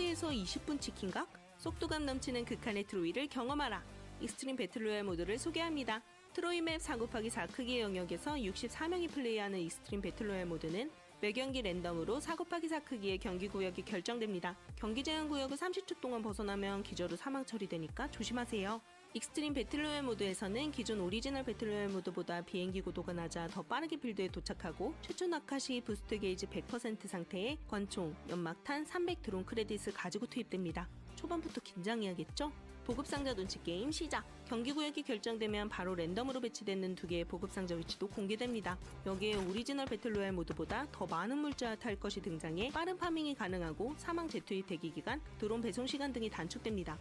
10대에서 20분 치킨각? 속도감 넘치는 극한의 트로이를 경험하라. 익스트림 배틀로얄 모드를 소개합니다. 트로이 맵 4곱하기4 크기의 영역에서 64명이 플레이하는 익스트림 배틀로얄 모드는 매경기 랜덤으로 4곱하기4 크기의 경기 구역이 결정됩니다. 경기 제한 구역을 30초 동안 벗어나면 기저로 사망 처리되니까 조심하세요. 익스트림 배틀로얄 모드에서는 기존 오리지널 배틀로얄 모드보다 비행기 고도가 낮아 더 빠르게 필드에 도착하고 최초 낙하 시 부스트 게이지 100% 상태에 권총, 연막탄, 300 드론 크레딧을 가지고 투입됩니다. 초반부터 긴장해야겠죠? 보급상자 눈치 게임 시작! 경기구역이 결정되면 바로 랜덤으로 배치되는 2개의 보급상자 위치도 공개됩니다. 여기에 오리지널 배틀로얄 모드보다 더 많은 물자와 탈 것이 등장해 빠른 파밍이 가능하고 사망 재투입 대기기간, 드론 배송 시간 등이 단축됩니다.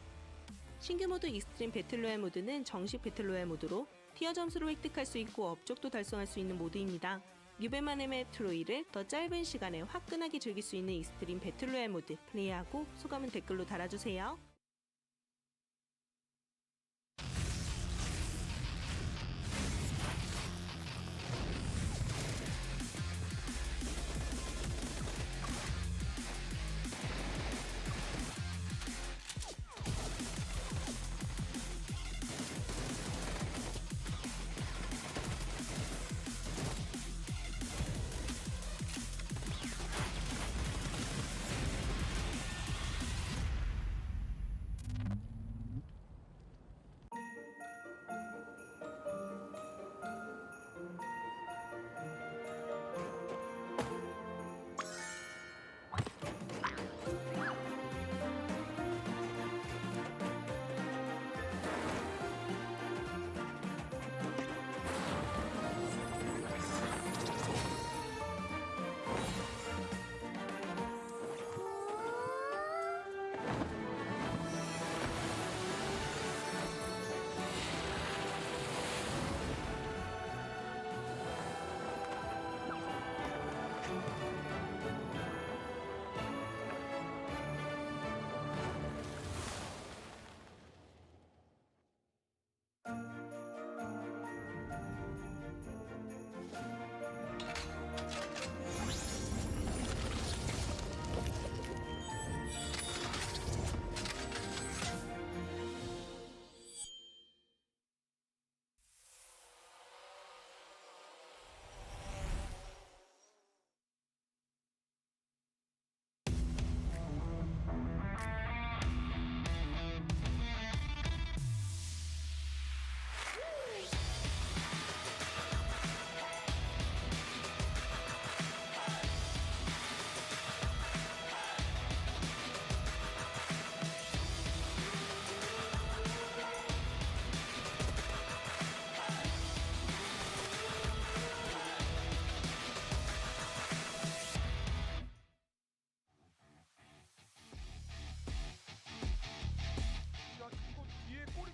신규 모드 익스트림 배틀로얄 모드는 정식 배틀로얄 모드로 티어 점수를 획득할 수 있고 업적도 달성할 수 있는 모드입니다. 뉴베만의 맵 트로이를 더 짧은 시간에 화끈하게 즐길 수 있는 익스트림 배틀로얄 모드 플레이하고 소감은 댓글로 달아주세요.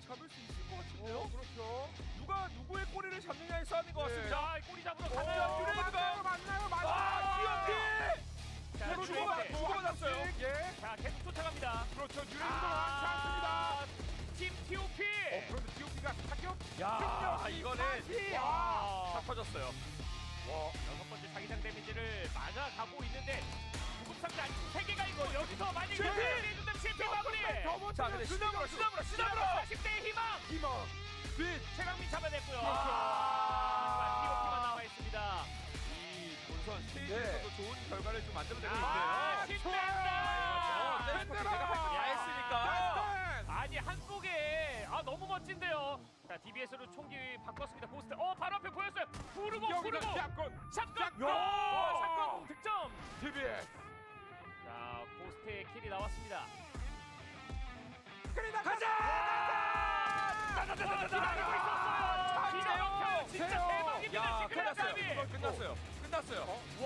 잡을 수 있을 것 같은데요? 그렇죠. 누가 누구의 꼬리를 잡느냐의 싸움인 것 같습니다. 자, 꼬리 잡으러 가나요? 유레이드가 만나요. 기어피! 자, 누가 맞았어요? 예. 자, 계속 쫓아갑니다. 그렇죠. 유레이드가 많지 않습니다. 팀 TOP. 그런데 TOP가 타격. 야, 이거는 다 터졌어요. 와, 6번째 자기장 데미지를 맞아가고 있는데 구급상자 3개가 있고 여기서 만약에 실패! 해준다면 실패 마무리. 자, 근데 시나브로 40대의 희망. 최강민 잡아냈고요. TOP만 나와 있습니다. 이 본선 스테이지에서도 좋은 결과를 좀 만들어내고 아, 있네요. 신난다. 제가 다 했으니까. 아니, 한국에 너무 멋진데요. 자, DBS로 총기 바꿨습니다. 고스트. 바로 앞에 보였어요. 부르고 샷건. 샷건 득점. TBS. 자, 고스트의 킬이 나왔습니다. 가자! 기다리고 있었어요. 기다려. 진짜 대박입니다. 끝났어요. 와.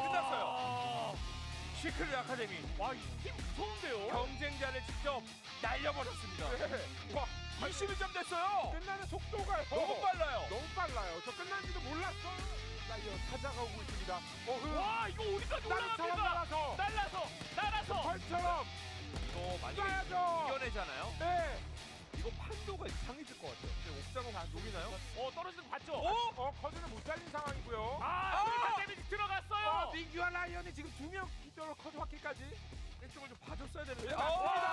시크릿 아카데미. 와, 이 팀 무서운데요. 경쟁자를 직접 날려버렸습니다. 네. 와, 21점 됐어요. 끝나는 속도가 너무 빨라요. 너무 빨라요. 저 끝난지도 몰랐어요. 찾아가고 있습니다. 와, 이거 어디까지 올라갑니까? 날라서. 벌처럼 이거 만약에 쏴야죠. 이겨내잖아요. 네. 이거 판도가 이상해질 것 같아요. 근데 옥상은 다 녹이나요? 떨어지는 거 봤죠? 커즈는 못 잘린 상황이고요. 데미지 들어갔어요. 민규와 라이언이 지금 2명 기도로 커즈 확킬까지 이쪽을 좀 봐줬어야 되는데. 맞습니다.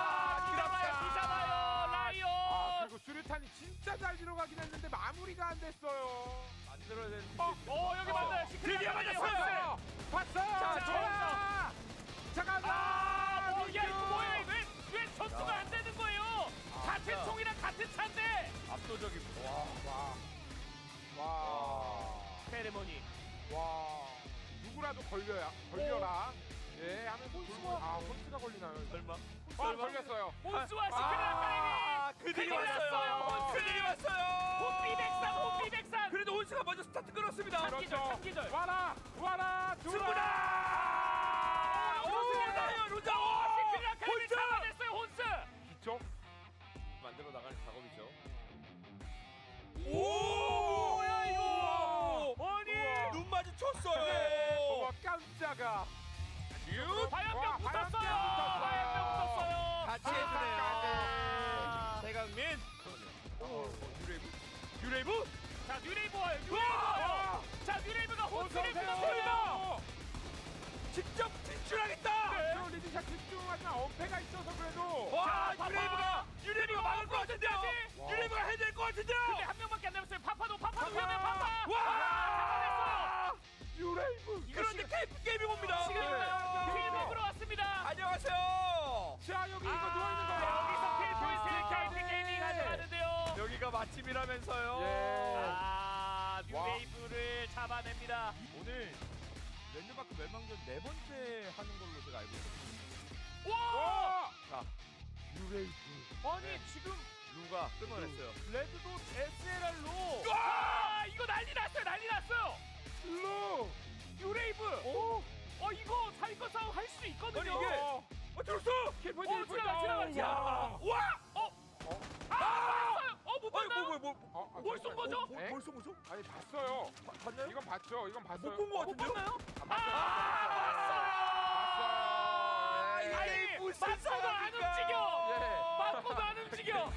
진짜 잘 들어가긴 했는데 마무리가 안 됐어요. 만들어야 되는. 여기 맞아요. 드디어 맞았어요. 봤어요. 자, 좋아. 잠깐만. 야 이거 뭐야? 왜 전투가 안 되는 거예요? 같은 진짜. 총이랑 같은 차인데. 압도적인. 와. 세레모니. 와. 누구라도 걸려라. 예, 하면 홀스가 걸리나요? 설마. 걸렸어요. 혼수와 시크릿 아카데미. 그들이 큰일 났어요. 왔어요. 그들이 왔어요. 혼비백산. 그래도 온수가 먼저 스타트 끊었습니다. 참기절. 와라. 승부다. 로자요. 로자. 시크릿 아카데미 잡아냈어요. 혼스. 기죠? 만들어 나가는 작업이죠. 오! 뭐야 이거? 아니! 눈 마주쳤어요. 와 깜짝아. 화염병 붙었어요. 같이 해주네요. 최강민. 유레이브. 자 뉴레이브 와요. 자 뉴레이브가 혼스를 끊었어요. 직접 진출하겠다. 저 리드샷 집중하지만 엄폐가 있어서 그래도. 와 파파. 유레이브가 막을 것 같은데요. 와. 유레이브가 해낼 것 같은데요. 근데 한 명밖에 안 남았어요. 파파도 위험해. 파파. 와. 유레이브. 그런데 게임이 옵니다. 지금 킬mak으로 왔습니다. 안녕하세요. 자 여기 이거 누워있는 거야. 여기서 킬포인트 게임이 가져가는데요. 여기가 맛집이라면서요. 예. 뉴레이브를 잡아냅니다. 오늘 랜드마크 멸망전 4번째 하는 걸로 제가 알고 있거든요. 와! 자, 유레이브. 아니 지금 루가 끊어냈어요. 레드도 SLR로 이거 난리 났어요. 루. 뉴레이브. 이거 사이권 싸움 할 수 있거든요. 아니 이게 들었어? 킬포인트 지나가. 와! 봤어요. 못 봤나요? 뭘 쏜 거죠? 벌써 무슨? 아니 봤어요. 봤나요? 이건 봤죠. 이건 봤어요. 못 본 거 못 같은데요? 봤나요? 봤어요. 아니 무슨 맞고도 안 사람입니까? 움직여. 예. 맞고도 안 움직여.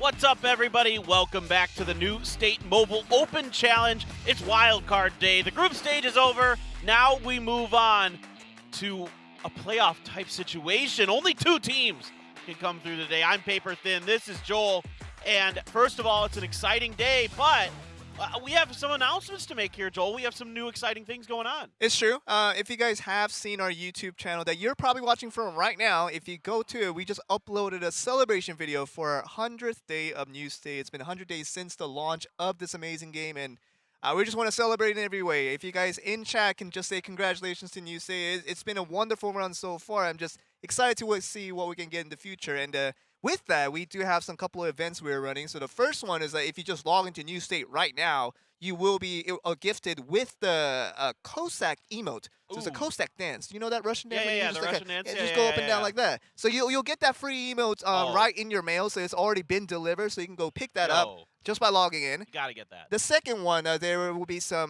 What's up, everybody? Welcome back to the New State Mobile Open Challenge. It's Wildcard Day. The group stage is over. Now we move on to a playoff-type situation. Only 2 teams can come through today. I'm Paper Thin. This is Joel. And first of all, it's an exciting day, but we have some announcements to make here, Joel. We have some new exciting things going on. It's true. If you guys have seen our YouTube channel that you're probably watching from right now, if you go to it, we just uploaded a celebration video for our 100th day of New State. It's been 100 days since the launch of this amazing game, and we just want to celebrate in every way. If you guys in chat can just say congratulations to New State, it's been a wonderful run so far. I'm just excited to see what we can get in the future. And with that, we do have some couple of events we're running. So the first one is that if you just log into New State right now, you will be gifted with the Cossack emote. So it's a Cossack dance. You know that Russian dance? Yeah, the Russian dance. And just go up and down like that. So you'll get that free emote right in your mail. So it's already been delivered. So you can go pick that up just by logging in. You gotta get that. The second one, there will be some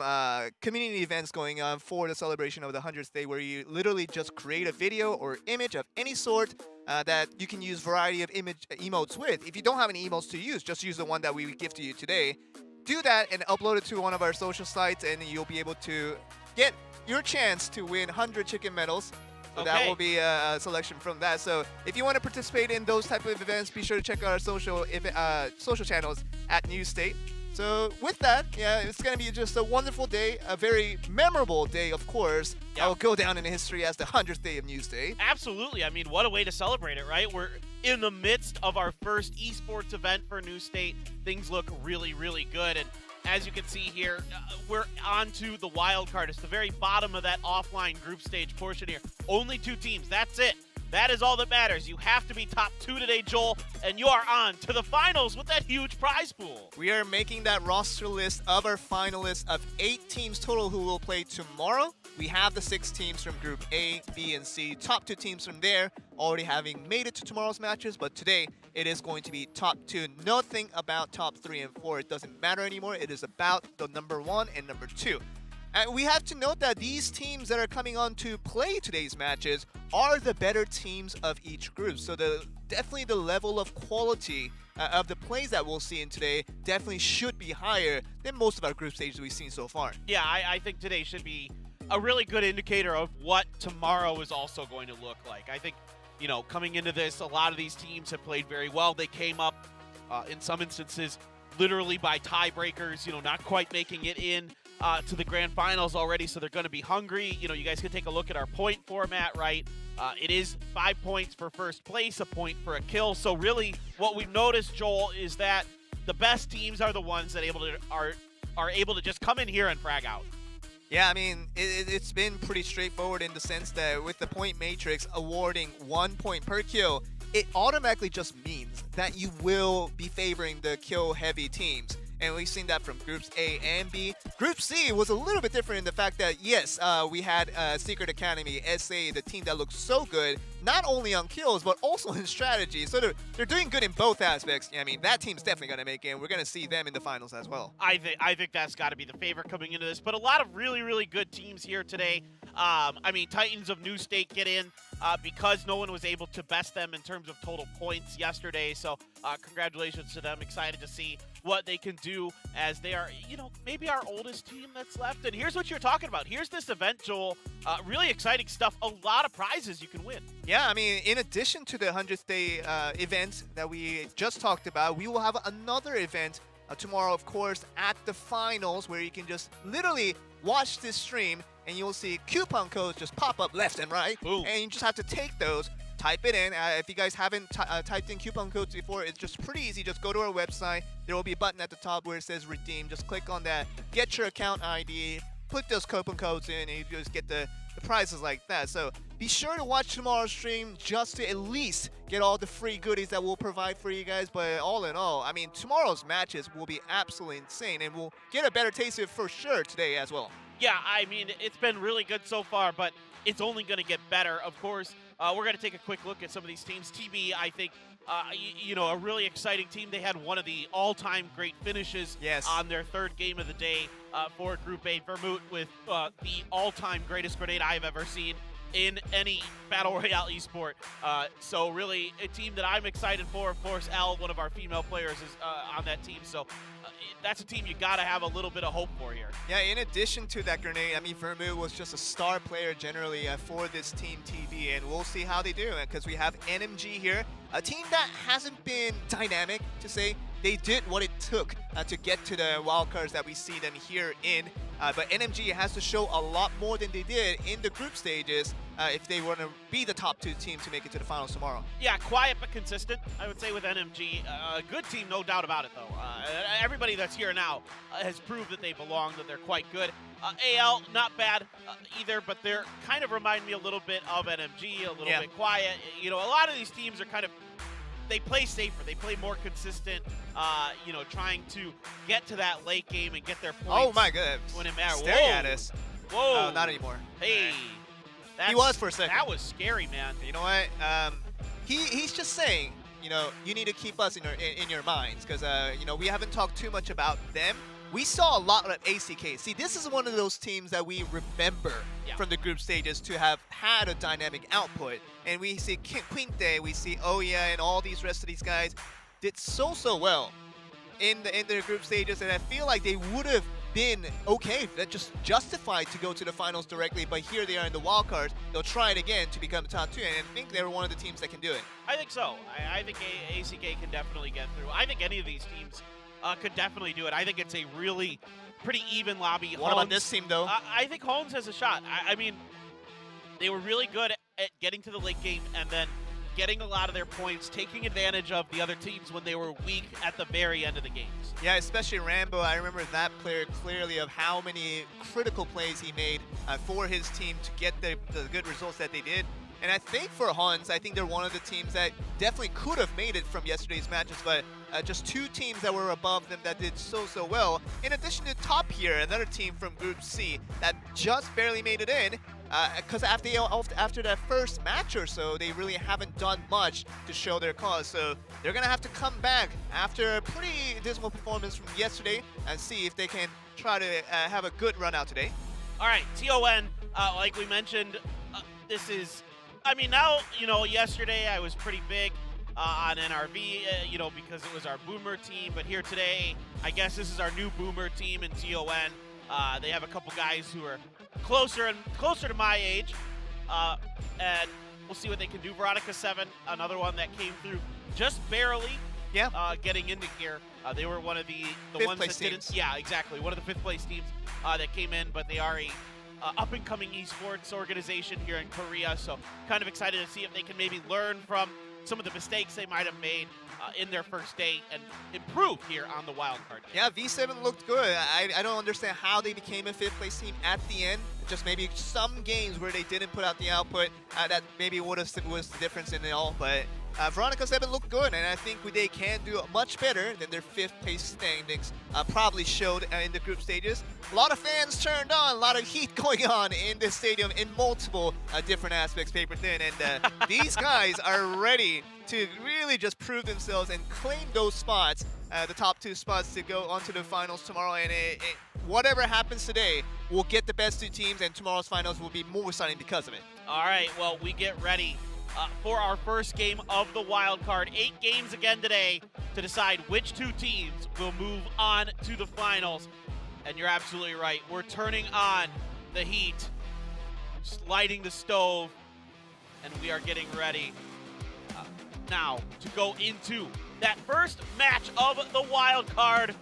community events going on for the celebration of the 100th day, where you literally just create a video or image of any sort that you can use variety of emotes with. If you don't have any emotes to use, just use the one that we give to you today. Do that and upload it to one of our social sites, and you'll be able to get your chance to win 100 chicken medals. So that will be a selection from that. So if you want to participate in those type of events, be sure to check out our social channels at New State. So with that, yeah, it's going to be just a wonderful day, a very memorable day, of course. That will go down in history as the 100th day of New State. Absolutely. I mean, what a way to celebrate it, right? We're in the midst of our first esports event for New State. Things look really, really good. And as you can see here, we're on to the wild card. It's the very bottom of that offline group stage portion here. Only 2 teams. That's it. That is all that matters. You have to be top 2 today, Joel, and you are on to the finals with that huge prize pool. We are making that roster list of our finalists of 8 teams total who will play tomorrow. We have the 6 teams from Group A, B, and C. Top 2 teams from there already having made it to tomorrow's matches, but today it is going to be top 2. Nothing about top 3 and 4. It doesn't matter anymore. It is about the number 1 and number 2. And we have to note that these teams that are coming on to play today's matches are the better teams of each group. So definitely the level of quality of the plays that we'll see in today definitely should be higher than most of our group stages we've seen so far. Yeah, I think today should be a really good indicator of what tomorrow is also going to look like. I think, you know, coming into this, a lot of these teams have played very well. They came up in some instances literally by tiebreakers, you know, not quite making it in to the grand finals already, so they're going to be hungry. You know, you guys can take a look at our point format, right? It is 5 points for first place, a point for a kill. So really, what we've noticed, Joel, is that the best teams are the ones that are able to just come in here and frag out. Yeah, I mean, it's been pretty straightforward in the sense that with the point matrix awarding 1 point per kill, it automatically just means that you will be favoring the kill-heavy teams. And we've seen that from Groups A and B. Group C was a little bit different in the fact that, yes, we had Secret Academy, SA, the team that looks so good, not only on kills, but also in strategy. So they're doing good in both aspects. I mean, that team's definitely going to make it, and we're going to see them in the finals as well. I think that's got to be the favorite coming into this. But a lot of really, really good teams here today. I mean, Titans of New State get in because no one was able to best them in terms of total points yesterday. So congratulations to them. Excited to see what they can do as they are, you know, maybe our oldest team that's left. And here's what you're talking about. Here's this event, Joel. Really exciting stuff. A lot of prizes you can win. Yeah, I mean, in addition to the 100th day event that we just talked about, we will have another event tomorrow, of course, at the finals, where you can just literally watch this stream and you'll see coupon codes just pop up left and right. Boom. And you just have to take those, type it in. If you guys haven't typed in coupon codes before, it's just pretty easy. Just go to our website. There will be a button at the top where it says redeem. Just click on that, get your account ID, put those coupon codes in, and you just get the prizes like that. So be sure to watch tomorrow's stream just to at least get all the free goodies that we'll provide for you guys. But all in all, I mean, tomorrow's matches will be absolutely insane, and we'll get a better taste of it for sure today as well. Yeah, I mean, it's been really good so far, but it's only going to get better. Of course, we're going to take a quick look at some of these teams. TB, I think, you know, a really exciting team. They had one of the all-time great finishes on their third game of the day for Group A. Vermouth with the all-time greatest grenade I've ever seen. in any Battle Royale esport. So really, a team that I'm excited for. Of course, Elle, one of our female players, is on that team. So that's a team you got to have a little bit of hope for here. Yeah, in addition to that grenade, I mean, Vermu was just a star player generally for this Team TV, and we'll see how they do, because we have NMG here, a team that hasn't been dynamic, to say. They did what it took to get to the wildcards that we see them here in, but NMG has to show a lot more than they did in the group stages if they want to be the top 2 team to make it to the finals tomorrow. Yeah, quiet but consistent, I would say, with NMG. A good team, no doubt about it, though. Everybody that's here now has proved that they belong, that they're quite good. AL, not bad either, but they're kind of remind me a little bit of NMG, a little bit quiet. You know, a lot of these teams are kind of, they play safer, they play more consistent, you know, trying to get to that late game and get their points. Oh my goodness. When it matters. Staring at us. Whoa. Oh, not anymore. Hey. He was for a second. That was scary, man. You know what? He's just saying, you know, you need to keep us in your minds, because you know, we haven't talked too much about them. We saw a lot of ACK. See, this is one of those teams that we remember from the group stages to have had a dynamic output. And we see Quinte, we see Oya, and all these rest of these guys did so well in their group stages, and I feel like they would have been okay, that just justified to go to the finals directly, but here they are in the wildcards. They'll try it again to become the top 2, and I think they're one of the teams that can do it. I think so. I think ACK can definitely get through. I think any of these teams could definitely do it. I think it's a really pretty even lobby. What about this team, though? I think Holmes has a shot. I mean, they were really good at getting to the late game and then getting a lot of their points, taking advantage of the other teams when they were weak at the very end of the games. Yeah, especially Rambo. I remember that player clearly of how many critical plays he made for his team to get the good results that they did. And I think for Hans, I think they're one of the teams that definitely could have made it from yesterday's matches, but just 2 teams that were above them that did so well. In addition to top here, another team from Group C that just barely made it in, because after that first match or so, they really haven't done much to show their cause. So they're going to have to come back after a pretty dismal performance from yesterday and see if they can try to have a good run out today. All right, TON, like we mentioned, this is, I mean, now, you know, yesterday I was pretty big on NRV, you know, because it was our Boomer team. But here today, I guess this is our new Boomer team in TON. They have a couple guys who are closer to my age, and we'll see what they can do. Veronica 7, another one that came through just barely. Getting into here. They were one of the ones that didn't. Yeah, exactly. One of the 5th place teams that came in, but they are a up-and-coming esports organization here in Korea. So kind of excited to see if they can maybe learn from some of the mistakes they might have made in their first day and improve here on the wildcard. Yeah, V7 looked good. I don't understand how they became a 5th place team at the end. Just maybe some games where they didn't put out the output that maybe was the difference in it all. But Veronica 7 looked good, and I think they can do much better than their 5th place standings probably showed in the group stages. A lot of fans turned on, a lot of heat going on in this stadium in multiple different aspects, paper thin, and these guys are ready to really just prove themselves and claim those spots, the top 2 spots to go onto the finals tomorrow. And whatever happens today, we'll get the best 2 teams, and tomorrow's finals will be more exciting because of it. All right, well, we get ready for our first game of the wild card. 8 games again today to decide which 2 teams will move on to the finals. And you're absolutely right. We're turning on the heat, just lighting the stove, and we are getting ready now to go into that first match of the wild card.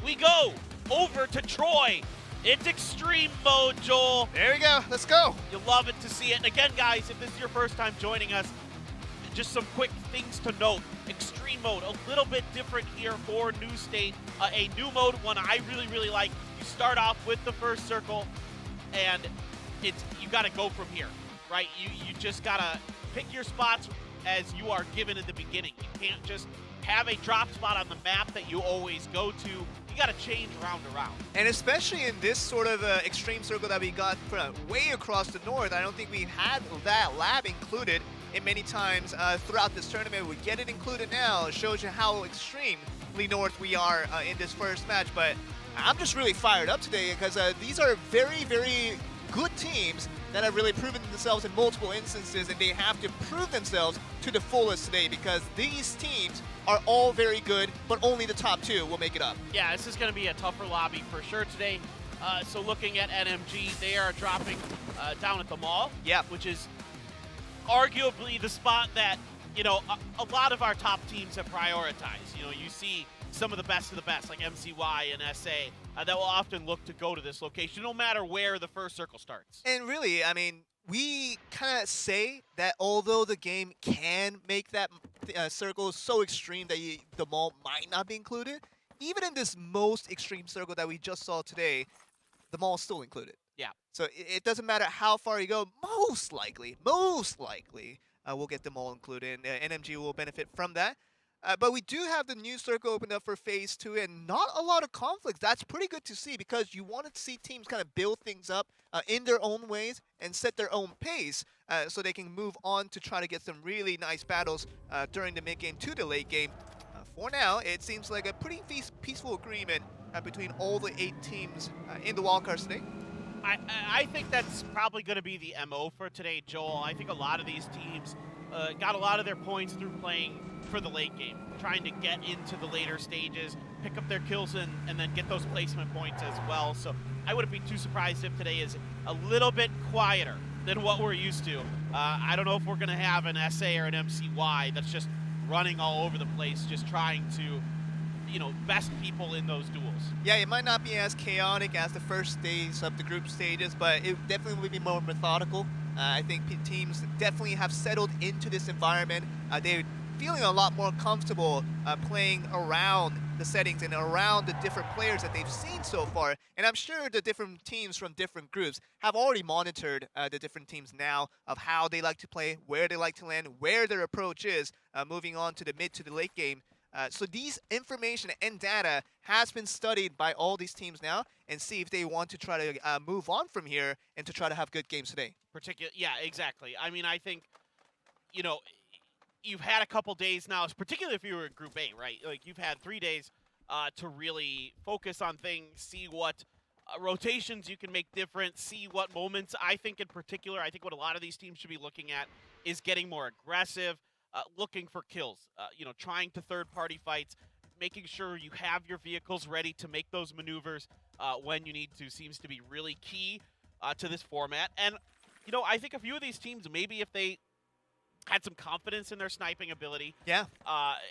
We go over to Troi. It's extreme mode, Joel. There we go. Let's go. You'll love it to see it. And again, guys, if this is your first time joining us, just some quick things to note. Extreme mode, a little bit different here for New State. A new mode, one I really like. You start off with the first circle, and you got to go from here, right? You just got to pick your spots as you are given in the beginning. You can't just have a drop spot on the map that you always go to. You got to change round to round. And especially in this sort of extreme circle that we got from way across the north, I don't think we had that lab included in many times throughout this tournament. We get it included now. It shows you how extremely north we are in this first match. But I'm just really fired up today because these are very good teams that have really proven themselves in multiple instances, and they have to prove themselves to the fullest today because these teams are all very good, but only the top 2 will make it up. Yeah, this is going to be a tougher lobby for sure today. So looking at NMG, they are dropping down at the mall, which is arguably the spot that, you know, a lot of our top teams have prioritized. You know, you see some of the best, like MCY and SA, that will often look to go to this location, no matter where the first circle starts. And really, I mean, we kind of say that although the game can make that circle so extreme that the mall might not be included, even in this most extreme circle that we just saw today, the mall is still included. Yeah. So it doesn't matter how far you go, most likely, we'll get them all included, and NMG will benefit from that. But we do have the new circle opened up for Phase 2, and not a lot of conflicts. That's pretty good to see because you want to see teams kind of build things up in their own ways and set their own pace so they can move on to try to get some really nice battles during the mid-game to the late game. For now, it seems like a pretty peaceful agreement between all the 8 teams in the wildcard today. I think that's probably going to be the MO for today, Joel. I think a lot of these teams got a lot of their points through playing for the late game, trying to get into the later stages, pick up their kills and then get those placement points as well. So I wouldn't be too surprised if today is a little bit quieter than what we're used to. I don't know if we're going to have an SA or an MCY that's just running all over the place, just trying to, you know, best people in those duels. Yeah, it might not be as chaotic as the first days of the group stages, but it definitely will be more methodical. I think teams definitely have settled into this environment. They're feeling a lot more comfortable playing around the settings and around the different players that they've seen so far. And I'm sure the different teams from different groups have already monitored the different teams now of how they like to play, where they like to land, where their approach is moving on to the mid to the late game. So these information and data has been studied by all these teams now and see if they want to try to move on from here and to try to have good games today. Yeah, exactly. I mean, I think, you know, you've had a couple days now, particularly if you were in Group A, right? Like, you've had 3 days to really focus on things, see what rotations you can make different, see what moments. I think in particular, I think what a lot of these teams should be looking at is getting more aggressive, looking for kills, you know, trying to third-party fights, making sure you have your vehicles ready to make those maneuvers when you need to seems to be really key to this format. And, you know, I think a few of these teams, maybe if they had some confidence in their sniping ability, and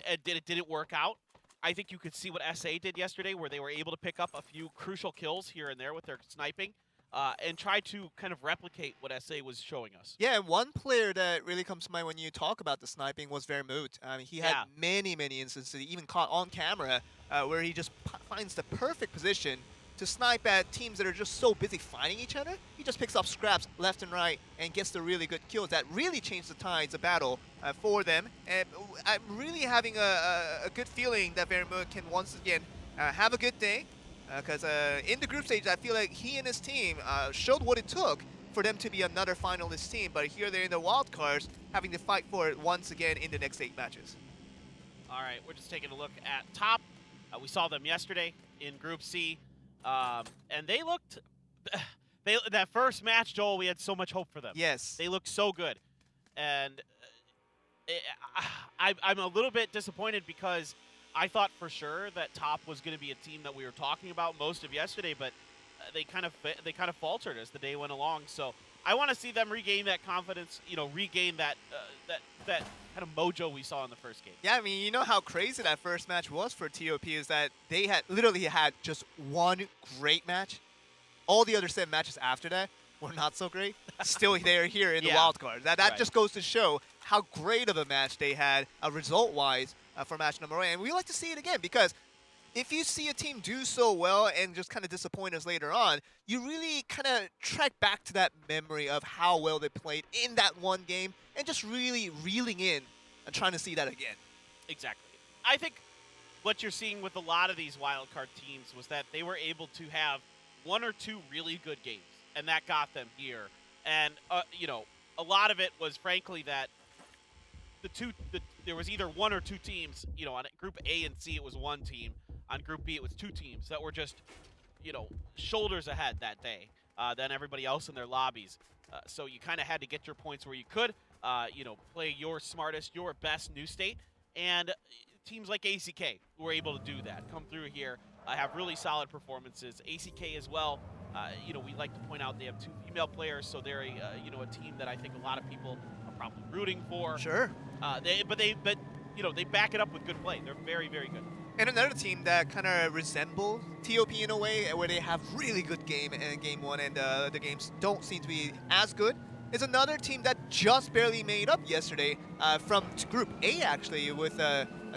it didn't work out, I think you could see what SA did yesterday, where they were able to pick up a few crucial kills here and there with their sniping, and try to kind of replicate what SA was showing us. Yeah, and one player that really comes to mind when you talk about the sniping was Vermouth. He had many instances, even caught on camera, where he just finds the perfect position to snipe at teams that are just so busy fighting each other. He just picks up scraps left and right and gets the really good kills that really change the tides of battle for them. And I'm really having a good feeling that Vermouth can once again have a good day. Because in the group stage, I feel like he and his team showed what it took for them to be another finalist team. But here they're in the wild cards, having to fight for it once again in the next 8 matches. All right, we're just taking a look at top. We saw them yesterday in Group C. And they looked, that first match, Joel, we had so much hope for them. Yes. They looked so good. And I'm a little bit disappointed because I thought for sure that top was going to be a team that we were talking about most of yesterday, but they kind of faltered as the day went along. So I want to see them regain that confidence, you know, regain that that kind of mojo we saw in the first game. Yeah, I mean, you know how crazy that first match was for TOP is that they had literally had just one great match. All the other 7 matches after that were not so great. Still, they're here in the wild card. That just goes to show how great of a match they had result-wise for match number 1. And we like to see it again because if you see a team do so well and just kind of disappoint us later on, you really kind of track back to that memory of how well they played in that one game and just really reeling in and trying to see that again. Exactly. I think what you're seeing with a lot of these wildcard teams was that they were able to have 1 or 2 really good games, and that got them here. And, you know, a lot of it was, frankly, that there was either 1 or 2 teams, you know, on Group A and C it was 1 team. On Group B, it was 2 teams that were just, you know, shoulders ahead that day than everybody else in their lobbies. So you kind of had to get your points where you could, play your smartest, your best new state. And teams like ACK were able to do that, come through here, have really solid performances. ACK as well, we like to point out they have 2 female players, so they're a team that I think a lot of people are probably rooting for. Sure. They back it up with good play. They're very, very good. And another team that kind of resemble TOP in a way, where they have really good game in game 1 and the games don't seem to be as good, is another team that just barely made up yesterday from Group A, actually, with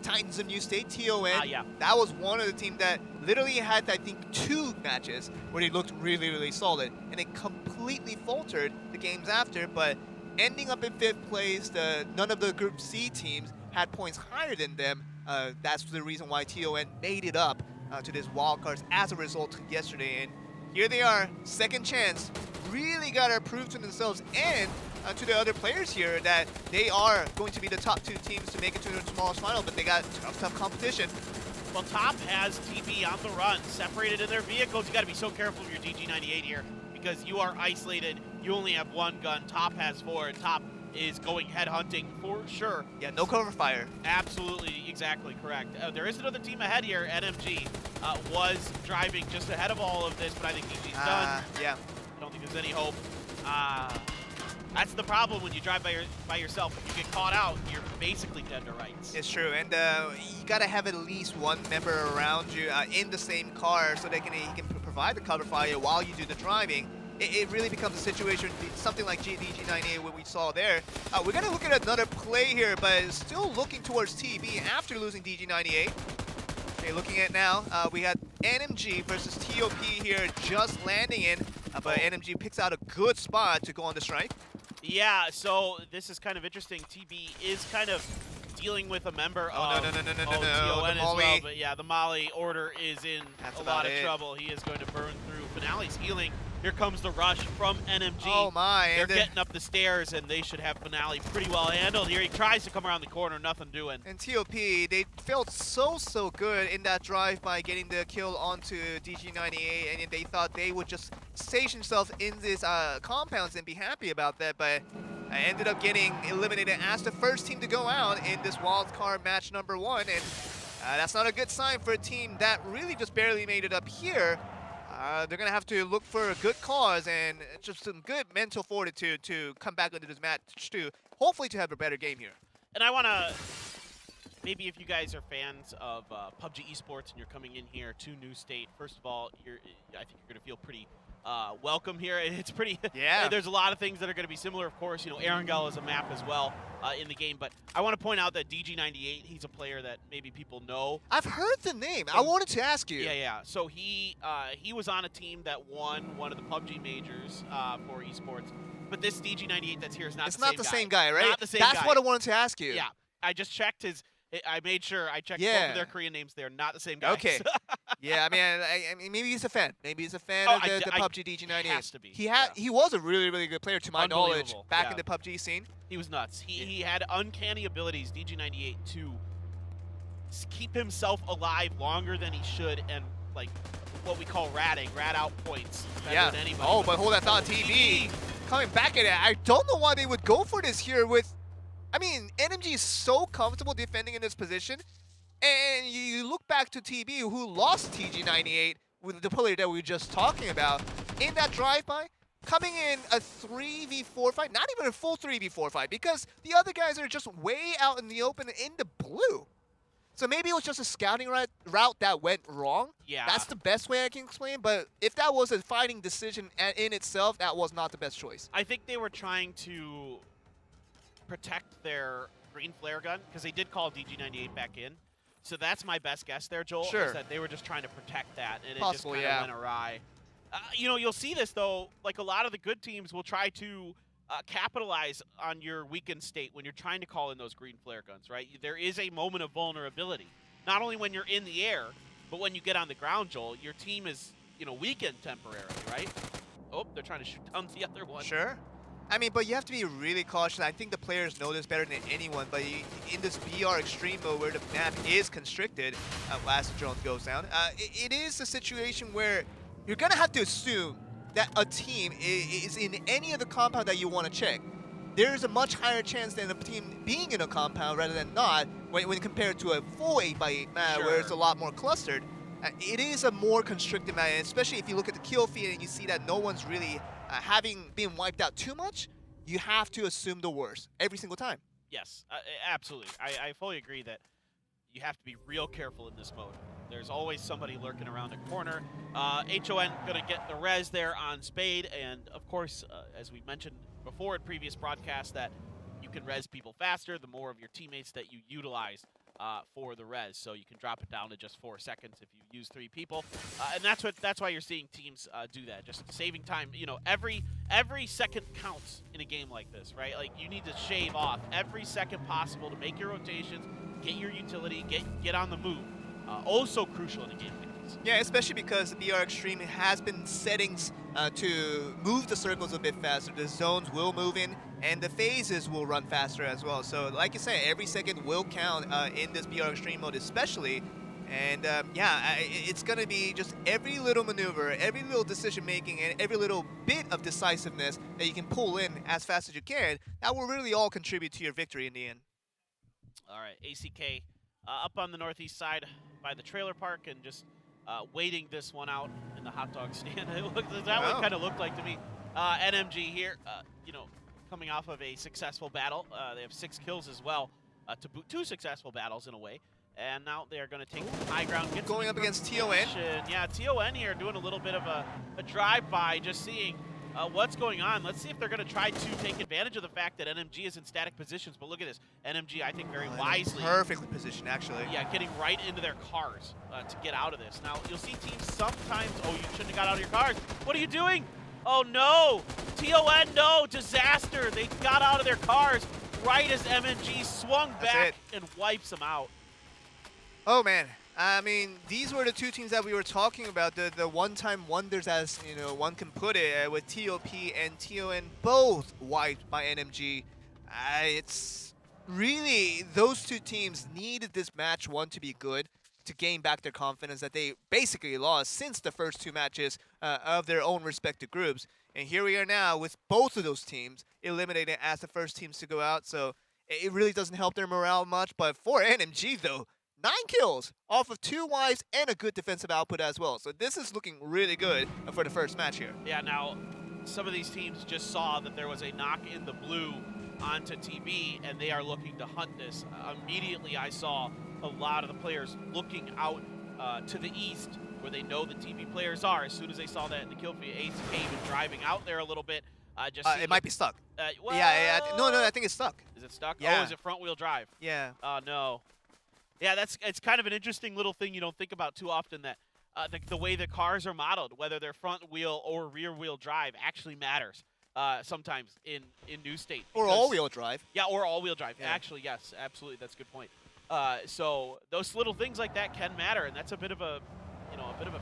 Titans of New State, TON. Yeah. That was one of the teams that literally had, I think, 2 matches where they looked really, really solid, and they completely faltered the games after, but ending up in 5th place, none of the Group C teams had points higher than them. That's the reason why TON made it up to this wildcards as a result yesterday. And here they are, second chance. Really got to prove to themselves and to the other players here that they are going to be the top 2 teams to make it to the smallest final, but they got tough competition. Well, Top has TB on the run, separated in their vehicles. You got to be so careful with your DG98 here because you are isolated. You only have 1 gun. Top has 4. Top is going head hunting for sure. Yeah, no cover fire. Absolutely, exactly correct. There is another team ahead here. NMG was driving just ahead of all of this, but I think DG's done. Yeah. I don't think there's any hope. That's the problem when you drive by yourself. If you get caught out, you're basically dead to rights. It's true, and you gotta have at least 1 member around you in the same car so he can provide the cover fire while you do the driving. It really becomes a situation, something like DG98, what we saw there. We're gonna look at another play here, but still looking towards TB after losing DG98. Okay, looking at now, we got NMG versus TOP here just landing in, but NMG picks out a good spot to go on the strike. Yeah, so this is kind of interesting. TB is kind of dealing with a member of no, TON as Molly. well, but yeah, the Molly order is in That's a about lot of it. trouble. He is going to burn through. Finale's healing. Here comes the rush from NMG. Oh my. They're getting up the stairs, and they should have Finale pretty well handled here. He tries to come around the corner, nothing doing. And TOP, they felt so good in that drive by getting the kill onto DG98, and they thought they would just station themselves in these compounds and be happy about that, but I ended up getting eliminated as the first team to go out in this wildcard match number 1, and that's not a good sign for a team that really just barely made it up here. They're going to have to look for a good cause and just some good mental fortitude to come back into this match too, hopefully to have a better game here. And I want to, maybe if you guys are fans of PUBG Esports and you're coming in here to New State, first of all, I think you're going to feel pretty welcome here. It's pretty, yeah. There's a lot of things that are going to be similar, of course. Erangel is a map as well in the game, but I want to point out that DG98, he's a player that maybe people know. I've heard the name. I wanted to ask you. Yeah. So he was on a team that won one of the PUBG majors for Esports, but this DG98 that's here is not it's the same guy. It's not the same guy, right? Not the same That's guy. what I wanted to ask you. Yeah, I just checked I made sure I checked both of their Korean names. They're not the same guys. Okay. Yeah, I mean, maybe he's a fan. Maybe he's a fan of the PUBG DG98. Has to be. He was a really, really good player, to my knowledge, back in the PUBG scene. He was nuts. He had uncanny abilities, DG98, to keep himself alive longer than he should, and like what we call ratting, rat out points better than anybody. Oh, but hold that thought, TB coming back at it. I don't know why they would go for this here with. I mean, NMG is so comfortable defending in this position, and you look back to TB, who lost TG98 with the player that we were just talking about in that drive-by, coming in a 3v4 fight, not even a full 3v4 fight, because the other guys are just way out in the open in the blue. So maybe it was just a scouting route that went wrong. Yeah. That's the best way I can explain, but if that was a fighting decision in itself, that was not the best choice. I think they were trying to protect their green flare gun, because they did call DG98 back in. So that's my best guess there, Joel. Sure. Is that they were just trying to protect that, and Possible, it just kind of went awry. You'll see this, though. Like, a lot of the good teams will try to capitalize on your weakened state when you're trying to call in those green flare guns, right? There is a moment of vulnerability. Not only when you're in the air, but when you get on the ground, Joel, your team is, weakened temporarily, right? Oh, they're trying to shoot down the other one. Sure. I mean, but you have to be really cautious. I think the players know this better than anyone, but in this BR extreme mode where the map is constricted, last drone goes down, it is a situation where you're going to have to assume that a team is in any of the compound that you want to check, there's a much higher chance than a team being in a compound rather than not when compared to a full 8x8 map where it's a lot more clustered. It is a more constricted map, and especially if you look at the kill feed and you see that no one's really having been wiped out too much, you have to assume the worst every single time. Yes, absolutely. I fully agree that you have to be real careful in this mode. There's always somebody lurking around a corner. HON going to get the res there on Spade, and of course, as we mentioned before in previous broadcasts, that you can res people faster the more of your teammates that you utilize for the res. So you can drop it down to just 4 seconds if you use 3 people, and that's why you're seeing teams do that, just saving time. You know, every second counts in a game like this, right? Like, you need to shave off every second possible to make your rotations, get your utility, get on the move. Oh, so crucial in a game like this. Yeah, especially because the BR Extreme has been settings to move the circles a bit faster. The zones will move in, and the phases will run faster as well. So, like you say, every second will count in this BR Extreme mode especially. And yeah, it's going to be just every little maneuver, every little decision making, and every little bit of decisiveness that you can pull in as fast as you can. That will really all contribute to your victory in the end. All right, ACK up on the northeast side by the trailer park and just waiting this one out in the hot dog stand. That what kind of looked like to me. NMG here, you know, coming off of a successful battle. They have 6 kills as well to boot, 2 successful battles in a way. And now they are going to take high ground. Going up against TON. Yeah, TON here doing a little bit of a drive-by, just seeing what's going on. Let's see if they're going to try to take advantage of the fact that NMG is in static positions. But look at this. NMG, I think, very wisely. Perfectly positioned, actually. Yeah, getting right into their cars to get out of this. Now, you'll see teams sometimes, oh, you shouldn't have got out of your cars. What are you doing? Oh, no. TON, no. Disaster. They got out of their cars right as MNG swung back and wipes them out. Oh, man. I mean, these were the 2 teams that we were talking about, the one-time wonders, as you know, one can put it, with TOP and TON both wiped by NMG. It's really, those 2 teams needed this match 1 to be good to gain back their confidence that they basically lost since the first 2 matches of their own respective groups. And here we are now with both of those teams eliminated as the first teams to go out, so it really doesn't help their morale much. But for NMG, though, 9 kills off of 2 wipes and a good defensive output as well. So this is looking really good for the first match here. Yeah, now some of these teams just saw that there was a knock in the blue onto TB, and they are looking to hunt this. Immediately I saw a lot of the players looking out to the east where they know the TB players are. As soon as they saw that in the kill feed, ACK even driving out there a little bit. It might be stuck. Well, yeah, no, I think it's stuck. Is it stuck? Yeah. Oh, is it front wheel drive? Yeah. Oh, no. Yeah, it's kind of an interesting little thing you don't think about too often, that the way the cars are modeled, whether they're front wheel or rear wheel drive, actually matters sometimes in new state. Or all-wheel drive. Yeah, or all-wheel drive. Yeah. Actually, yes, absolutely, that's a good point. So those little things like that can matter, and that's a bit of a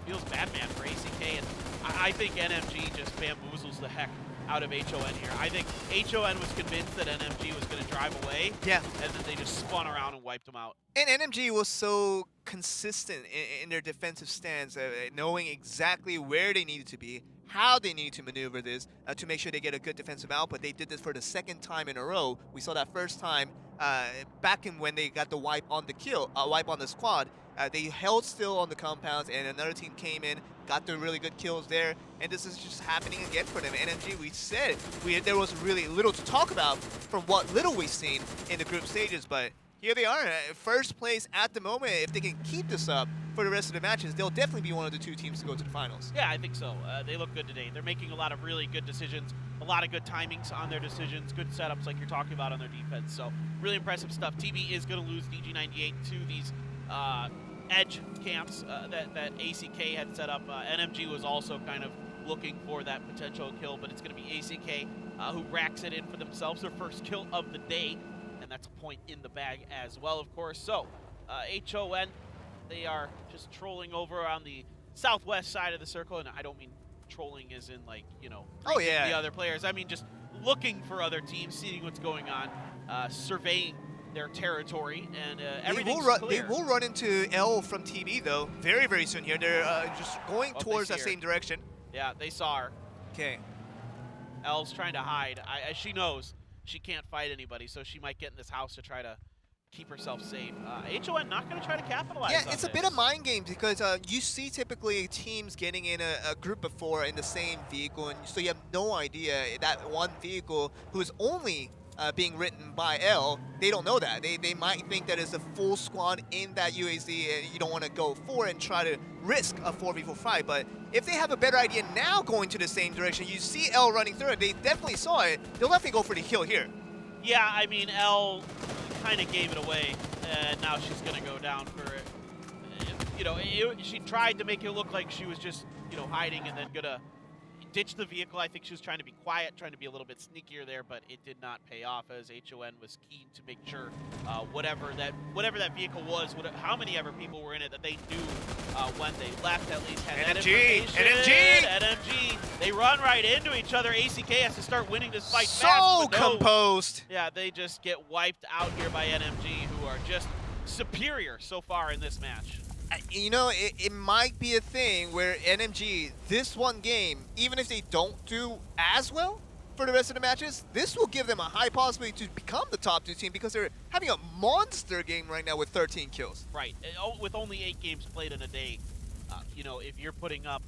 feels bad man for ACK, and I think NMG just bamboozles the heck out of HON here. I think HON was convinced that NMG was going to drive away. Yeah. And then they just spun around and wiped them out. And NMG was so consistent in their defensive stance, knowing exactly where they needed to be, how they need to maneuver this to make sure they get a good defensive output. They did this for the 2nd time in a row. We saw that first time back in when they got the wipe on the kill, wipe on the squad. They held still on the compounds, and another team came in, got the really good kills there, and this is just happening again for them. NMG, we said there was really little to talk about from what little we've seen in the group stages, but here they are, first place at the moment. If they can keep this up for the rest of the matches, they'll definitely be one of the 2 teams to go to the finals. Yeah, I think so. They look good today. They're making a lot of really good decisions, a lot of good timings on their decisions, good setups like you're talking about on their defense. So really impressive stuff. TB is going to lose DG98 to these edge camps that ACK had set up. NMG was also kind of looking for that potential kill, but it's going to be ACK who racks it in for themselves, their first kill of the day, and that's a point in the bag as well, of course. So HON, they are just trolling over on the southwest side of the circle, and I don't mean trolling as in, like, you know, the other players. I mean just looking for other teams, seeing what's going on, surveying their territory, and everything's clear. They will run into L from TB, though, very, very soon here. They're just going towards that same direction. Yeah, they saw her. Okay. Elle's trying to hide. She knows she can't fight anybody, so she might get in this house to try to keep herself safe. HON not going to try to capitalize Yeah, on it's a this. bit of mind games because you see typically teams getting in a group of 4 in the same vehicle, and so you have no idea that one vehicle who is only being written by L, they don't know that. They might think that it's a full squad in that UAZ and you don't want to go for it and try to risk a 4v4 fight. But if they have a better idea now going to the same direction, you see L running through it, they definitely saw it, they'll definitely go for the kill here. Yeah, I mean, L kind of gave it away, and now she's going to go down for it. You know, she tried to make it look like she was just, you know, hiding and then going to ditch the vehicle. I think she was trying to be quiet, trying to be a little bit sneakier there, but it did not pay off as HON was keen to make sure whatever that vehicle was, how many ever people were in it, that they knew when they left at least. Had that information. NMG! They run right into each other. ACK has to start winning this fight fast. So composed. Yeah, they just get wiped out here by NMG, who are just superior so far in this match. You know, it might be a thing where NMG, this one game, even if they don't do as well for the rest of the matches, this will give them a high possibility to become the top 2 team because they're having a monster game right now with 13 kills. Right, with only 8 games played in a day, you know, if you're putting up...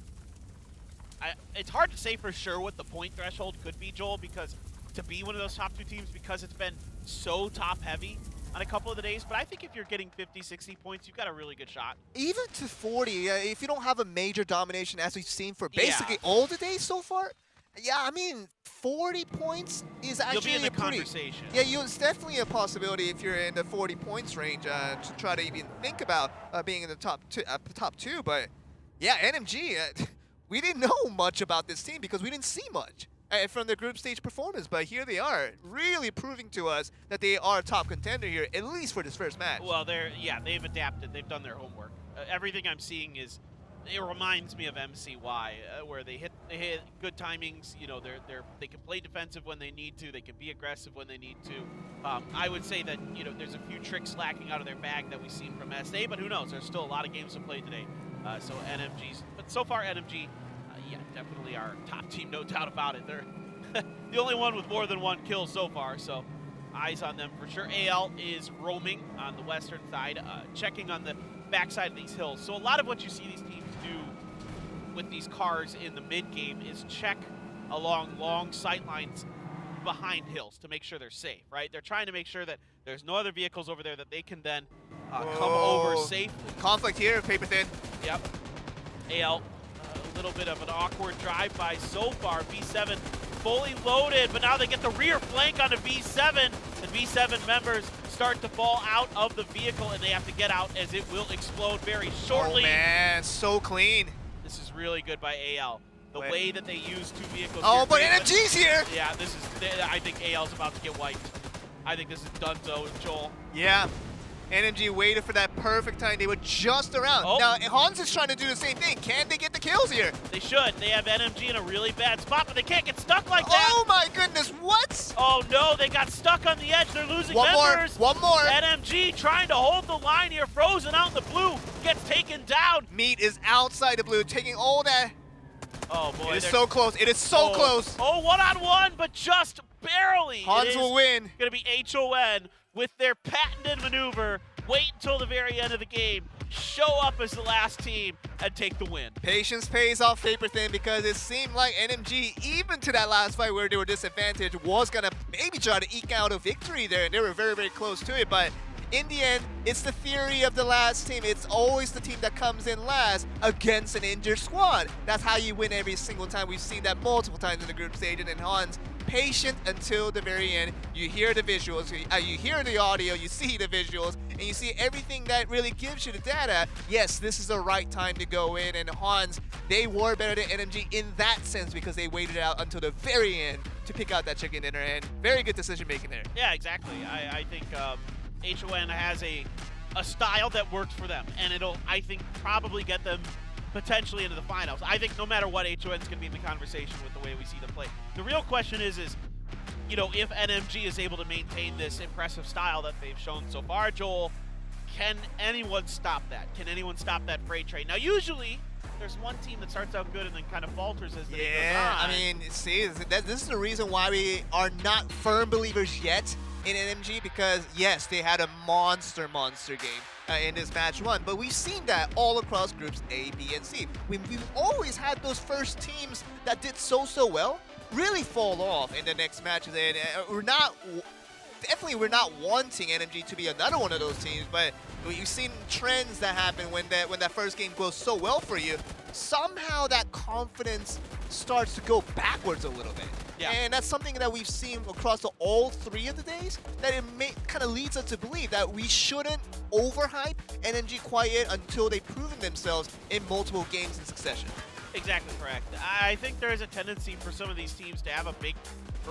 it's hard to say for sure what the point threshold could be, Joel, because to be one of those top 2 teams, because it's been so top-heavy on a couple of the days, but I think if you're getting 50, 60 points, you've got a really good shot. Even to 40, if you don't have a major domination as we've seen for basically all the days so far, yeah, I mean, 40 points is actually You'll be in the a pretty... conversation. Yeah, it's definitely a possibility if you're in the 40 points range to try to even think about being in the top two. But yeah, NMG, we didn't know much about this team because we didn't see much from the group stage performance, but here they are, really proving to us that they are a top contender here, at least for this first match. Well, they've adapted. They've done their homework. Everything I'm seeing is, it reminds me of MCY, where they hit good timings. You know, they can play defensive when they need to. They can be aggressive when they need to. I would say that, you know, there's a few tricks lacking out of their bag that we've seen from SA, but who knows? There's still a lot of games to play today. But so far NMG. Yeah, definitely our top team, no doubt about it. They're the only one with more than 1 kill so far, so eyes on them for sure. AL is roaming on the western side, checking on the backside of these hills. So a lot of what you see these teams do with these cars in the mid-game is check along long sight lines behind hills to make sure they're safe, right? They're trying to make sure that there's no other vehicles over there that they can then come over safely. Conflict here, paper thin. Yep. AL. A little bit of an awkward drive-by so far. V7 fully loaded, but now they get the rear flank onto V7. The V7 members start to fall out of the vehicle, and they have to get out as it will explode very shortly. Oh man, so clean. This is really good by AL. The way that they use 2 vehicles. Oh, here, but NMG's here. Yeah, I think AL's about to get wiped. I think this is done-so, Joel. Yeah. NMG waited for that perfect time. They were just around. Oh. Now, Hans is trying to do the same thing. Can they get the kills here? They should. They have NMG in a really bad spot, but they can't get stuck like that. Oh my goodness, what? Oh no, they got stuck on the edge. They're losing members. One more. NMG trying to hold the line here. Frozen out in the blue. Gets taken down. Meat is outside the blue, taking all that. Oh boy. It is so close. It is so close. Oh, 1-on-1, but just barely. Hans will win. Going to be HON with their patented maneuver. Wait until the very end of the game, show up as the last team, and take the win. Patience pays off paper thin because it seemed like NMG, even to that last fight where they were disadvantaged, was going to maybe try to eke out a victory there, and they were very, very close to it. But in the end, it's the theory of the last team. It's always the team that comes in last against an injured squad. That's how you win every single time. We've seen that multiple times in the group stage, and then Hans, patient until the very end. You hear the visuals, you hear the audio, you see the visuals, and you see everything that really gives you the data. Yes, this is the right time to go in, and Hans, they were better than NMG in that sense because they waited out until the very end to pick out that chicken dinner, and very good decision making there. Yeah, exactly. I think HON has a style that works for them, and it'll, I think, probably get them potentially into the finals. I think no matter what, HON's going to be in the conversation with the way we see them play. The real question is, you know, if NMG is able to maintain this impressive style that they've shown so far, Joel, can anyone stop that? Can anyone stop that freight train? Now, usually, there's one team that starts out good and then kind of falters as the day goes Yeah, on. I mean, see, this is the reason why we are not firm believers yet in NMG, because yes, they had a monster game in this match 1, but we've seen that all across groups A, B, and C. We've always had those first teams that did so well really fall off in the next matches, and we're not wanting NMG to be another one of those teams, but you've seen trends that happen when that first game goes so well for you. Somehow that confidence starts to go backwards a little bit. Yeah. And that's something that we've seen across all 3 of the days, that it kind of leads us to believe that we shouldn't overhype NMG quite yet until they've proven themselves in multiple games in succession. Exactly correct. I think there is a tendency for some of these teams to have a big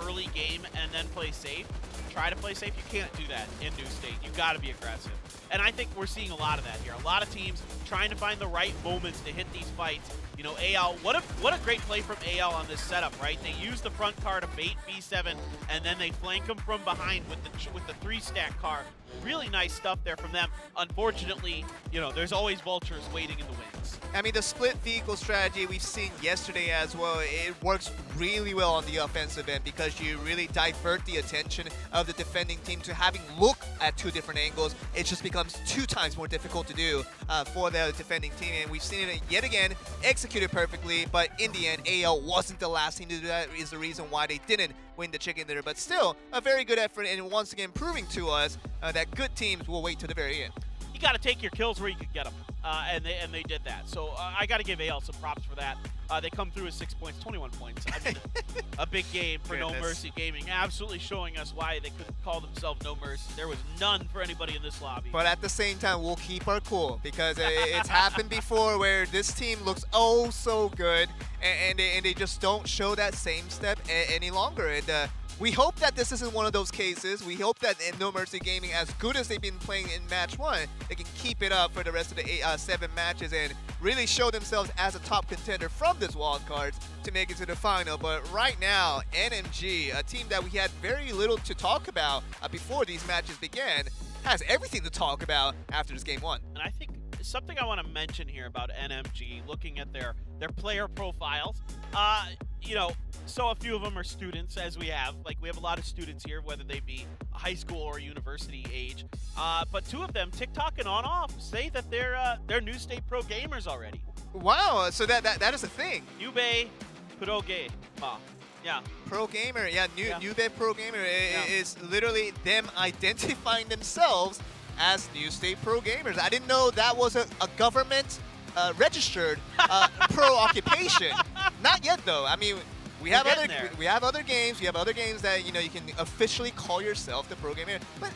early game and then play safe. Try to play safe. You can't do that in New State. You got to be aggressive. And I think we're seeing a lot of that here. A lot of teams trying to find the right moments to hit these fights. You know, AL, what a great play from AL on this setup, right? They use the front car to bait B7, and then they flank them from behind with the 3-stack car. Really nice stuff there from them. Unfortunately, you know, there's always vultures waiting in the wings. I mean, the split vehicle strategy we've seen yesterday as well, it works really well on the offensive end because you really divert the attention of the defending team to having look at 2 different angles. It just becomes 2 times more difficult to do for the defending team, and we've seen it yet again, executed perfectly, but in the end, AL wasn't the last team to do that, is the reason why they didn't win the chicken dinner, but still a very good effort, and once again proving to us that good teams will wait to the very end. You got to take your kills where you can get them, and they did that. So I got to give AL some props for that. They come through with 6 points, 21 points. I mean, a big game for No Mercy Gaming, absolutely showing us why they couldn't call themselves No Mercy. There was none for anybody in this lobby. But at the same time, we'll keep our cool because it's happened before where this team looks oh so good, and they just don't show that same step any longer. And we hope that this isn't one of those cases. We hope that in No Mercy Gaming, as good as they've been playing in match 1, they can keep it up for the rest of the 7 matches and really show themselves as a top contender from this wildcards to make it to the final. But right now, NMG, a team that we had very little to talk about before these matches began, has everything to talk about after this game 1. And I think something I want to mention here about NMG, looking at their player profiles, you know, so a few of them are students, as we have a lot of students here, whether they be high school or university age. But 2 of them, TikTok and on-off, say that they're New State Pro gamers already. Wow, so that is a thing. Nube Pro Game. Yeah. Pro gamer, yeah, New Bed Pro gamer Yeah. is literally them identifying themselves as New State Pro gamers. I didn't know that was a government registered pro occupation. Not yet though. I mean, we have other games. We have other games that you can officially call yourself the pro gamer. But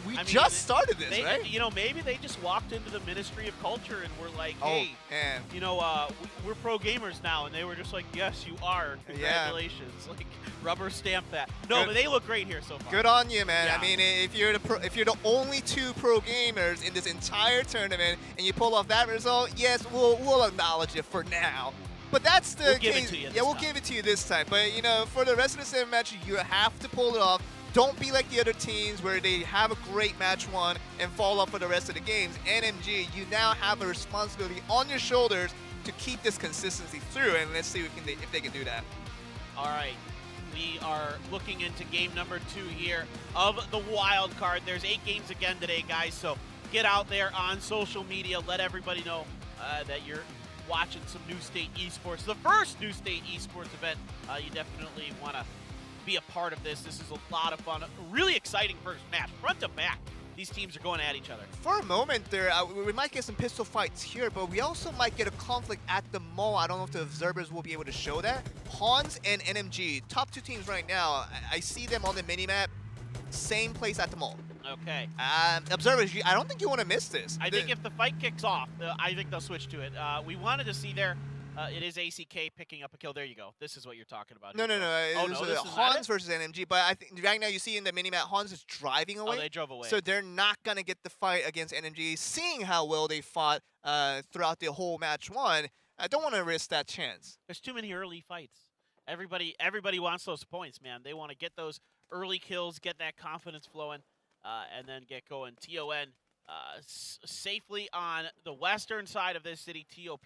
we just started this, right? You know, maybe they just walked into the Ministry of Culture and were like, Oh, hey, man. you know, we're pro gamers now, and they were just like, yes, you are. Congratulations. Like, rubber stamp that. No, Good. but they look great here so far. Good on you, man. Yeah. I mean, if you're the only 2 pro gamers in this entire tournament and you pull off that result, yes, we'll acknowledge it for now. But that's the We'll give it case. to you this Yeah, we'll time. give it to you this time. But for the rest of the 7 matches, you have to pull it off. Don't be like the other teams where they have a great match 1 and fall off for the rest of the games. NMG, you now have a responsibility on your shoulders to keep this consistency through, and let's see if they can do that. All right. We are looking into game number 2 here of the wild card. There's 8 games again today, guys, so get out there on social media. Let everybody know that you're watching some New State Esports, the first New State Esports event. You definitely want to be a part of this. This is a lot of fun. A really exciting first match, front to back. These teams are going at each other. For a moment there, we might get some pistol fights here, but we also might get a conflict at the mall. I don't know if the observers will be able to show that. Hans and NMG, top 2 teams right now. I see them on the minimap. Same place at the mall. Okay. Observers, I don't think you want to miss this. I think if the fight kicks off, I think they'll switch to it. We wanted to see there. It is ACK picking up a kill. There you go. This is what you're talking about. No. Oh, no, this is Hans versus NMG, but I think right now you see in the minimap, Hans is driving away. Oh, they drove away. So they're not going to get the fight against NMG, seeing how well they fought throughout the whole match 1. I don't want to risk that chance. There's too many early fights. Everybody wants those points, man. They want to get those early kills, get that confidence flowing, and then get going. TON safely on the western side of this city. TOP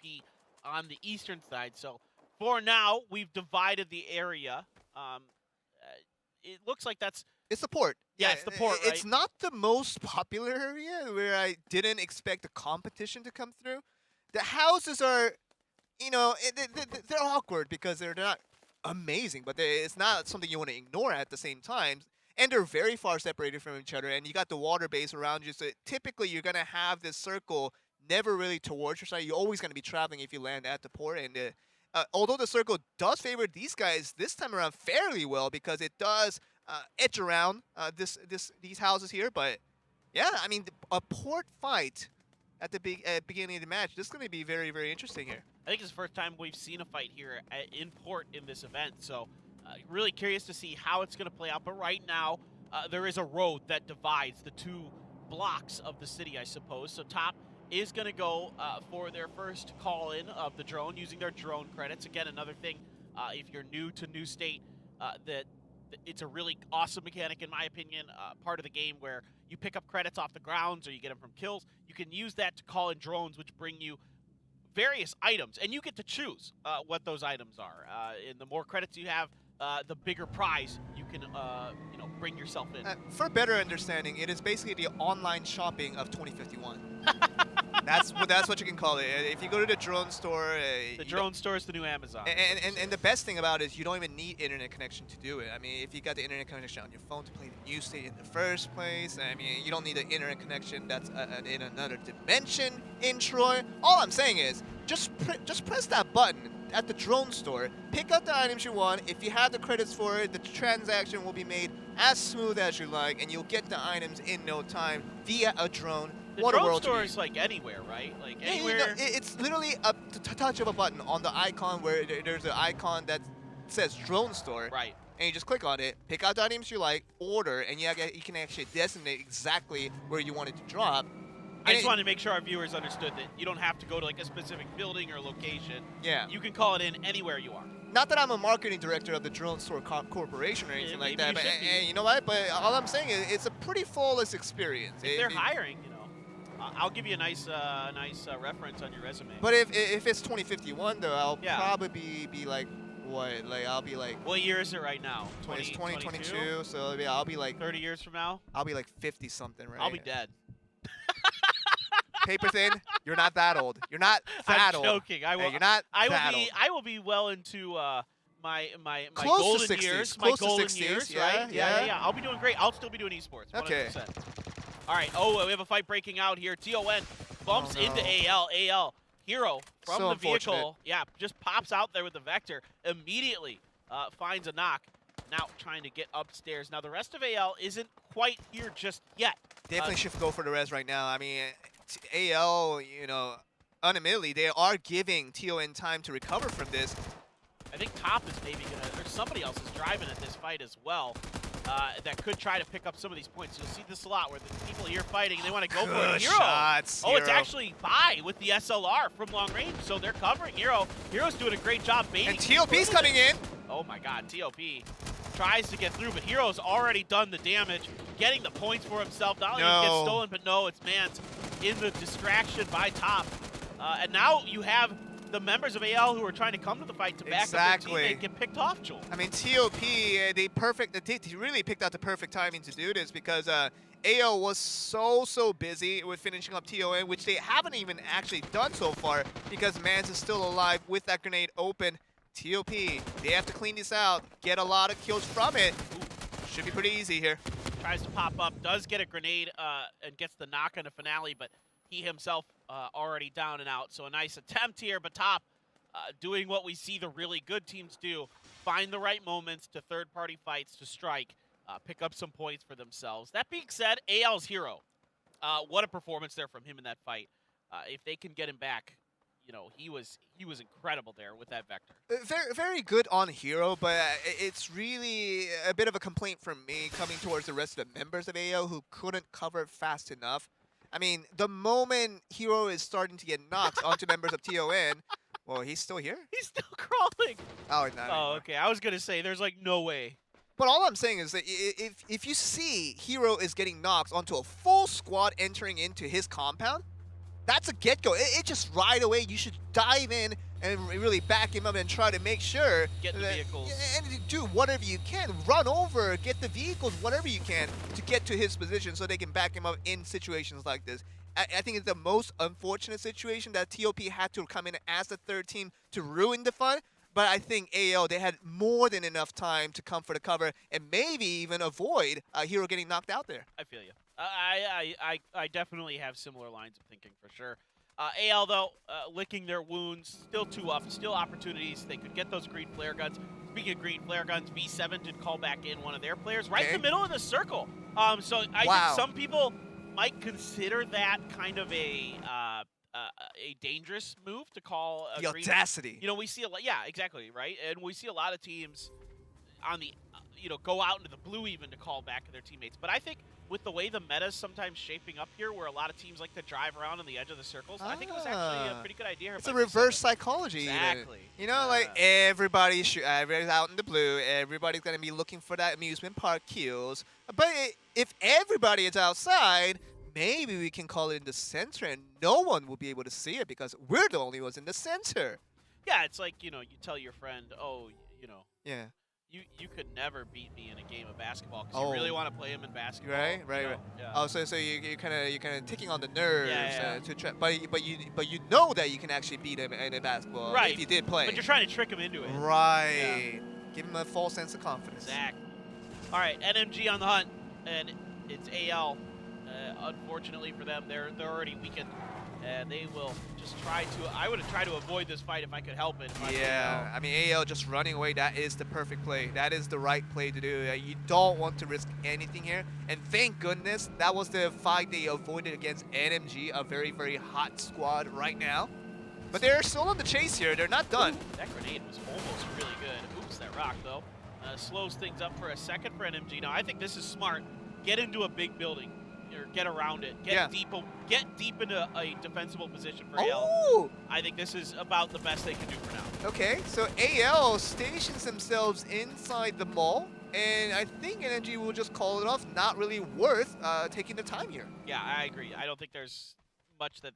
on the eastern side. So for now, we've divided the area. It looks like that's It's the port. Yeah, it's the port, It's right? not the most popular area where I didn't expect the competition to come through. The houses are, they're awkward because they're not amazing, but it's not something you want to ignore at the same time. And they're very far separated from each other, and you got the water base around you, so typically you're going to have this circle never really towards your side. You're always going to be traveling if you land at the port, and although the circle does favor these guys this time around fairly well because it does edge around these houses here, but yeah, I mean, a port fight at the beginning of the match, this is going to be very, very interesting here. I think it's the first time we've seen a fight here in port in this event, so really curious to see how it's going to play out. But right now, there is a road that divides the two blocks of the city, I suppose. So Top is going to go for their first call-in of the drone, using their drone credits. Again, another thing, if you're new to New State, that it's a really awesome mechanic, in my opinion, part of the game where you pick up credits off the grounds or you get them from kills. You can use that to call in drones, which bring you various items, and you get to choose what those items are. And the more credits you have, the bigger prize you can, bring yourself in. For better understanding, it is basically the online shopping of 2051. That's what you can call it. If you go to the drone store, the drone store is the new Amazon. And the best thing about it is you don't even need internet connection to do it. I mean, if you got the internet connection on your phone to play the New State in the first place, I mean, you don't need an internet connection that's in another dimension in Troi. All I'm saying is just press that button at the drone store, pick out the items you want. If you have the credits for it, the transaction will be made as smooth as you like, and you'll get the items in no time via a drone. The What a drone world to store be. is like anywhere, right? Like Yeah, anywhere. it's literally a touch of a button on the icon where there's an icon that says drone store. Right. And you just click on it, pick out the items you like, order, and you can actually designate exactly where you want it to drop. I just wanted to make sure our viewers understood that you don't have to go to like a specific building or location. Yeah. You can call it in anywhere you are. Not that I'm a marketing director of the Drone Store Corporation or anything like maybe that, but you should be. you know what? But all I'm saying is it's a pretty flawless experience. If they're hiring, I'll give you a nice reference on your resume. But if it's 2051 though, I'll Yeah. probably be like, what? Like I'll be like, What year is it right now? it's 2022, so yeah, I'll be like 30 years from now? I'll be like 50 something, right? I'll be dead. Paper thin, you're not that old. You're not that I'm old. joking. I will. Hey, you're not I will that be. old. I will be well into my Close to golden 60s, years. close to my golden 60s, years, yeah, right? yeah. I'll be doing great. I'll still be doing esports. 100%. Okay. All right. Oh, we have a fight breaking out here. TON bumps Oh, no. into AL. AL hero from So the vehicle. unfortunate. Yeah, just pops out there with the vector. Immediately finds a knock. Now trying to get upstairs. Now the rest of AL isn't quite here just yet. Definitely should go for the res right now. I mean, AL, unadmittedly, they are giving TON time to recover from this. I think Top is maybe gonna, or somebody else is driving at this fight as well. That could try to pick up some of these points. You'll see this a lot where the people here fighting and they want to go for it. Good Hero. shots, Oh, it's Hero. actually by with the SLR from long range, so they're covering Hero. Hero's doing a great job baiting. And TOP's coming in. Oh my God, TOP tries to get through, but Hero's already done the damage, getting the points for himself. Not only did he get stolen, but no, it's Mans in the distraction by Top. And now you have the members of AL who are trying to come to the fight to back up their teammate get picked off, Joel. I mean, TOP, they really picked out the perfect timing to do this because AL was so busy with finishing up TON, which they haven't even actually done so far because Mans is still alive with that grenade open. TOP, they have to clean this out, get a lot of kills from it. Ooh, should be pretty easy here. Tries to pop up, does get a grenade and gets the knock on the finale, but he himself already down and out. So a nice attempt here, but Top doing what we see the really good teams do. Find the right moments to third-party fights to strike, pick up some points for themselves. That being said, AL's Hero. What a performance there from him in that fight. If they can get him back, he was incredible there with that vector. Very, very good on Hero, but it's really a bit of a complaint from me coming towards the rest of the members of AL who couldn't cover fast enough. I mean, the moment Hero is starting to get knocked onto members of TON, well, he's still here? He's still crawling. Oh, not Oh, anymore. okay. I was going to say, there's like no way. But all I'm saying is that if you see Hero is getting knocked onto a full squad entering into his compound, that's a get-go. It just right away, you should dive in and really back him up and try to make sure Get the that- vehicles. yeah, and do whatever you can. Run over, get the vehicles, whatever you can to get to his position so they can back him up in situations like this. I think it's the most unfortunate situation that TOP had to come in as the third team to ruin the fun. But I think AL, they had more than enough time to come for the cover and maybe even avoid Hero getting knocked out there. I feel you. I definitely have similar lines of thinking for sure. AL though, licking their wounds, still still opportunities. They could get those green flare guns. Speaking of green flare guns, V7 did call back in one of their players right in the middle of the circle. So I think some people might consider that kind of a dangerous move to call a The green. audacity. You know, we see a lot. Yeah, exactly, right. And we see a lot of teams on the, go out into the blue even to call back their teammates. But I think with the way the meta's sometimes shaping up here, where a lot of teams like to drive around on the edge of the circles, I think it was actually a pretty good idea. It's a reverse psychology. Exactly. Even. You know, like everybody's out in the blue. Everybody's gonna be looking for that amusement park kills. But if everybody is outside, maybe we can call it in the center, and no one will be able to see it because we're the only ones in the center. Yeah, it's like you tell your friend, Yeah. You could never beat me in a game of basketball because you really want to play him in basketball. Right. Yeah. Oh, so you're kind of ticking on the nerves Yeah. to try, but you know that you can actually beat him in a basketball Right. if you did play. But you're trying to trick him into it. Right. Give him a false sense of confidence. Exactly. All right, NMG on the hunt, and it's AL. Unfortunately for them, they're already weakened, and they will just try to. I would have tried to avoid this fight if I could help it. Yeah, I mean, AL just running away, that is the perfect play. That is the right play to do. You don't want to risk anything here. And thank goodness that was the fight they avoided against NMG, a very, very hot squad right now. But they're still on the chase here. They're not done. Ooh, that grenade was almost really good. Oops, that rock, though. Slows things up for a second for NMG. Now, I think this is smart. Get into a big building. Or get around it. Get deep into a defensible position for AL. Oh! I think this is about the best they can do for now. Okay, so AL stations themselves inside the mall, and I think NMG will just call it off. Not really worth taking the time here. Yeah, I agree. I don't think there's much that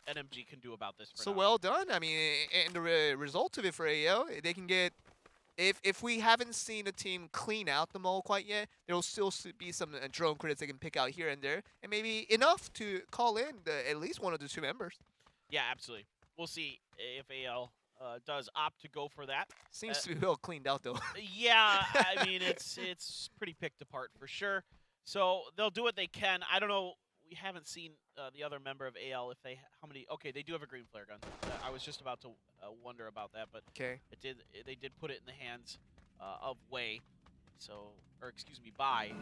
NMG can do about this for So now. well done. I mean, and the result of it for AL, they can get. If we haven't seen a team clean out the mall quite yet, there will still be some drone credits they can pick out here and there, and maybe enough to call in at least one of the two members. Yeah, absolutely. We'll see if AL does opt to go for that. Seems to be well cleaned out though. Yeah, I mean it's pretty picked apart for sure. So they'll do what they can. I don't know. We haven't seen the other member of AL if they Okay, they do have a green flare gun. I was just about to wonder about that, but Okay. they did put it in the hands of Wei, Bai,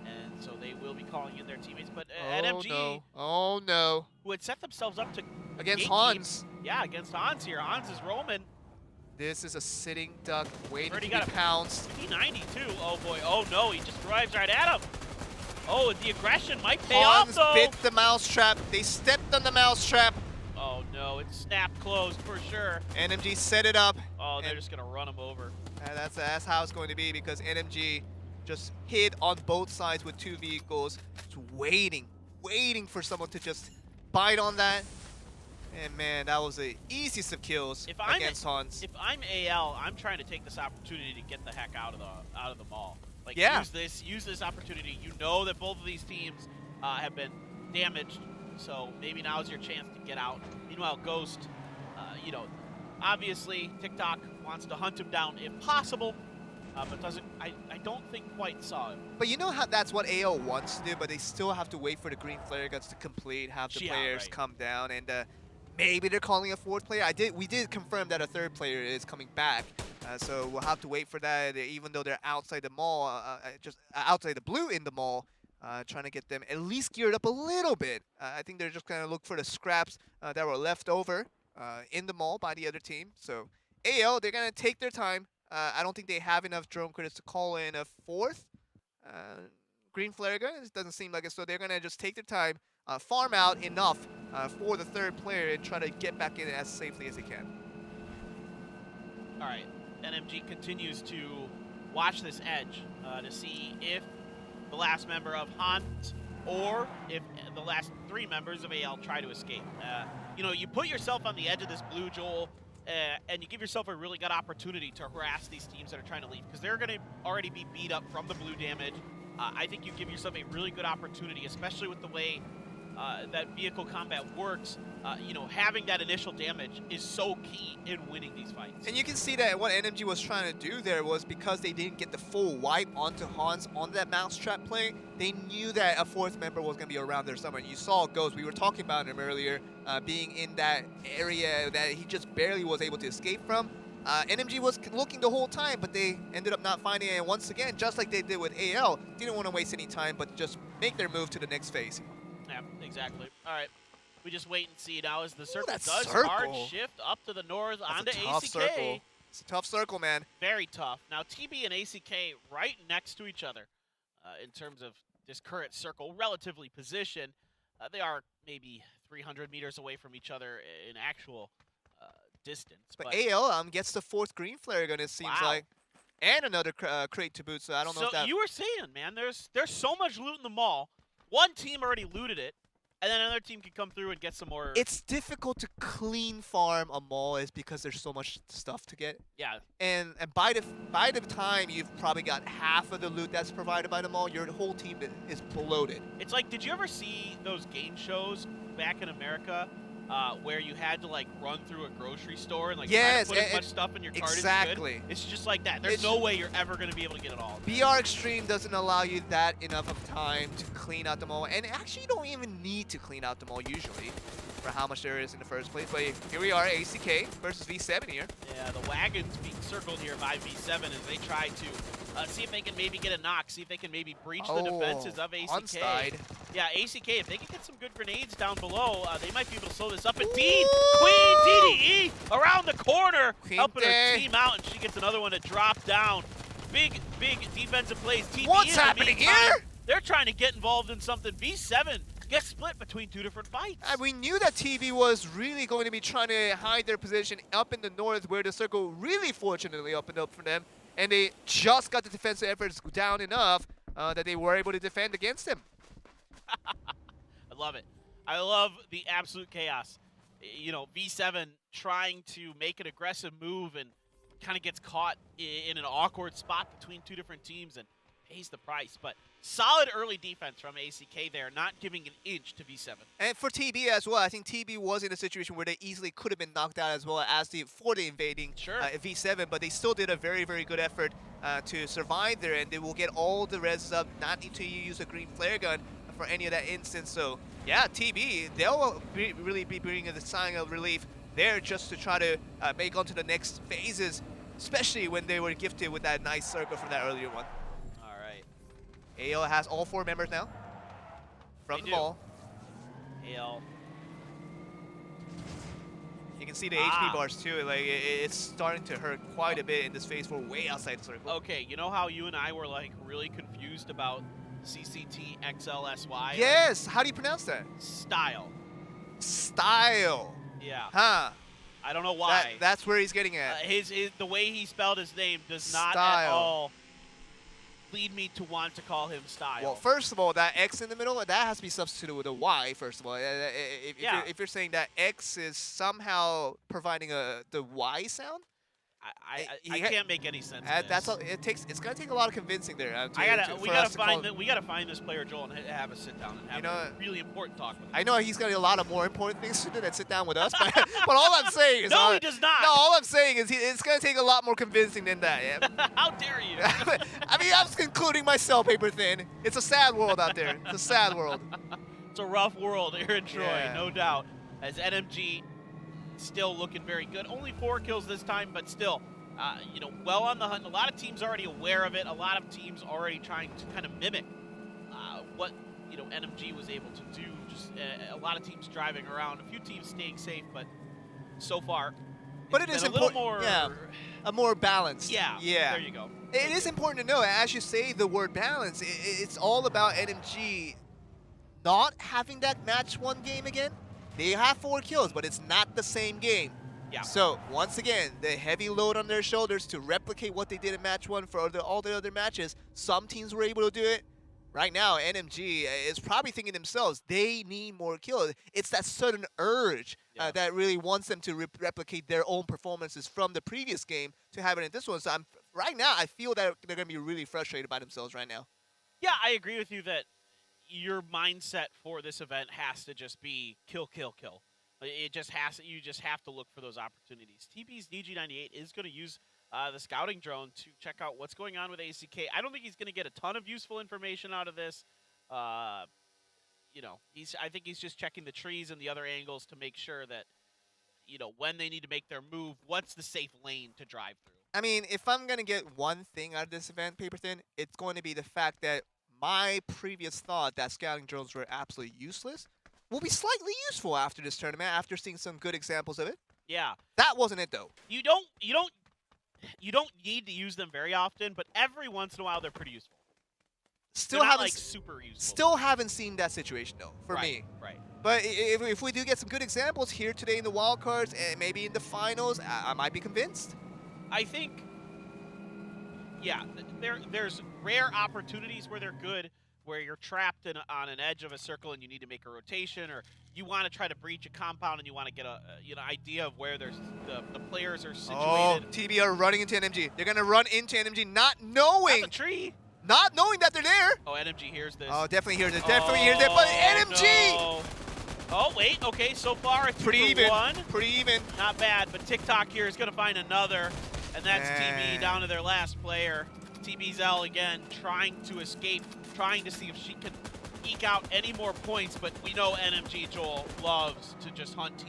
and so they will be calling in their teammates. But NMG, Oh no. who had set themselves up to Against gatekeep- Hans. Yeah, against Hans here. Hans is roaming. This is a sitting duck waiting Already to be got a- pounced. P90 too. Oh boy. Oh no, he just drives right at him. Oh, the aggression might pay off Hans though. bit the mousetrap. They stepped on the mousetrap. Oh no, it's snapped closed for sure. NMG set it up. Oh, they're And- just gonna run him over. That's how it's going to be because NMG just hit on both sides with two vehicles, just waiting for someone to just bite on that. And man, that was the easiest of kills against Hans. If I'm AL, I'm trying to take this opportunity to get the heck out of the mall. Like Yeah. use this opportunity. You know that both of these teams have been damaged, so maybe now's your chance to get out. Meanwhile, Ghost, obviously TikTok wants to hunt him down if possible, but doesn't. I don't think quite saw him. But you know how that's what AL wants to do, but they still have to wait for the green flare guns to complete, have the Yeah, players right. come down, and maybe they're calling a fourth player. We did confirm that a third player is coming back, so we'll have to wait for that. Even though they're outside the mall, just outside the blue in the mall, trying to get them at least geared up a little bit. I think they're just gonna look for the scraps that were left over in the mall by the other team. So AL, they're gonna take their time. I don't think they have enough drone credits to call in a fourth green flare gun. It doesn't seem like it, so they're gonna just take their time, farm out enough for the third player and try to get back in as safely as they can. All right, NMG continues to watch this edge to see if the last member of Hans or if the last 3 members of AL try to escape. You know, you put yourself on the edge of this blue, Joel, and you give yourself a really good opportunity to harass these teams that are trying to leave, because they're going to already be beat up from the blue damage. I think you give yourself a really good opportunity, especially with the way that vehicle combat works. You know, having that initial damage is so key in winning these fights. And you can see that what NMG was trying to do there was, because they didn't get the full wipe onto Hans on that mousetrap play, they knew that a 4th member was going to be around there somewhere. You saw Ghost, we were talking about him earlier, being in that area that he just barely was able to escape from. NMG was looking the whole time, but they ended up not finding it. And once again, just like they did with AL, didn't want to waste any time, but just make their move to the next phase. Yeah, exactly. All right. We just wait and see now as the circle that does circle. hard shift up to the north onto That's a tough ACK. circle. It's a tough circle, man. Very tough. Now TB and ACK right next to each other in terms of this current circle, relatively positioned. They are maybe 300 meters away from each other in actual distance. But AL gets the 4th green flare gun, it seems Wow. like. And another crate to boot, so I don't know if that... you were saying, man, there's so much loot in the mall. One team already looted it, and then another team can come through and get some more. It's difficult to clean farm a mall is because there's so much stuff to get. Yeah. And by the time you've probably got half of the loot that's provided by the mall, your whole team is bloated. It's like, did you ever see those game shows back in America where you had to like run through a grocery store and like try to put as much stuff in your cart exactly. as you could? It's just like that. There's It's no way you're ever going to be able to get it all. BR Extreme doesn't allow you that enough of time to clean out the mall, and actually you don't even need to clean out the mall usually for how much there is in the first place. But here we are, ACK versus V7 here. Yeah, the wagon's being circled here by V7 as they try to see if they can maybe get a knock, see if they can maybe breach the defenses of ACK. Onside. Yeah, ACK, if they can get some good grenades down below, they might be able to slow this up. Indeed, Queen DDE around the corner, helping her team out, and she gets another one to drop down. Big defensive plays. TB What's happening here? They're trying to get involved in something. V7 gets split between 2 different fights. And we knew that TB was really going to be trying to hide their position up in the north, where the circle really fortunately opened up for them, and they just got the defensive efforts down enough that they were able to defend against him. I love it. I love the absolute chaos. You know, V7 trying to make an aggressive move and kind of gets caught in an awkward spot between 2 different teams and pays the price. But solid early defense from ACK there, not giving an inch to V7. And for TB as well, I think TB was in a situation where they easily could have been knocked out as well as for the invading V7, but they still did a very, very good effort to survive there, and they will get all the res up, not need to use a green flare gun for any of that instance. So yeah, TB, they'll really be bringing a sign of relief there just to try to make on to the next phases, especially when they were gifted with that nice circle from that earlier one. All right. AL has all 4 members now from the mall. AL. You can see the HP bars too. Like it's starting to hurt quite a bit in this phase 4, way outside the circle. Okay, you know how you and I were like really confused about CCT XLSY? Yes. How do you pronounce that? Style. Style. Yeah. Huh. I don't know why. That's where he's getting at. The way he spelled his name does not Style. at all lead me to want to call him Style. Well, first of all, that X in the middle, that has to be substituted with a Y, first of all. If you're saying that X is somehow providing the Y sound, I can't make any sense. That's all, it's gonna take a lot of convincing there. We gotta find this player Joel and have a sit down and have a really important talk with him. I know he's got a lot of more important things to do than sit down with us, but all I'm saying is no, he does not. No, all I'm saying is it's gonna take a lot more convincing than that. Yeah. How dare you? I mean, I'm concluding myself, paper thin. It's a sad world out there. It's a sad world. It's a rough world here in Troi, no doubt. As NMG still looking very good. Only 4 kills this time, but still, you know, well on the hunt. A lot of teams already aware of it. A lot of teams already trying to kind of mimic what, you know, NMG was able to do. Just a lot of teams driving around. A few teams staying safe, but so far, but it is important. A more balanced. Yeah. There you go. It is important to know, as you say the word balance, it's all about NMG not having that match 1 game again. They have 4 kills, but it's not the same game. Yeah. So, once again, the heavy load on their shoulders to replicate what they did in match 1 for all the other matches. Some teams were able to do it. right now, NMG is probably thinking themselves, they need more kills. It's that sudden urge that really wants them to replicate their own performances from the previous game to have it in this one. So right now, I feel that they're going to be really frustrated by themselves right now. Yeah, I agree with you that your mindset for this event has to just be kill, kill, kill. It just has to, you just have to look for those opportunities. TP's DG98 is going to use the scouting drone to check out what's going on with ACK. I don't think he's going to get a ton of useful information out of this. You know, I think he's just checking the trees and the other angles to make sure that, you know, when they need to make their move, what's the safe lane to drive through. I mean, if I'm going to get one thing out of this event, Paperthin, it's going to be the fact that my previous thought that scouting drones were absolutely useless will be slightly useful after this tournament, after seeing some good examples of it. Yeah. That wasn't it, though. You don't need to use them very often, but every once in a while they're pretty useful. Still they're not, haven't like super useful. Still haven't seen that situation though, for me. Right. But if we do get some good examples here today in the wildcards and maybe in the finals, I might be convinced. I think, yeah, there's rare opportunities where they're good, where you're trapped on an edge of a circle and you need to make a rotation, or you want to try to breach a compound and you want to get a idea of where there's the players are situated. Oh, TB are running into NMG. They're gonna run into NMG, not knowing. That's a tree. Not knowing that they're there. Oh, NMG hears this. Oh, definitely hears it. Definitely hears it. But NMG. No. Oh wait. Okay. So far it's Pretty even. one. Pretty even. Not bad. But TikTok here is gonna find another, and that's TB down to their last player. TBZL again trying to escape, trying to see if she can eke out any more points, but we know NMG Joel loves to just hunt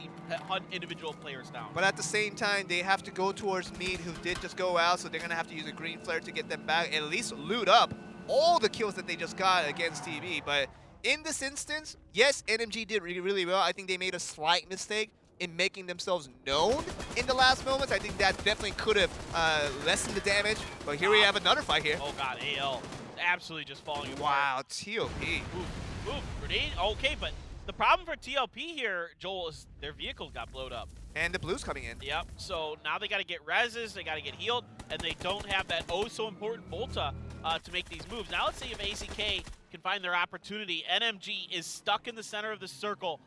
individual players down. But at the same time, they have to go towards Mead, who did just go out, so they're going to have to use a green flare to get them back, at least loot up all the kills that they just got against TB. But in this instance, yes, NMG did really well. I think they made a slight mistake in making themselves known in the last moments. I think that definitely could have lessened the damage. But here we have another fight here. Oh god, AL absolutely just falling apart. Wow, TOP. Ooh, grenade. Okay, but the problem for TLP here, Joel, is their vehicle got blowed up. And the blue's coming in. Yep, so now they got to get reses, they got to get healed, and they don't have that oh-so-important Volta to make these moves. Now let's see if ACK can find their opportunity. NMG is stuck in the center of the circle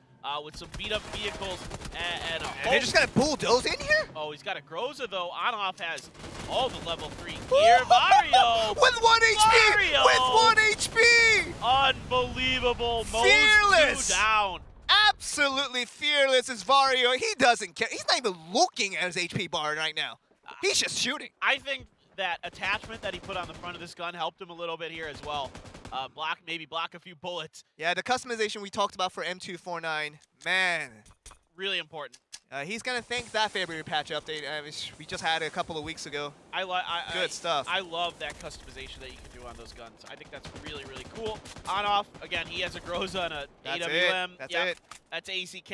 with some beat-up vehicles and they're just going to bulldoze in here? Oh, he's got a Groza, though. On-off has all the level 3 gear. Vario! With 1 HP! Vario! With 1 HP! Unbelievable. Fearless! Two down. Absolutely fearless is Vario. He doesn't care. He's not even looking at his HP bar right now. He's just shooting. I think that attachment that he put on the front of this gun helped him a little bit here as well. Maybe block a few bullets. Yeah, the customization we talked about for M249, man. Really important. He's going to thank that February patch update we just had a couple of weeks ago. Good stuff. I love that customization that you can do on those guns. I think that's really, really cool. On-off, again, he has a Groza and a AWM. That's it. That's ACK.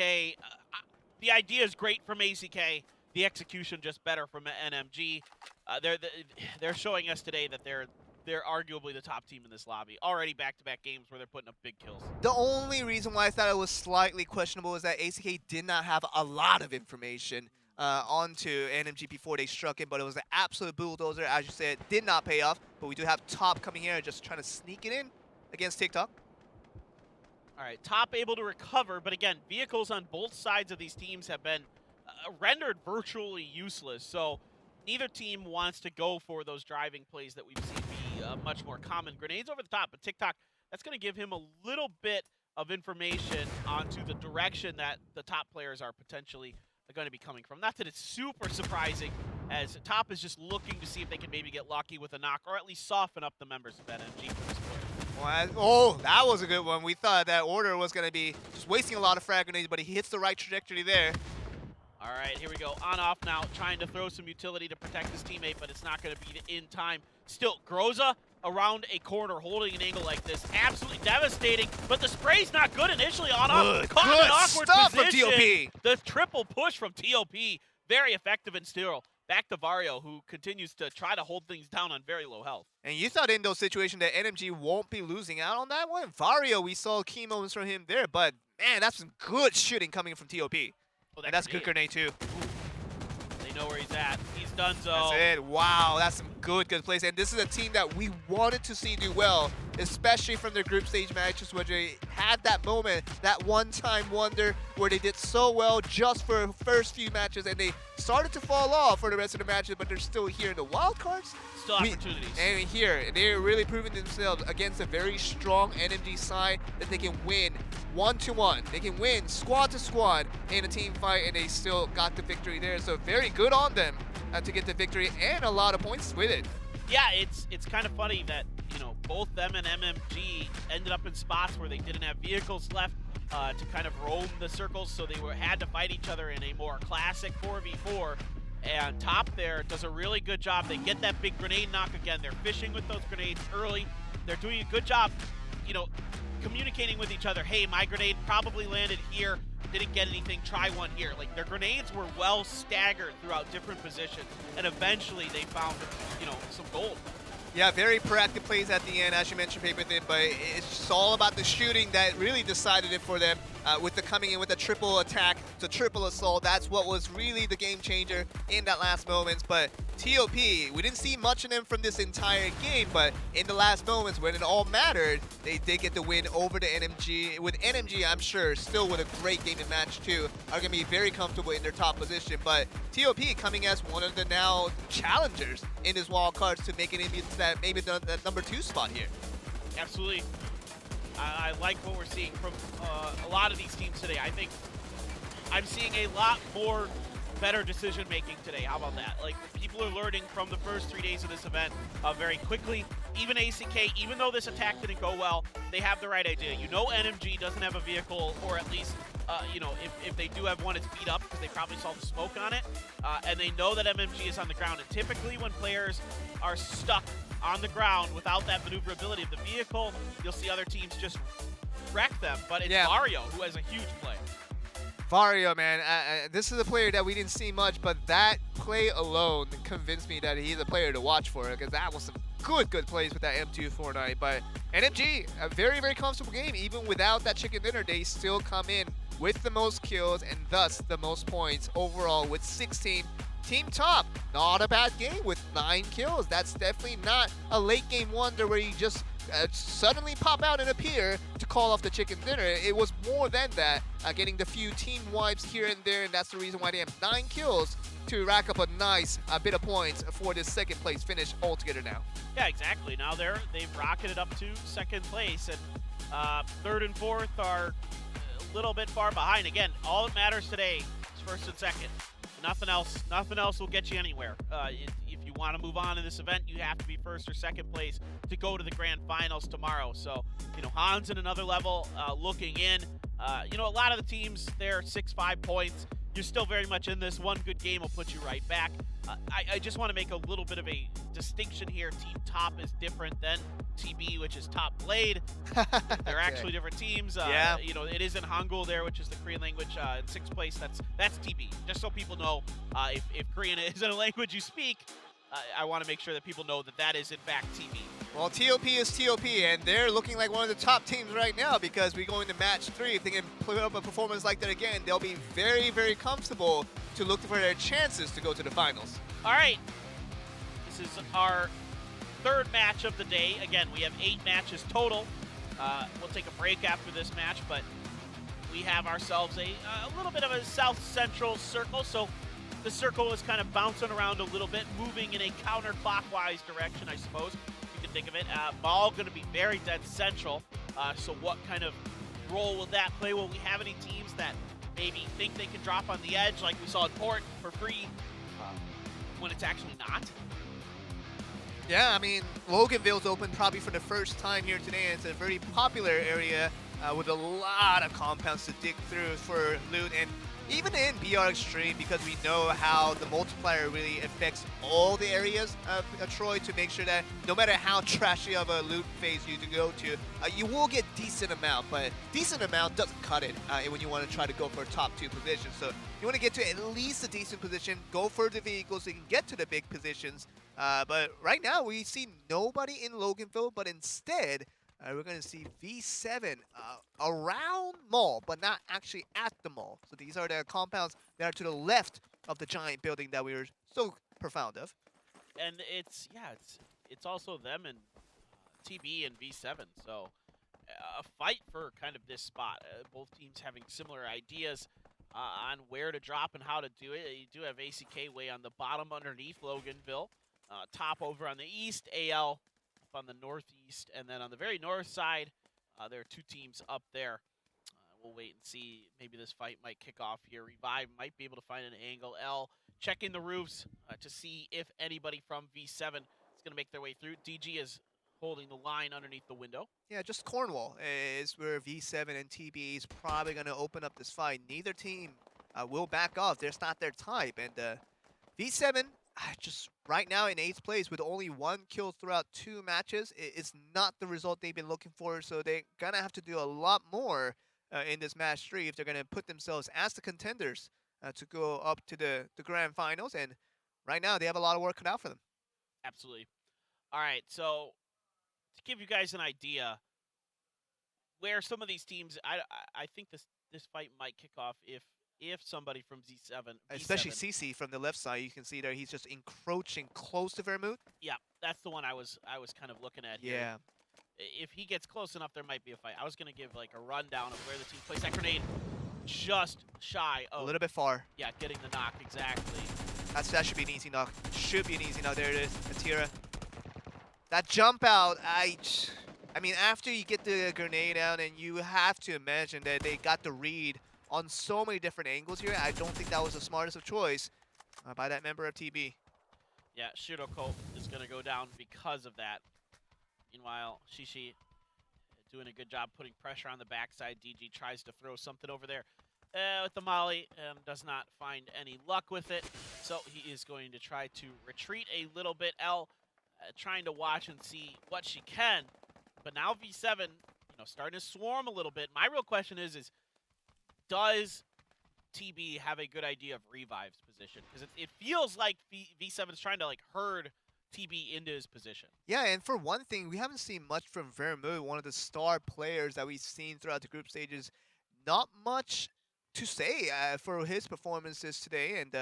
The idea is great from ACK. The execution just better from NMG. They're showing us today that they're arguably the top team in this lobby. Already back-to-back games where they're putting up big kills. The only reason why I thought it was slightly questionable is that ACK did not have a lot of information onto NMG before they struck in, but it was an absolute bulldozer. As you said, did not pay off, but we do have Top coming here just trying to sneak it in against TikTok. All right, Top able to recover, but again, vehicles on both sides of these teams have been rendered virtually useless, so neither team wants to go for those driving plays that we've seen be much more common. Grenades over the top, but TikTok, that's going to give him a little bit of information onto the direction that the top players are potentially going to be coming from. Not that it's super surprising, as Top is just looking to see if they can maybe get lucky with a knock, or at least soften up the members of NMG for this player. Oh, that was a good one. We thought that Order was going to be just wasting a lot of frag grenades, but he hits the right trajectory there. All right, here we go. On-off now, trying to throw some utility to protect his teammate, but it's not going to be in time. Still, Groza around a corner, holding an angle like this. Absolutely devastating, but the spray's not good initially. On-off, caught in an awkward position. From TOP. The triple push from TOP, very effective and still. Back to Vario, who continues to try to hold things down on very low health. And you thought in those situations that NMG won't be losing out on that one? Vario, we saw key moments from him there, but man, that's some good shooting coming from TOP. Oh, and that's a good grenade too. They They know where he's at. He's done so. That's it. Wow, that's some good plays. And this is a team that we wanted to see do well, especially from their group stage matches where they had that moment, that one-time wonder where they did so well just for the first few matches and they started to fall off for the rest of the matches, but they're still here in the wild cards. Still opportunities. And here, they're really proving themselves against a very strong NMG side that they can win 1-to-1. They can win squad to squad in a team fight, and they still got the victory there. So very good on them to get the victory and a lot of points with it. Yeah, it's kind of funny that, you know, both them and MMG ended up in spots where they didn't have vehicles left to kind of roam the circles, so they had to fight each other in a more classic 4v4. And Top there does a really good job. They get that big grenade knock again. They're fishing with those grenades early. They're doing a good job, you know, communicating with each other. Hey, my grenade probably landed here. Didn't get anything. Try one here. Like, their grenades were well staggered throughout different positions. And eventually they found, you know, some gold. Yeah, very proactive plays at the end, as you mentioned, Paper Thin, but it's just all about the shooting that really decided it for them. With the coming in with a triple attack, the triple assault, that's what was really the game changer in that last moments. But TOP, we didn't see much of them from this entire game, but in the last moments when it all mattered, they did get the win over the NMG. With NMG, I'm sure, still with a great game in match 2, are going to be very comfortable in their top position. But TOP coming as one of the now challengers in this wild cards to make it into that maybe the number 2 spot here. Absolutely. I like what we're seeing from a lot of these teams today. I think I'm seeing a lot more better decision making today. How about that? Like, people are learning from the first 3 days of this event very quickly. Even ACK, even though this attack didn't go well, they have the right idea. You know NMG doesn't have a vehicle, or at least, you know, if they do have one, it's beat up because they probably saw the smoke on it. And they know that MMG is on the ground. And typically when players are stuck on the ground without that maneuverability of the vehicle, you'll see other teams just wreck them. But it's Mario who has a huge play. Vario, man, this is a player that we didn't see much, but that play alone convinced me that he's a player to watch for, because that was some good plays with that M2 Fortnite. But NMG, a very comfortable game. Even without that chicken dinner, they still come in with the most kills and thus the most points overall with 16. Team Top, not a bad game with 9 kills. That's definitely not a late game wonder where you just suddenly pop out and appear to call off the chicken dinner. It was more than that, getting the few team wipes here and there, and that's the reason why they have 9 kills to rack up a nice bit of points for this second place finish altogether now. Yeah, exactly. Now they've rocketed up to second place, and third and fourth are a little bit far behind. Again, all that matters today is first and second. Nothing else will get you anywhere. If you want to move on in this event, you have to be first or second place to go to the grand finals tomorrow. So, you know, Hans in another level, looking in. You know, a lot of the teams, they're 6-5 points. You're still very much in this. One good game will put you right back. I just want to make a little bit of a distinction here. Team Top is different than TB, which is Top Blade. They're actually different teams. Yeah. You know, it is in Hangul there, which is the Korean language. In 6th place, that's TB. Just so people know, if Korean isn't a language you speak, I want to make sure that people know that that is in fact TB. Well, TOP is TOP, and they're looking like one of the top teams right now, because we go into match 3. If they can put up a performance like that again, they'll be very comfortable to look for their chances to go to the finals. All right, this is our 3rd match of the day. Again, we have 8 matches total. We'll take a break after this match, but we have ourselves a little bit of a south-central circle, so the circle is kind of bouncing around a little bit, moving in a counterclockwise direction, I suppose you can think of it. Ball going to be very dead central, so what kind of role will that play? Will we have any teams that maybe think they can drop on the edge like we saw in Port for free when it's actually not? Yeah, I mean, Loganville's open probably for the first time here today, and it's a very popular area with a lot of compounds to dig through for loot. And even in BR Extreme, because we know how the multiplier really affects all the areas of Troi, to make sure that no matter how trashy of a loot phase you go to, you will get decent amount, but decent amount doesn't cut it when you want to try to go for a top 2 position. So you want to get to at least a decent position, go for the vehicles so you can get to the big positions. But right now we see nobody in Loganville, but instead we're going to see V7 around mall, but not actually at the mall. So these are the compounds that are to the left of the giant building that we were so profound of. And it's also them and TB and V7. So a fight for kind of this spot. Both teams having similar ideas on where to drop and how to do it. You do have ACK way on the bottom underneath Loganville. Top over on the east, AL up on the northeast, and then on the very north side, there are 2 teams up there. We'll wait and see. Maybe this fight might kick off here. Revive might be able to find an angle. L checking the roofs to see if anybody from V7 is going to make their way through. DG is holding the line underneath the window. Yeah, just Cornwall is where V7 and TB is probably going to open up this fight. Neither team will back off. That's not their type. And V7, just right now in 8th place with only 1 kill throughout 2 matches, it's not the result they've been looking for. So they're going to have to do a lot more in this match 3 if they're going to put themselves as the contenders to go up to the grand finals. And right now, they have a lot of work cut out for them. Absolutely. All right, so to give you guys an idea where some of these teams, I think this fight might kick off if somebody from V7, Especially CC from the left side, you can see there he's just encroaching close to Vermouth. Yeah, that's the one I was kind of looking at here. Yeah. If he gets close enough, there might be a fight. I was going to give like a rundown of where the team plays that grenade just shy of... A little bit far. Yeah, getting the knock, exactly. That should be an easy knock. Should be an easy knock. There it is, Atira. That jump out, I mean, after you get the grenade out, and you have to imagine that they got the read on so many different angles here. I don't think that was the smartest of choice by that member of TB. Yeah, Shiroko is going to go down because of that. Meanwhile, Shishi doing a good job putting pressure on the backside. DG tries to throw something over there with the molly and does not find any luck with it. So he is going to try to retreat a little bit. L trying to watch and see what she can. But now V7, starting to swarm a little bit. My real question is does TB have a good idea of Revive's position? Because it feels like V7 is trying to herd TB into his position. Yeah, and for one thing, we haven't seen much from Vermouth, one of the star players that we've seen throughout the group stages. Not much to say for his performances today, and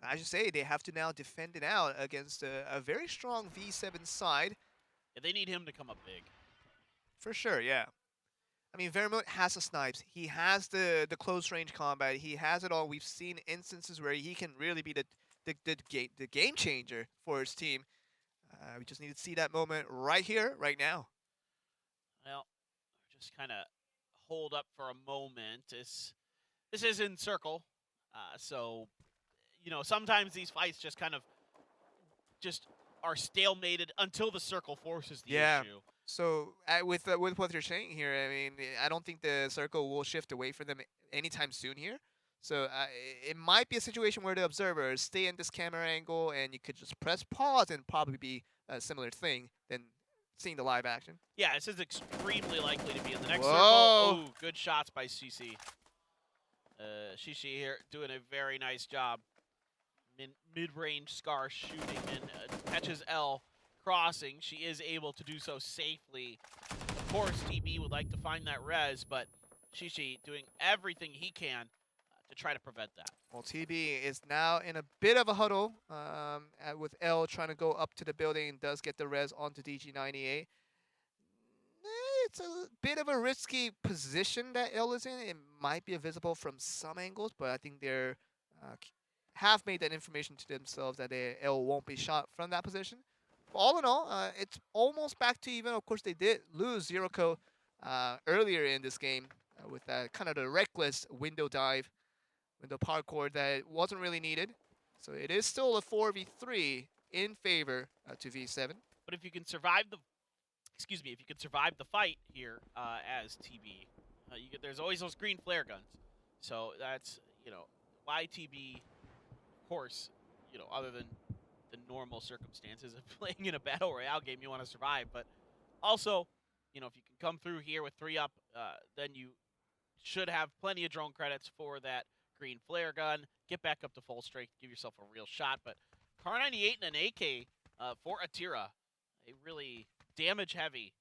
I should say they have to now defend it out against a very strong V7 side. Yeah, they need him to come up big. For sure, yeah. I mean, Vermouth has the snipes. He has the close range combat. He has it all. We've seen instances where he can really be the game changer for his team. We just need to see that moment right here, right now. Well, just kind of hold up for a moment. This is in circle, so sometimes these fights just kind of are stalemated until the circle forces the issue. So with what you're saying here, I mean, I don't think the circle will shift away from them anytime soon here. So it might be a situation where the observers stay in this camera angle, and you could just press pause and probably be a similar thing than seeing the live action. Yeah, this is extremely likely to be in the next Whoa. circle. Ooh, good shots by CC. Shishi here doing a very nice job. Mid-range Scar shooting and catches L crossing. She is able to do so safely. Of course, TB would like to find that res, but Shishi doing everything he can to try to prevent that. Well, TB is now in a bit of a huddle with L trying to go up to the building and does get the res onto DG98. It's a bit of a risky position that L is in. It might be visible from some angles, but I think they're have made that information to themselves that L won't be shot from that position. But all in all, it's almost back to even. Of course, they did lose Zero earlier in this game with that kind of the reckless window dive, window parkour that wasn't really needed. So it is still a 4v3 in favor to V7. But if you can survive the, if you can survive the fight here as TB, there's always those green flare guns. So that's why TB, of course, other than the normal circumstances of playing in a battle royale game, you want to survive. But also, if you can come through here with 3 up, then you should have plenty of drone credits for that green flare gun. Get back up to full strength, give yourself a real shot. But Kar98 and an AK for Atira, a really damage-heavy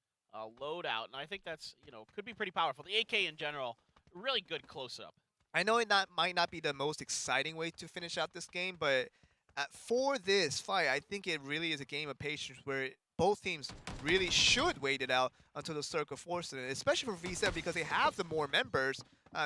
loadout, and I think that's could be pretty powerful. The AK in general, really good close-up. I know might not be the most exciting way to finish out this game, but for this fight, I think it really is a game of patience where both teams really should wait it out until the circle forces it, especially for V7 because they have the more members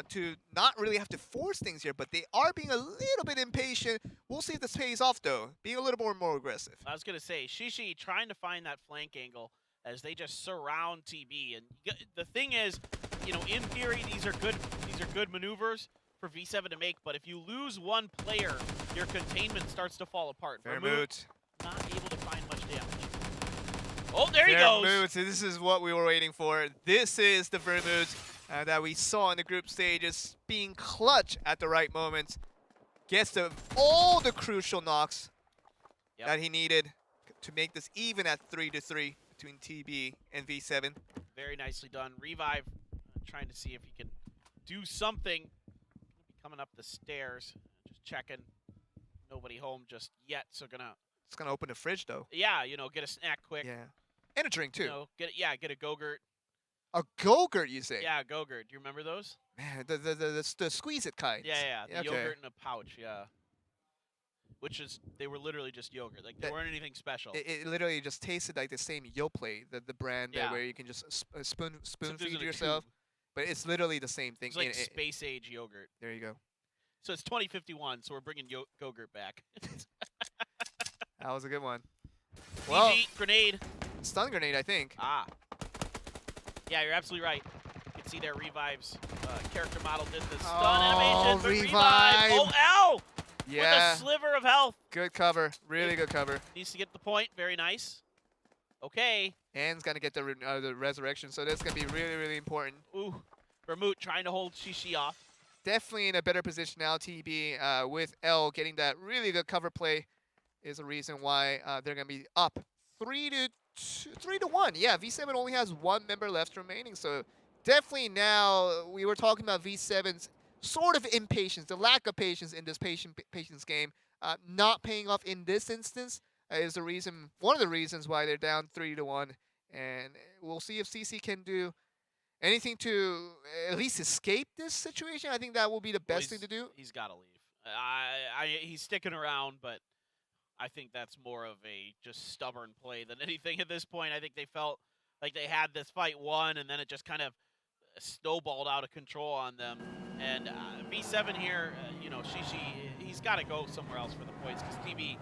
to not really have to force things here, but they are being a little bit impatient. We'll see if this pays off, though, being a little more aggressive. I was going to say, Shishi trying to find that flank angle as they just surround TB. And the thing is, you know, in theory, these are good maneuvers for V7 to make, but if you lose one player, your containment starts to fall apart. Vermouth. Not able to find much damage. Oh, there he goes. Vermouth, this is what we were waiting for. This is the Vermouth that we saw in the group stages, being clutch at the right moment. Gets all the crucial knocks that he needed to make this even at 3-3 between TB and V7. Very nicely done. Revive, trying to see if he can do something. Coming up the stairs, just checking. Nobody home just yet, so It's gonna open the fridge though. yeah, you know, get a snack quick. Yeah, and a drink too. You know, get a Go-Gurt. A Go-Gurt, you say? Yeah, Go-Gurt. Do you remember those? Man, the squeeze it kind. Yeah, the Okay. yogurt in a pouch. Yeah. Which is, they were literally just yogurt. Like, they weren't anything special. It literally just tasted like the same Yoplait, the brand Yeah. where you can just spoon Except it was feed in a yourself. tube. But it's literally the same thing. It's like space age yogurt. There you go. So it's 2051, so we're bringing Go-Gurt back. That was a good one. Well, Easy grenade. stun grenade, I think. Ah. Yeah, you're absolutely right. You can see there Revive's character model did the stun animation. But Revive. Oh, ow! Yeah, With a sliver of health. good cover. Really good cover. Needs to get the point. Very nice. Okay. And's gonna get the resurrection, so that's gonna be really important. Ooh. Vermouth trying to hold Shishi off. Definitely in a better position now. TB with L getting that really good cover play is a reason why they're gonna be up 3-1. Yeah, V7 only has one member left remaining, so definitely now we were talking about V7's sort of impatience, the lack of patience in this patience game, not paying off in this instance is the reason, one of the reasons why they're down 3-1, and we'll see if CC can do anything to at least escape this situation. I think that will be the best thing to do. He's got to leave. He's sticking around, but I think that's more of a just stubborn play than anything at this point. I think they felt like they had this fight won, and then it just kind of snowballed out of control on them. And V7 here, you know, Shishi, he's got to go somewhere else for the points because TB,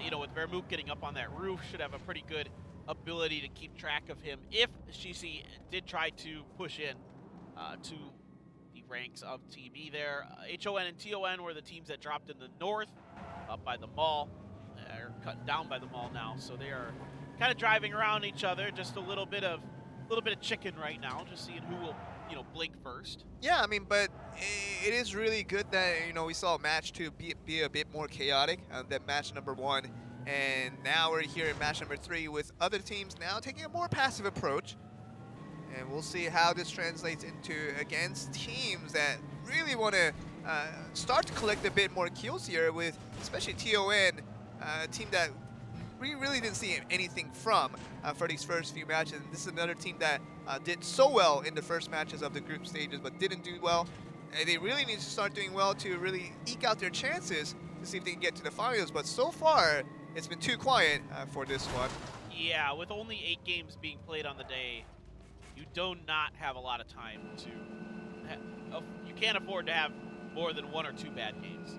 you know, with Vermouth getting up on that roof, should have a pretty good ability to keep track of him if Shishi did try to push in to the ranks of TB there. HON and TON were the teams that dropped in the north, up by the mall, or cut down by the mall now, so they are kind of driving around each other, just a little bit of chicken right now, just seeing who will, you know, blink first. Yeah, I mean, but it is really good that, you know, we saw match 2 be a bit more chaotic than match number 1. And now we're here in match number 3 with other teams now taking a more passive approach. And we'll see how this translates into against teams that really want to start to collect a bit more kills here with especially TON, a team that we really didn't see anything from for these first few matches. And this is another team that did so well in the first matches of the group stages but didn't do well. And they really need to start doing well to really eke out their chances to see if they can get to the finals. But so far, it's been too quiet for this one. Yeah, with only 8 games being played on the day, you do not have a lot of time to... you can't afford to have more than 1 or 2 bad games.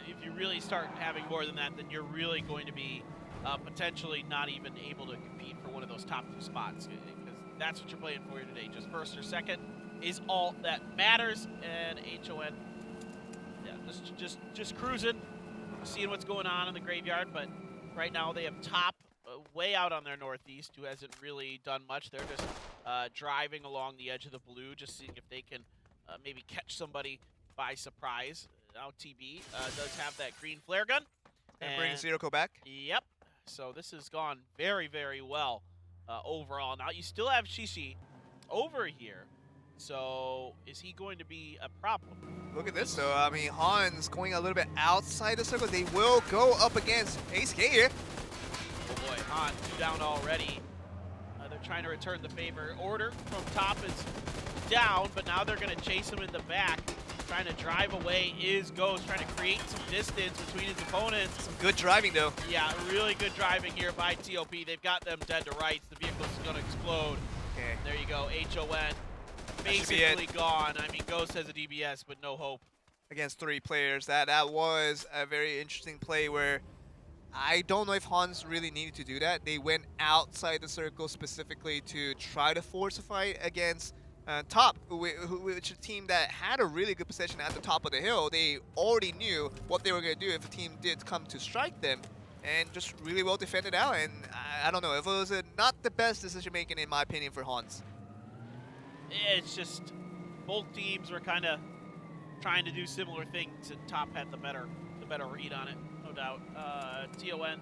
If you really start having more than that, then you're really going to be potentially not even able to compete for one of those top 2 spots, because that's what you're playing for here today. Just first or second is all that matters, and HON, yeah, just cruising, seeing what's going on in the graveyard. But right now they have top way out on their northeast, who hasn't really done much. They're just driving along the edge of the blue, just seeing if they can maybe catch somebody by surprise. Now TB does have that green flare gun. And bring Zero back. Yep. So this has gone very, very well overall. Now you still have Shishi over here. So is he going to be a problem? Look at this though. I mean, Han's going a little bit outside the circle. They will go up against Ace K here. Oh boy, Han 2 down already. They're trying to return the favor. Order from top is down, but now they're going to chase him in the back. Trying to drive away is Ghost, trying to create some distance between his opponents. Some good driving though. Yeah, really good driving here by TOP. They've got them dead to rights. The vehicle's going to explode. Okay. There you go, HON. That should be Basically gone. I mean, Ghost has a DBS, but no hope. Against 3 players. That was a very interesting play where I don't know if Hans really needed to do that. They went outside the circle specifically to try to force a fight against Top, which is a team that had a really good position at the top of the hill. They already knew what they were going to do if a team did come to strike them, and just really well defended out. And I don't know, if it was not the best decision making in my opinion for Hans. It's just both teams were kind of trying to do similar things, and Top had the better read on it, no doubt. TON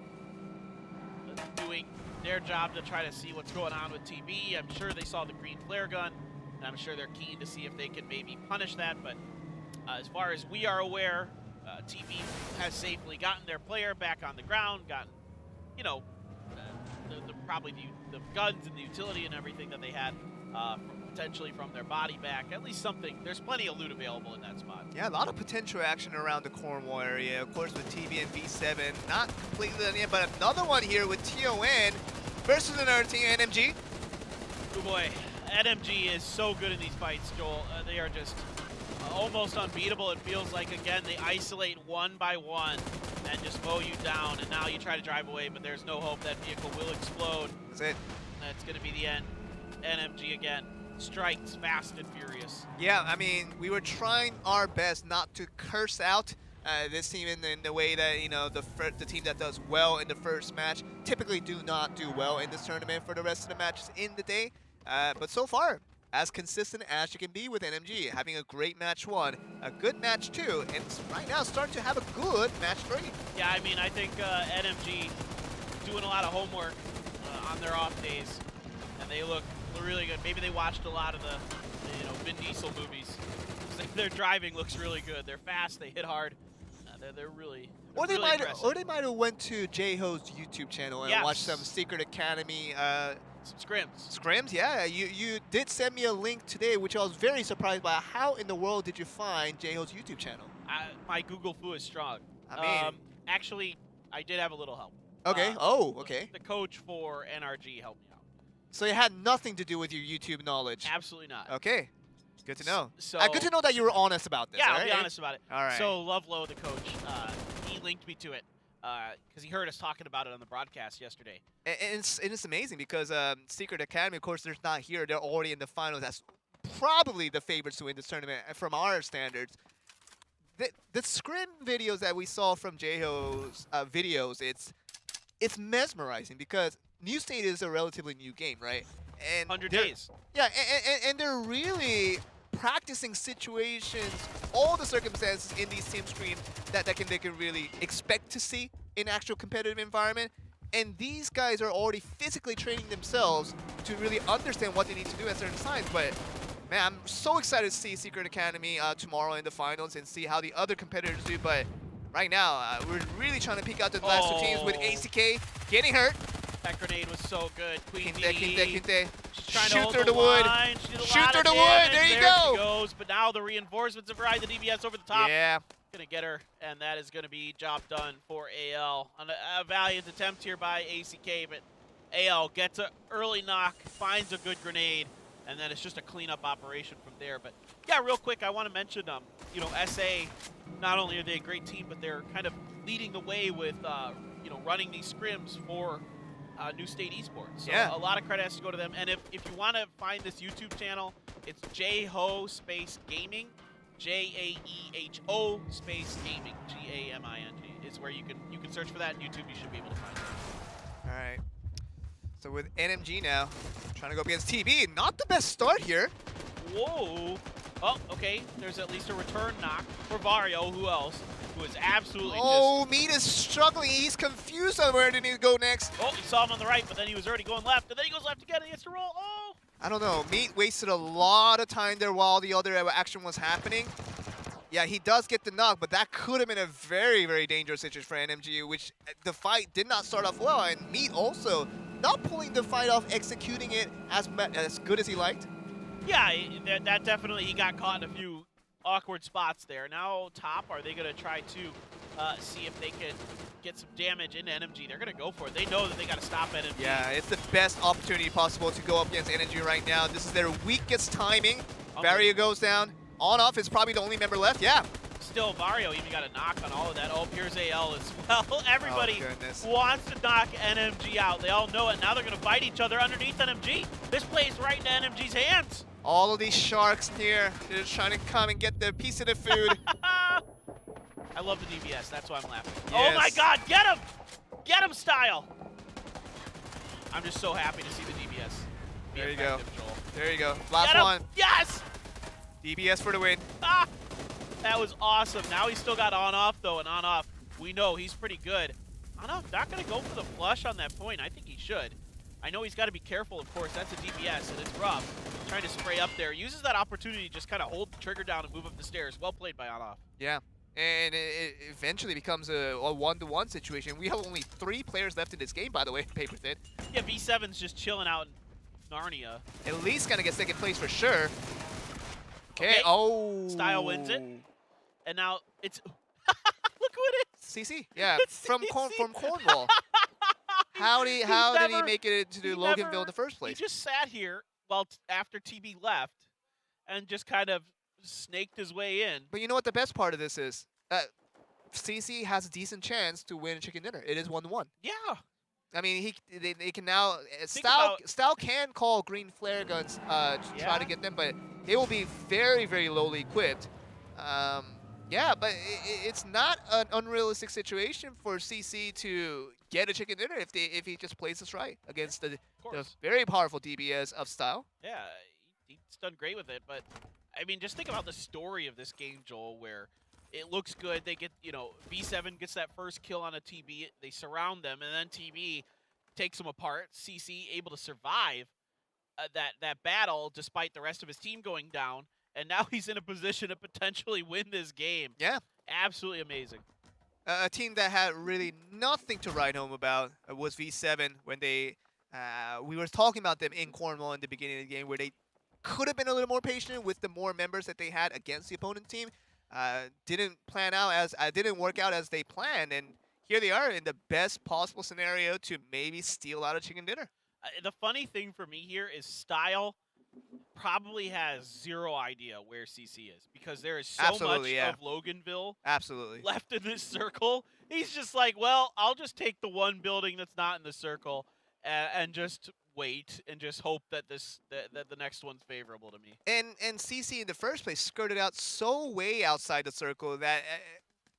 doing their job to try to see what's going on with TB. I'm sure they saw the green flare gun, and I'm sure they're keen to see if they can maybe punish that. But as far as we are aware, TB has safely gotten their player back on the ground, gotten, you know, probably the guns and the utility and everything that they had potentially from their body back. At least something. There's plenty of loot available in that spot. Yeah, a lot of potential action around the Cornwall area. Of course, with TB and V7, not completely done yet, but another one here with TON versus another team, NMG. Oh boy, NMG is so good in these fights, Joel. They are just almost unbeatable. It feels like, again, they isolate one by one and just mow you down, and now you try to drive away, but there's no hope. That vehicle will explode. That's it. That's going to be the end. NMG again. Strikes fast and furious. Yeah, I mean, we were trying our best not to curse out this team in the way that, you know, the team that does well in the first match typically do not do well in this tournament for the rest of the matches in the day. But so far, as consistent as you can be with NMG, having a great match 1, a good match 2, and right now starting to have a good match 3. Yeah, I mean, I think NMG doing a lot of homework on their off days, and they look really good. Maybe they watched a lot of the Vin Diesel movies. Their driving looks really good. They're fast. They hit hard. They're really Or they impressive. might have went to J-Ho's YouTube channel and watched some Secret Academy some scrims. scrims. Yeah, you did send me a link today, which I was very surprised by. How in the world did you find J-Ho's YouTube channel? My Google foo is strong. I mean, actually, I did have a little help. okay. Okay. The coach for NRG helped me out. So it had nothing to do with your YouTube knowledge. Absolutely not. Okay. Good to know. So Good to know that you were honest about this. Yeah, all I'll be right? honest about it. All right. So Lovelow, the coach, he linked me to it because he heard us talking about it on the broadcast yesterday. And it's amazing because Secret Academy, of course, they're not here. They're already in the finals. That's probably the favorites to win this tournament from our standards. The scrim videos that we saw from J-Ho's videos, it's mesmerizing because New State is a relatively new game, right? And 100 days. Yeah, and they're really practicing situations, all the circumstances in these sim screens that they can really expect to see in actual competitive environment. And these guys are already physically training themselves to really understand what they need to do at certain times. But man, I'm so excited to see Secret Academy tomorrow in the finals and see how the other competitors do. But right now, we're really trying to peek out the last two teams with ACK getting hurt. That grenade was so good. Queen Quinte. She's trying to Shoot hold through the wood. line. She did a Shoot lot through of the wood. damage. There you She go. goes. But now the reinforcements have arrived. The DBS over the top. Yeah. Gonna get her, and that is gonna be job done for AL. A valiant attempt here by ACK, but AL gets an early knock, finds a good grenade, and then it's just a cleanup operation from there. But yeah, real quick, I want to mention, SA. Not only are they a great team, but they're kind of leading the way with, running these scrims for New State Esports. So yeah. A lot of credit has to go to them. And if you want to find this YouTube channel, it's JAEHO space gaming, JAEHO space gaming, GAMING is where you can search for that in YouTube. You should be able to find it. All right. So with NMG now, trying to go up against TB. Not the best start here. Whoa. Oh, okay. There's at least a return knock for Vario. Who else? Who is absolutely Meat is struggling. He's confused on where to go next. Oh, he saw him on the right, but then he was already going left, and then he goes left again, and he has to roll. Oh! I don't know. Meat wasted a lot of time there while the other action was happening. Yeah, he does get the knock, but that could have been a very, very dangerous situation for NMG, which the fight did not start off well, and Meat also not pulling the fight off, executing it as good as he liked. Yeah, that definitely, he got caught in a few awkward spots there. Now top, are they going to try to see if they can get some damage into NMG? They're going to go for it. They know that they got to stop NMG. Yeah, it's the best opportunity possible to go up against NMG right now. This is their weakest timing. Okay. Barrier goes down. On-off is probably the only member left. Yeah. Still, Mario even got a knock on all of that. Oh, here's AL as well. Everybody goodness. wants to knock NMG out. They all know it. Now they're going to fight each other underneath NMG. This plays right into NMG's hands. All of these sharks here, they're just trying to come and get their piece of the food. I love the DBS. That's why I'm laughing. Yes. Oh my God, get him! Get him, Style! I'm just so happy to see the DBS. be There you go. effective, Joel. There you go. Last Get him! one. Yes! DBS for the win. Ah! That was awesome. Now he's still got on-off, though, and on-off, we know he's pretty good. On-off not going to go for the flush on that point. I think he should. I know he's got to be careful, of course. That's a DBS, and it's rough. Trying to spray up there. Uses that opportunity to just kind of hold the trigger down and move up the stairs. Well played by on-off. Yeah. And it eventually becomes a one-to-one situation. We have only 3 players left in this game, by the way, Paper Thin. Yeah, V7's just chilling out in Narnia. At least gonna get second place for sure. Okay. Oh. Style wins it. And now it's... Look who it is! CC. Yeah, It's from CC. from Cornwall. How did he make it to Loganville in the first place? He just sat here while after TB left and just kind of snaked his way in. But you know what the best part of this is? CC has a decent chance to win a chicken dinner. It is 1-1. Yeah. I mean, they can now about- Style can call green flare guns to try to get them, but they will be very, very lowly equipped. Yeah, but it's not an unrealistic situation for CC to get a chicken dinner if he just plays this right against the very powerful DBS of Style. Yeah, he's done great with it, but I mean, just think about the story of this game, Joel, where it looks good. They get, B7 gets that first kill on a TB. They surround them, and then TB takes them apart. CC able to survive that battle despite the rest of his team going down, and now he's in a position to potentially win this game. Yeah. Absolutely amazing. A team that had really nothing to write home about was V7 when they we were talking about them in Cornwall in the beginning of the game, where they could have been a little more patient with the more members that they had against the opponent team. Didn't work out as they planned, and here they are in the best possible scenario to maybe steal out a chicken dinner. The funny thing for me here is Style probably has zero idea where CC is, because there is so Absolutely, much yeah. of Loganville Absolutely. left in this circle. He's just like, well, I'll just take the one building that's not in the circle and just wait and just hope that that the next one's favorable to me. And CC in the first place skirted out so way outside the circle that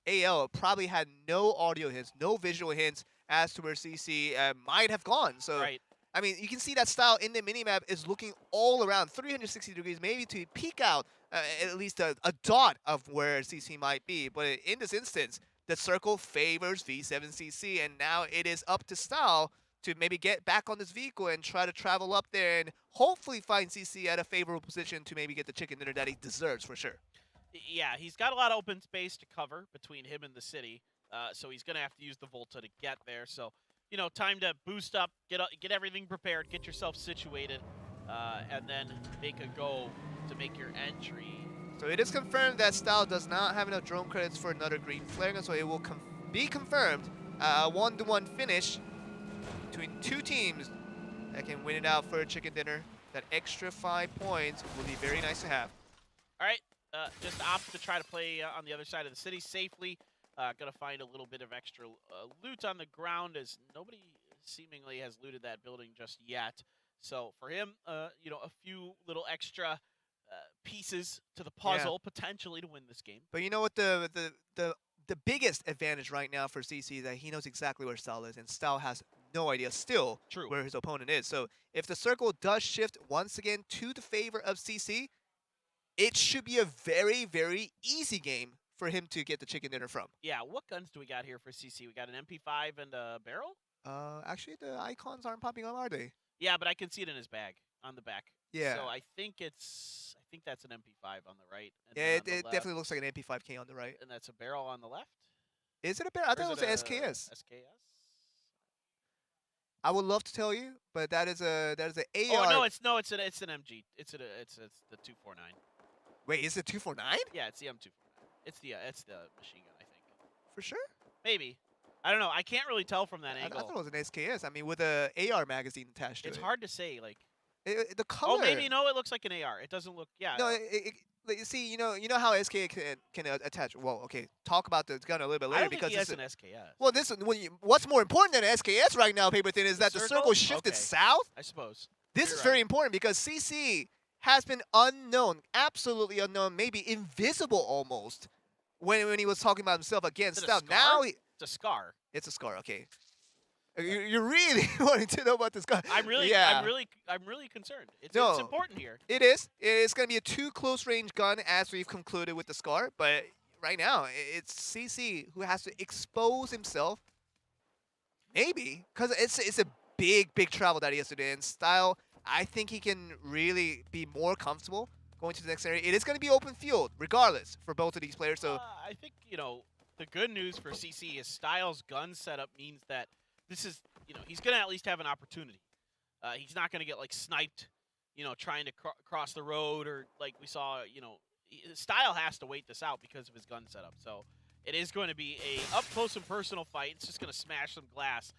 AL probably had no audio hints, no visual hints as to where CC might have gone. So, Right. I mean, you can see that Style in the minimap is looking all around, 360 degrees, maybe to peek out at least a dot of where CC might be. But in this instance, the circle favors V7CC, and now it is up to Style to maybe get back on this vehicle and try to travel up there and hopefully find CC at a favorable position to maybe get the chicken dinner that he deserves for sure. Yeah, he's got a lot of open space to cover between him and the city, so he's going to have to use the Volta to get there. So, time to boost up, get everything prepared, get yourself situated, and then make a go to make your entry. So it is confirmed that Style does not have enough drone credits for another green flare gun, so it will be confirmed a 1-1 finish between 2 teams that can win it out for a chicken dinner. That extra 5 points will be very nice to have. All right, just opt to try to play on the other side of the city safely. Gonna find a little bit of extra loot on the ground, as nobody seemingly has looted that building just yet. So for him, a few little extra pieces to the puzzle potentially to win this game. But you know what the biggest advantage right now for CC is that he knows exactly where Style is, and Style has no idea still True. where his opponent is. So if the circle does shift once again to the favor of CC, it should be a very, very easy game for him to get the chicken dinner from. Yeah, what guns do we got here for CC? We got an MP5 and a barrel? Actually, the icons aren't popping up, are they? Yeah, but I can see it in his bag on the back. Yeah. So I think that's an MP5 on the right. And Yeah, then it on the left, definitely looks like an MP5K on the right. And that's a barrel on the left? Is it a barrel? I thought it was Or an is SKS. SKS? I would love to tell you, but that is a AR. Oh no, it's an MG. It's the 249. Wait, is it 249? Yeah, it's the M249. It's the machine gun, I think. For sure? Maybe. I don't know. I can't really tell from that I angle. thought it was an SKS. I mean, with a AR magazine attached to It's it. hard to say. Like, The color. oh, maybe no. It looks like an AR. It doesn't look. Yeah. No, like, you see, you know how SK can attach. Well, okay, talk about the gun a little bit I later don't think because he has this an is, SKS. well, this what's more important than an SKS right now, Paper Thin, is The that the circle? circle shifted Okay. south. I suppose. This You're is right. very important because CC has been unknown, absolutely unknown, maybe invisible almost, when he was talking about himself against Is it a Stout. scar? Now It's a scar. it's a scar. Okay, you're really wanting to know about this gun. I'm really, yeah. I'm really concerned. It's No. important here. It is. It's going to be a too close range gun as we've concluded with the Scar. But right now, it's CC who has to expose himself. Maybe. Because it's a big travel that he has to do. And Style, I think he can really be more comfortable going to the next area. It is going to be open field, regardless, for both of these players. So I think, the good news for CC is Styles' gun setup means that this is, he's going to at least have an opportunity. He's not going to get, like, sniped, trying to cross the road or, like we saw, Style has to wait this out because of his gun setup. So it is going to be a up-close and personal fight. It's just going to smash some glass.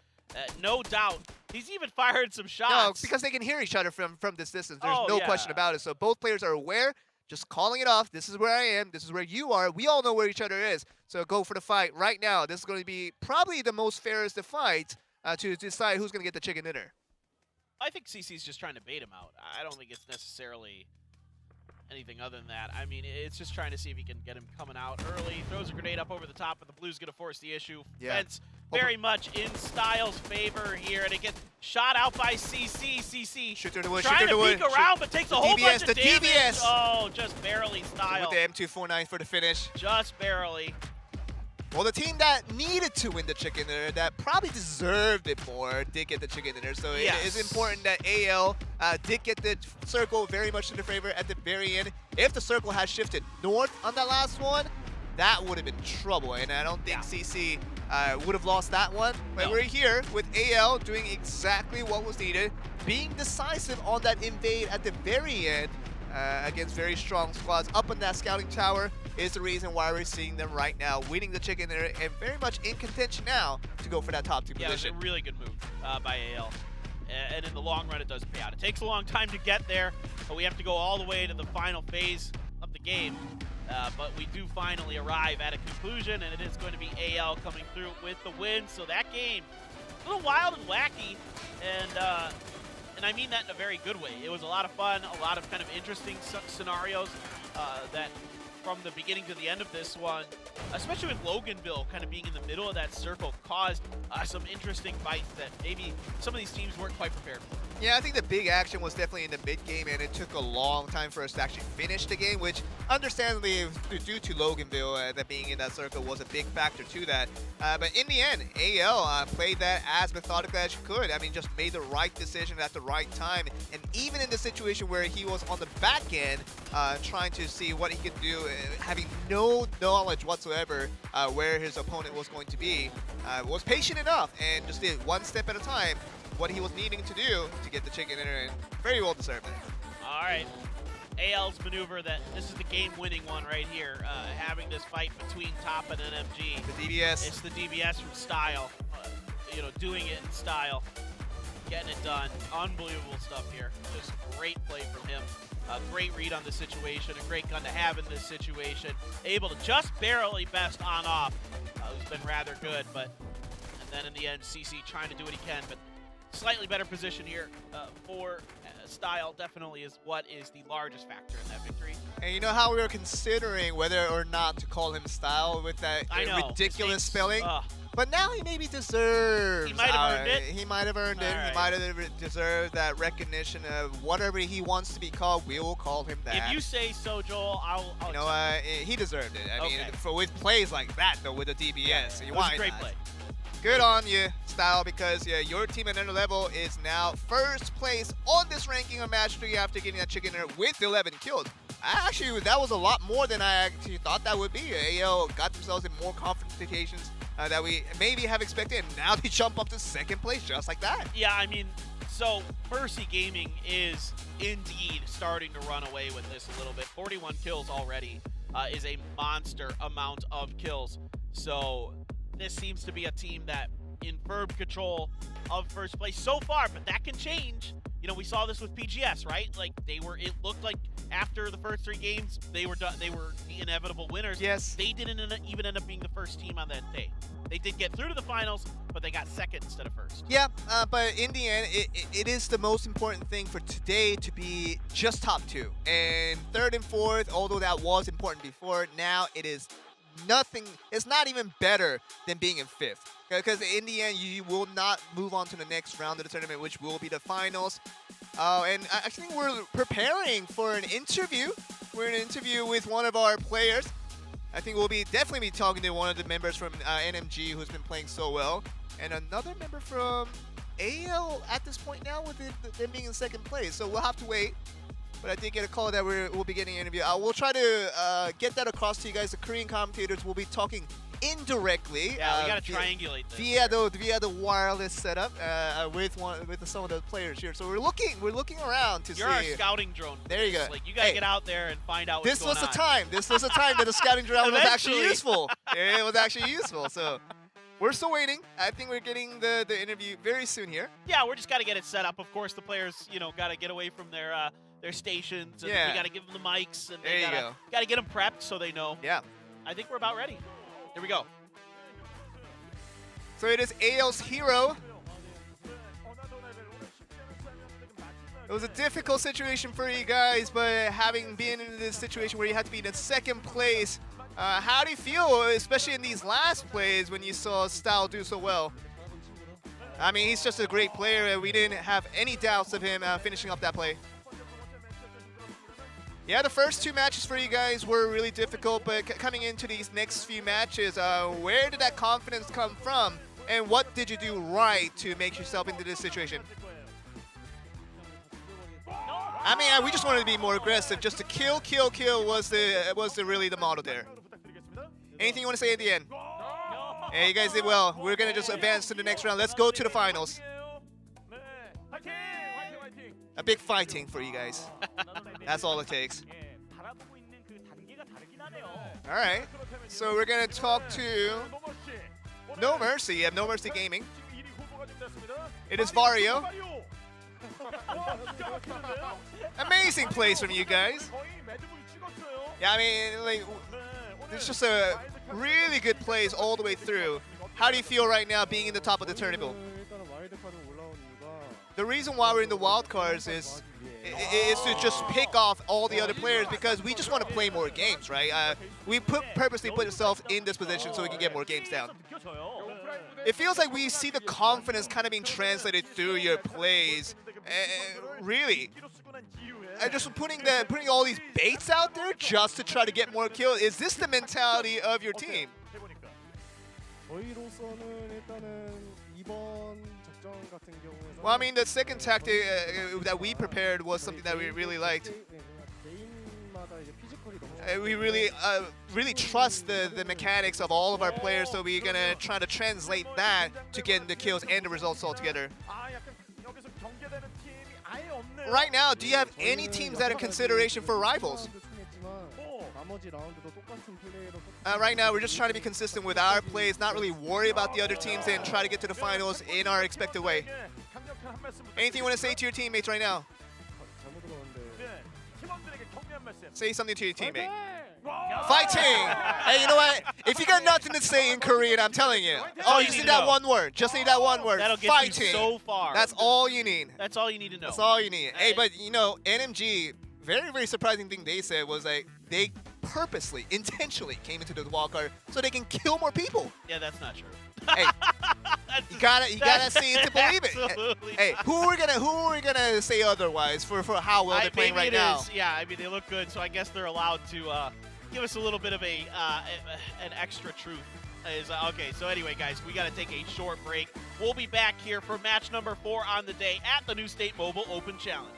No doubt. He's even fired some shots. no, because they can hear each other from this distance. There's Oh, no yeah. question about it. So both players are aware. Just calling it off. This is where I am. This is where you are. We all know where each other is. So go for the fight right now. This is going to be probably the most fairest of fights to decide who's going to get the chicken dinner. I think CC's just trying to bait him out. I don't think it's necessarily anything other than that. I mean, it's just trying to see if he can get him coming out early. Throws a grenade up over the top, but the Blue's going to force the issue. Yeah. Fence very much in Styles' favor here, and it gets shot out by CC. CC Shoot through the wood. Shoot trying through to the wood. peek around, but takes a whole DBS, bunch of the damage. DBS. Oh, just barely Style. With the M249 for the finish. Just barely. Well, the team that needed to win the chicken dinner, that probably deserved it more, did get the chicken dinner. So Yes. it is important that AL did get the circle very much in the favor at the very end. If the circle had shifted north on that last one, that would have been trouble. And I don't think CC would have lost that one. But No. we're here with AL doing exactly what was needed, being decisive on that invade at the very end against very strong squads up on that scouting tower. Is the reason why we're seeing them right now winning the chicken dinner and very much in contention now to go for that top two Yeah, it was position. a really good move by AL. And in the long run, it does pay out. It takes a long time to get there, but we have to go all the way to the final phase of the game. But we do finally arrive at a conclusion, and it is going to be AL coming through with the win. So that game, a little wild and wacky, and I mean that in a very good way. It was a lot of fun, a lot of kind of interesting scenarios that from the beginning to the end of this one, especially with Loganville kind of being in the middle of that circle, caused some interesting fights that maybe some of these teams weren't quite prepared for. Yeah, I think the big action was definitely in the mid game, and it took a long time for us to actually finish the game, which understandably, due to Loganville, that being in that circle was a big factor to that. But in the end, AL played that as methodically as you could. I mean, just made the right decision at the right time. And even in the situation where he was on the back end, trying to see what he could do, having no knowledge whatsoever where his opponent was going to be, was patient enough and just did one step at a time what he was needing to do to get the chicken dinner, and very well deserved it. All right. AL's maneuver, that this is the game-winning one right here, having this fight between Top and NMG. The DBS. It's the DBS from Style, doing it in style, getting it done. Unbelievable stuff here. Just great play from him. A great read on the situation, a great gun to have in this situation. Able to just barely best on off, who's been rather good, and then in the end, CC trying to do what he can, but slightly better position here for Style definitely is what is the largest factor in that victory. And you know how we were considering whether or not to call him Style with that I know. ridiculous spelling? Ugh. But now he maybe deserves. He might have earned it. He might have earned it. All right. He might have deserved that recognition of whatever he wants to be called. We will call him that. If you say so, Joel, I'll you know, he deserved it. I mean, Okay. for with plays like that though, with the DBS, it was a great play. Good on you, Style, because your team at another level is now first place on this ranking of match 3 after getting that chicken dinner with 11 kills. Actually, that was a lot more than I actually thought that would be. AL got themselves in more confident situations that we maybe have expected, and now they jump up to second place just like that. Yeah, I mean, So Mercy Gaming is indeed starting to run away with this a little bit. 41 kills already is a monster amount of kills. So this seems to be a team that in firm control of first place so far, but that can change. You know, we saw this with PGS, right? Like it looked like after the first 3 games, they were done, they were the inevitable winners. Yes. They didn't even end up being the first team on that day. They did get through to the finals, but they got second instead of first. Yeah, but in the end, it is the most important thing for today to be just top 2. And 3rd and 4th, although that was important before, now it is nothing. It's not even better than being in 5th. Because in the end, you will not move on to the next round of the tournament, which will be the finals. And I think we're preparing for an interview. We're in an interview with one of our players. I think we'll definitely be talking to one of the members from NMG who's been playing so well. And another member from AL at this point now with them being in 2nd place. So we'll have to wait. But I did get a call that we'll be getting an interview. We'll try to get that across to you guys. The Korean commentators will be talking indirectly. Yeah, we got to triangulate this. Via the wireless setup with some of the players here. So we're looking around to see. You're our scouting drone. There you go. Like you got to get out there and find out what's This going was the on. time. This was the time that the scouting drone was actually Eventually. useful. It was actually useful. So we're still waiting. I think we're getting the interview very soon here. Yeah, we're just got to get it set up. Of course, the players, got to get away from their stations, and Yeah. we got to give them the mics, and There you they go. got to get them prepped so they know. Yeah. I think we're about ready. Here we go. So it is AL's hero. It was a difficult situation for you guys, but having been in this situation where you had to be in 2nd place, how do you feel, especially in these last plays when you saw Style do so well? I mean, he's just a great player, and we didn't have any doubts of him finishing up that play. Yeah, the first 2 matches for you guys were really difficult, but coming into these next few matches, where did that confidence come from? And what did you do right to make yourself into this situation? I mean, we just wanted to be more aggressive. Just to kill was really the model there. Anything you want to say at the end? Hey, you guys did well. We're gonna just advance to the next round. Let's go to the finals. A big fighting for you guys. That's all it takes. All right. So we're gonna talk to No Mercy. Yeah, No Mercy Gaming. It is Vario. Amazing plays from you guys. Yeah, I mean, like, it's just a really good plays all the way through. How do you feel right now being in the top of the tournament? The reason why we're in the wildcards is to just pick off all the other players because we just want to play more games, right? We purposely put ourselves in this position so we can get more games down. It feels like we see the confidence kind of being translated through your plays. Really. Just putting all these baits out there just to try to get more kills. Is this the mentality of your team? Well, I mean, the second tactic that we prepared was something that we really liked. We really trust the mechanics of all of our players, so we're gonna try to translate that to get the kills and the results all together. Right now, do you have any teams that are in consideration for rivals? Right now, we're just trying to be consistent with our plays, not really worry about the other teams, and try to get to the finals in our expected way. Anything you want to say to your teammates right now? Say something to your teammate. Fighting! Hey, you know what? If you got nothing to say in Korean, I'm telling you. Oh, you just need that one word. Just need that one word. That'll get Fighting. you so far. That's all you need. That's all you need to know. That's all you need. Hey, but you know, NMG, very surprising thing they said was like they purposely, intentionally came into the wildcard so they can kill more people. Yeah, that's not true. Hey, you gotta see it to believe it. Absolutely Hey, who are we gonna say otherwise for how well they're playing right now? Yeah, I mean they look good, so I guess they're allowed to give us a little bit of an extra truth. Okay, so anyway, guys, we got to take a short break. We'll be back here for match number 4 on the day at the New State Mobile Open Challenge.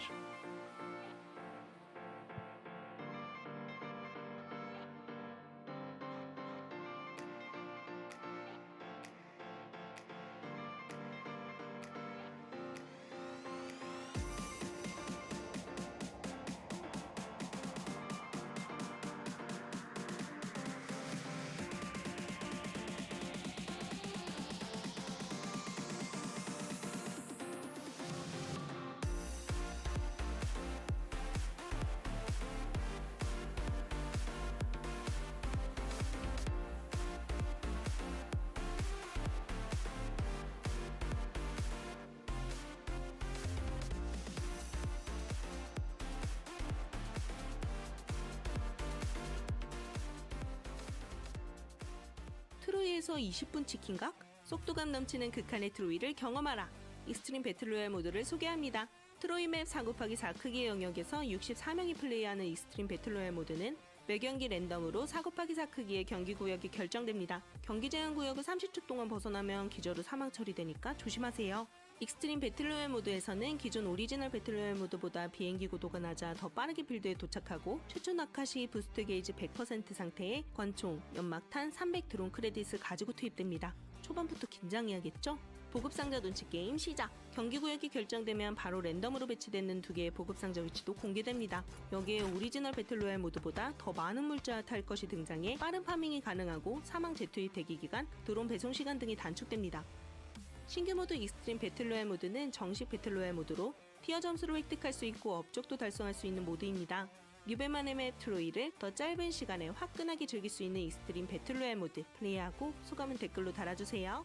10에서 20분 치킨각? 속도감 넘치는 극한의 트로이를 경험하라. 익스트림 배틀로얄 모드를 소개합니다. 트로이 맵 4곱하기4 크기의 영역에서 64명이 플레이하는 익스트림 배틀로얄 모드는 매 경기 랜덤으로 4곱하기4 크기의 경기 구역이 결정됩니다. 경기 제한 구역을 30초 동안 벗어나면 기저로 사망 처리되니까 조심하세요. 익스트림 배틀로얄 모드에서는 기존 오리지널 배틀로얄 모드보다 비행기 고도가 낮아 더 빠르게 필드에 도착하고 최초 낙하 시 부스트 게이지 100% 상태에 권총, 연막탄, 300 드론 크레딧을 가지고 투입됩니다. 초반부터 긴장해야겠죠? 보급상자 눈치 게임 시작! 경기구역이 결정되면 바로 랜덤으로 배치되는 2개의 보급상자 위치도 공개됩니다. 여기에 오리지널 배틀로얄 모드보다 더 많은 물자 탈 것이 등장해 빠른 파밍이 가능하고 사망 재투입 대기기간, 드론 배송 시간 등이 단축됩니다. 신규 모드 익스트림 배틀로얄 모드는 정식 배틀로얄 모드로 티어 점수를 획득할 수 있고 업적도 달성할 수 있는 모드입니다. 뉴베만의 맵 트로이를 더 짧은 시간에 화끈하게 즐길 수 있는 익스트림 배틀로얄 모드 플레이하고 소감은 댓글로 달아주세요.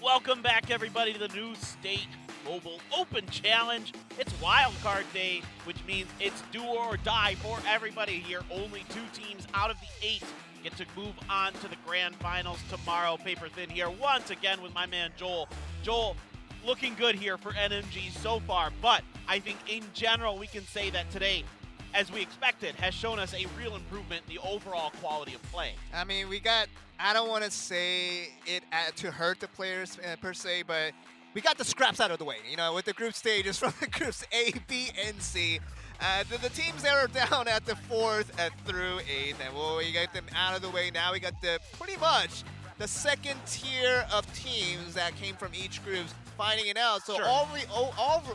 Welcome back, everybody, to the New State Mobile Open Challenge. It's Wildcard Day, which means it's do or die for everybody here. Only 2 teams out of the 8 get to move on to the grand finals tomorrow. Paper thin here once again with my man Joel. Joel, looking good here for NMG so far, but I think in general we can say that today, as we expected, has shown us a real improvement in the overall quality of play. I mean, we got, I don't want to say it to hurt the players per se, but we got the scraps out of the way, you know, with the group stages from the groups A, B, and C. The teams that are down at the 4th through 8th, and we got them out of the way. Now we got the pretty much the second tier of teams that came from each group finding it out. So Sure.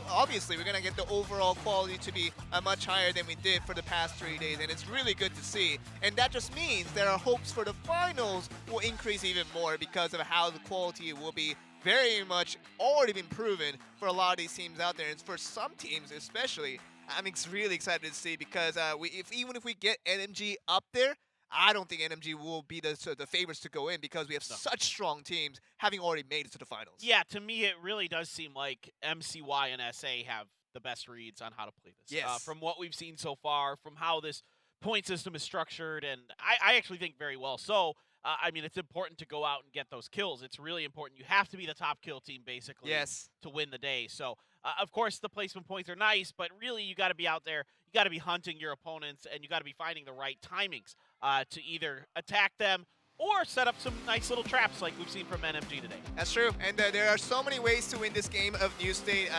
obviously we're going to get the overall quality to be much higher than we did for the past 3 days, and it's really good to see. And that just means that our hopes for the finals will increase even more because of how the quality will be very much already been proven for a lot of these teams out there. And for some teams especially, I'm really excited to see because even if we get NMG up there, I don't think NMG will be the favorites to go in because we have such strong teams having already made it to the finals. Yeah, to me it really does seem like MCY and SA have the best reads on how to play this. Yes. From what we've seen so far, from how this point system is structured, and I actually think very well. So, I mean, it's important to go out and get those kills. It's really important. You have to be the top kill team, basically, to win the day. So, of course, the placement points are nice, but really you got to be out there. You got to be hunting your opponents, and you got to be finding the right timings to either attack them or set up some nice little traps like we've seen from NMG today. That's true, and there are so many ways to win this game of New State,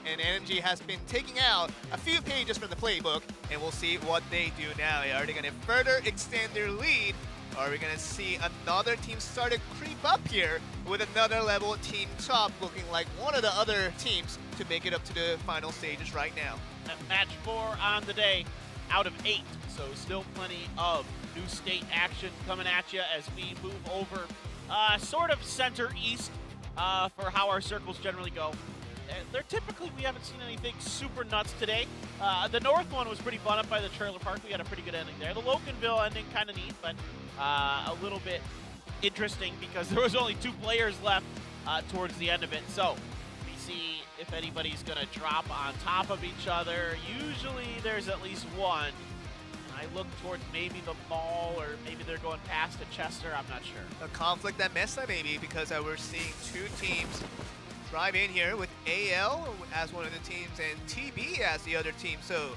and NMG has been taking out a few pages from the playbook, and we'll see what they do now. Are they going to further extend their lead? Or are we going to see another team start to creep up here with another level team top looking like one of the other teams to make it up to the final stages right now? Match 4 on the day out of 8, so still plenty of New State action coming at you as we move over sort of center east for how our circles generally go. They're typically, we haven't seen anything super nuts today. The north one was pretty fun up by the trailer park. We had a pretty good ending there. The Loganville ending kind of neat, but a little bit interesting because there was only 2 players left towards the end of it. So we see if anybody's going to drop on top of each other. Usually there's at least one. I look towards maybe the mall, or maybe they're going past the Chester. I'm not sure. A conflict at Mesa maybe, because we're seeing 2 teams drive in here with AL as one of the teams and TB as the other team. So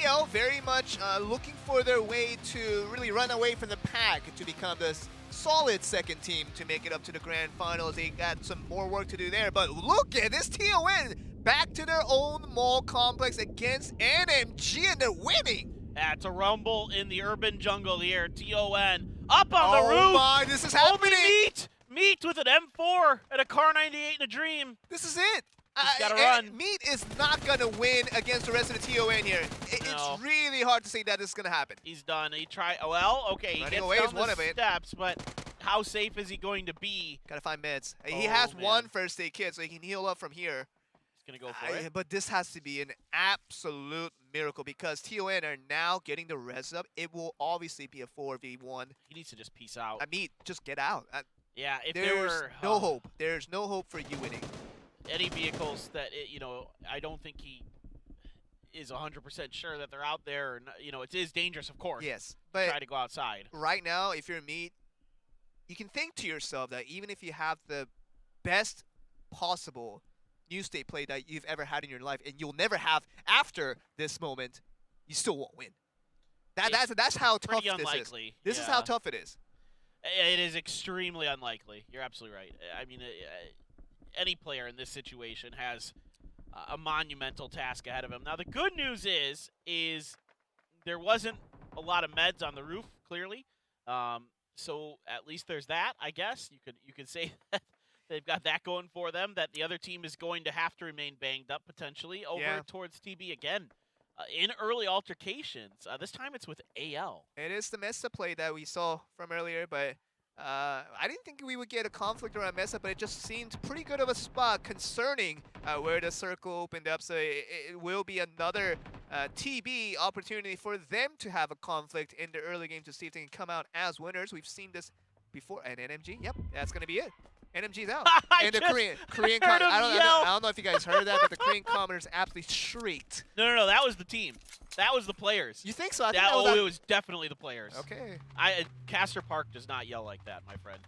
AL very much looking for their way to really run away from the pack to become this solid second team to make it up to the grand finals. They got some more work to do there, but look at this TON back to their own mall complex against NMG, and they're winning. It's a rumble in the urban jungle here. TON up on the roof. Oh my, this is happening. Meat with an M4 and a Car 98 and a Dream. This is it. Just gotta run. Meat is not gonna win against the rest of the TON here. It's really hard to say that this is gonna happen. He's done. He tried. Well, okay. He Running gets away down is one the of it. steps, but how safe is he going to be? Gotta find meds. He has man. one first aid kit, so he can heal up from here. He's going to go for it. But this has to be an absolute miracle because TON are now getting the res up. It will obviously be a 4v1. He needs to just peace out. I mean, just get out. Yeah, if there There's were no hope. There's no hope for you winning. any vehicles that, I don't think he is 100% sure that they're out there. It is dangerous, of course. Yes, to try but to go outside. right now, if you're Meat, you can think to yourself that even if you have the best possible new state play that you've ever had in your life, and you'll never have after this moment, you still won't win. That's how tough Pretty this unlikely. is. This is yeah. how tough it is. It is extremely unlikely. You're absolutely right. I mean, any player in this situation has a monumental task ahead of him. Now, the good news is there wasn't a lot of meds on the roof, clearly. So at least there's that, I guess. You could say that they've got that going for them, that the other team is going to have to remain banged up potentially over towards TB again. In early altercations. This time it's with AL. It is the Mesa play that we saw from earlier, but I didn't think we would get a conflict around Mesa, but it just seemed pretty good of a spot concerning where the circle opened up. So it will be another TB opportunity for them to have a conflict in the early game to see if they can come out as winners. We've seen this before. And NMG, yep, that's going to be it. NMG's out. And the Korean heard him I don't know if you guys heard that, but the Korean commenters absolutely shrieked. No, that was the team. That was the players. You think so? I think That, that was it was definitely the players. Okay. Castor Park does not yell like that, my friend.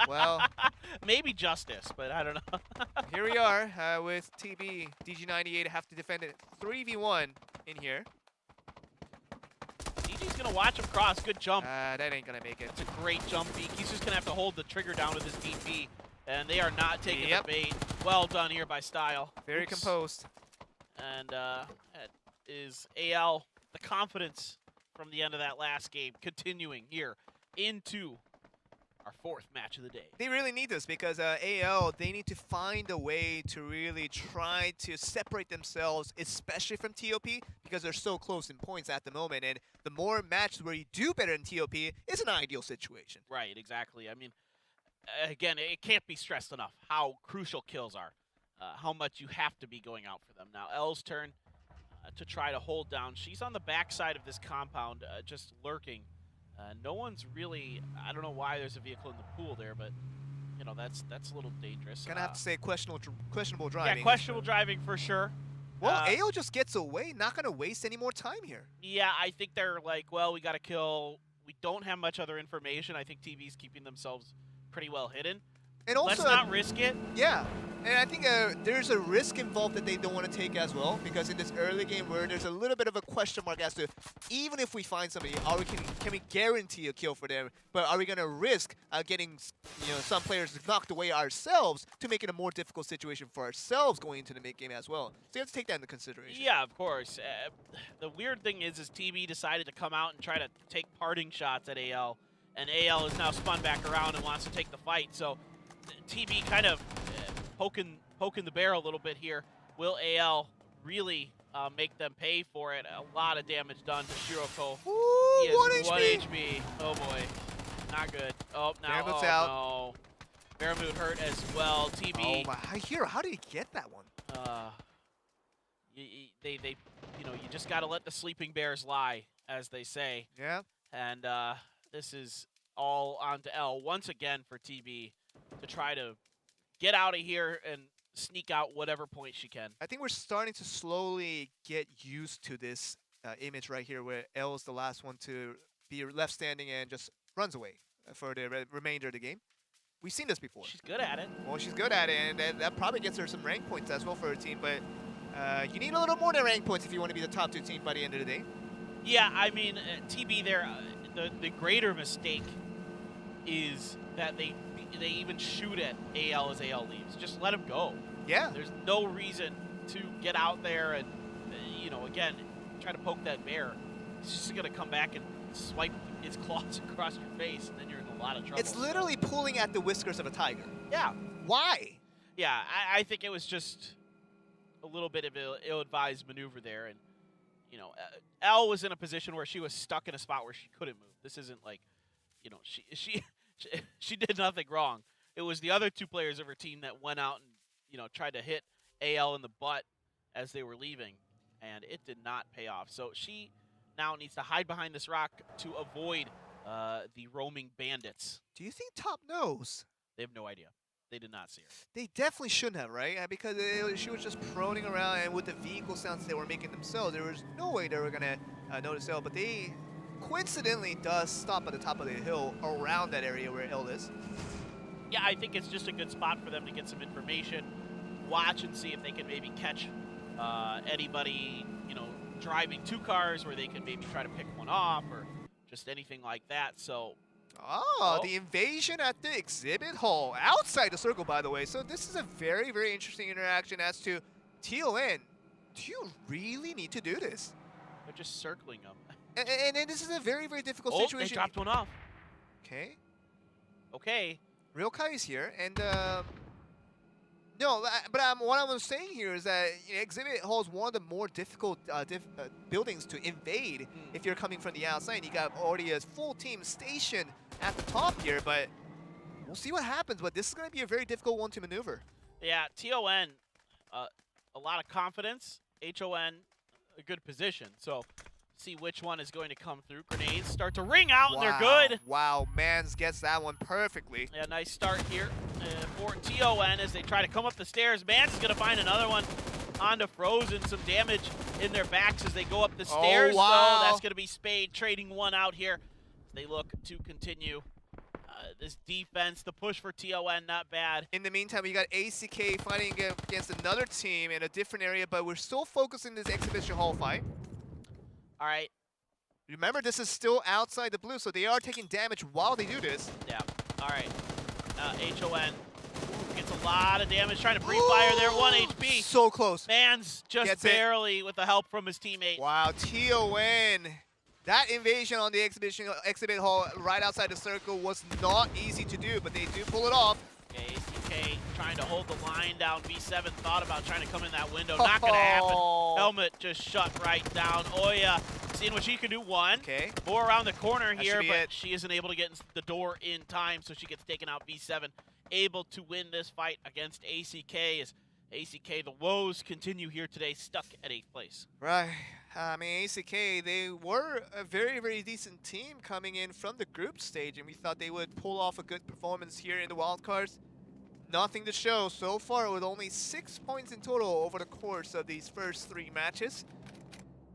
Well, Maybe Justice, but I don't know. here we are with TB. DG98 have to defend it 3v1 in here. DG's going to watch him cross. Good jump. That ain't going to make it. It's a great jump peek. He's just going to have to hold the trigger down with his DP. And they are not taking the bait. Well done here by Style. Very composed. And that is AL, the confidence from the end of that last game, continuing here into our fourth match of the day. They really need this because AL, they need to find a way to really try to separate themselves, especially from TOP, because they're so close in points at the moment. And the more matches where you do better than TOP is an ideal situation. Right, exactly. I mean, again, it can't be stressed enough how crucial kills are, how much you have to be going out for them. Now, L's turn to try to hold down. She's on the backside of this compound, just lurking. No one's really, I don't know why there's a vehicle in the pool there, but, that's a little dangerous. Gonna have to say questionable driving. Yeah, questionable driving for sure. Well, AL just gets away, not gonna waste any more time here. Yeah, I think they're like, well, we got to kill. We don't have much other information. I think TV's keeping themselves pretty well hidden. And also, let's not risk it. Yeah, and I think there's a risk involved that they don't want to take as well, because in this early game where there's a little bit of a question mark as to, even if we find somebody, can we guarantee a kill for them? But are we going to risk getting some players knocked away ourselves to make it a more difficult situation for ourselves going into the mid game as well? So you have to take that into consideration. Yeah, of course. The weird thing is TB decided to come out and try to take parting shots at AL, and AL is now spun back around and wants to take the fight. So TB kind of poking the bear a little bit here. Will AL really make them pay for it? A lot of damage done to Shiroko. Ooh, He is 1 1 HP. HP. Oh boy, not good. Oh, now Baramut's out. no. Baramut hurt as well. TB. Oh my! How did he get that one? You just got to let the sleeping bears lie, as they say. Yeah. And this is all onto L once again for TB to try to get out of here and sneak out whatever point she can. I think we're starting to slowly get used to this image right here where L is the last one to be left standing and just runs away for the remainder of the game. We've seen this before. She's good at it. Well, she's good at it, and that probably gets her some rank points as well for her team, but you need a little more than rank points if you want to be the top 2 team by the end of the day. Yeah, I mean, TB there, the greater mistake is that they even shoot at AL as AL leaves. Just let him go. Yeah. There's no reason to get out there and, again, try to poke that bear. It's just going to come back and swipe its claws across your face, and then you're in a lot of trouble. It's literally pulling at the whiskers of a tiger. Yeah. Why? Yeah, I think it was just a little bit of an ill-advised maneuver there. And, Elle was in a position where she was stuck in a spot where she couldn't move. This isn't like, she did nothing wrong. It was the other two players of her team that went out and, you know, tried to hit AL in the butt as they were leaving, and it did not pay off. So she now needs to hide behind this rock to avoid the roaming bandits. Do you think Top knows? They have no idea. They did not see her. They definitely shouldn't have, right? Because she was just proning around, and with the vehicle sounds they were making themselves, there was no way they were going to notice Elle. But they coincidentally does stop at the top of the hill around that area where Elle is. Yeah, I think it's just a good spot for them to get some information, watch and see if they can maybe catch anybody, you know, driving two cars where they can maybe try to pick one off or just anything like that. So. Oh, the invasion at the exhibit hall. Outside the circle, by the way. So this is a very, very interesting interaction as to TON. Do you really need to do this? They're just circling them. And this is a very, very difficult Oh, situation. they dropped one off. Okay. Okay. Real Kai is here, and no, but what I was saying here is that exhibit hall is one of the more difficult buildings to invade if you're coming from the outside. You got already a full team stationed at the top here, but we'll see what happens. But this is going to be a very difficult one to maneuver. Yeah, TON, a lot of confidence. HON, a good position. So see which one is going to come through. Grenades start to ring out, and they're good. Wow, Mans gets that one perfectly. Yeah, nice start here for TON as they try to come up the stairs. Mans is going to find another one onto Frozen. Some damage in their backs as they go up the stairs. Wow. So that's going to be Spade trading one out here. They look to continue this defense. The push for TON, not bad. In the meantime, we got ACK fighting against another team in a different area, but we're still focusing this exhibition hall fight. All right. Remember, this is still outside the blue, so they are taking damage while they do this. Yeah. All right. HON gets a lot of damage trying to pre-fire there. 1 HP. So close. Mans just Gets barely with the help from his teammate. Wow, TON. That invasion on the exhibit hall right outside the circle was not easy to do, but they do pull it off. Okay, ACK trying to hold the line down. V7 thought about trying to come in that window. Not going to happen. Helmet just shut right down. Oya seeing what she can do. One. Okay. More around the corner That here, should be but it. she isn't able to get in the door in time, so she gets taken out. V7 able to win this fight against ACK as ACK, the woes continue here today, stuck at 8th place. Right. I mean, ACK, they were a very, very decent team coming in from the group stage, and we thought they would pull off a good performance here in the wildcards. Nothing to show so far, with only 6 points in total over the course of these first 3 matches.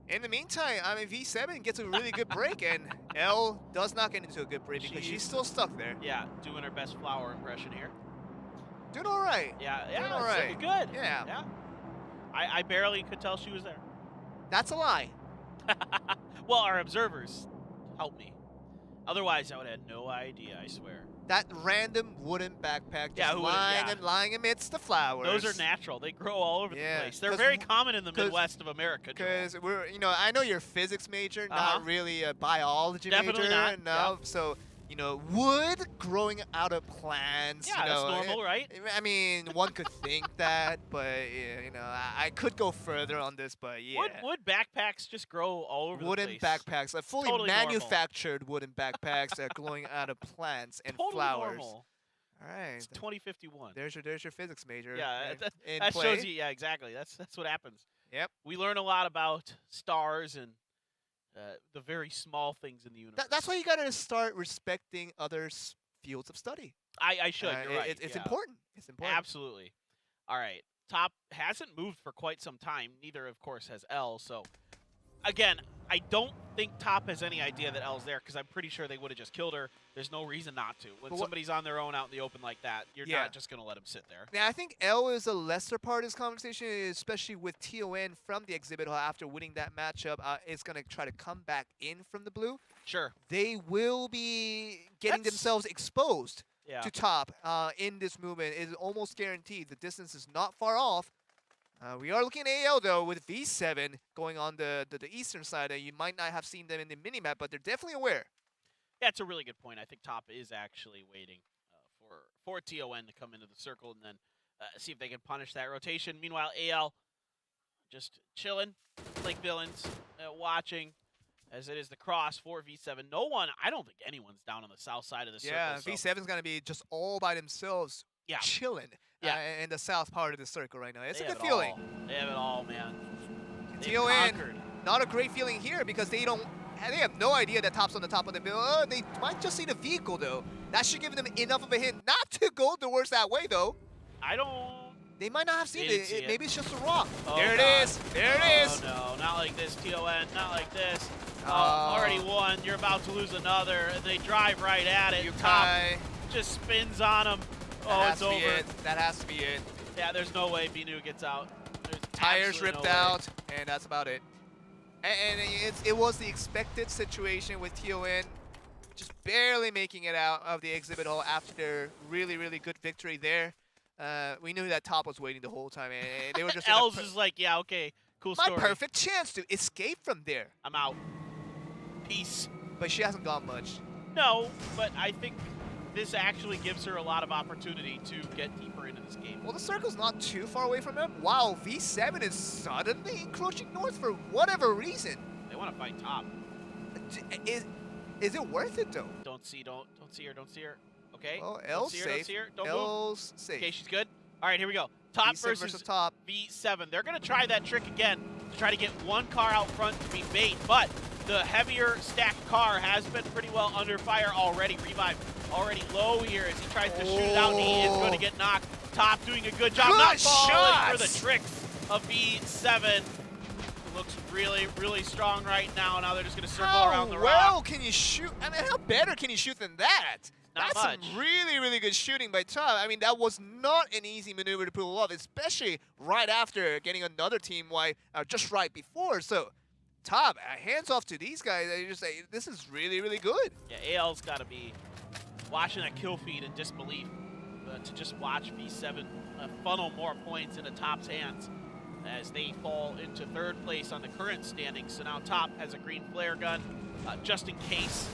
In the meantime, I mean, V7 gets a really good break, and Elle does not get into a good break because she's still stuck there. Yeah, doing her best flower impression here. Doing all right. Yeah, Doing all it's right. looking good. Yeah. I barely could tell she was there. That's a lie. Well, our observers helped me. Otherwise, I would have had no idea, I swear. That random wooden backpack just lying amidst the flowers. Those are natural. They grow all over the place. They're 'cause very common in the Midwest of America. Because we're, I know you're a physics major, not really a biology Definitely major. not. No, so, wood growing out of plants. Yeah, that's normal, right? I mean, one could think that, but I could go further on this, but yeah. Wood backpacks just grow all over Wooden the place. backpacks, like fully Totally manufactured wooden backpacks growing out of plants and Totally flowers. normal. All right. It's 2051. There's your physics major. Yeah, in that play. shows you. Yeah, exactly. That's what happens. Yep. We learn a lot about stars and the very small things in the universe. That's why you gotta start respecting others' fields of study. I should. You're right. It's yeah. important. It's important. Absolutely. All right. Top hasn't moved for quite some time. Neither, of course, has L. So, again, I don't think Top has any idea that L's there because I'm pretty sure they would have just killed her. There's no reason not to. When somebody's on their own out in the open like that, you're not just going to let them sit there. Yeah, I think L is a lesser part of this conversation, especially with TON from the exhibit hall after winning that matchup. Is going to try to come back in from the blue. Sure. They will be getting themselves exposed to Top in this movement. It is almost guaranteed. The distance is not far off. We are looking at AL, though, with V7 going on the eastern side. You might not have seen them in the minimap, but they're definitely aware. Yeah, it's a really good point. I think Top is actually waiting for TON to come into the circle and then see if they can punish that rotation. Meanwhile, AL just chilling like villains, watching. as it is the cross for V7. No one, I don't think anyone's down on the south side of the circle. Yeah, so- V7's gonna be just all by themselves, Yeah. chilling in the south part of the circle right now. It's They a have good it feeling. all. They have it all, man. They've TON, conquered. not a great feeling here because they have no idea that Top's on the top of the bill. They might just see the vehicle though. That should give them enough of a hint not to go towards that way though. I don't. They might not have seen They didn't see it. Maybe it's just a rock. Oh, there it God. is. There it is. Oh no, not like this, TON. Not like this. Oh. Already won. You're about to lose another, and they drive right at it. Top Yukai. just spins on them. That Oh, has it's to be over. it. That has to be it. Yeah, there's no way Binu gets out. There's Tires absolutely ripped no way. out, and that's about it. And it was the expected situation with TON just barely making it out of the exhibit hall after their really, really good victory there. We knew that Top was waiting the whole time, and they were just in a Els is like, yeah, okay, cool my story. perfect chance to escape from there. I'm out. Peace. But she hasn't got much. No, but I think this actually gives her a lot of opportunity to get deeper into this game. Well, the circle's not too far away from them. Wow, V7 is suddenly encroaching north for whatever reason. They want to fight Top. Is it worth it though? Don't see her. Okay. Well, Don't L's see her, don't safe. see her. Don't move. L's safe. Okay, she's good. All right, here we go. Top V7 versus Top. V7. They're going to try that trick again to try to get one car out front to be bait, but the heavier stacked car has been pretty well under fire already. Revive already low here as he tries to shoot it out, and he is going to get knocked. Top doing a good job. Good Not falling for the shots. tricks of V7. Looks really, really strong right now. Now they're just going to circle around the well rock. can you shoot? I mean, how better can you shoot than that? Not That's much. some really, really good shooting by Top. I mean, that was not an easy maneuver to pull off, especially right after getting another team wipe just right before. So, Top, hands off to these guys. I just say this is really, really good. Yeah, AL's got to be watching that kill feed in disbelief to just watch V7 funnel more points into Top's hands as they fall into third place on the current standings. So now Top has a green flare gun just in case,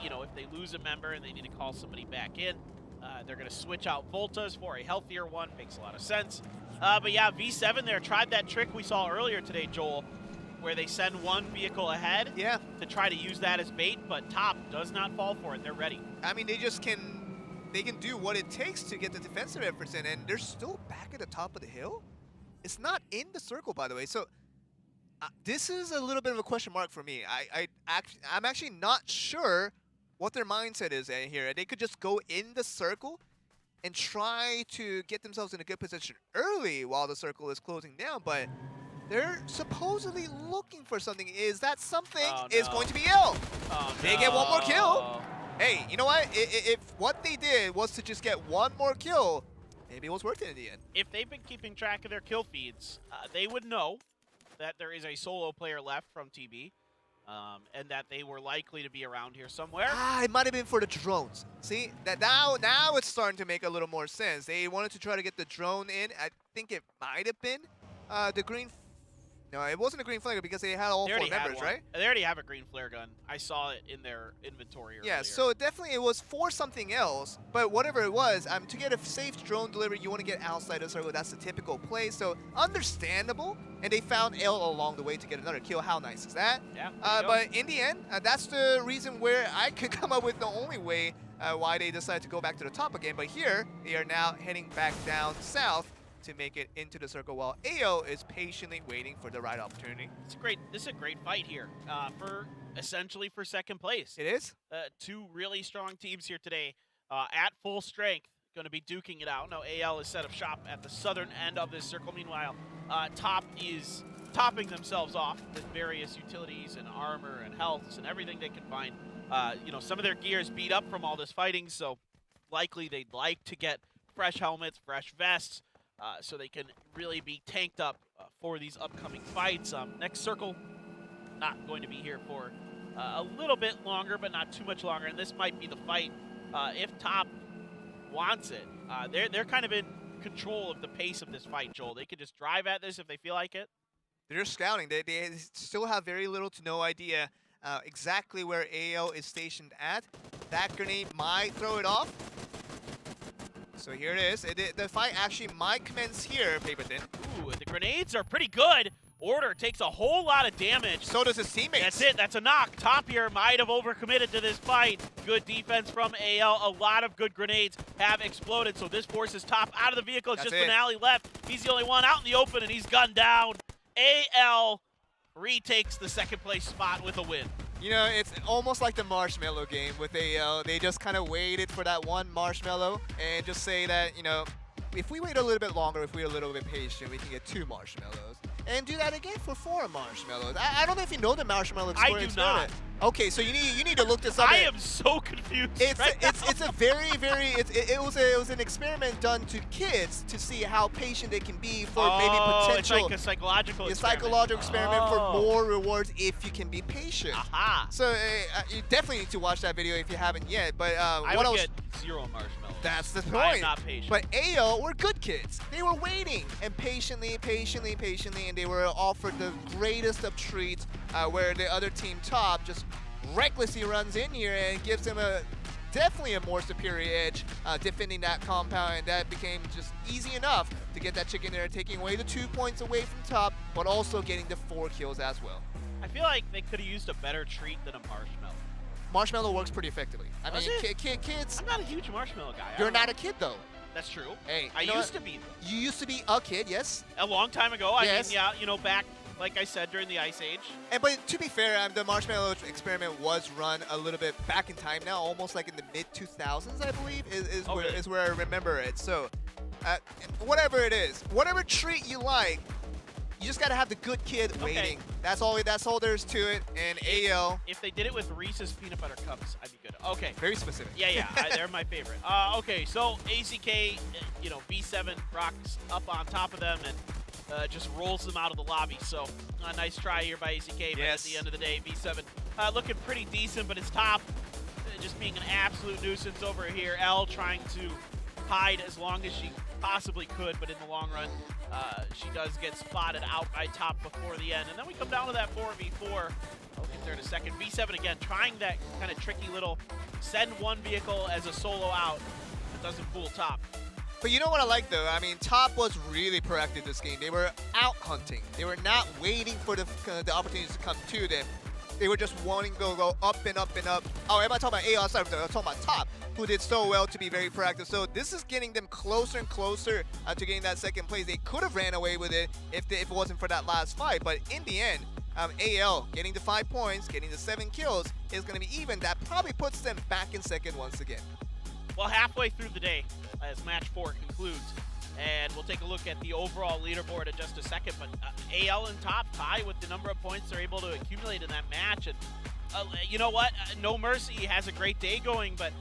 you know, if they lose a member and they need to call somebody back in. They're going to switch out Voltas for a healthier one. Makes a lot of sense. But yeah, V7 there tried that trick we saw earlier today, Joel, where they send one vehicle ahead to try to use that as bait, but Top does not fall for it. They're ready. I mean, they can do what it takes to get the defensive efforts in, and they're still back at the top of the hill. It's not in the circle, by the way. So this is a little bit of a question mark for me. I'm actually not sure what their mindset is here. They could just go in the circle and try to get themselves in a good position early while the circle is closing down, but they're supposedly looking for something. Is that something is going to be L? Oh, They get one more kill. Hey, you know what? If what they did was to just get one more kill, maybe it was worth it in the end. If they've been keeping track of their kill feeds, they would know that there is a solo player left from TB, and that they were likely to be around here somewhere. It might have been for the drones. See, that now it's starting to make a little more sense. They wanted to try to get the drone in. I think it might have been the green. No, it wasn't a green flare because they had all They four already had members, one. right? They already have a green flare gun. I saw it in their inventory earlier. Yeah, so definitely it was for something else, but whatever it was, to get a safe drone delivery, you want to get outside the circle. That's the typical play, so understandable. And they found L along the way to get another kill. How nice is that? Yeah, there you go. But in the end, that's the reason where I could come up with the only way why they decided to go back to the top again. But here, they are now heading back down south to make it into the circle while AO is patiently waiting for the right opportunity. This is a great fight here for essentially for second place. It is? Two really strong teams here today at full strength, going to be duking it out. Now AL is set up shop at the southern end of this circle. Meanwhile, Top is topping themselves off with various utilities and armor and healths and everything they can find. You know, some of their gear is beat up from all this fighting, so likely they'd like to get fresh helmets, fresh vests, so they can really be tanked up for these upcoming fights. Next circle, not going to be here for a little bit longer, but not too much longer. And this might be the fight if Top wants it. They're kind of in control of the pace of this fight, Joel. They could just drive at this if they feel like it. They're scouting. They still have very little to no idea exactly where AO is stationed at. That grenade might throw it off. So here it is. The fight actually might commence here, Paper Thin. Ooh, the grenades are pretty good. Order takes a whole lot of damage. So does his teammates. That's it. That's a knock. Top here might have overcommitted to this fight. Good defense from AL. A lot of good grenades have exploded, so this forces Top out of the vehicle. It's That's just it. Finale left. He's the only one out in the open, and he's gunned down. AL retakes the second place spot with a win. You know, it's almost like the Marshmallow game with AL. They just kind of waited for that one Marshmallow and just say that, you know, if we wait a little bit longer, if we're a little bit patient, we can get 2 Marshmallows. And do that again for 4 Marshmallows. I don't know if you know the Marshmallow experience. I do not. Okay, so you need to look this up. I am so confused. It's right now. it's a very it was an experiment done to kids to see how patient they can be for maybe potential. It's like a psychological experiment. Psychological experiment for more rewards if you can be patient. Aha. So you definitely need to watch that video if you haven't yet. But I what would else? get 0 marshmallows. That's the point. I'm not patient. But AO were good kids. They were waiting and patiently, and they were offered the greatest of treats where the other team Top just recklessly runs in here and gives them definitely a more superior edge defending that compound, and that became just easy enough to get that chicken there, taking away the 2 points away from Top, but also getting the 4 kills as well. I feel like they could have used a better treat than a marshmallow. Marshmallow works pretty effectively. I Does mean, it? kids, I'm not a huge marshmallow guy. you're not a kid though. That's true. Hey, I you know used what? to be You used to be a kid, yes. a long time ago. Yes. I mean, yeah, you know, back, like I said, during the Ice Age. But to be fair, the marshmallow experiment was run a little bit back in time now, almost like in the mid 2000s, I believe, Oh, really? is where I remember it. So, whatever it is, whatever treat you like, you just gotta have the good kid waiting. That's all there is to it. And AL, If they did it with Reese's peanut butter cups, I'd be good. Okay. very specific. Yeah, they're my favorite. Okay, so ACK, you know, V7 rocks up on top of them and just rolls them out of the lobby. So a nice try here by ACK, but Yes. at the end of the day, V7 looking pretty decent, but it's Top just being an absolute nuisance over here. L trying to hide as long as she possibly could, but in the long run, she does get spotted out by Top before the end. And then we come down to that 4v4. I'll get there in a second. V7 again, trying that kind of tricky little send one vehicle as a solo out. It doesn't fool Top. But you know what I like though? I mean, Top was really proactive this game. They were out hunting. They were not waiting for the opportunities to come to them. They were just wanting to go up and up and up. Oh, am I talking about AL? Sorry, I'm talking about Top, who did so well to be very proactive. So this is getting them closer and closer to getting that second place. They could have ran away with it if it wasn't for that last fight. But in the end, AL getting the 5 points, getting the 7 kills is going to be even. That probably puts them back in second once again. Well, halfway through the day, as match 4 concludes, and we'll take a look at the overall leaderboard in just a second, but AL and Top tie with the number of points they're able to accumulate in that match. And you know what? No Mercy has a great day going, but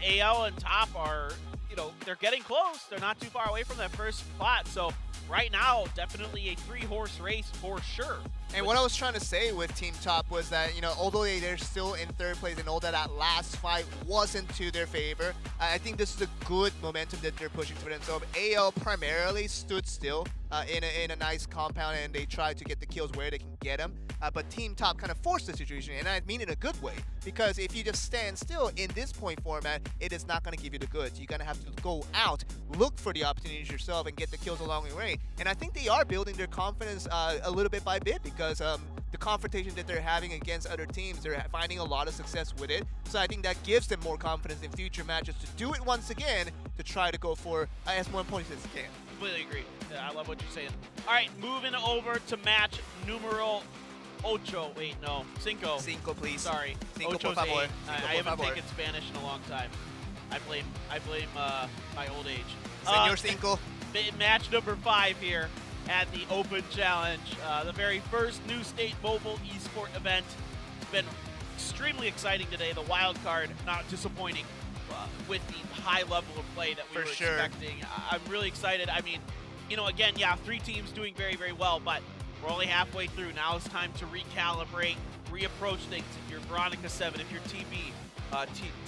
AL and Top are, you know, they're getting close. They're not too far away from that first spot. So right now, definitely a 3-horse race for sure. And what I was trying to say with Team Top was that, you know, although they're still in third place and all that last fight wasn't to their favor, I think this is a good momentum that they're pushing for themselves. AL primarily stood still in a nice compound, and they tried to get the kills where they can get them. But Team Top kind of forced the situation, and I mean in a good way, because if you just stand still in this point format, it is not going to give you the goods. You're going to have to go out, look for the opportunities yourself, and get the kills along the way. And I think they are building their confidence a little bit by bit, because the confrontation that they're having against other teams, they're finding a lot of success with it. So I think that gives them more confidence in future matches to do it once again, to try to go for as more points as they can. Completely agree. I love what you're saying. All right, moving over to match numero 8. Wait, no. Cinco. Cinco, please. Sorry. Cinco, Ocho's por favor. 8. I Cinco, haven't por favor. taken Spanish in a long time. I blame my old age. Senor Cinco. Match number 5 here at the Open Challenge. The very first New State Mobile Esport event. It's been extremely exciting today. The wild card, not disappointing with the high level of play that we were expecting. I'm really excited. I mean, you know, again, yeah, 3 teams doing very, very well, but we're only halfway through. Now it's time to recalibrate, reapproach things. If you're Veronica 7, if you're TB,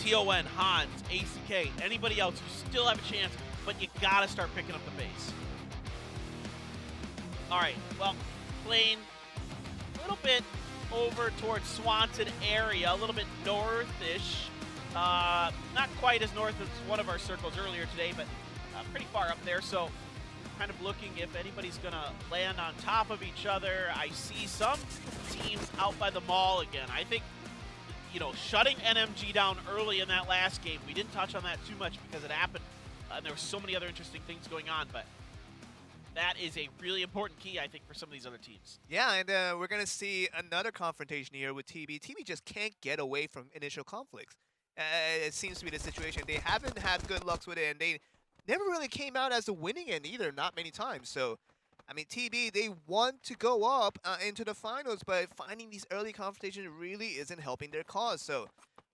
TON, Hans, ACK, anybody else, you still have a chance, but you gotta start picking up the pace. All right, well, playing a little bit over towards Swanton area, a little bit north-ish. Not quite as north as one of our circles earlier today, but pretty far up there. So kind of looking if anybody's going to land on top of each other. I see some teams out by the mall again. I think, you know, shutting NMG down early in that last game, we didn't touch on that too much because it happened, and there were so many other interesting things going on, but that is a really important key, I think, for some of these other teams. Yeah, and we're going to see another confrontation here with TB. TB just can't get away from initial conflicts. It seems to be the situation. They haven't had good lucks with it, and they never really came out as the winning end either, not many times. So, I mean, TB, they want to go up into the finals, but finding these early confrontations really isn't helping their cause. So,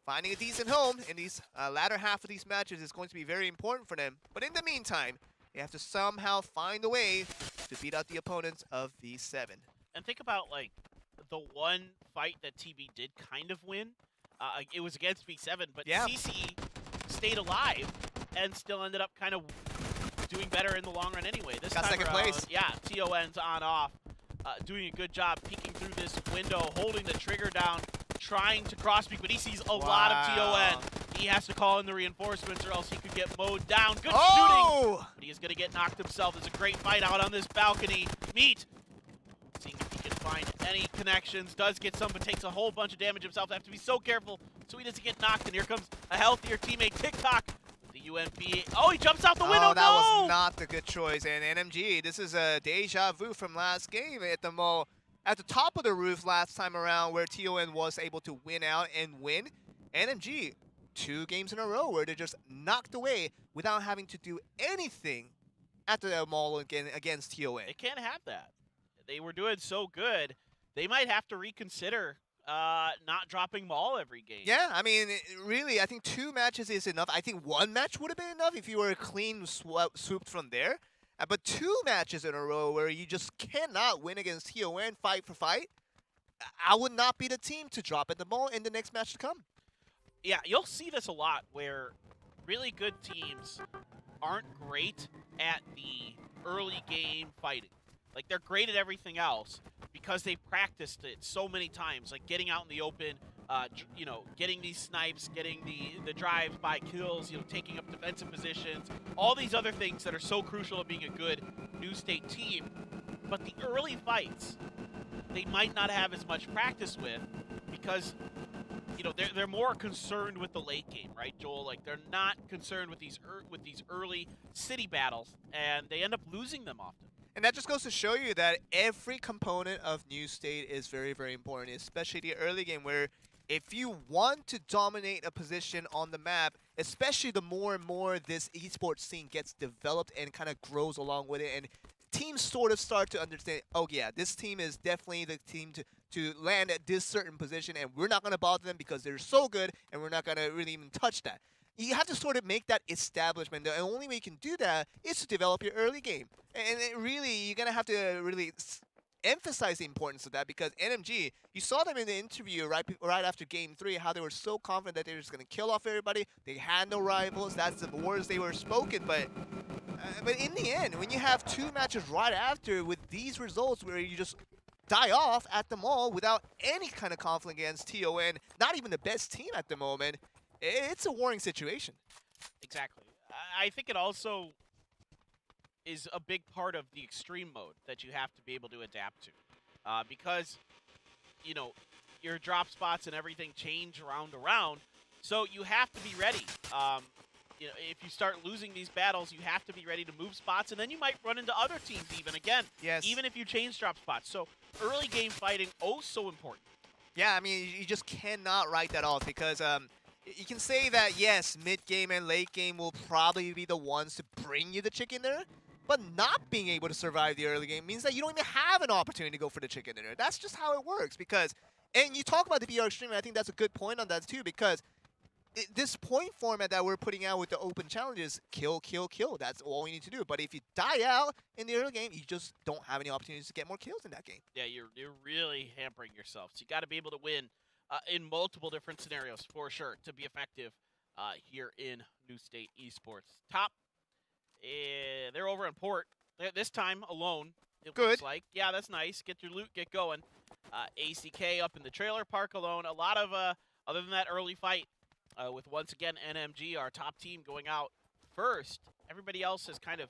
finding a decent home in these latter half of these matches is going to be very important for them. But in the meantime, they have to somehow find a way to beat out the opponents of V7. And think about, like, the one fight that TB did kind of win. It was against V7, but yeah. CC stayed alive and still ended up kind of doing better in the long run anyway. This Got time second around, place. Yeah, TON's on off, doing a good job peeking through this window, holding the trigger down, trying to cross-peek, but he sees a lot of TON. He has to call in the reinforcements or else he could get mowed down. Good shooting, but he is going to get knocked himself. There's a great fight out on this balcony. Meat, seeing if he can find any connections. Does get some, but takes a whole bunch of damage himself. Have to be so careful so he doesn't get knocked. And here comes a healthier teammate, TikTok. The UMP. Oh, he jumps out the window. Oh, that was not the good choice. And NMG, this is a deja vu from last game at the mall. At the top of the roof last time around where TON was able to win out and win. NMG, 2 games in a row where they're just knocked away without having to do anything at the mall again against TON. They can't have that. They were doing so good. They might have to reconsider not dropping Maul every game. Yeah, I mean, really, I think 2 matches is enough. I think 1 match would have been enough if you were clean swooped from there. But 2 matches in a row where you just cannot win against TON fight for fight, I would not be the team to drop at the Maul in the next match to come. Yeah, you'll see this a lot where really good teams aren't great at the early game fighting. Like, they're great at everything else because they practiced it so many times, like getting out in the open, you know, getting these snipes, getting the drives by kills, you know, taking up defensive positions, all these other things that are so crucial at being a good New State team. But the early fights, they might not have as much practice with because, you know, they're more concerned with the late game, right, Joel? Like, they're not concerned with these early city battles, and they end up losing them often. And that just goes to show you that every component of New State is very, very important, especially the early game where if you want to dominate a position on the map, especially the more and more this esports scene gets developed and kind of grows along with it, and teams sort of start to understand, oh yeah, this team is definitely the team to land at this certain position, and we're not going to bother them because they're so good, and we're not going to really even touch that. You have to sort of make that establishment. The only way you can do that is to develop your early game. And really, you're going to have to really emphasize the importance of that because NMG, you saw them in the interview right after Game 3, how they were so confident that they were just going to kill off everybody. They had no rivals. That's the words they were spoken. But in the end, when you have 2 matches right after with these results where you just die off at the mall without any kind of conflict against TON, not even the best team at the moment, it's a worrying situation. Exactly. I think it also is a big part of the extreme mode that you have to be able to adapt to. Because, you know, your drop spots and everything change around. So you have to be ready. You know, if you start losing these battles, you have to be ready to move spots, and then you might run into other teams even if you change drop spots. So early game fighting, so important. Yeah, I mean, you just cannot write that off because you can say that, yes, mid-game and late game will probably be the ones to bring you the chicken dinner, but not being able to survive the early game means that you don't even have an opportunity to go for the chicken dinner. That's just how it works because, and you talk about the BR Extreme, and I think that's a good point on that too because this point format that we're putting out with the open challenges, kill, kill, kill. That's all you need to do. But if you die out in the early game, you just don't have any opportunities to get more kills in that game. Yeah, you're really hampering yourself. So you got to be able to win in multiple different scenarios for sure to be effective here in New State Esports. Top, they're over in Port. This time alone, it looks like. Yeah, that's nice. Get your loot, get going. ACK up in the trailer park alone. A lot of, other than that early fight, with once again NMG, our top team, going out first. Everybody else has kind of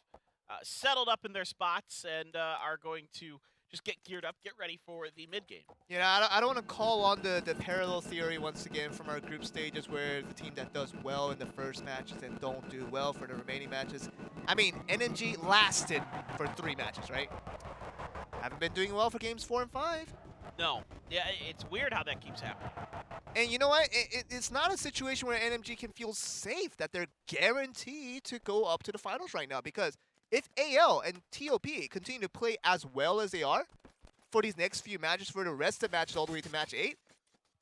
settled up in their spots and are going to just get geared up, get ready for the mid game. Yeah, I don't want to call on the parallel theory once again from our group stages where the team that does well in the first matches and don't do well for the remaining matches. I mean, NMG lasted for 3 matches, right? Haven't been doing well for games 4 and 5. No. Yeah, it's weird how that keeps happening. And you know what? It's not a situation where NMG can feel safe that they're guaranteed to go up to the finals right now, because if AL and TOP continue to play as well as they are for these next few matches, for the rest of the matches all the way to match 8,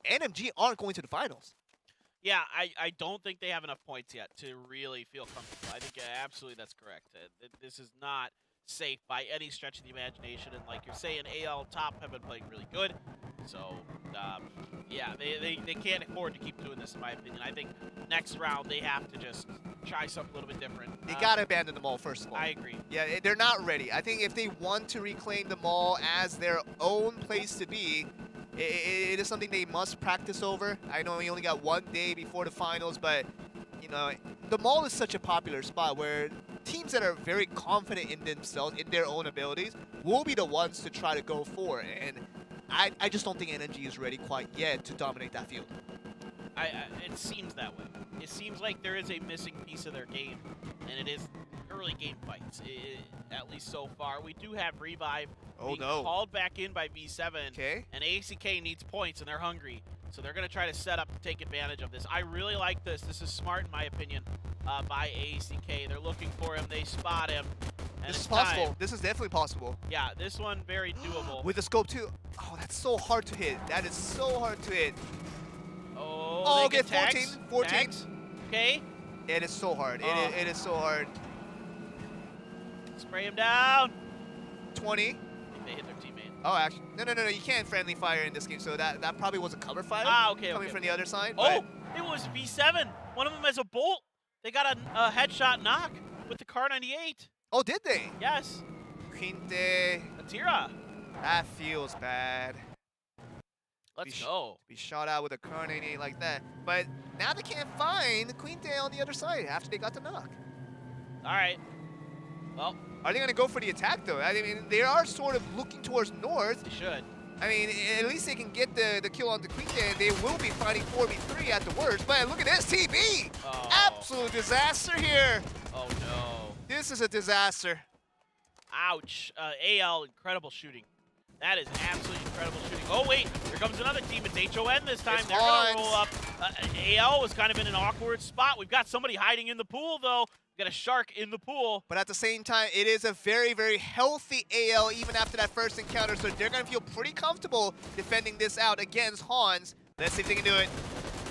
NMG aren't going to the finals. Yeah, I don't think they have enough points yet to really feel comfortable. I think absolutely that's correct. This is not safe by any stretch of the imagination, and like you're saying, AL top have been playing really good. So, yeah, they can't afford to keep doing this, in my opinion. I think next round they have to just try something a little bit different. They gotta abandon the mall, first of all. I agree. Yeah, they're not ready. I think if they want to reclaim the mall as their own place to be, it is something they must practice over. I know we only got 1 day before the finals, but you know, the mall is such a popular spot where teams that are very confident in themselves, in their own abilities, will be the ones to try to go for it. And I just don't think NMG is ready quite yet to dominate that field. It seems that way. It seems like there is a missing piece of their game, and it is early game fights, at least so far. We do have Revive being called back in by V7, Okay. and ACK needs points, and they're hungry. So they're going to try to set up to take advantage of this. I really like this. This is smart, in my opinion, by ACK. They're looking for him. They spot him. And This is it's possible. time. This is definitely possible. Yeah, this one very doable. With the scope too. Oh, that's so hard to hit. That is so hard to hit. Oh, they get get 14. tags. 14. Tags. Okay. It is so hard. It is so hard. Spray him down. 20. I think they hit their teammate. Oh, actually, no. You can't friendly fire in this game, so that probably was a cover fire. Ah, okay, coming okay, from the other side. Oh, it was V7. One of them has a bolt. They got a headshot knock with the Car 98. Oh, did they? Yes. Quinte. Atira. That feels bad. Let's go. Be shot out with a Car 98 like that. But now they can't find Quinte on the other side after they got the knock. All right. Well, Are they going to go for the attack, though? I mean, they are sort of looking towards north. they should. I mean, at least they can get the kill on the Quinte, and they will be fighting 4v3 at the worst. But look at this, TB! Oh. Absolute disaster here. Oh, no. This is a disaster. Ouch. AL, incredible shooting. That is absolutely incredible shooting. Oh, wait. Here comes another team. It's HON this time. It's They're going to Hans. roll up. AL was kind of in an awkward spot. We've got somebody hiding in the pool, though. We've got a shark in the pool. But at the same time, it is a very, very healthy AL even after that first encounter, so they're going to feel pretty comfortable defending this out against Hans. Let's see if they can do it.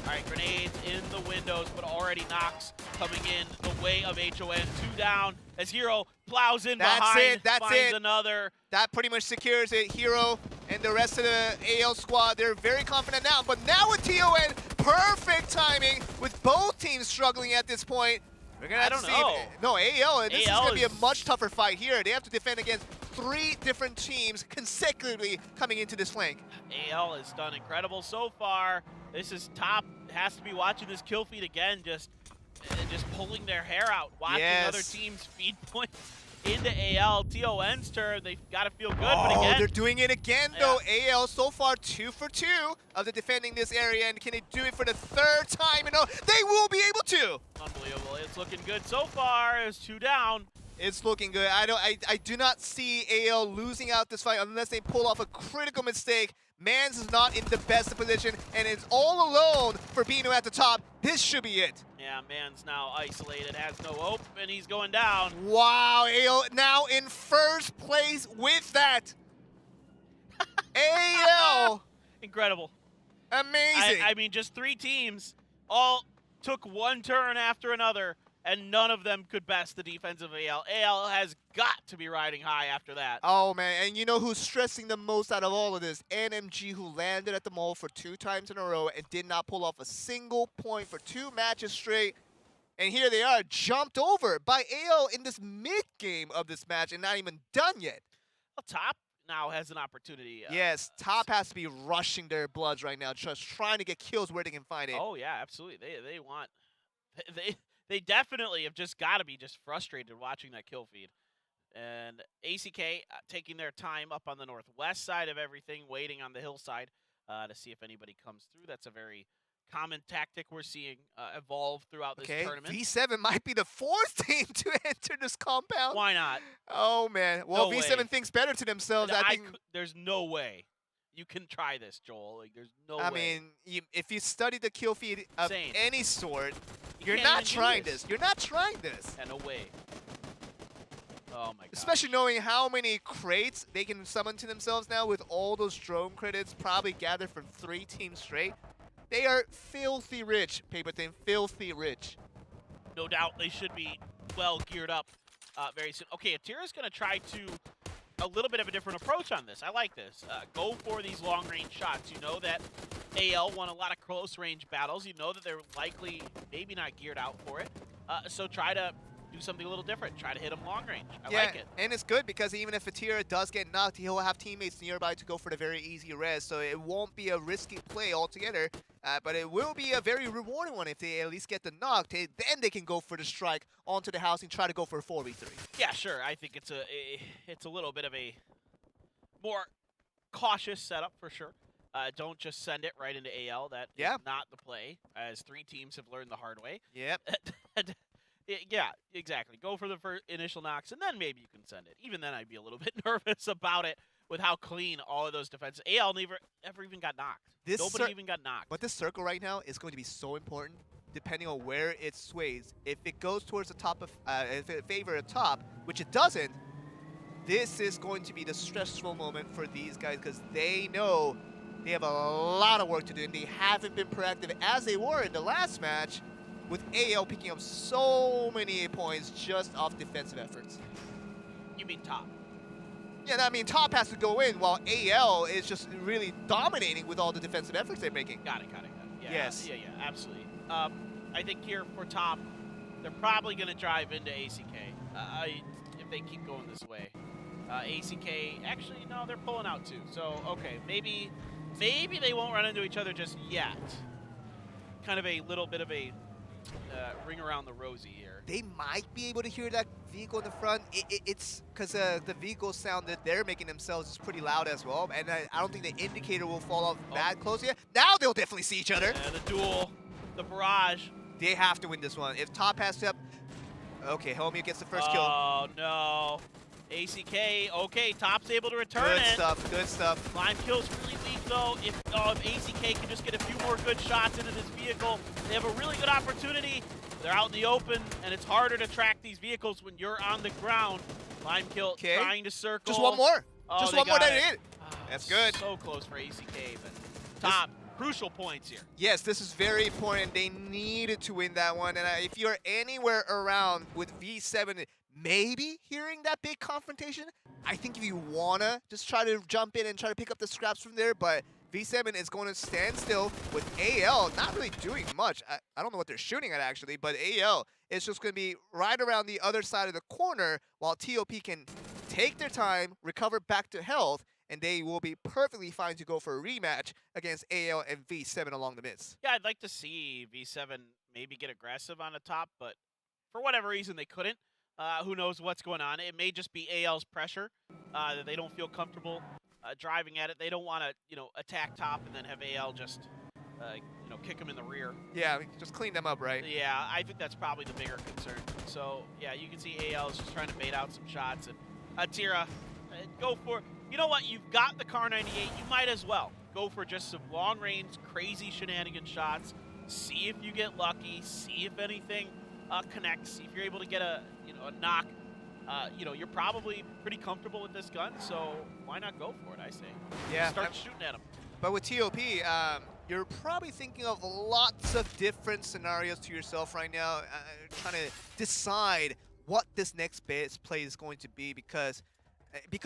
All right, grenades in the windows, but already knocks coming in the way of HON. 2 down as Hero plows in behind, finds another. That pretty much secures it. Hero and the rest of the AL squad, they're very confident now. But now with TON, perfect timing with both teams struggling at this point. We're gonna have to see no, AL, this is going to be a much tougher fight here. They have to defend against 3 different teams consecutively coming into this flank. AL has done incredible so far. This is top, has to be watching this kill feed again, just pulling their hair out, watching other teams feed points into AL. TON's turn, they've got to feel good, but again. They're doing it again, though. AL so far 2 for 2 of the defending this area, and can they do it for the 3rd time? And they will be able to. Unbelievable. It's looking good so far. It's 2 down. It's looking good. I do not see AL losing out this fight unless they pull off a critical mistake. Mans is not in the best position, and it's all alone for Bino at the top. This should be it. Yeah, Man's now isolated, has no hope, and he's going down. Wow, AL now in first place with that. AL. Incredible. Amazing. I mean, just 3 teams all took 1 turn after another, and none of them could best the defense of AL. AL has got to be riding high after that. Oh, man, and you know who's stressing the most out of all of this? NMG, who landed at the mall for 2 times in a row and did not pull off a single point for 2 matches straight. And here they are, jumped over by AL in this mid-game of this match and not even done yet. Well, Top now has an opportunity. Yes, Top has to be rushing their bloods right now, just trying to get kills where they can find it. Oh, yeah, absolutely. They want... They definitely have just got to be just frustrated watching that kill feed. And ACK taking their time up on the northwest side of everything, waiting on the hillside to see if anybody comes through. That's a very common tactic we're seeing evolve throughout this tournament. V7 might be the 4th team to enter this compound. Why not? Oh, man. Well, No V7 way. thinks better to themselves. I think. There's no way you can try this, Joel. Like, there's no way. I mean, if you study the kill feed of Insane. any sort, You you're can't not even do trying this. You're not trying this. Yeah, no way. Oh my god. Especially knowing how many crates they can summon to themselves now with all those drone credits probably gathered from 3 teams straight. They are filthy rich, Paper Thin, filthy rich. No doubt they should be well geared up very soon. Okay, Atira's going to try to a little bit of a different approach on this. I like this. Go for these long-range shots. You know that AL won a lot of close-range battles. You know that they're likely maybe not geared out for it. So try to do something a little different. Try to hit them long-range. I like it. And it's good because even if Atira does get knocked, he'll have teammates nearby to go for the very easy res, so it won't be a risky play altogether. But it will be a very rewarding one if they at least get the knock. Then they can go for the strike onto the house and try to go for a 4v3. Yeah, sure. I think it's a little bit of a more cautious setup for sure. Don't just send it right into AL. That is not the play, as 3 teams have learned the hard way. Yep. Yeah, exactly. Go for the first initial knocks, and then maybe you can send it. Even then, I'd be a little bit nervous about it with how clean all of those defenses. AL never even got knocked. Nobody even got knocked. But this circle right now is going to be so important, depending on where it sways. If it goes towards the top of, if it favors the top, which it doesn't, this is going to be the stressful moment for these guys because they know they have a lot of work to do, and they haven't been proactive as they were in the last match, with AL picking up so many points just off defensive efforts. You mean top? Yeah, I mean, top has to go in while AL is just really dominating with all the defensive efforts they're making. Got it. Yeah, yes. Yeah, absolutely. I think here for top, they're probably going to drive into ACK if they keep going this way. ACK, actually, no, they're pulling out too. So, okay, maybe they won't run into each other just yet. Kind of a little bit of a ring around the rosy here. They might be able to hear that vehicle in the front. It's because the vehicle sound that they're making themselves is pretty loud as well. And I don't think the indicator will fall off that close yet. Now they'll definitely see each other. And the duel, the barrage. They have to win this one. If top has to up. Okay, Homie gets the first kill. Oh, no. ACK, okay, top's able to return it. Good stuff. Climb kill's really weak, though. If ACK can just get a few more good shots into this vehicle, they have a really good opportunity. They're out in the open, and it's harder to track these vehicles when you're on the ground. Climb kill trying to circle. Just one more. Oh, just one more than it. That's good. So close for ACK, but top, crucial points here. Yes, this is very important. They needed to win that one. And if you're anywhere around with V7, maybe hearing that big confrontation, I think if you want to just try to jump in and try to pick up the scraps from there, but V7 is going to stand still with AL not really doing much. I don't know what they're shooting at actually, but AL is just going to be right around the other side of the corner while TOP can take their time, recover back to health, and they will be perfectly fine to go for a rematch against AL and V7 along the mids. Yeah, I'd like to see V7 maybe get aggressive on the top, but for whatever reason they couldn't. Who knows what's going on. It may just be AL's pressure that they don't feel comfortable driving at it. They don't want to, attack top and then have AL just, kick them in the rear. Yeah, just clean them up, right? Yeah, I think that's probably the bigger concern. So, yeah, you can see AL is just trying to bait out some shots. And Tira, go for, you know what, you've got the Kar 98, you might as well go for just some long-range, crazy shenanigan shots. See if you get lucky, see if anything connects, see if you're able to get a knock. You're probably pretty comfortable with this gun, so why not go for it, I say. Yeah. Start shooting at them. But with TOP, you're probably thinking of lots of different scenarios to yourself right now, trying to decide what this next base play is going to be because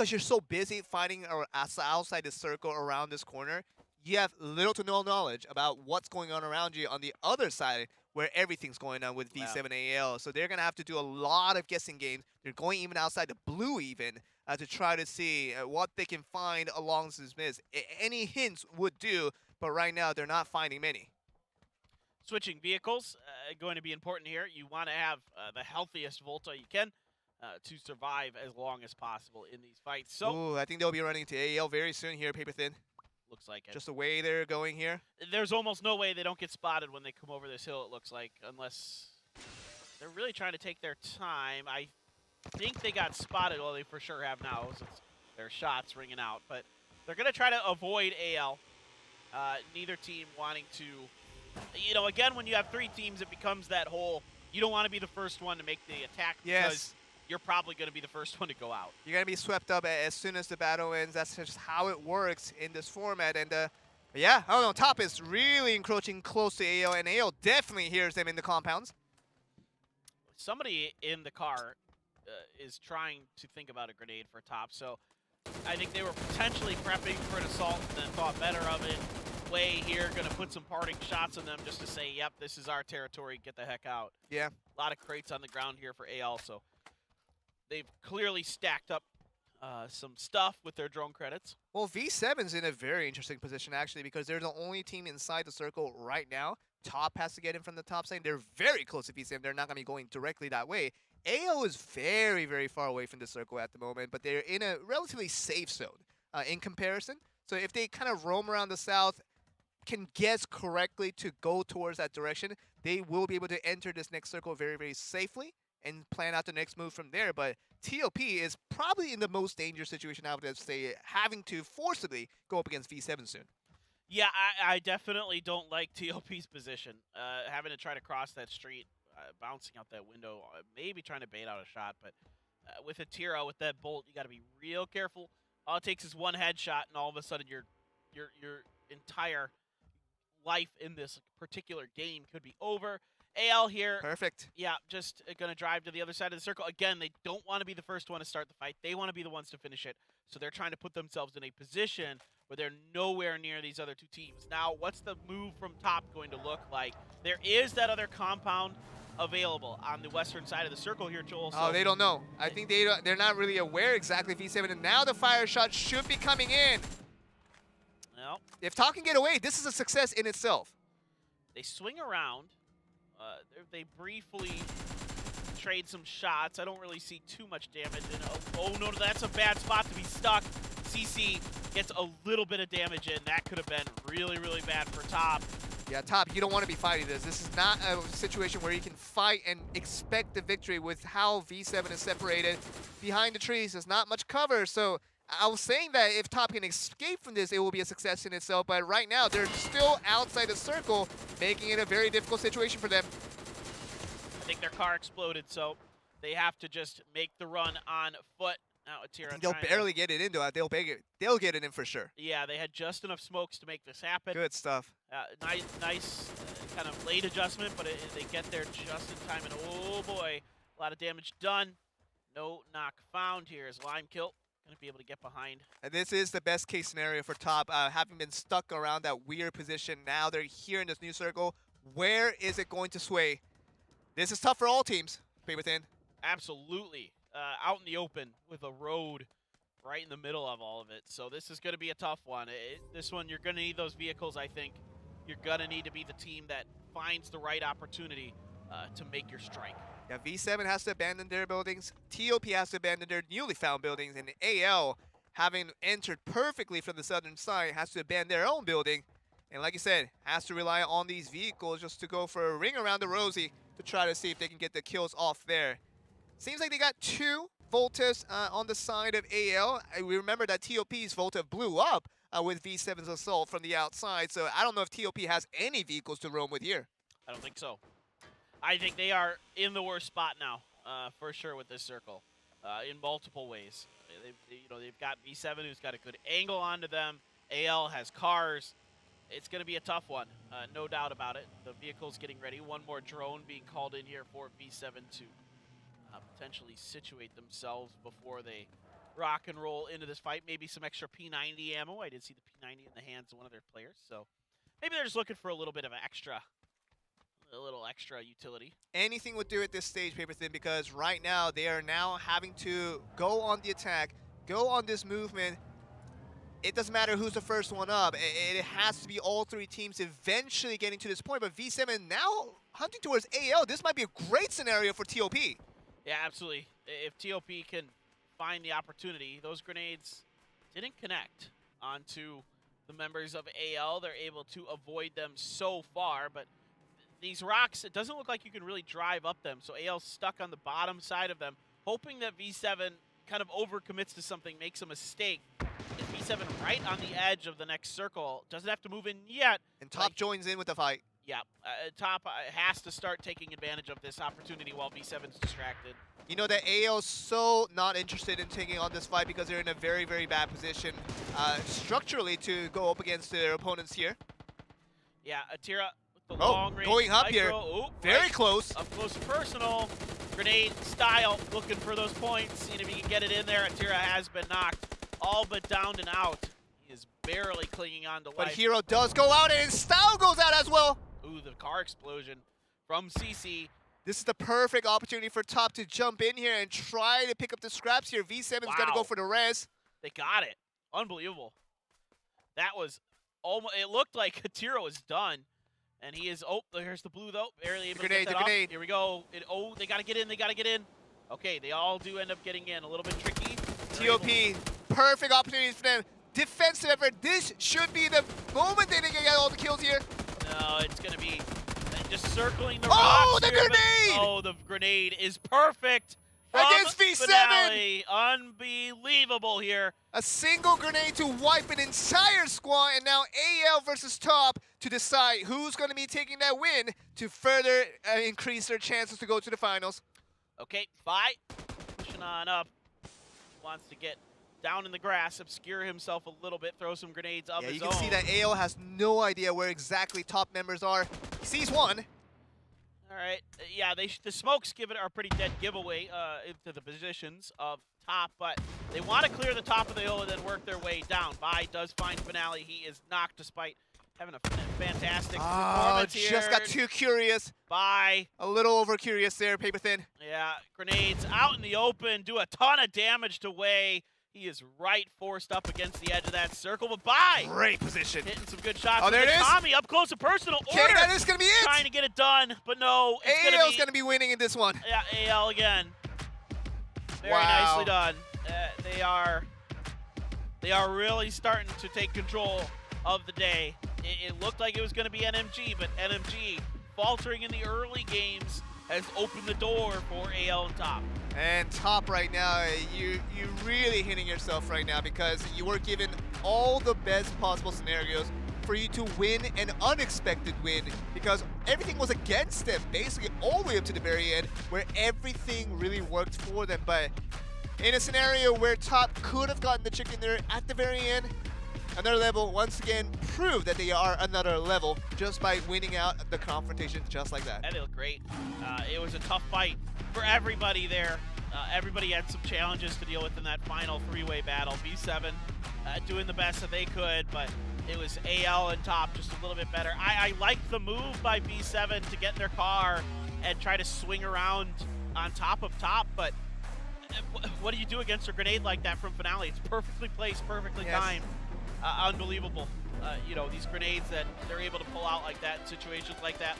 you're so busy fighting outside the circle around this corner, you have little to no knowledge about what's going on around you on the other side where everything's going on with V7 AL. So they're going to have to do a lot of guessing games. They're going even outside the blue even to try to see what they can find along this miss. Any hints would do, but right now they're not finding many. Switching vehicles, going to be important here. You want to have the healthiest Volta you can. to survive as long as possible in these fights. So Ooh, I think they'll be running to AL very soon here, Paper Thin. looks like it. Just the way they're going here. There's almost no way they don't get spotted when they come over this hill, it looks like, unless they're really trying to take their time. I think they got spotted. Well, they for sure have now since their shots ringing out. But they're going to try to avoid AL. Neither team wanting to, you know, again, when you have 3 teams, it becomes that whole, you don't want to be the first one to make the attack because you're probably going to be the first one to go out. You're going to be swept up as soon as the battle ends. That's just how it works in this format. And yeah, I don't know, Top is really encroaching close to AL, and AL definitely hears them in the compounds. Somebody in the car is trying to think about a grenade for Top, so I think they were potentially prepping for an assault and then thought better of it. Way here, going to put some parting shots on them just to say, yep, this is our territory, get the heck out. Yeah. A lot of crates on the ground here for AL, so they've clearly stacked up some stuff with their drone credits. Well, V7's in a very interesting position, actually, because they're the only team inside the circle right now. Top has to get in from the top side. They're very close to V7. They're not going to be going directly that way. AO is very, very far away from the circle at the moment, but they're in a relatively safe zone in comparison. So if they kind of roam around the south, can guess correctly to go towards that direction, they will be able to enter this next circle very, very safely and plan out the next move from there. But TOP is probably in the most dangerous situation, I would say, having to forcibly go up against V7 soon. Yeah, I definitely don't like TOP's position. Having to try to cross that street, bouncing out that window, maybe trying to bait out a shot, but with a Tira, with that bolt, you got to be real careful. All it takes is one headshot, and all of a sudden your entire life in this particular game could be over. AL here. Perfect. Yeah, just going to drive to the other side of the circle. Again, they don't want to be the first one to start the fight. They want to be the ones to finish it. So they're trying to put themselves in a position where they're nowhere near these other 2 teams. Now, what's the move from Top going to look like? There is that other compound available on the western side of the circle here, Joel. Oh, they don't know. I think they're not really aware exactly V7, and now the fire shot should be coming in. Well, If Top can get away, this is a success in itself. they swing around. They briefly trade some shots. I don't really see too much damage. And oh no, that's a bad spot to be stuck. CC gets a little bit of damage in. That could have been really, really bad for Top. Yeah, Top, you don't want to be fighting this. This is not a situation where you can fight and expect the victory with how V7 is separated. Behind the trees, there's not much cover, so I was saying that if Top can escape from this, it will be a success in itself, but right now, they're still outside the circle, making it a very difficult situation for them. I think their car exploded, so they have to just make the run on foot. Now, Atira They'll barely get it in, though. They'll get it in for sure. Yeah, they had just enough smokes to make this happen. Good stuff. Nice kind of late adjustment, but they get there just in time, and oh boy, a lot of damage done. No knock found here as Limekill going to be able to get behind. And this is the best case scenario for Top, having been stuck around that weird position. Now they're here in this new circle. Where is it going to sway? This is tough for all teams, Paper Thin. Absolutely. Out in the open with a road right in the middle of all of it. So this is going to be a tough one. This one, you're going to need those vehicles, I think. You're going to need to be the team that finds the right opportunity to make your strike. Yeah, V7 has to abandon their buildings. TOP has to abandon their newly found buildings. And AL, having entered perfectly from the southern side, has to abandon their own building. And like you said, has to rely on these vehicles just to go for a ring around the rosy to try to see if they can get the kills off there. Seems like they got 2 Voltas on the side of AL. We remember that TOP's Volta blew up with V7's assault from the outside, so I don't know if TOP has any vehicles to roam with here. I don't think so. I think they are in the worst spot now, for sure, with this circle, in multiple ways. They've got V7 who's got a good angle onto them. AL has cars. It's going to be a tough one, no doubt about it. The vehicle's getting ready. One more drone being called in here for V7 to potentially situate themselves before they rock and roll into this fight. Maybe some extra P90 ammo. I did see the P90 in the hands of one of their players, so maybe they're just looking for a little bit of a little extra utility. Anything would do at this stage, Paper Thin, because right now they are now having to go on the attack, go on this movement. It doesn't matter who's the first one up. It has to be all 3 teams eventually getting to this point. But V7 now hunting towards AL. This might be a great scenario for TOP. Yeah, absolutely. If TOP can find the opportunity, those grenades didn't connect onto the members of AL. They're able to avoid them so far, but these rocks, it doesn't look like you can really drive up them. So AL's stuck on the bottom side of them, hoping that V7 kind of overcommits to something, makes a mistake. Is V7 right on the edge of the next circle? Doesn't have to move in yet. And Top joins in with the fight. Yeah, Top has to start taking advantage of this opportunity while V7's distracted. You know that AL is so not interested in taking on this fight because they're in a very, very bad position structurally to go up against their opponents here. Yeah, Atira with the long range going up micro. here. Ooh, Very right close. up close and personal. Grenade style, looking for those points. Seeing if he can get it in there. Atira has been knocked all but downed and out. He is barely clinging on to life. But Hero does go out and his style goes out as well. Ooh, the car explosion from CC. This is the perfect opportunity for Top to jump in here and try to pick up the scraps here. V7's going to go Wow. for the res. They got it. Unbelievable. That was almost, it looked like Atira was done. And he is, oh, there's the blue though. Barely able to get that off. Grenade. Here we go. Oh, they got to get in, they got to get in. Okay, they all do end up getting in. A little bit tricky. They're TOP, able- perfect opportunities for them. Defensive effort. This should be the moment they can get all the kills here. No, it's going to be just circling the Oh, rocks the here, but- grenade! Oh, the grenade is perfect. From Against V7. Finale. Unbelievable here. A single grenade to wipe an entire squad, and now AL versus Top to decide who's going to be taking that win to further increase their chances to go to the finals. Okay, Fi pushing on up. Wants to get down in the grass, obscure himself a little bit, throw some grenades of Yeah, his you own. can see that AL has no idea where exactly Top members are. He sees one. All right, yeah, the smokes give it are pretty dead giveaway into the positions of Top, but they want to clear the top of the hill and then work their way down. Vi does find Finale. He is knocked despite having a fantastic performance here. Just got too curious. Vi, A little over curious there, paper thin. yeah, grenades out in the open, do a ton of damage to Wei. He is right forced up against the edge of that circle, but Vi Great position. hitting some good shots. Oh, there Look it at is. Tommy up close and personal. Okay, Order that is going to be it. trying to get it done, but no, it's AL's going to be winning in this one. Yeah, AL again. Very Wow. nicely done. They are really starting to take control of the day. It looked like it was going to be NMG, but NMG faltering in the early games has opened the door for AL and Top. And Top right now, you're really hitting yourself right now because you were given all the best possible scenarios for you to win an unexpected win because everything was against them, basically all the way up to the very end where everything really worked for them. But in a scenario where Top could have gotten the chicken there at the very end, another level once again proved that they are another level just by winning out the confrontation just like that. And they look great. It was a tough fight for everybody there. Everybody had some challenges to deal with in that final three-way battle. V7 doing the best that they could, but it was AL and Top just a little bit better. I liked the move by V7 to get in their car and try to swing around on top of Top, but what do you do against a grenade like that from Finale? It's perfectly placed, perfectly Yes. timed. Unbelievable. You know, these grenades that they're able to pull out like that in situations like that.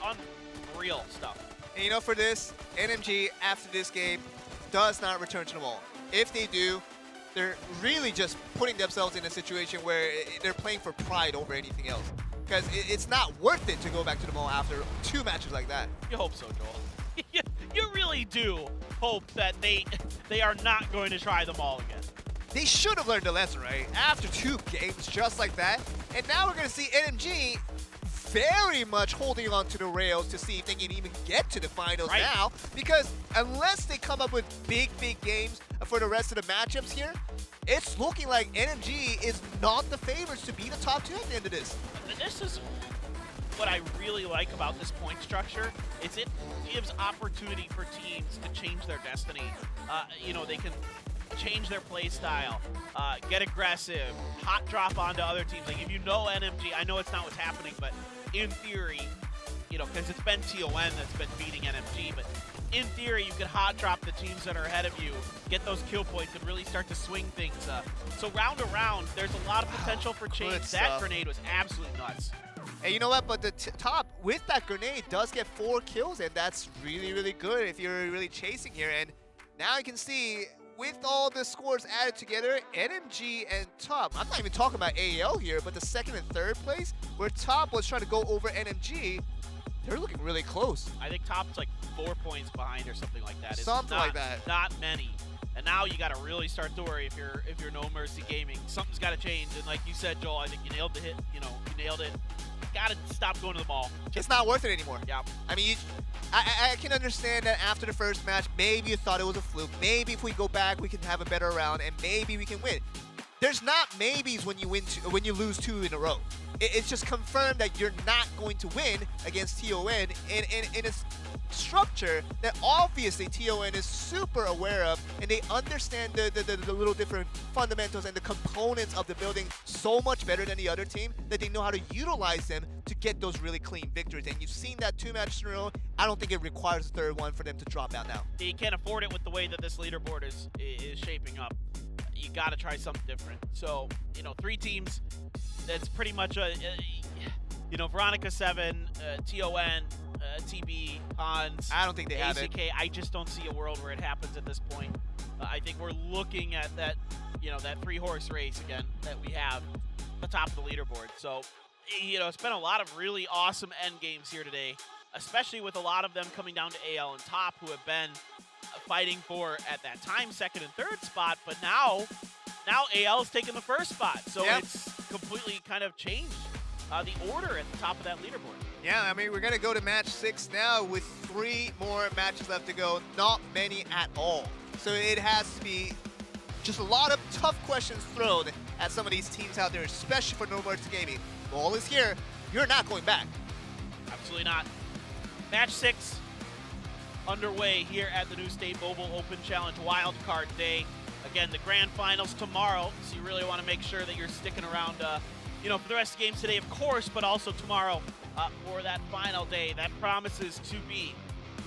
Unreal stuff. And you know, for this, NMG, after this game, does not return to the mall. If they do, they're really just putting themselves in a situation where they're playing for pride over anything else. Because it's not worth it to go back to the mall after 2 matches like that. You hope so, Joel. You really do hope that they are not going to try them all again. They should have learned a lesson, right? After 2 games just like that. And now we're going to see NMG very much holding on to the rails to see if they can even get to the finals Right. now. Because unless they come up with big games for the rest of the matchups here, it's looking like NMG is not the favorites to be the top 2 at the end of this. This is what I really like about this point structure is it gives opportunity for teams to change their destiny. You know, they can change their play style, get aggressive, hot drop onto other teams. Like if you know NMG, I know it's not what's happening, but in theory, you know, because it's been TON that's been beating NMG, but in theory, you could hot drop the teams that are ahead of you, get those kill points, and really start to swing things. So round to round, there's a lot of potential for change. That stuff. grenade was absolutely nuts. And you know what? But the Top, with that grenade, does get 4 kills, and that's really good if you're really chasing here. And now you can see with all the scores added together, NMG and Top, I'm not even talking about AEL here, but the second and third place, where Top was trying to go over NMG, they're looking really close. I think Top's like 4 points behind or something like that. It's Something not, like that. Not many. And now you got to really start to worry if you're No Mercy Gaming. Something's got to change. And like you said, Joel, I think you nailed the hit. You nailed it. Got to stop going to the mall. It's not worth it anymore. Yeah. I mean, I can understand that after the first match, maybe you thought it was a fluke. Maybe if we go back, we can have a better round, and maybe we can win. There's not maybes when you lose 2 in a row. It's just confirmed that you're not going to win against TON in a structure that obviously TON is super aware of, and they understand the little different fundamentals and the components of the building so much better than the other team that they know how to utilize them to get those really clean victories. And you've seen that 2 matches in a row. I don't think it requires a third one for them to drop out now. You can't afford it with the way that this leaderboard is shaping up. You got to try something different. So, 3 teams. That's pretty much Veronica 7, TON, TB, Hans. I don't think they have ACK. it. I just don't see a world where it happens at this point. I think we're looking at that, that 3-horse race again that we have at the top of the leaderboard. So, it's been a lot of really awesome end games here today, especially with a lot of them coming down to AL and Top, who have been fighting for, at that time, 2nd and 3rd spot. But now AL is taking the 1st spot. So it's completely kind of changed the order at the top of that leaderboard. Yeah, I mean, we're going to go to match 6 now with 3 more matches left to go. Not many at all. So it has to be just a lot of tough questions thrown at some of these teams out there, especially for No Mercy Gaming. Ball is here. You're not going back. Absolutely not. Match 6 underway here at the New State Mobile Open Challenge Wildcard Day. Again, the grand finals tomorrow, so you really want to make sure that you're sticking around, for the rest of the games today, of course, but also tomorrow for that final day. That promises to be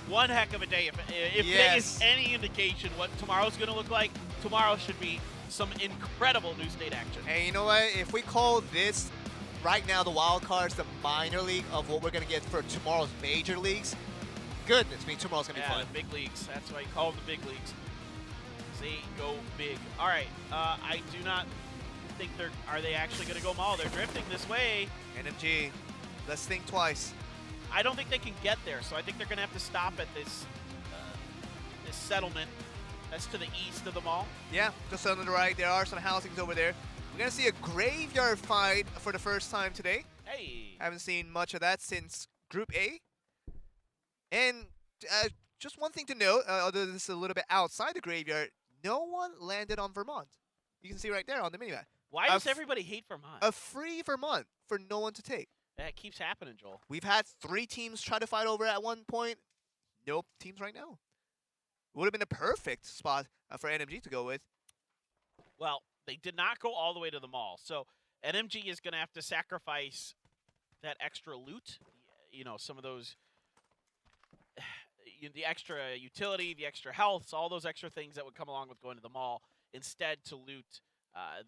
one heck of a day. If there is any indication what tomorrow's going to look like, tomorrow should be some incredible New State action. Hey, you know what? If we call this right now the wild cards the minor league of what we're going to get for tomorrow's major leagues, goodness me, tomorrow's going to be fun. The big leagues. That's why you call them the big leagues. They go big. All right, I do not think are they actually going to go mall? They're drifting this way. NMG, let's think twice. I don't think they can get there, so I think they're going to have to stop at this this settlement that's to the east of the mall. Yeah, just on the right, there are some housings over there. We're going to see a graveyard fight for the first time today. Hey. Haven't seen much of that since Group A. And just one thing to note, although this is a little bit outside the graveyard, no one landed on Vermont. You can see right there on the minimap. Why does everybody hate Vermont? A free Vermont for no one to take. That keeps happening, Joel. We've had 3 teams try to fight over at one point. No teams right now. Would have been a perfect spot for NMG to go with. Well, they did not go all the way to the mall. So NMG is going to have to sacrifice that extra loot. Some of those, the extra utility, the extra health, all those extra things that would come along with going to the mall, instead to loot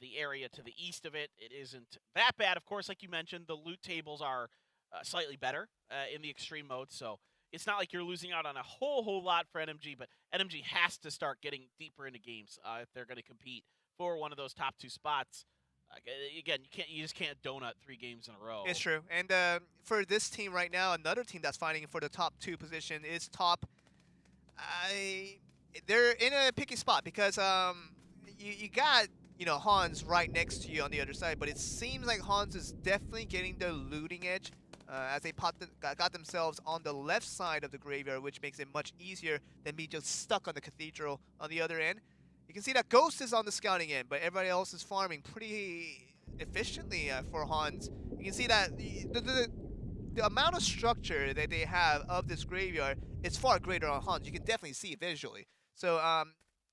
the area to the east of it. It isn't that bad. Of course, like you mentioned, the loot tables are slightly better in the extreme mode, so it's not like you're losing out on a whole lot for NMG, but NMG has to start getting deeper into games if they're going to compete for one of those top 2 spots. Again, you just can't donut 3 games in a row. It's true. And for this team right now, another team that's fighting for the top 2 position is Top. They're in a picky spot because you got Hans right next to you on the other side, but it seems like Hans is definitely getting the looting edge as they got themselves on the left side of the graveyard, which makes it much easier than being just stuck on the cathedral on the other end. You can see that Ghost is on the scouting end, but everybody else is farming pretty efficiently for Hans. You can see that the amount of structure that they have of this graveyard is far greater on Hans. You can definitely see it visually. So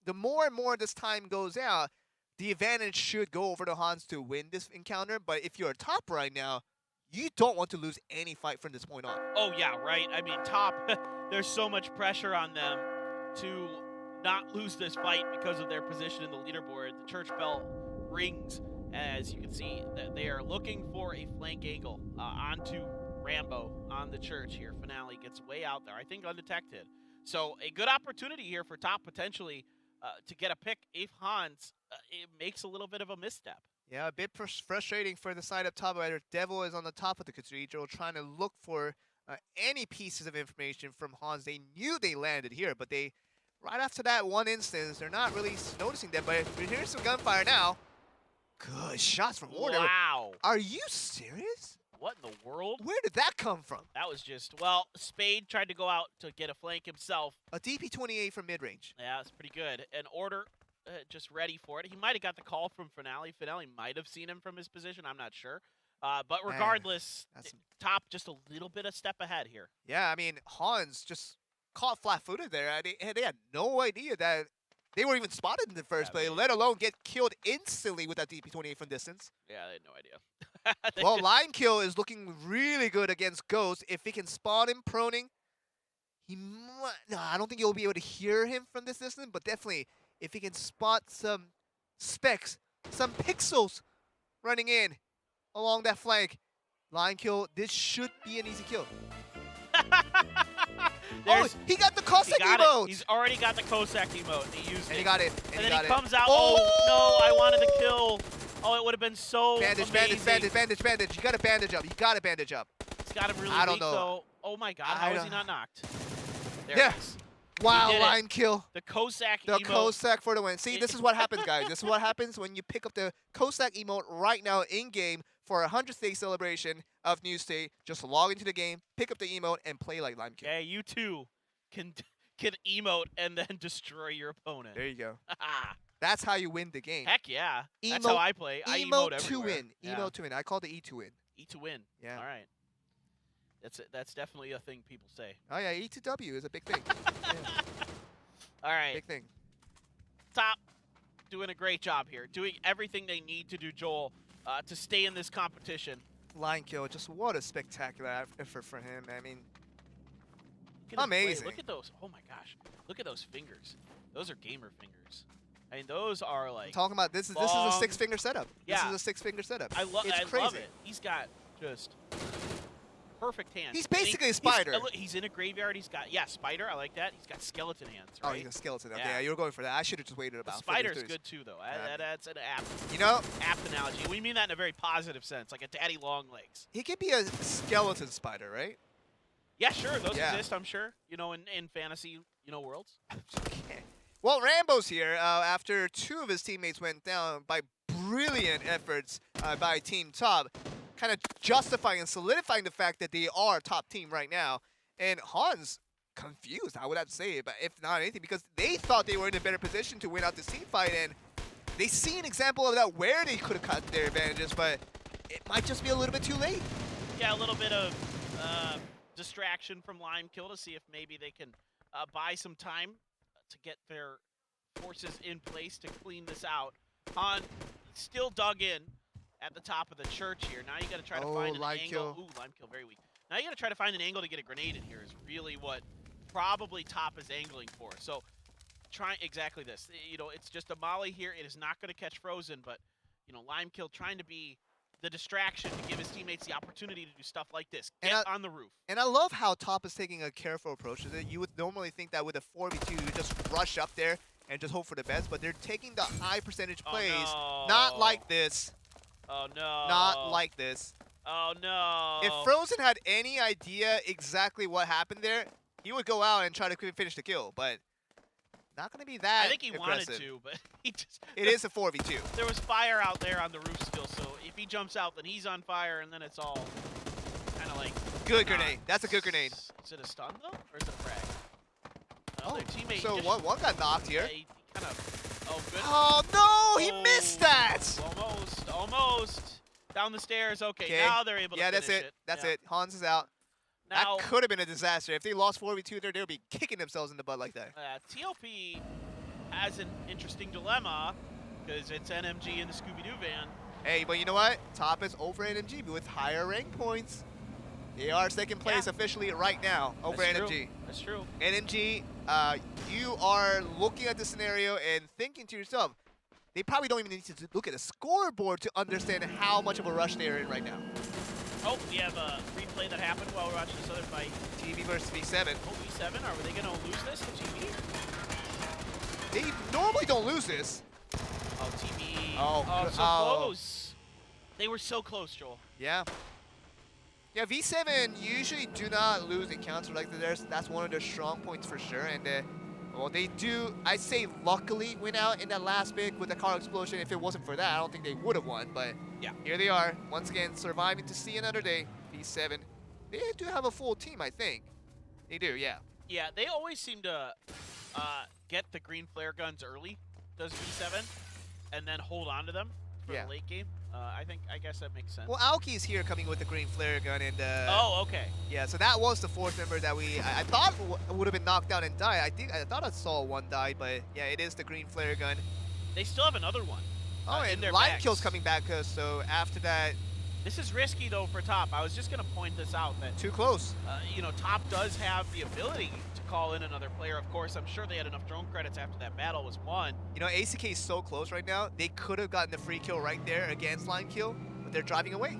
the more and more this time goes out, the advantage should go over to Hans to win this encounter. But if you're Top right now, you don't want to lose any fight from this point on. Oh, yeah, right. I mean, Top, there's so much pressure on them to not lose this fight because of their position in the leaderboard. The church bell rings, as you can see, that they are looking for a flank angle onto Rambo on the church here. Finale gets way out there, I think undetected. So a good opportunity here for Top potentially to get a pick if Hans it makes a little bit of a misstep. Yeah, a bit frustrating for the side up top. Where Devil is on the top of the cathedral trying to look for any pieces of information from Hans. They knew they landed here, but they, right after that one instance, they're not really noticing that. But we're hearing some gunfire now. Good shots from Warner. Wow. Are you serious? What in the world? Where did that come from? That was just, well, Spade tried to go out to get a flank himself. A DP-28 from mid-range. Yeah, it's pretty good. And Order just ready for it. He might have got the call from Finale. Finale might have seen him from his position. I'm not sure. But regardless, Top just a little bit a step ahead here. Yeah, I mean, Hans just caught flat-footed there. They had no idea that they were even spotted in the first play, let alone get killed instantly with that DP-28 from distance. Yeah, they had no idea. Well, line kill is looking really good against Ghost. If he can spot him proning, he might... No, I don't think you'll be able to hear him from this distance, but definitely if he can spot some specks, some pixels running in along that flank, line kill, this should be an easy kill. Oh, he got the Cossack emote! He's already got the Cossack emote. He used it. He got it. And then he comes out. Oh, no, I wanted to kill. Oh, it would have been so bandage, amazing. bandage. You got to bandage up. He's got him really I don't weak, know. though. Oh, my God. How is he not knocked? There Yeah. it is. Wow, did it. line kill. The Cossack The emote. Cossack for the win. See, this is what happens, guys. This is what happens when you pick up the Cossack emote right now in-game for a 100th day celebration of New State. Just log into the game, pick up the emote, and play like Lime Kill. Okay, you too can emote and then destroy your opponent. There you go. That's how you win the game. Heck yeah. That's Emote- how I play. I emote to everywhere. win. Yeah. Emote to win. I call it E to win. E to win. Yeah. All right. That's definitely a thing people say. Oh, yeah. E to W is a big thing. Yeah, All right. big thing. Top doing a great job here. Doing everything they need to do, Joel, to stay in this competition. Line kill. Just what a spectacular effort for him. I mean, Look at his play. amazing. Look at those. Oh, my gosh. Look at those fingers. Those are gamer fingers. I mean, those are like... I'm talking about this is a long- 6-finger setup. Yeah. This is a 6-finger setup. I It's love crazy. it. He's got just perfect hands. He's basically a spider. He's in a graveyard. He's got, spider. I like that. He's got skeleton hands, Oh, right? he's a skeleton. Okay, Yeah. yeah, you were going for that. I should have just waited The about. spider's good, too, though. That's an apt You know, analogy. We mean that in a very positive sense, like a daddy long legs. he could be a skeleton spider, right? Yeah, sure. Those Yeah. exist, I'm sure, in fantasy, worlds. Okay. Well, Rambo's here after 2 of his teammates went down by brilliant efforts by Team Top, kind of justifying and solidifying the fact that they are top team right now. And Hans confused, I would have to say, but if not anything, because they thought they were in a better position to win out this team fight, and they see an example of that where they could have cut their advantages, but it might just be a little bit too late. Yeah, a little bit of distraction from Lime Kill to see if maybe they can buy some time to get their forces in place to clean this out. Han still dug in at the top of the church here. Now you got to try to find an Lime angle. Kill. Ooh, Lime Kill, very weak. Now you got to try to find an angle to get a grenade in here is really what probably Top is angling for. So trying exactly this. It's just a molly here. It is not going to catch Frozen, but Lime Kill trying to be the distraction to give his teammates the opportunity to do stuff like this. Get on the roof. And I love how Top is taking a careful approach to it. You would normally think that with a 4v2, you just rush up there and just hope for the best, but they're taking the high percentage plays. Oh, no. Not like this. Oh, no. Not like this. Oh, no. If Frozen had any idea exactly what happened there, he would go out and try to finish the kill, but not going to be that I think he aggressive. wanted to, but he just... It is a 4v2. There was fire out there on the roof still, so if he jumps out, then he's on fire, and then it's all kind of like... Good grenade. That's a good grenade. Is it a stun, though, or is it a frag? Oh, their teammate so just, one got knocked here. he kind of... Oh, good. Oh, no! He missed that! Almost. Down the stairs. Okay, now they're able to that's finish it. it. That's Yeah. it. Hans is out. Now, That could have been a disaster. If they lost 4v2 there, they would be kicking themselves in the butt like that. TOP has an interesting dilemma because it's NMG in the Scooby-Doo van. Hey, but you know what? Top is over NMG with higher rank points. They are second place officially right now over That's NMG. true. That's true. NMG, you are looking at the scenario and thinking to yourself, they probably don't even need to look at the scoreboard to understand how much of a rush they are in right now. Oh, we have a replay that happened while we're watching this other fight. TV versus V7. Oh, V7, are they going to lose this to TV? They normally don't lose this. Oh, TV. Oh, So close. They were so close, Joel. Yeah. Yeah, V7 usually do not lose encounters like this. That's one of their strong points for sure. And well, they do, I say luckily, win out in that last bit with the car explosion. If it wasn't for that, I don't think they would have won. But yeah, here they are, once again, surviving to see another day. V7. They do have a full team, I think. They do, yeah. Yeah, they always seem to get the green flare guns early, does V7, and then hold on to them for the late game. I guess that makes sense. Well, Aoki's here coming with the green flare gun, and oh, okay. yeah, so that was the fourth member that I thought would have been knocked down and died. I thought I saw one die, but yeah, it is the green flare gun. They still have another one. Oh, in and their Line bags. Kill's coming back, so after that, This is risky though for Top. I was just gonna point this out that too close. you know, Top does have the ability to call in another player. Of course, I'm sure they had enough drone credits after that battle was won. You know, ACK is so close right now. They could have gotten the free kill right there against Line Kill, but they're driving away.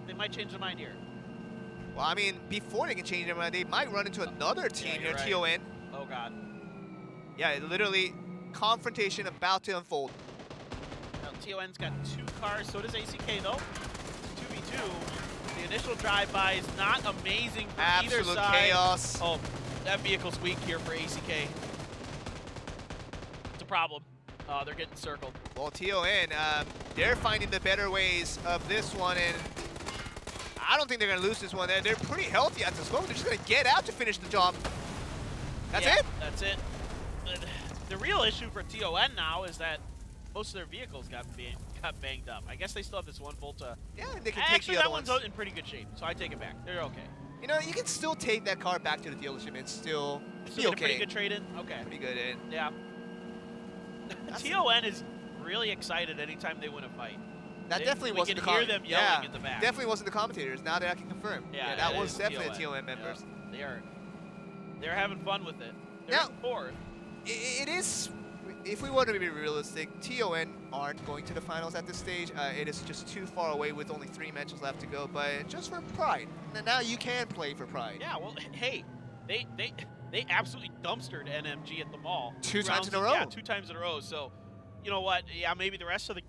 They might change their mind here. Well, I mean, before they can change their mind, they might run into another team you're here, right. TON. Oh God. Yeah, literally, confrontation about to unfold. Now, TON's got 2 cars, so does ACK though. 2v2. The initial drive-by is not amazing for either Absolute side. chaos. Oh, that vehicle's weak here for ACK. It's a problem. They're getting circled. Well, TON, they're finding the better ways of this one, and I don't think they're going to lose this one. They're pretty healthy at this moment. They're just going to get out to finish the job. That's Yeah, it? That's it. The real issue for TON now is that most of their vehicles got banged up. I guess they still have this one Volta. Yeah, and they can take Actually, the other that one's ones. in pretty good shape, so I take it back. They're okay. You know, you can still take that car back to the dealership and still Still be get a okay. pretty good trade-in? Okay. Pretty good. And Yeah. TON is really excited anytime they win a fight. that definitely we wasn't can the hear them yelling yeah, in the back. definitely wasn't the commentators. Now that I can confirm. Yeah, that it was is definitely TON. TON members. Yeah, they're having fun with it. They're Now- in 4th. It is, if we want to be realistic, TON aren't going to the finals at this stage. It is just too far away with only 3 matches left to go. But just for pride, now you can play for pride. Yeah, well, hey, they absolutely dumpstered NMG at the mall. 2 times rounds in a row. Yeah, 2 times in a row. So, you know what? Yeah, maybe the rest of the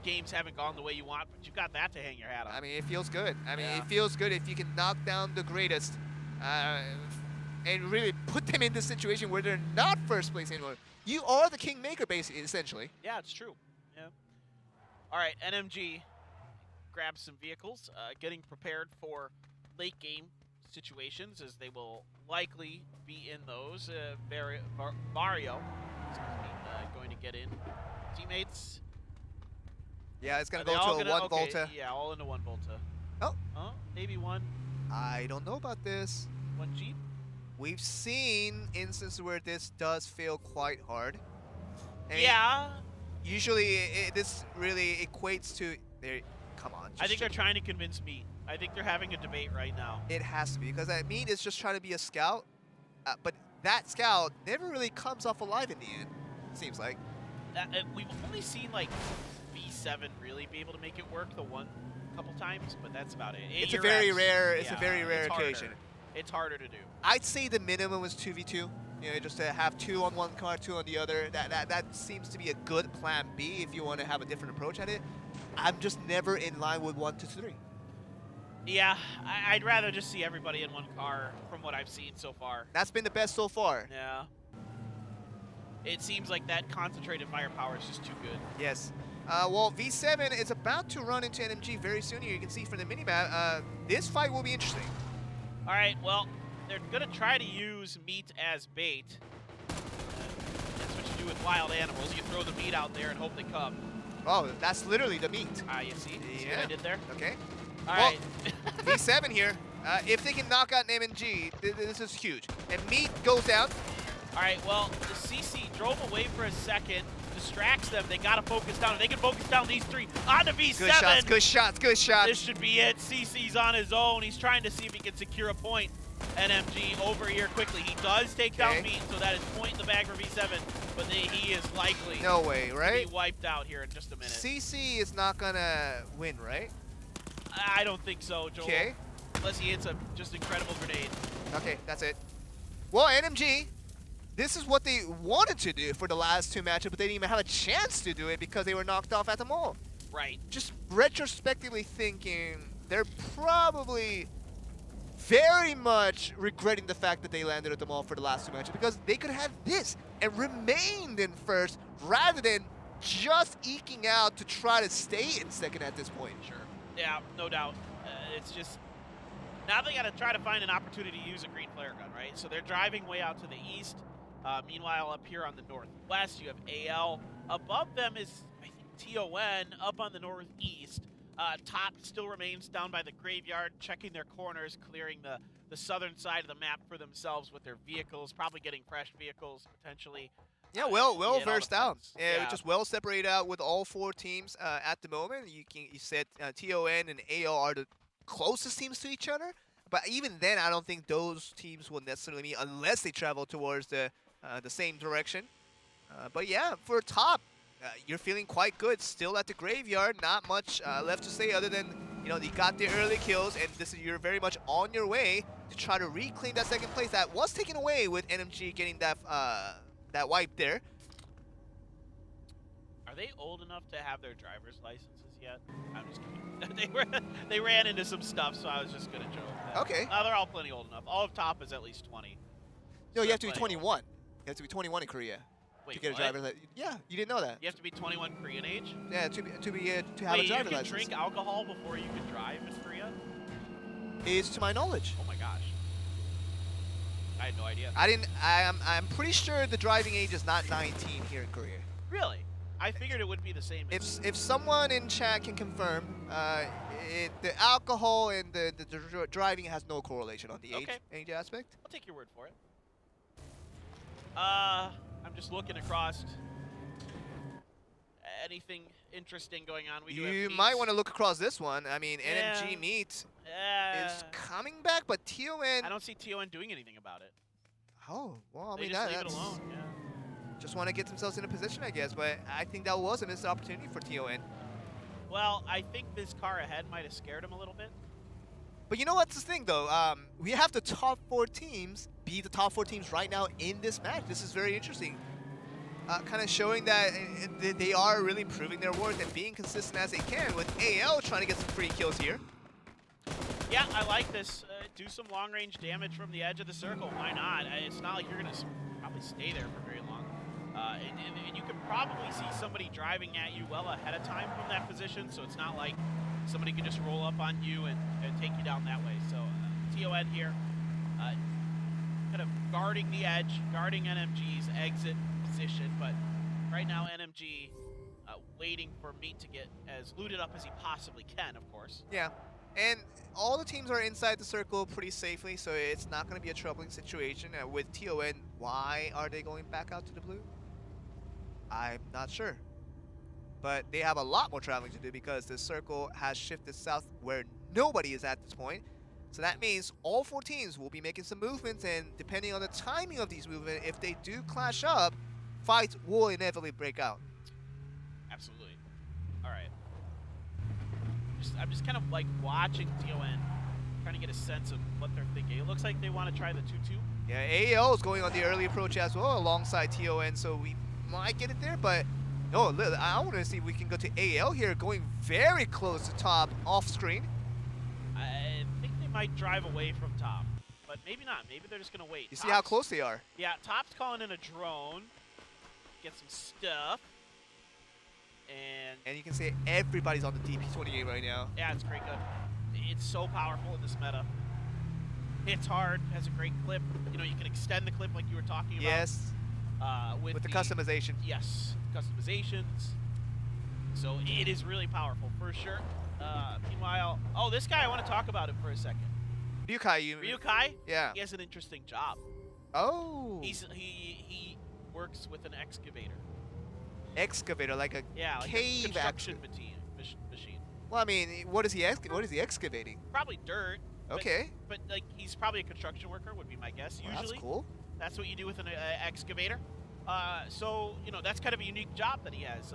games haven't gone the way you want, but you got that to hang your hat on. I mean, it feels good. I mean, Yeah. it feels good if you can knock down the greatest and really put them in this situation where they're not first place anymore. You are the kingmaker, basically, essentially. Yeah, it's true. Yeah. All right, NMG grabs some vehicles, getting prepared for late game situations, as they will likely be in those. Mario, excuse me, going to get in. Teammates. Yeah, it's going Are to they go all to a gonna- 1 okay, Volta. Yeah, all into 1 Volta. Oh. Oh, maybe 1 I don't know about this. Jeep. We've seen instances where this does fail quite hard. And Yeah. Usually, this really equates to... Come on. I think they're just- trying to convince me. I think they're having a debate right now. It has to be, because that Meat is just trying to be a scout. But that scout never really comes off alive in the end, seems like. We've only seen like V7 really be able to make it work the couple times, but that's about it. It's a very rare it's occasion. Harder. It's harder to do. I'd say the minimum was 2v2. You know, just to have 2 on one car, 2 on the other. That seems to be a good plan B if you want to have a different approach at it. I'm just never in line with 1 to 3. Yeah, I'd rather just see everybody in 1 car from what I've seen so far. That's been the best so far. Yeah. It seems like that concentrated firepower is just too good. Yes. Well, V7 is about to run into NMG very soon here. You can see from the minimap. This fight will be interesting. All right, well, they're going to try to use meat as bait. That's what you do with wild animals. You throw the meat out there and hope they come. Oh, that's literally the meat. You see? See what Yeah. I did there? Okay. All Well, right. V7 here. If they can knock out NMG, this is huge. And meat goes down. All right, well, the CC drove away for a second, distracts them. They got to focus down. If they can focus down these 3 on the V7. Good shots, good shots, good shots. This should be it. CC's on his own. He's trying to see if he can secure a point. NMG over here quickly. He does take down Meat, so that is point in the bag for V7, but he is likely No way, to right? be wiped out here in just a minute. CC is not gonna win, right? I don't think so, Joel. Okay. Unless he hits a just incredible grenade. Okay, that's it. Well, NMG, this is what they wanted to do for the last 2 matchups, but they didn't even have a chance to do it because they were knocked off at the mall. Right. Just retrospectively thinking, they're probably very much regretting the fact that they landed at the mall for the last 2 matches because they could have this and remained in first rather than just eking out to try to stay in second at this point. Sure. Yeah, no doubt. It's just now they got to try to find an opportunity to use a green flare gun, right? So they're driving way out to the east. Meanwhile, up here on the northwest, you have AL. Above them is, I think, TON up on the northeast. Top still remains down by the graveyard, checking their corners, clearing the southern side of the map for themselves with their vehicles, probably getting fresh vehicles potentially. Yeah, well it all versed out. depends. Yeah, just well separated out with all 4 teams at the moment. You said TON and AL are the closest teams to each other, but even then, I don't think those teams will necessarily meet unless they travel towards the same direction. But yeah, for top, you're feeling quite good still at the graveyard. Not much left to say other than you got the early kills, and you're very much on your way to try to reclaim that second place that was taken away with NMG getting that that wipe there. Are they old enough to have their driver's licenses yet? I'm just kidding. they ran into some stuff, so I was just gonna joke. Okay. They're all plenty old enough. All of top is at least 20. No, So you have to be they're plenty old. 21. You have to be 21 in Korea Wait, to get a what? driver's license. Yeah, you didn't know that. You have to be 21 Korean age? Yeah, to have Wait, a you driver's can license. drink alcohol before you can drive in Korea? Is to my knowledge. Oh my gosh. I had no idea. I'm pretty sure the driving age is not 19 here in Korea. Really? I figured it would be the same. If someone in chat can confirm, the alcohol and the driving has no correlation on the age aspect. I'll take your word for it. I'm just looking across. Anything interesting going on? You might want to look across this one. I mean, NMG Meat is coming back, but TON. I don't see TON doing anything about it. Oh, well, I They mean, just leave it that's alone. Yeah. just want to get themselves in a position, I guess. But I think that was a missed opportunity for TON. Well, I think this car ahead might have scared him a little bit. But you know what's the thing, though? We have the top 4 teams be the top 4 teams right now in this match. This is very interesting. Kind of showing that they are really proving their worth and being consistent as they can, with AL trying to get some free kills here. Yeah, I like this. Do some long-range damage from the edge of the circle. Why not? It's not like you're going to probably stay there for very long. And you can probably see somebody driving at you well ahead of time from that position, so it's not like somebody can just roll up on you and take you down that way. So TON here, kind of guarding the edge, guarding NMG's exit position, but right now NMG waiting for Meat to get as looted up as he possibly can, of course. Yeah, and all the teams are inside the circle pretty safely, so it's not going to be a troubling situation. With TON, why are they going back out to the blue? I'm not sure. But they have a lot more traveling to do because the circle has shifted south where nobody is at this point. So that means all 4 teams will be making some movements, and depending on the timing of these movements, if they do clash up, fights will inevitably break out. Absolutely. All right. I'm just kind of like watching TON, trying to get a sense of what they're thinking. It looks like they want to try the 2-2. Yeah, AL is going on the early approach as well alongside TON, so we might get it there, but no, I want to see if we can go to AL here, going very close to top off screen. I think they might drive away from top, but maybe not. Maybe they're just going to wait. You see how close they are. Yeah, top's calling in a drone, get some stuff, and you can see everybody's on the DP28 right now. yeah, it's great good. It's so powerful in this meta. It's hard, has a great clip. You know, you can extend the clip like you were talking about. Yes, with the customization. Yes, customizations. So it is really powerful for sure. Meanwhile, oh, this guy, I want to talk about him for a second. Ryukai? Yeah. He has an interesting job. Oh. He works with an excavator. Excavator, like a Like cave a construction excavator. machine. Well, I mean, what is he excavating? Probably dirt. Okay. But like he's probably a construction worker would be my guess. Well, Usually, that's cool. that's what you do with an excavator. So you know that's kind of a unique job that he has.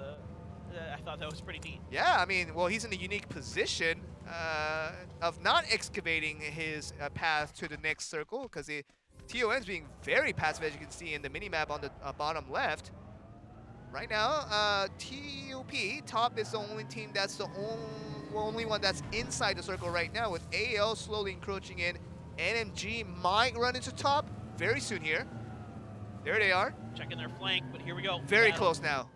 I thought that was pretty neat. Yeah, I mean, well, he's in a unique position of not excavating his path to the next circle because TON's being very passive, as you can see in the minimap on the bottom left. Right now, Top is the only team that's the only one that's inside the circle right now, with AL slowly encroaching in. NMG might run into Top very soon here. There they are. Checking their flank, but here we go. Very close now.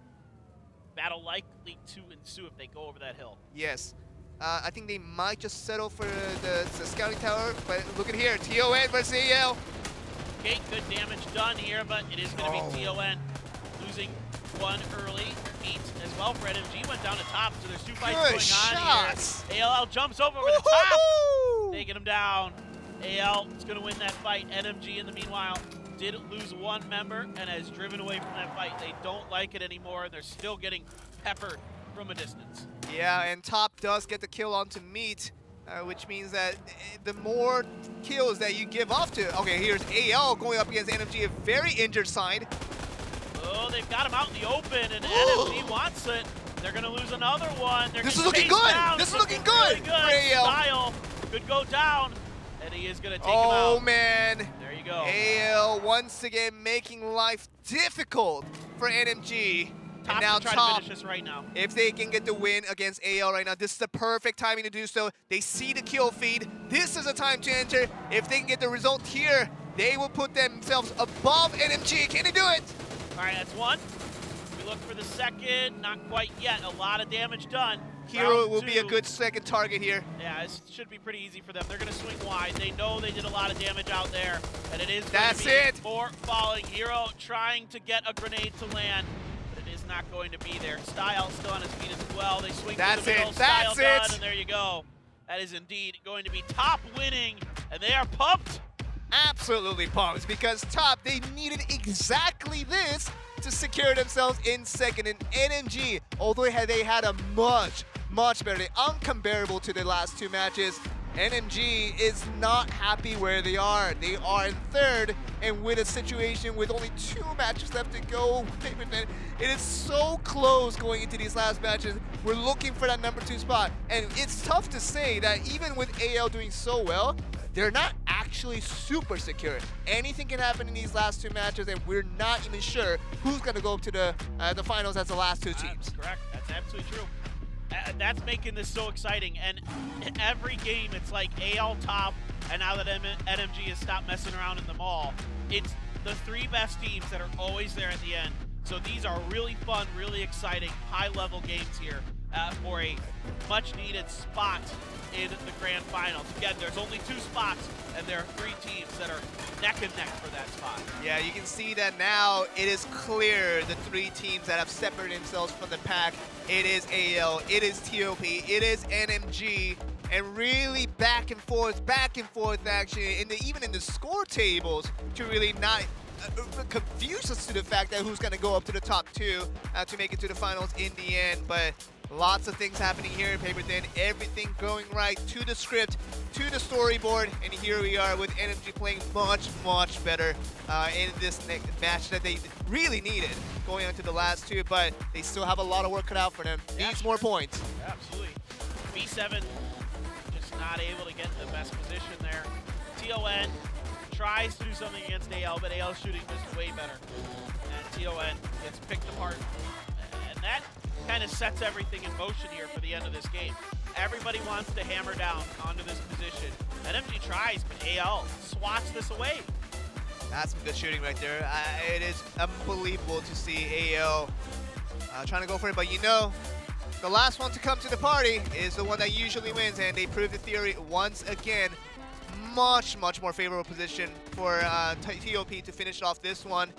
Battle likely to ensue if they go over that hill. Yes. I think they might just settle for the scouting tower, but look at here, TON versus AL. Okay, good damage done here, but it is going to be TON losing one early. Meat as well for NMG, went down to Top, so there's 2 fights going shots. on here. AL jumps over the top, taking him down. AL is going to win that fight. NMG in the meanwhile did lose 1 member and has driven away from that fight. They don't like it anymore, and they're still getting peppered from a distance. Yeah, and Top does get the kill onto Meat, which means that the more kills that you give off to... Okay, here's AL going up against NMG, a very injured side. Oh, they've got him out in the open, and NMG wants it. They're going to lose another one. This is looking good! This is looking good for AL. Style could go down, and he is going to take him out. Oh, man. There you go. AL once again making life difficult for NMG. Top And now to try Top, to finish this right now. if they can get the win against AL right now, this is the perfect timing to do so. They see the kill feed. This is a time to enter. If they can get the result here, they will put themselves above NMG. Can they do it? All right, that's 1. We look for the second. Not quite yet. A lot of damage done. Hero Round will be a 2. good second target here. Yeah, this should be pretty easy for them. They're going to swing wide. They know they did a lot of damage out there, and it is That's going to be it. more falling. Hero trying to get a grenade to land, but it is not going to be there. Style still on his feet as well. They swing That's to the middle. it. That's Style done, it. and there you go. That is indeed going to be Top winning, and they are pumped. Absolutely pumped, because Top, they needed exactly this to secure themselves in second. And NMG, although they had a much better day, uncomparable to the last 2 matches, NMG is not happy where they are. They are in third, and with a situation with only 2 matches left to go, it is so close going into these last matches. We're looking for that number 2 spot, and it's tough to say that even with AL doing so well, they're not actually super secure. Anything can happen in these last 2 matches, and we're not even sure who's going to go up to the finals as the last 2 teams. That's correct. That's absolutely true. That's making this so exciting, and every game it's like AL Top, and now that NMG has stopped messing around in the mall, it's the 3 best teams that are always there at the end. So these are really fun, really exciting, high-level games here for a much-needed spot in the grand finals. Again, there's only 2 spots, and there are 3 teams that are neck and neck for that spot. Yeah, you can see that now it is clear the 3 teams that have separated themselves from the pack. It is AL, it is TOP, it is NMG, and really back and forth actually, even in the score tables, to really not confuse us to the fact that who's going to go up to the top 2 to make it to the finals in the end. But lots of things happening here in Paper Thin, everything going right to the script, to the storyboard, and here we are with NMG playing much better in this next match that they really needed going on to the last 2, but they still have a lot of work cut out for them. Needs more points. Absolutely. B7 just not able to get in the best position there. TON tries to do something against AL, but AL shooting just way better. And TON gets picked apart. And that kind of sets everything in motion here for the end of this game. Everybody wants to hammer down onto this position. NMG tries, but AL swats this away. That's some good shooting right there. It is unbelievable to see AL trying to go for it, but you know, the last one to come to the party is the one that usually wins, and they proved the theory once again. Much more favorable position for TOP to finish off this one.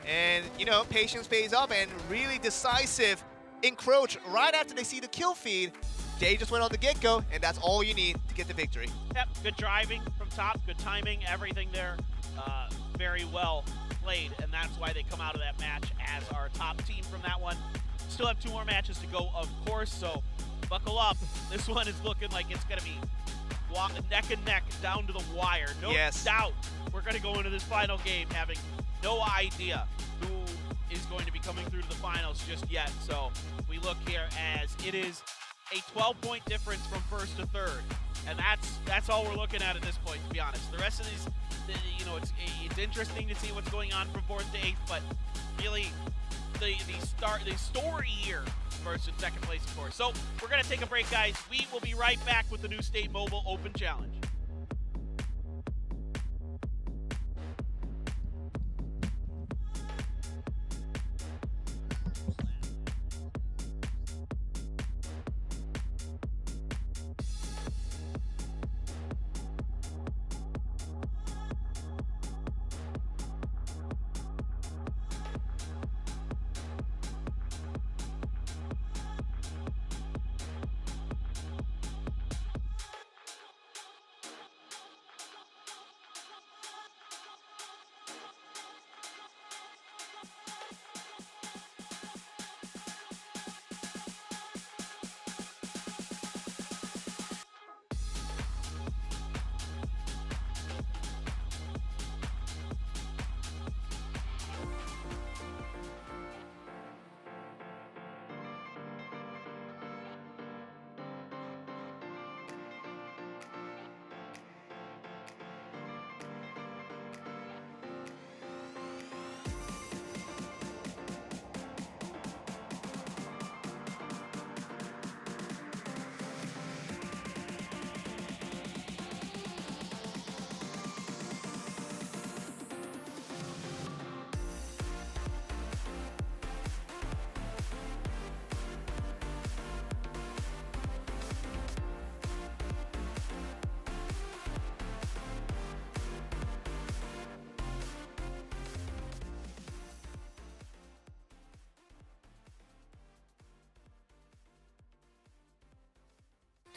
And, you know, patience pays off, and really decisive encroach right after they see the kill feed. They just went on the get-go, and that's all you need to get the victory. Yep, good driving from Top, good timing, everything there. Very well played, and that's why they come out of that match as our top team from that one. Still have 2 more matches to go, of course, so buckle up. This one is looking like it's going to be neck and neck down to the wire. No doubt we're going to go into this final game having no idea who is going to be coming through to the finals just yet. So we look here as it is a 12-point difference from first to third, and that's all we're looking at this point, to be honest. The rest of these, you know, it's interesting to see what's going on from fourth to eighth, but really the story here, first and second place, of course. So we're gonna take a break, guys. We will be right back with the new State Mobile Open Challenge.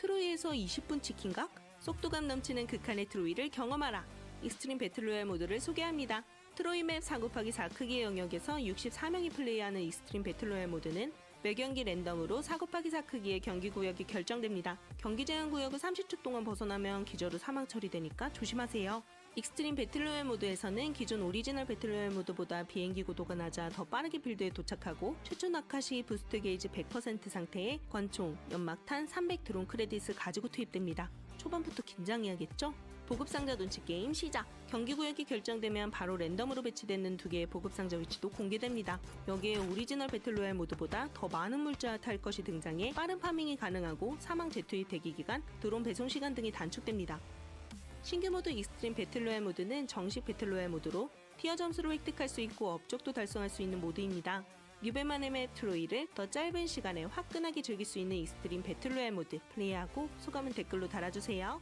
트로이에서 20분 치킨각? 속도감 넘치는 극한의 트로이를 경험하라. 익스트림 배틀로얄 모드를 소개합니다. 트로이 맵 4곱하기4 크기의 영역에서 64명이 플레이하는 익스트림 배틀로얄 모드는 매경기 랜덤으로 4곱하기4 크기의 경기 구역이 결정됩니다. 경기 제한 구역을 30초 동안 벗어나면 기저로 사망 처리되니까 조심하세요. 익스트림 배틀로얄 모드에서는 기존 오리지널 배틀로얄 모드보다 비행기 고도가 낮아 더 빠르게 필드에 도착하고 최초 낙하 시 부스트 게이지 100% 상태에 권총, 연막탄, 300 드론 크레딧을 가지고 투입됩니다. 초반부터 긴장해야겠죠? 보급상자 눈치 게임 시작! 경기구역이 결정되면 바로 랜덤으로 배치되는 2개의 보급상자 위치도 공개됩니다. 여기에 오리지널 배틀로얄 모드보다 더 많은 물자와 탈 것이 등장해 빠른 파밍이 가능하고 사망 재투입 대기기간, 드론 배송 시간 등이 단축됩니다. 신규 모드 익스트림 배틀로얄 모드는 정식 배틀로얄 모드로 티어 점수를 획득할 수 있고 업적도 달성할 수 있는 모드입니다. 뉴베만의 맵 트로이를 더 짧은 시간에 화끈하게 즐길 수 있는 익스트림 배틀로얄 모드 플레이하고 소감은 댓글로 달아주세요.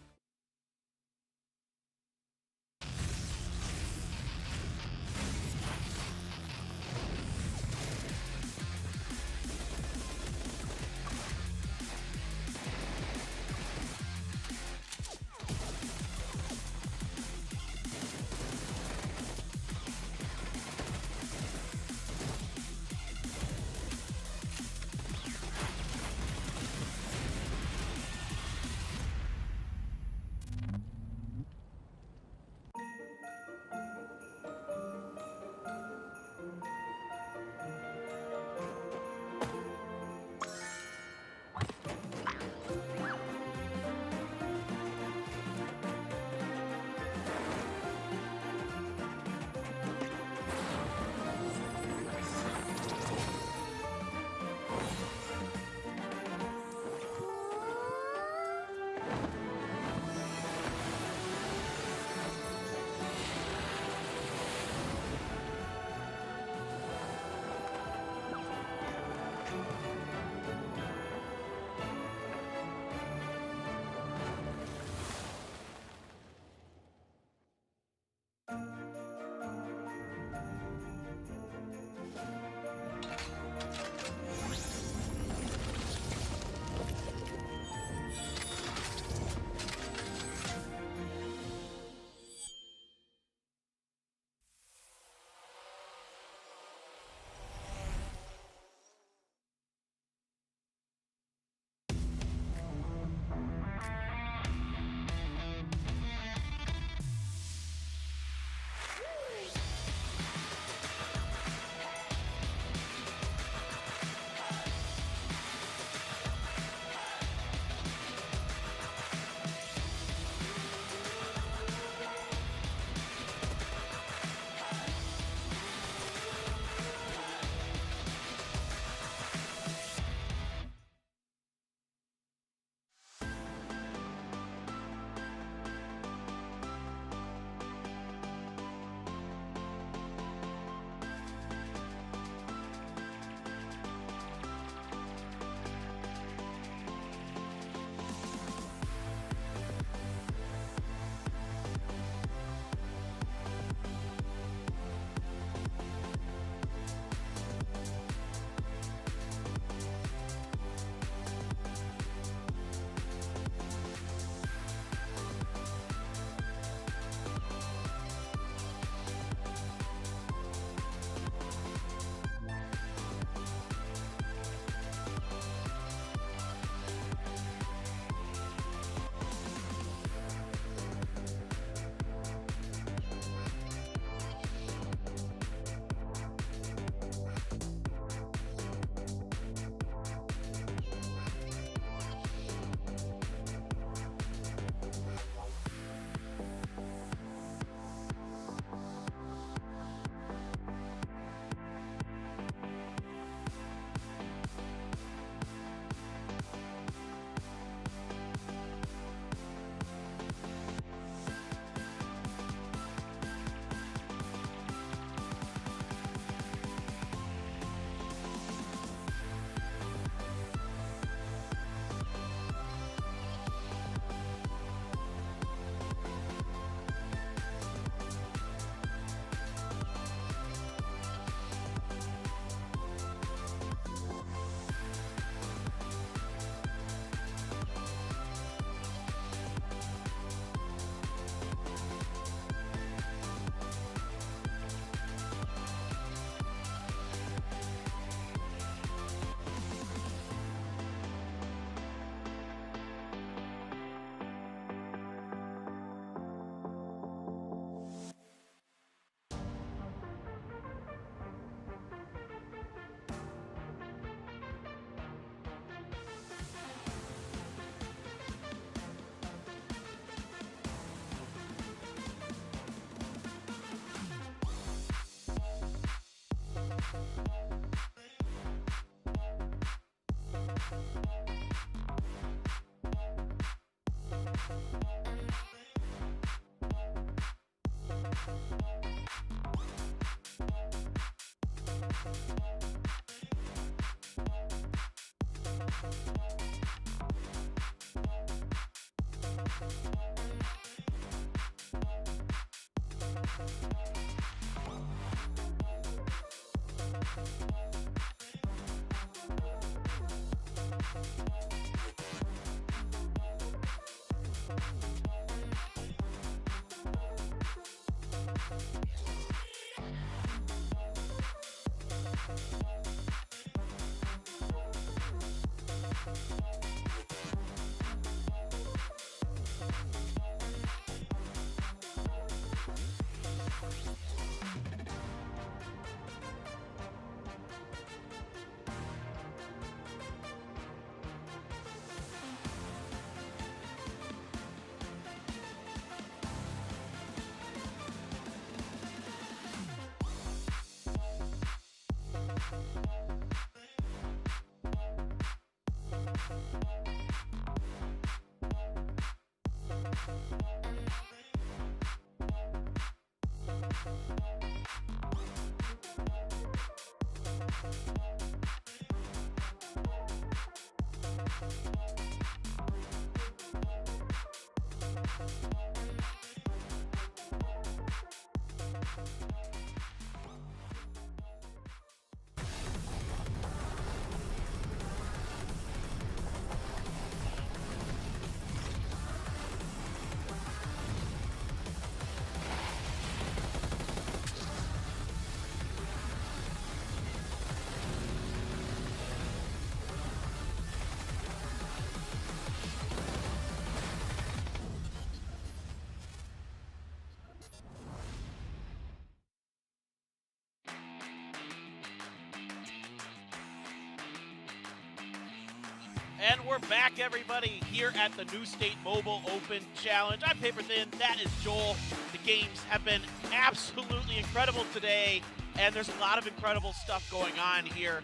And we're back, everybody, here at the New State Mobile Open Challenge. I'm Paper Thin, that is Joel. The games have been absolutely incredible today, and there's a lot of incredible stuff going on here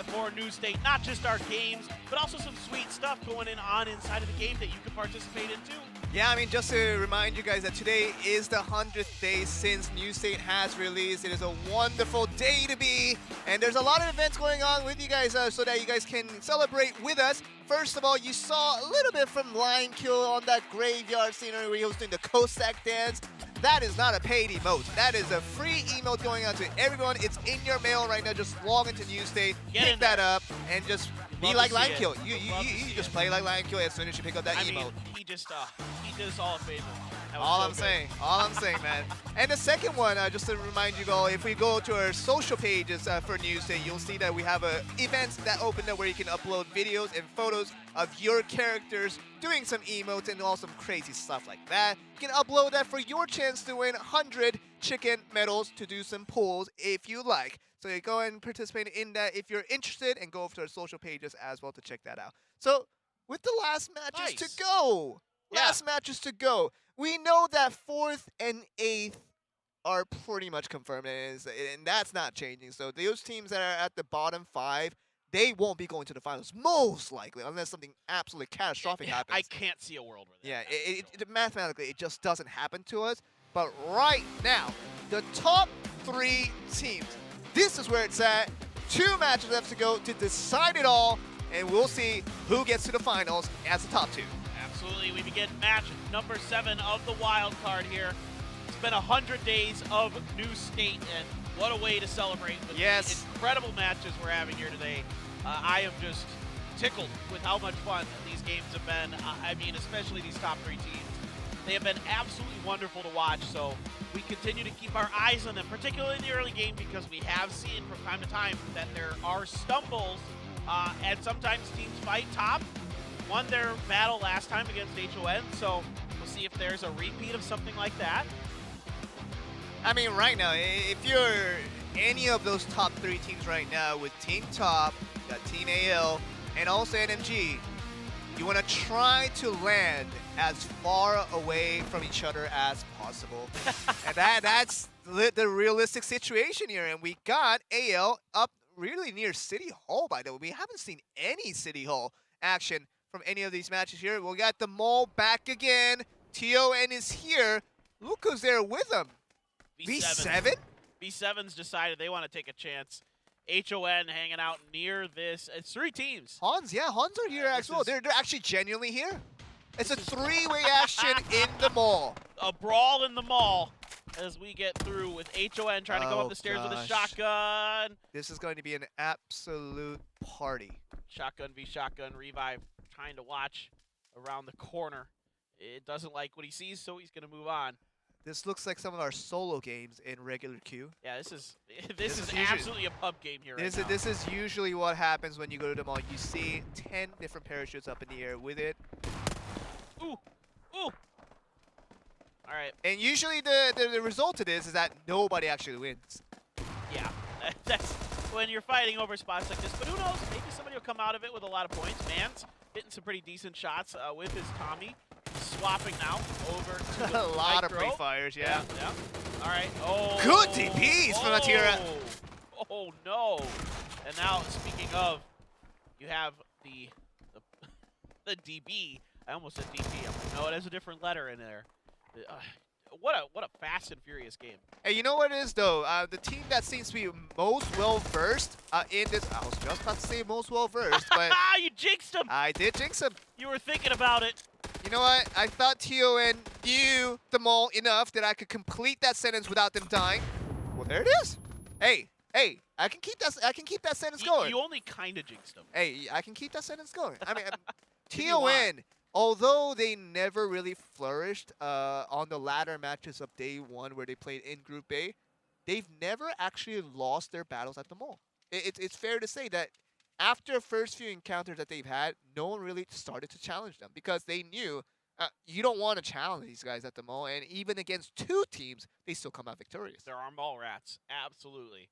for New State. Not just our games, but also some sweet stuff going on inside of the game that you can participate in too. Yeah, I mean, just to remind you guys that today is the 100th day since New State has released. It is a wonderful day to be, and there's a lot of events going on with you guys so that you guys can celebrate with us. First of all, you saw a little bit from Lion Kill on that graveyard scenery where he was doing the Cossack dance. That is not a paid emote. That is a free emote going out to everyone. It's in your mail right now. Just log into New State, pick that up, and just be like Lion Kill. You just play like Lion Kill as soon as you pick up that emote. Mean, he did us all a favor. All I'm saying, man. And the second one, just to remind you all, if we go to our social pages for New State, you'll see that we have events that open up where you can upload videos and photos of your characters doing some emotes and all some crazy stuff like that. You can upload that for your chance to win 100 chicken medals to do some pulls if you like. So you go and participate in that if you're interested, and go over to our social pages as well to check that out. So with the last matches to go, we know that 4th and 8th are pretty much confirmed, and that's not changing. So those teams that are at the bottom 5, they won't be going to the finals, most likely, unless something absolutely catastrophic happens. I can't see a world where that happens. Mathematically, it just doesn't happen to us. But right now, the top 3 teams, this is where it's at. 2 matches left to go to decide it all, and we'll see who gets to the finals as the top 2. Absolutely. We begin match number 7 of the wild card here. It's been 100 days of New State, and what a way to celebrate with the incredible matches we're having here today. I am just tickled with how much fun these games have been. I mean, especially these top 3 teams. They have been absolutely wonderful to watch, so we continue to keep our eyes on them, particularly in the early game, because we have seen from time to time that there are stumbles, and sometimes teams fight top. Won their battle last time against HON, so we'll see if there's a repeat of something like that. I mean, right now, if you're any of those top 3 teams right now with Team Top, you got Team AL, and also NMG, you want to try to land as far away from each other as possible. And that's the realistic situation here. And we got AL up really near City Hall, by the way. We haven't seen any City Hall action from any of these matches here. We got the Mall back again. TON is here. Look who's there with him. V7? V7's decided they want to take a chance. HON hanging out near this. It's 3 teams. Hans, yeah, Hans are here as well. They're actually genuinely here. It's a 3-way action in the Mall. A brawl in the mall as we get through with HON trying to go up the stairs with a gosh. shotgun. This is going to be an absolute party. Shotgun v shotgun. Revive trying to watch around the corner. It doesn't like what he sees, so he's going to move on. This looks like some of our solo games in regular queue. Yeah, this is usually- absolutely a pub game here right now. This is usually what happens when you go to the mall. You see 10 different parachutes up in the air with it. Ooh, ooh. All right, And usually the result of this is that nobody actually wins. yeah. That's when you're fighting over spots like this. But who knows? Maybe somebody will come out of it with a lot of points. Man's hitting some pretty decent shots with his Tommy. Swapping now over to the A lot of micro. pre-fires, yeah. Yeah. All right. Oh. Good DPs from Atira. Oh no. And now, speaking of, you have the DB. I almost said DP. I'm like, no, it has a different letter in there. What a fast and furious game. Hey, you know what it is though? The team that seems to be most well-versed in this, I was just about to say most well-versed, but You jinxed him. I did jinx him. You were thinking about it. You know what? I thought TON knew the mall enough that I could complete that sentence without them dying. Well, there it is. Hey, I can keep that sentence going. You only kind of jinxed him. Hey, I can keep that sentence going. I mean, If you want. TON, although they never really flourished on the latter matches of day 1 where they played in Group A, they've never actually lost their battles at the mall. It's fair to say that after first few encounters that they've had, no one really started to challenge them because they knew you don't want to challenge these guys at the mall, and even against 2 teams, they still come out victorious. There are mall rats, absolutely,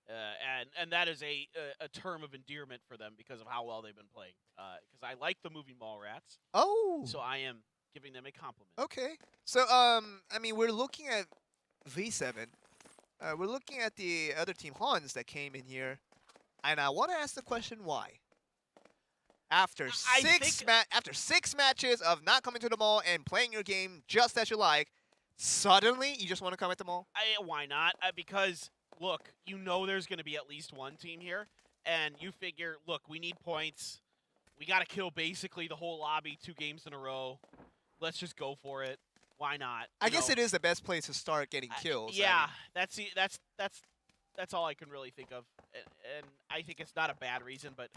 and that is a term of endearment for them because of how well they've been playing. Because I like the movie Mall Rats, Oh, so I am giving them a compliment. okay. So, I mean, we're looking at V7. We're looking at the other team, Hans, that came in here. And I want to ask the question, why? After after 6 matches of not coming to the mall and playing your game just as you like, suddenly you just want to come at the mall? Why not? Because, look, you know there's going to be at least one team here, and you figure, look, we need points. We got to kill basically the whole lobby 2 games in a row. Let's just go for it. Why not? I guess it is the best place to start getting kills. Yeah, that's all I can really think of, and I think it's not a bad reason. But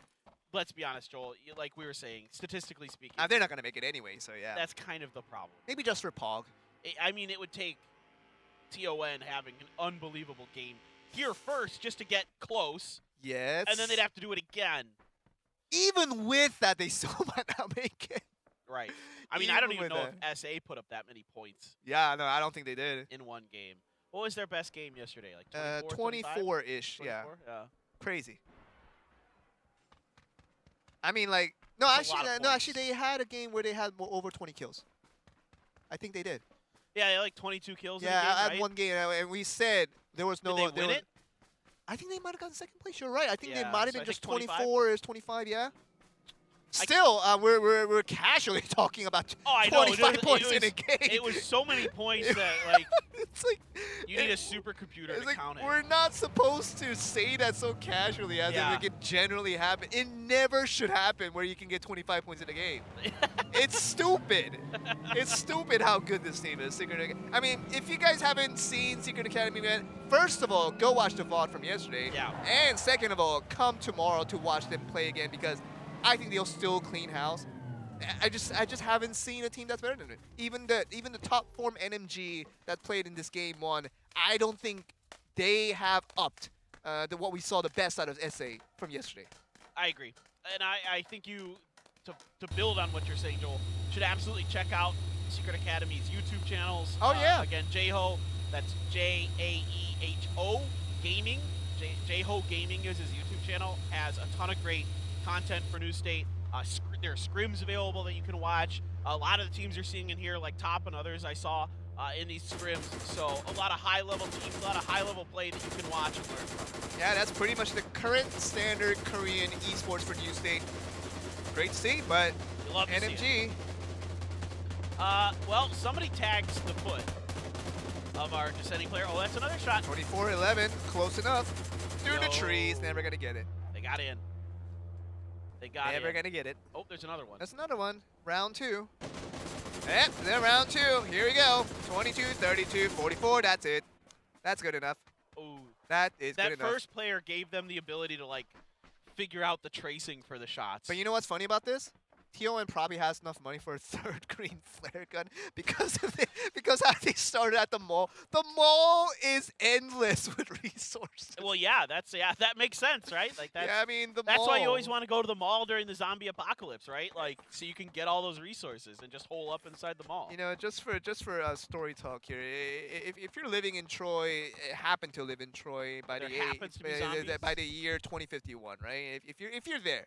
let's be honest, Joel. Like we were saying, statistically speaking, they're not going to make it anyway, so yeah. that's kind of the problem. Maybe just for Pog. I mean, it would take TON having an unbelievable game here first just to get close, Yes. and then they'd have to do it again. Even with that, they still might not make it. Right. I mean, I don't Even even with know if SA put up that many points Yeah, no, I don't think they did. in one game. What was their best game yesterday? Like 24, 24-ish, yeah. 24? Yeah. Crazy. I mean, like, no, That's a lot actually, of no, points. actually, they had a game where they had over 20 kills. I think they did. Yeah, like 22 kills in Yeah, the game, I had right? one game, and we said there was no. Did they win it? I think they might have gotten second place. You're right. I think they Yeah, might have so been I just think 25? 24 or 25. Yeah. Still, we're casually talking about Oh, I know. 25 points in a game. It was so many points that, like, It's like you need a supercomputer it's to like count it. we're not supposed to say that so casually as Yeah. if it can generally happen. It never should happen where you can get 25 points in a game. It's stupid. It's stupid how good this team is. I mean, if you guys haven't seen Secret Academy yet, first of all, go watch the VOD from yesterday. Yeah. And second of all, come tomorrow to watch them play again because I think they'll still clean house. I just haven't seen a team that's better than it. Even the top form NMG that played in this game 1, I don't think they have upped what we saw the best out of SA from yesterday. I agree. And I think you, to build on what you're saying, Joel, should absolutely check out Secret Academy's YouTube channels. Oh, yeah. Again, Jho, that's Jaeho Gaming. Jho Gaming is his YouTube channel. Has a ton of great content for New State. There are scrims available that you can watch. A lot of the teams you're seeing in here, like Top and others I saw in these scrims. So a lot of high-level teams, a lot of high-level play that you can watch and learn from. Yeah, that's pretty much the current standard Korean esports for New State. Great to see, but We love to see it. NMG, Well, somebody tags the foot of our descending player. Oh, that's another shot. 24-11, close enough. Through the Yo. trees, never gonna get it. They got in. They got Never in. gonna get it. Oh, there's another one. That's another one. Round 2. And then round 2. Here we go. 22, 32, 44. That's it. That's good enough. Ooh. That is good That enough. first player gave them the ability to, like, figure out the tracing for the shots. But you know what's funny about this? TON probably has enough money for a third green flare gun because because how they started at the mall. The mall is endless with resources. Well, yeah, that makes sense, right? Like that's Yeah, I mean the that's mall. why you always want to go to the mall during the zombie apocalypse, right? Like so you can get all those resources and just hole up inside the mall. You know, just for story talk here. If you're living in Troy, happen to live in Troy by There the happens to be zombies. by the year 2051, right? If you're there,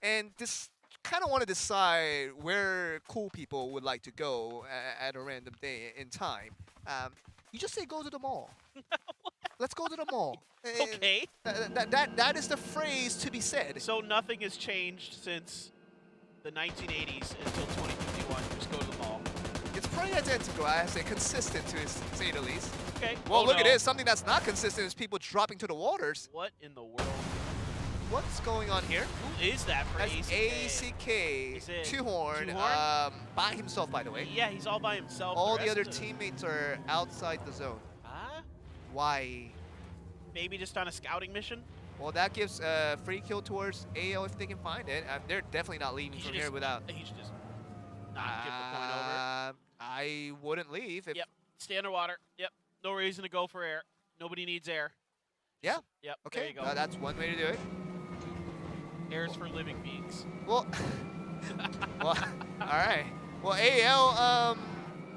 and this kind of want to decide where cool people would like to go at a random day in time, you just say go to the mall. Let's go to the mall. Okay. That is the phrase to be said. So nothing has changed since the 1980s until 2051. Just go to the mall. It's pretty identical. I say consistent to say the least. Okay. Well, Oh, look at no. this. Something that's not consistent is people dropping to the waters. What in the world? What's going on here? Who is that for That's ACK? Is it Two Horn, Two-Horn? by himself, by the way. Yeah, he's all by himself. All the rest other of teammates are outside the zone. Ah, Why? maybe just on a scouting mission. Well, that gives free kill towards AO if they can find it. They're definitely not leaving He from should here just, without. He should just not give the point over. I wouldn't leave. If, Yep. Stay underwater. Yep. No reason to go for air. Nobody needs air. Yeah. Yep. Okay. There you go. That's one way to do it. Air's for living beings. Well, well, all right. Well, AL,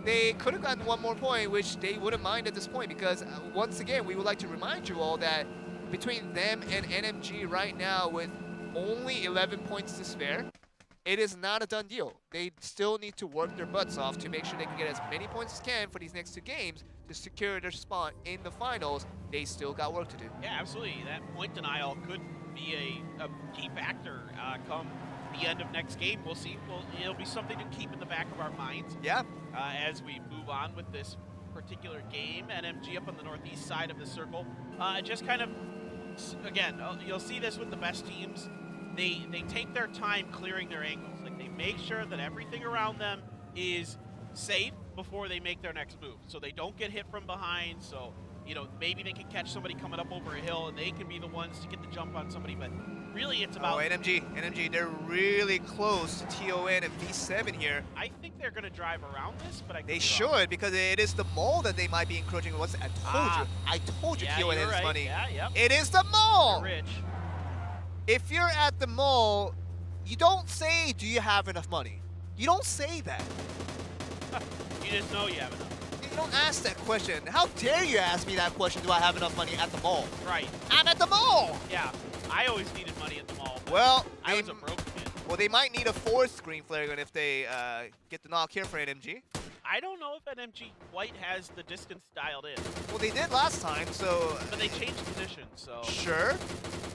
they could have gotten one more point, which they wouldn't mind at this point, because once again, we would like to remind you all that between them and NMG right now, with only 11 points to spare, it is not a done deal. They still need to work their butts off to make sure they can get as many points as can for these next 2 games to secure their spot in the finals. They still got work to do. Yeah, absolutely. That point denial could be a key factor come the end of next game. We'll see. Well, it'll be something to keep in the back of our minds Yeah. as we move on with this particular game. NMG up on the northeast side of the circle. Just kind of, again, you'll see this with the best teams. They take their time clearing their angles. Like they make sure that everything around them is safe before they make their next move, so they don't get hit from behind. So you know maybe they can catch somebody coming up over a hill, and they can be the ones to get the jump on somebody. But really, it's about. Oh, NMG, they're really close to TON and V7 here. I think they're going to drive around this, but I could They be should, wrong. because it is the mall that they might be encroaching on. I told you Yeah, TON you're has right. money. Yeah, yep. It is the mall. They're rich. If you're at the mall, you don't say, do you have enough money? You don't say that. You just know you have enough. You don't ask that question. How dare you ask me that question, do I have enough money at the mall? Right. I'm at the mall. Yeah. I always needed money at the mall. But Well, I was a broke kid. well, they might need a 4th green flare gun if they get the knock here for NMG. I don't know if NMG quite has the distance dialed in, Well, they did last time, so but they changed positions, so sure.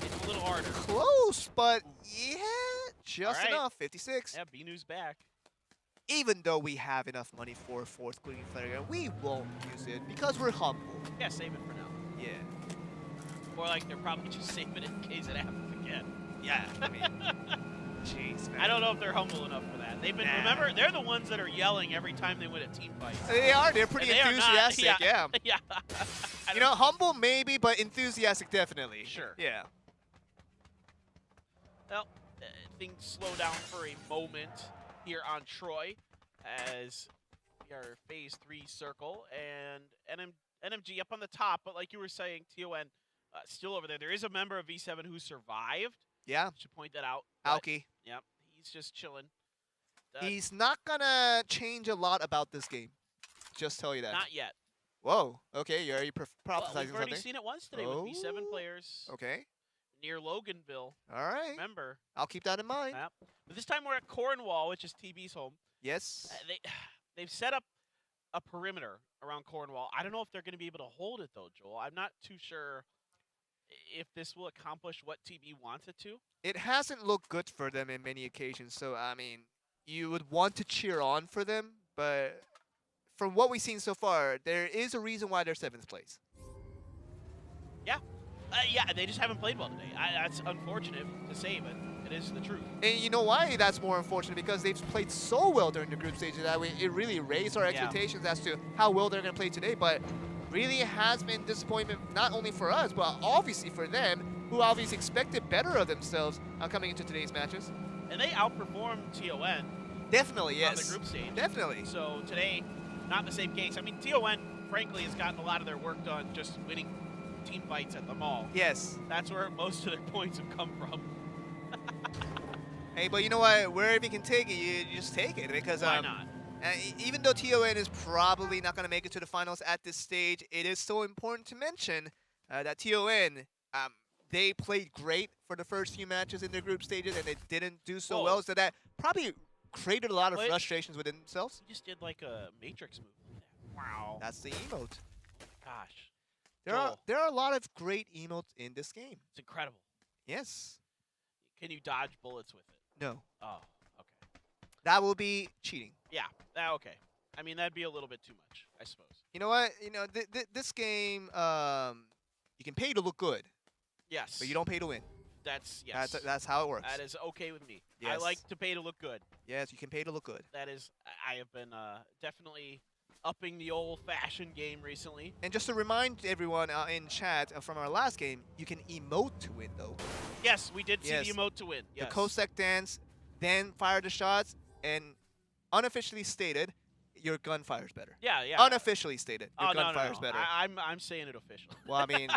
it's a little harder. Close, but yeah, just All right. enough. 56. Yeah, B-News back. Even though we have enough money for a 4th green flare gun, we won't use it because we're humble. Yeah, save it for now. Yeah. Or like they're probably just saving it in case it happens again. Yeah, I mean, jeez, man. I don't know if they're humble enough for that. They've been remember they're the ones that are yelling every time they win a team fight. They are. They're pretty And they are not- enthusiastic. Yeah. Yeah. You know, humble maybe, but enthusiastic definitely. Sure. Yeah. Well, things slow down for a moment here on Troi as we are phase 3 circle and NMG up on the top, but like you were saying, TON still over there. There is a member of V7 who survived. Yeah. Should point that out. but, Aoki. Yep, he's just chilling. He's not gonna change a lot about this game. Just tell you that. Not yet. Whoa. Okay. Are you Well, prophesizing we've already something? seen it once today with V7 players Okay. near Loganville. All right. Remember? I'll keep that in mind. Yep. But this time we're at Cornwall, which is TB's home. Yes. They've set up a perimeter around Cornwall. I don't know if they're going to be able to hold it, though, Joel. I'm not too sure if this will accomplish what TB wants it to. It hasn't looked good for them in many occasions. So, I mean, you would want to cheer on for them, but from what we've seen so far, there is a reason why they're 7th place. Yeah, they just haven't played well today. That's unfortunate to say, but it is the truth. And you know why that's more unfortunate? Because they've played so well during the group stage that it really raised our expectations as to how well they're going to play today. But really has been disappointment not only for us, but obviously for them, who obviously expected better of themselves coming into today's matches. And they outperformed TON Definitely, yes. on the group stage. Definitely. So today, not the same case. I mean, TON, frankly, has gotten a lot of their work done just winning team fights at the mall. Yes. That's where most of their points have come from. Hey, but you know what? Wherever you can take it, you just take it. Because Why not? even though TON is probably not going to make it to the finals at this stage, it is so important to mention that TON, they played great for the first few matches in their group stages, and they didn't do so well. So that probably created a lot of frustrations within themselves. You just did like a Matrix move. Wow. That's the emote. Gosh. There are a lot of great emotes in this game. It's incredible. Yes. Can you dodge bullets with it? No. Oh, okay. That will be cheating. Yeah, okay. I mean, that'd be a little bit too much, I suppose. You know what? You know, this game, you can pay to look good, Yes. but you don't pay to win. That's, yes. That's how it works. That is okay with me. Yes. I like to pay to look good. Yes, you can pay to look good. That is, I have been definitely upping the old-fashioned game recently. And just to remind everyone in chat from our last game, you can emote to win, though. Yes, we did see Yes. the emote to win. Yes. The Cossack dance, then fire the shots, and unofficially stated, your gun fires better. Yeah. Unofficially stated, your Oh, gun no. fires better. I'm saying it officially. Well, I mean,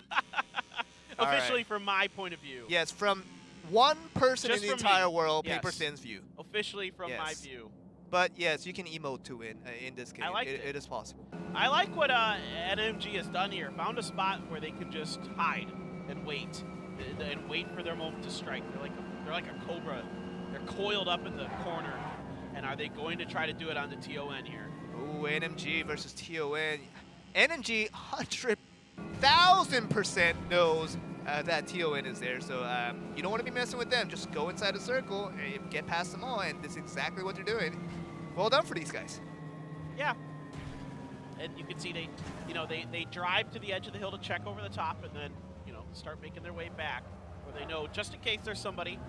Officially right. from my point of view. Yes, from one person Just in the from me. entire world, Yes. Paper Thin's view. Officially from my Yes. view. But yes, you can emote to win in this game. I liked it. It is possible. I like what NMG has done here. Found a spot where they can just hide and wait for their moment to strike. They're like a cobra. They're coiled up in the corner. And are they going to try to do it on the TON here? Ooh, NMG versus TON. NMG 100,000% knows that TON is there, so you don't want to be messing with them. Just go inside the circle and get past them all, and this is exactly what they're doing. Well done for these guys. Yeah. And you can see they drive to the edge of the hill to check over the top, and then start making their way back, where they know just in case there's somebody,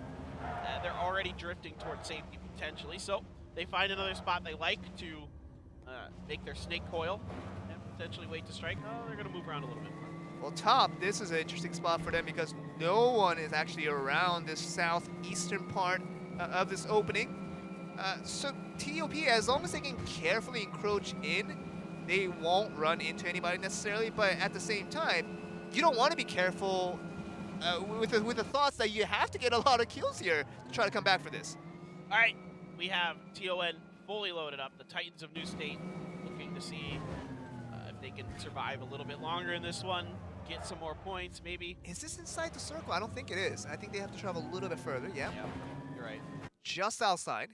they're already drifting towards safety potentially. So they find another spot they like to make their snake coil and potentially wait to strike. Oh, they're going to move around a little bit more. Well, top, this is an interesting spot for them because no one is actually around this southeastern part of this opening. So TOP, as long as they can carefully encroach in, they won't run into anybody necessarily, but at the same time, you don't want to be careful with the thoughts that you have to get a lot of kills here to try to come back for this. All right, we have TON fully loaded up. The Titans of New State looking to see if they can survive a little bit longer in this one, get some more points maybe. Is this inside the circle? I don't think it is. I think they have to travel a little bit further, yeah. Yeah, you're right. Just outside.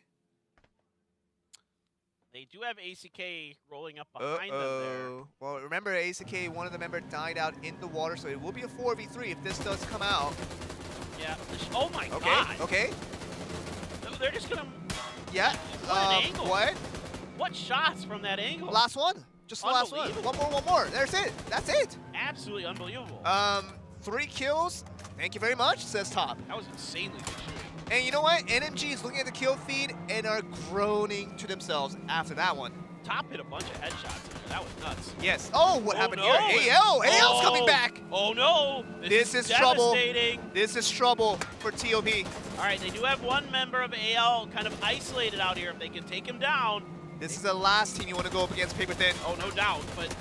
They do have ACK rolling up behind them there. Well, remember, ACK, one of the members died out in the water, so it will be a 4v3 if this does come out. Yeah. Oh my Okay, God. okay. They're just gonna. Yeah. What an angle. What? What shots from that angle? Last one. Just the last one. Unbelievable. One more. There's it. That's it. Absolutely unbelievable. 3 kills. Thank you very much, says Top. That was insanely good shooting. And you know what? NMG is looking at the kill feed and are groaning to themselves after that one. Top hit a bunch of headshots in there. That was nuts. Yes. Oh, what happened no. here? AL's coming back. Oh no! This is trouble. Devastating. This is trouble for TOP. All right, they do have one member of AL kind of isolated out here. If they can take him down. This is the last team you want to go up against Paper Thin. Oh, no doubt. But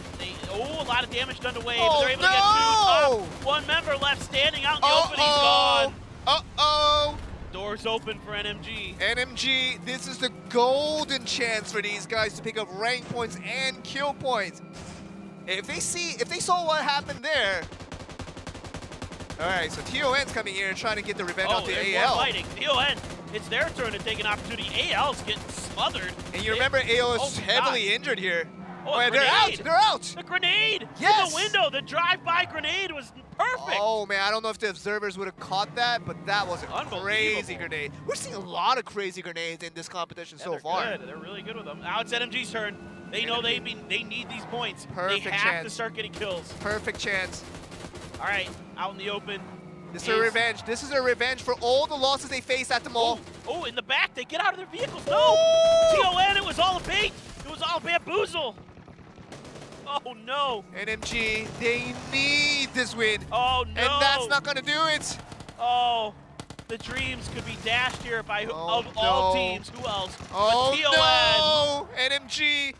a lot of damage done to Wave. Oh, They're able to get two top. One member left standing out in the open. He's gone. Uh-oh. Doors open for NMG. NMG, this is the golden chance for these guys to pick up rank points and kill points. If they saw what happened there. All right, so TON's coming here and trying to get the revenge off the AL. More fighting. TON, it's their turn to take an opportunity. AL's getting smothered. And you remember AL is heavily injured here. Oh, and they're out. They're out. The grenade Yes! in the window. The drive-by grenade was perfect. Oh man, I don't know if the observers would have caught that, but that was a Unbelievable. crazy grenade. We're seeing a lot of crazy grenades in this competition Yeah, so they're far. Good. They're really good with them. Now it's NMG's turn. They know they need these points. Perfect they have to chance. start getting kills. Perfect chance. All right, out in the open. This is a revenge. This is a revenge for all the losses they faced at the mall. Oh, in the back, they get out of their vehicles. No! TON, it was all a bait. It was all bamboozle. Oh, no. NMG, they need this win. Oh, no. And that's not going to do it. Oh, the dreams could be dashed here by Oh, all no. teams. Who else? Oh, But no. NMG.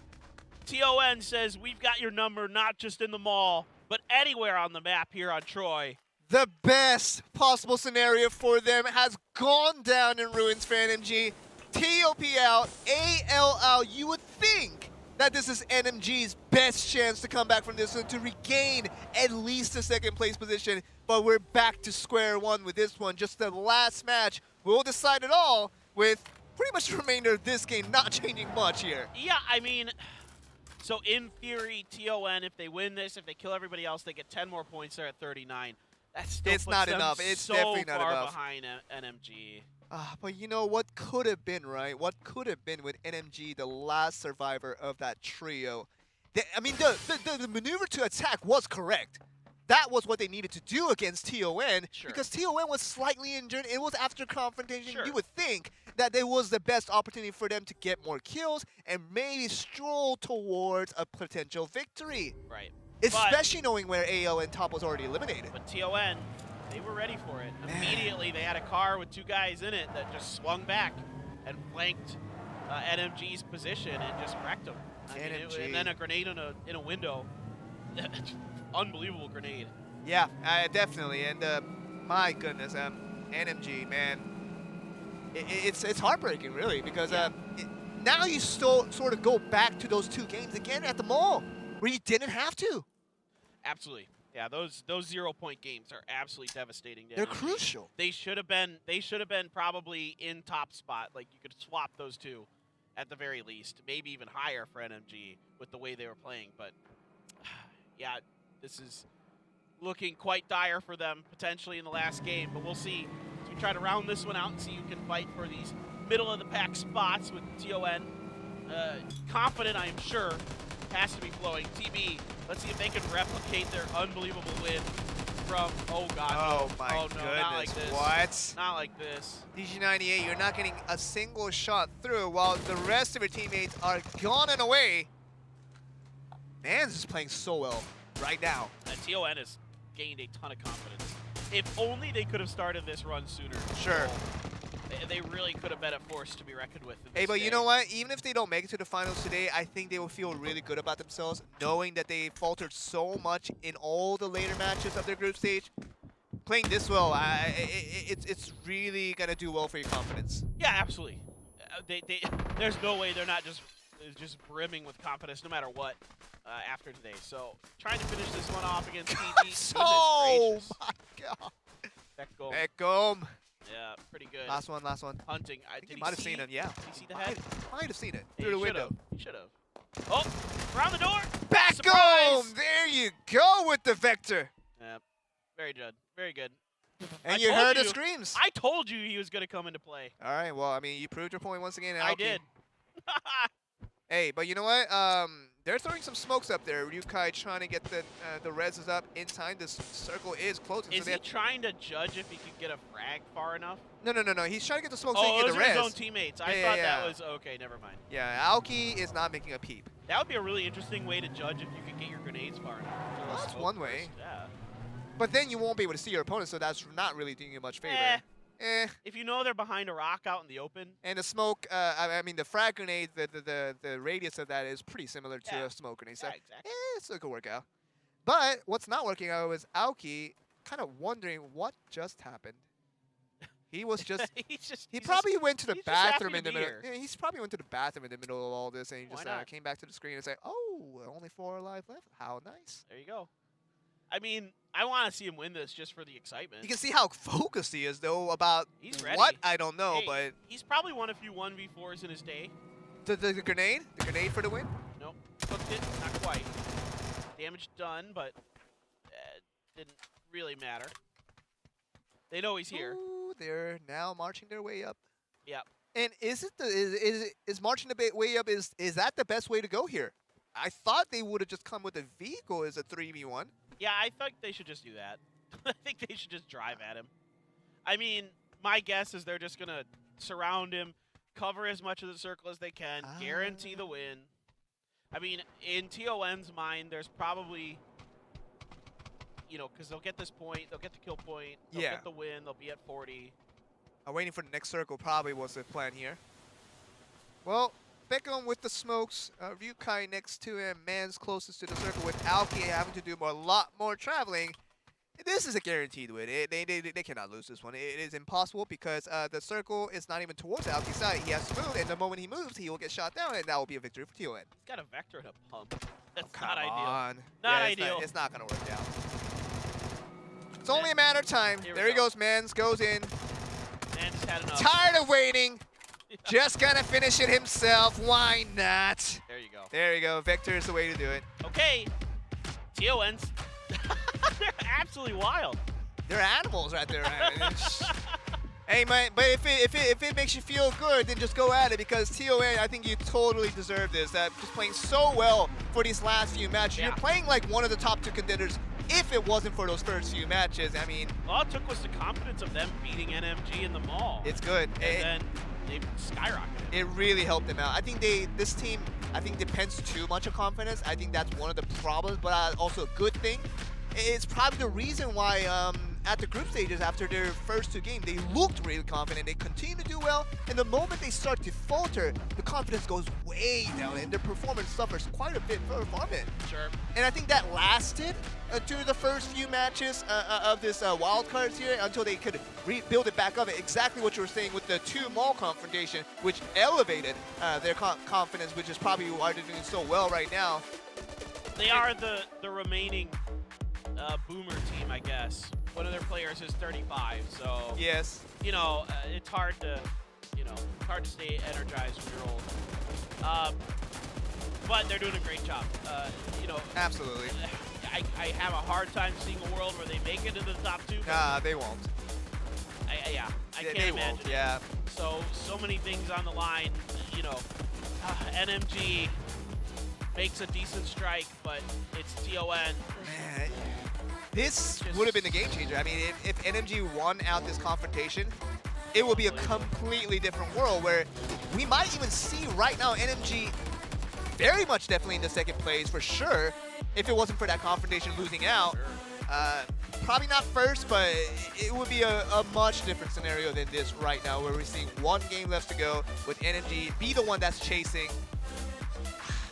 TON says, we've got your number, not just in the mall, but anywhere on the map here on Troi. The best possible scenario for them has gone down in ruins for NMG. TOP out, AL out. You would think that this is NMG's best chance to come back from this one, to regain at least a second place position. But we're back to square one with this one. Just the last match will decide it all, with pretty much the remainder of this game not changing much here. Yeah, I mean, so in theory, TON, if they win this, if they kill everybody else, they get 10 more points there at 39. That still It's puts not them enough. It's so definitely not far enough. behind NMG. But you know what could have been, right? What could have been with NMG, the last survivor of that trio? I mean, the maneuver to attack was correct. That was what they needed to do against TON, Sure. because TON was slightly injured. It was after confrontation. Sure. You would think that it was the best opportunity for them to get more kills and maybe stroll towards a potential victory. Right. Especially knowing where AL and Top was already eliminated. But TON, they were ready for it. Immediately, they had a car with 2 guys in it that just swung back and flanked NMG's position and just wrecked them. I mean, and then a grenade in a window. Unbelievable grenade. Yeah, definitely. And my goodness, NMG, man, it's heartbreaking, really, because now you sort of go back to those 2 games again at the mall, where you didn't have to. Absolutely. Yeah, those 0-point games are absolutely devastating. To They're NMG. crucial. They should have been probably in top spot. Like, you could swap those 2 at the very least, maybe even higher for NMG with the way they were playing. But yeah, this is looking quite dire for them potentially in the last game. But we'll see. So we try to round this one out and see who can fight for these middle of the pack spots with TON. Confident, I am sure, has to be flowing. TB, let's see if they can replicate their unbelievable win from, oh God. Oh my no, goodness. not like this. What? Not like this. DG98, you're not getting a single shot through while the rest of your teammates are gone and away. Man's just playing so well right now. TON has gained a ton of confidence. If only they could have started this run sooner. Sure. They really could have been a force to be reckoned with. Hey, but you know what? Even if they don't make it to the finals today, I think they will feel really good about themselves, knowing that they faltered so much in all the later matches of their group stage. Playing this well, it's really going to do well for your confidence. Yeah, absolutely. There's no way they're not just brimming with confidence no matter what after today. So trying to finish this one off against TB. Oh my God. Beckham. Yeah, pretty good. Last one. Hunting. I think you might have seen him, yeah. Did he see the head? Might have seen it Yeah, through the he window. He should have. Oh, around the door. Beckham! Surprise! There you go with the Vector. Yeah, very good. Very good. And I you told heard the you. screams. I told you he was going to come into play. All right, well, I mean, you proved your point once again. I Aoki. did. Hey, but you know what? They're throwing some smokes up there. Ryukai trying to get the reses up in time. This circle is closing. Is so he trying to judge if he could get a frag far enough? No. He's trying to get the smokes so he Oh, can those get the are his res. own teammates. I Yeah, thought yeah. that was okay. Never mind. Yeah, Aoki is not making a peep. That would be a really interesting way to judge if you could get your grenades far enough. Well, that's Smoke one way. first. Yeah. But then you won't be able to see your opponent, so that's not really doing you much favor. If you know they're behind a rock out in the open. And the smoke, I mean, the frag grenade, the radius of that is pretty similar to Yeah. a smoke grenade. So, Yeah, exactly. so it could work out. But what's not working out was Aoki kind of wondering what just happened. He was just, he probably went to the he's just happy bathroom to in the be middle. here. Yeah, he's probably went to the bathroom in the middle of all this, and he Why just not? came back to the screen and said, "Oh, only 4 alive left. How nice." There you go. I mean, I want to see him win this just for the excitement. You can see how focused he is, though, about He's ready. what I don't know, Hey, but he's probably won a few 1v4s in his day. the grenade for the win. Nope. Cooked it, not quite. Damage done, but didn't really matter. They know he's here. Ooh, they're now marching their way up. Yep. And is it is marching the way up? Is that the best way to go here? I thought they would have just come with a vehicle as a 3v1. Yeah, I think they should just do that. I think they should just drive at him. I mean, my guess is they're just going to surround him, cover as much of the circle as they can, guarantee the win. I mean, in TON's mind, there's probably, you know, because they'll get this point, they'll get the kill point, they'll get the win, they'll be at 40. Waiting for the next circle probably was the plan here. Well, Beckham with the smokes, Ryukai next to him, Man's closest to the circle with Alki having to do a lot more traveling. This is a guaranteed win. They cannot lose this one. It is impossible because the circle is not even towards Alki's side. He has to move, and the moment he moves, he will get shot down, and that will be a victory for TON. He's got a vector and a pump. That's Come not ideal. on. Not Yeah, ideal. It's not going to work out. It's only a matter of time. There he goes, Mans, goes in. Man just had enough. Tired of waiting. Just gonna finish it himself. Why not? There you go. There you go. Vector is the way to do it. Okay. TON's. They're absolutely wild. They're animals right there. Hey, man, but if it makes you feel good, then just go at it because TON, I think you totally deserve this. Just playing so well for these last few matches. Yeah. You're playing like one of the top 2 contenders. If it wasn't for those first few matches, I mean, All it took was the confidence of them beating NMG in the mall. it's good. And then they skyrocketed. It really helped them out. I think this team, depends too much on confidence. I think that's one of the problems, but also a good thing. It's probably the reason why at the group stages after their first 2 games, they looked really confident. They continue to do well, and the moment they start to falter, the confidence goes way down, and their performance suffers quite a bit from it. Sure. And I think that lasted through the first few matches of this wildcards here until they could rebuild it back up. Exactly what you were saying with the 2 mall confrontation, which elevated their confidence, which is probably why they're doing so well right now. They are the remaining boomer team, I guess. One of their players is 35, so Yes. you know it's hard to stay energized when you're old. But they're doing a great job. You know, Absolutely. I have a hard time seeing a world where they make it into the top 2. Nah, they won't. I can't They imagine. won't, yeah. So many things on the line. You know, NMG makes a decent strike, but it's TON. Man, this would have been the game changer. I mean, if NMG won out this confrontation, it would be a completely different world where we might even see right now NMG very much definitely in the second place for sure if it wasn't for that confrontation losing out. Probably not first, but it would be a much different scenario than this right now where we're seeing 1 game left to go with NMG be the one that's chasing.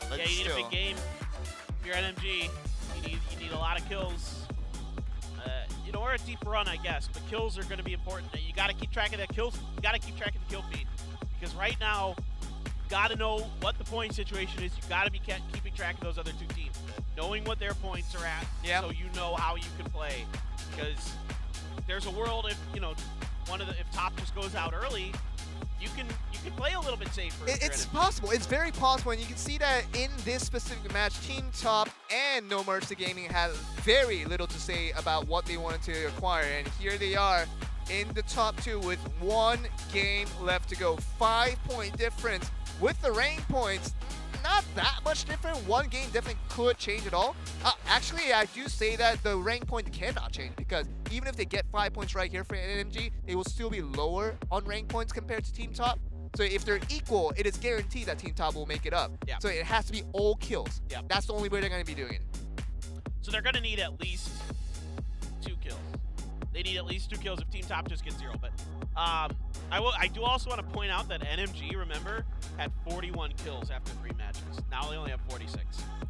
But Yeah, you need still. a big game. If you're NMG, you need a lot of kills. You know, or a deep run, I guess, but kills are going to be important. You got to keep track of that kills. You got to keep track of the kill feed because right now, you got to know what the point situation is. You got to be keeping track of those other 2 teams, knowing what their points are at, so you know how you can play. Because there's a world if if top just goes out early, you can play a little bit safer. It's possible. It's very possible, and you can see that in this specific match, Team Top and No Mercy Gaming had very little to say about what they wanted to acquire, and here they are in the top 2 with 1 game left to go. 5-point difference with the rank points. Not that much different. 1 game definitely could change it all. Actually, I do say that the rank point cannot change because even if they get 5 points right here for NMG, they will still be lower on rank points compared to Team Top. So if they're equal, it is guaranteed that Team Top will make it up. Yeah. So it has to be all kills. Yeah. That's the only way they're going to be doing it. So they're going to need at least 2 kills. They need at least 2 kills if Team Top just gets 0. But I do also want to point out that NMG, remember, had 41 kills after 3 matches. Now they only have 46.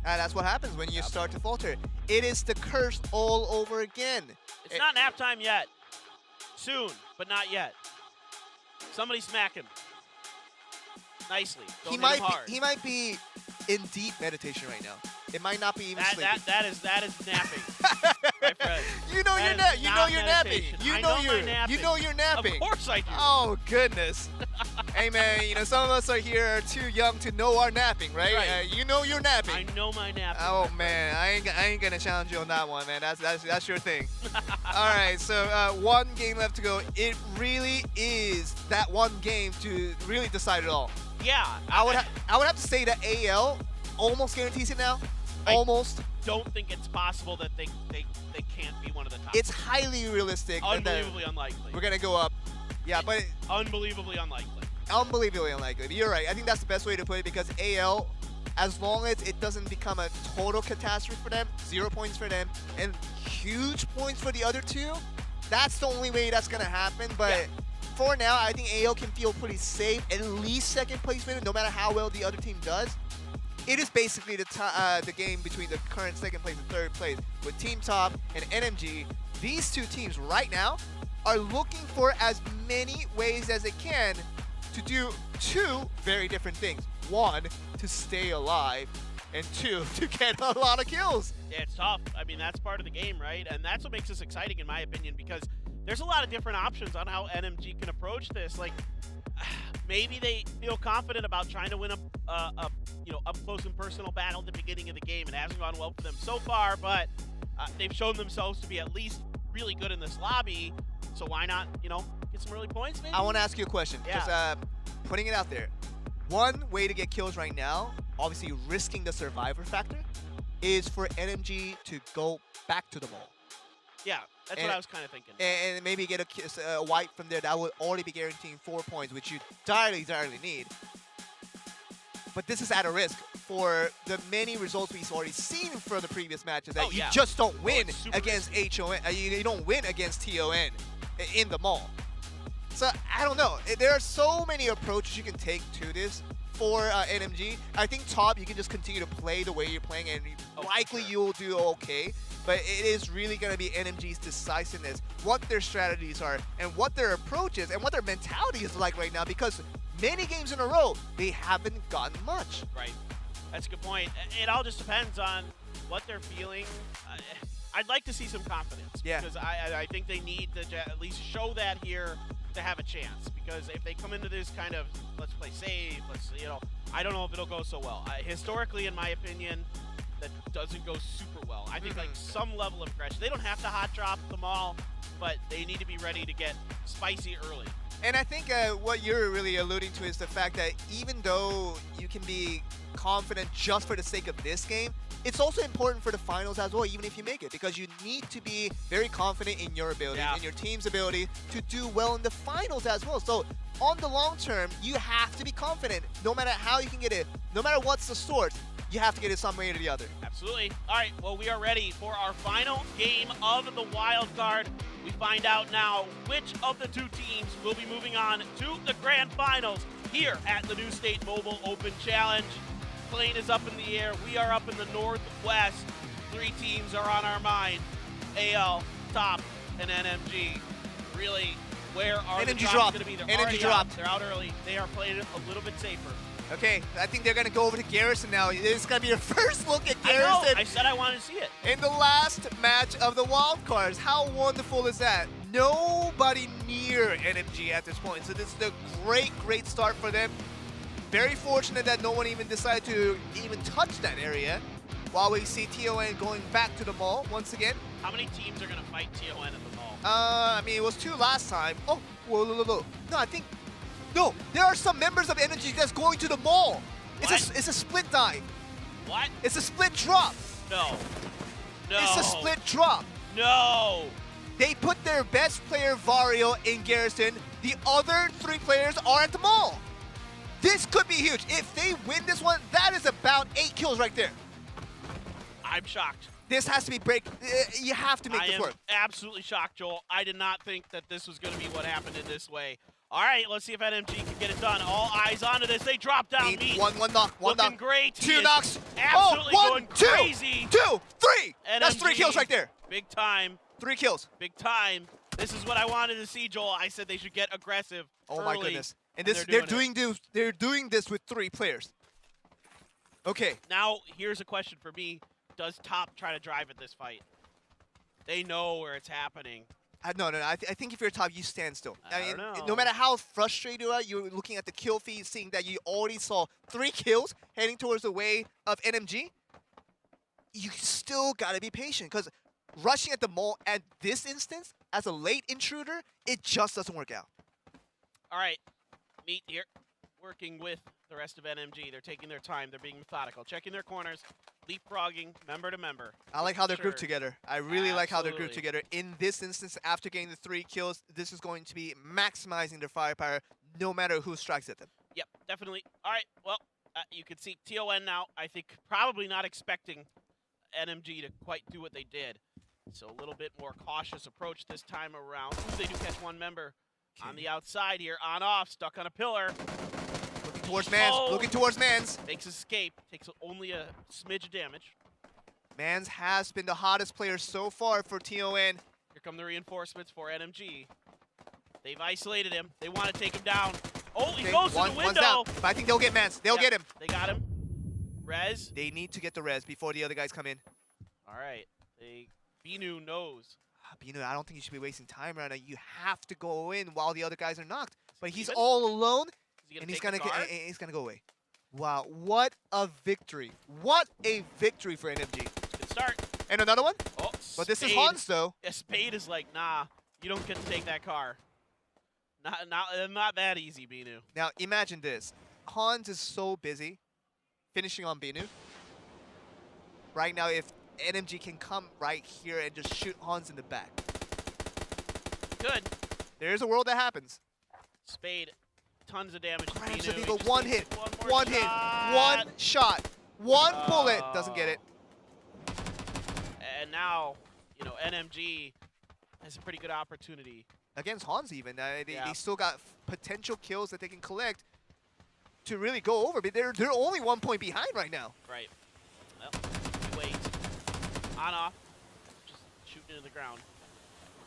And that's what happens when you start to falter. It is the curse all over again. It's not nap time yet. Soon, but not yet. Somebody smack him. Nicely. Don't hit him hard. He might be in deep meditation right now. It might not be even sleeping. That is napping, my friend. You know you're That is you know you're napping. meditation. You I know know you're my napping. you know you're napping. Of course I do. Oh goodness. Hey man, some of us are here are too young to know our napping, right? Right. You know you're napping. I know my nap. Oh man, I ain't gonna challenge you on that one, man. That's your thing. All right, so one game left to go. It really is that one game to really decide it all. Yeah, I would have to say that AL almost guarantees it now. Almost. Don't think it's possible that they can't be one of the top. It's highly realistic. that unbelievably unlikely. We're gonna go up. Yeah, but Unbelievably unlikely. unbelievably unlikely. But you're right. I think that's the best way to put it because AL, as long as it doesn't become a total catastrophe for them, 0 points for them, and huge points for the other two, that's the only way that's gonna happen. But for now, I think AL can feel pretty safe, at least second placement, no matter how well the other team does. It is basically the game between the current second place and third place with Team Top and NMG. These two teams right now are looking for as many ways as they can to do two very different things. One, to stay alive, and two, to get a lot of kills. Yeah, it's tough. I mean, that's part of the game, right? And that's what makes this exciting, in my opinion, because there's a lot of different options on how NMG can approach this. Like, maybe they feel confident about trying to win a up close and personal battle at the beginning of the game. It hasn't gone well for them so far, but they've shown themselves to be at least really good in this lobby. So why not, get some early points, maybe? I want to ask you a question. Yeah. Just putting it out there. One way to get kills right now, obviously risking the survivor factor, is for NMG to go back to the mall. Yeah, that's what I was kind of thinking. And maybe get a wipe from there. That would already be guaranteeing 4 points, which you direly need. But this is at a risk for the many results we've already seen from the previous matches that you just don't win against HON. You don't win against TON in the mall. So I don't know. There are so many approaches you can take to this for NMG. I think top, you can just continue to play the way you're playing, and likely you'll do okay. But it is really going to be NMG's decisiveness, what their strategies are, and what their approach is, and what their mentality is like right now, because many games in a row, they haven't gotten much. Right. That's a good point. It all just depends on what they're feeling. I'd like to see some confidence. Yeah. Because I think they need to at least show that here to have a chance. Because if they come into this kind of, let's play safe, I don't know if it'll go so well. Historically, in my opinion, that doesn't go super well. I think like some level of aggression. They don't have to hot drop them all, but they need to be ready to get spicy early. And I think what you're really alluding to is the fact that even though you can be confident just for the sake of this game, it's also important for the finals as well, even if you make it, because you need to be very confident in your ability and your team's ability to do well in the finals as well. So on the long term, you have to be confident no matter how you can get it, no matter what's the source. You have to get it some way or the other. Absolutely. All right, well, we are ready for our final game of the wild card. We find out now which of the two teams will be moving on to the grand finals here at the New State Mobile Open Challenge. Plane is up in the air. We are up in the northwest. 3 teams are on our mind. AL, Top, and NMG. Really, where are the drops going to be? They're NMG dropped. They're out early. They are playing it a little bit safer. Okay, I think they're going to go over to Garrison now. It's going to be your first look at Garrison. I know. I said I wanted to see it. In the last match of the wild cards. How wonderful is that? Nobody near NMG at this point. So this is a great, great start for them. Very fortunate that no one even decided to even touch that area. While we see TON going back to the mall once again. How many teams are going to fight TON at the mall? I mean, it was 2 last time. Oh, whoa. No, I think... No, there are some members of NMG that's going to the mall. It's a split dive. What? It's a split drop. No. It's a split drop. No. They put their best player, Vario, in Garrison. The other 3 players are at the mall. This could be huge. If they win this one, that is about 8 kills right there. I'm shocked. This has to be you have to make this work. I am absolutely shocked, Joel. I did not think that this was going to be what happened in this way. All right, let's see if NMG can get it done. All eyes onto this. They drop down meat. One knock. Looking great. 2 knocks. Absolutely going crazy. 2, 3. NMG, that's 3 kills right there. Big time. 3 kills. Big time. This is what I wanted to see, Joel. I said they should get aggressive. Oh early, my goodness. And they're doing this with 3 players. Okay. Now, here's a question for me. Does Top try to drive at this fight? They know where it's happening. No. I think if you're top, you stand still. I don't know. No matter how frustrated you are, you're looking at the kill feed, seeing that you already saw 3 kills heading towards the way of NMG. you still gotta be patient because rushing at the mall at this instance as a late intruder, it just doesn't work out. All right, Meat here, working with the rest of NMG. They're taking their time. They're being methodical, checking their corners, leapfrogging member to member. I like how they're grouped Sure. together. I really like how they're grouped Absolutely. together. In this instance, after getting the 3 kills, this is going to be maximizing their firepower no matter who strikes at them. Yep, definitely. All right, well, you can see TON now, I think, probably not expecting NMG to quite do what they did. So a little bit more cautious approach this time around. Ooh, they do catch one member on the outside here, on off, stuck on a pillar. Looking towards Mans. Oh. Looking towards Mans. Makes escape, takes only a smidge of damage. Mans has been the hottest player so far for TON. Here come the reinforcements for NMG. They've isolated him. They want to take him down. Oh, he goes to the one's window. down. But I think they'll get Mans. They'll Yep, get him. They got him. Rez. They need to get the res before the other guys come in. All right. Binu knows. Bino, I don't think you should be wasting time right now. You have to go in while the other guys are knocked. But he's Even? all alone, Is he and he's take the gonna guard? he's gonna go away. Wow, what a victory! What a victory for NMG. Good start. And another one. Oh, But this is Spade. Hans though. Yeah, Spade is like, nah, you don't get to take that car. Not that easy, Binu. Now imagine this. Hans is so busy finishing on Binu. Right now, if NMG can come right here and just shoot Hans in the back, Good. there's a world that happens. Spade, tons of damage to Grabs Binu. the He Beagle, just one needs hit, more one hit, shot. one shot, one bullet. Doesn't get it. And now, NMG has a pretty good opportunity. Against Hans even. They Yeah. still got potential kills that they can collect to really go over, but they're only 1 point behind right now. Right. Well, he waits. On off. Just shooting into the ground.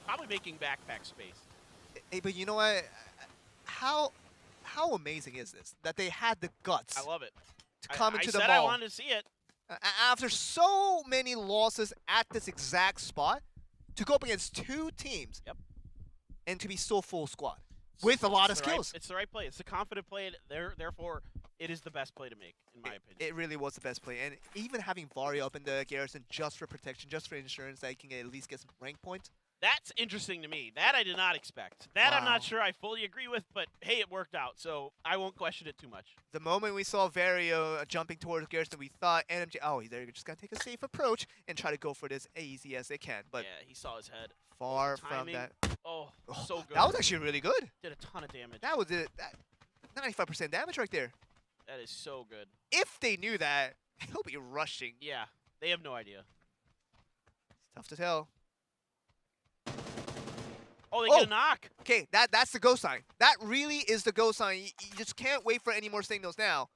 Probably making backpack space. Hey, but you know what? How amazing is this that they had the guts I love it. to come into I the said mall I wanted to see it. After so many losses at this exact spot to go up against 2 teams. Yep. And to be still full squad with a lot of It's the right- skills. it's the right play. It's the confident play. Therefore, it is the best play to make, in my opinion. It really was the best play. And even having Vario up in the garrison just for protection, just for insurance, that he can at least get some rank points. That's interesting to me. That I did not expect. That I'm Wow. not sure I fully agree with, but hey, it worked out, so I won't question it too much. The moment we saw Vario jumping towards garrison, we thought NMG, oh, they're just going to take a safe approach and try to go for this as easy as they can. But yeah, he saw his head. far from Timing. that. Oh, Oh, so good. that was actually really good. Did a ton of damage. That was it. That 95% damage right there. That is so good. If they knew that, he'll be rushing. Yeah, they have no idea. It's tough to tell. Oh, they Oh. get a knock. Okay, that's the go sign. That really is the go sign. You just can't wait for any more signals now.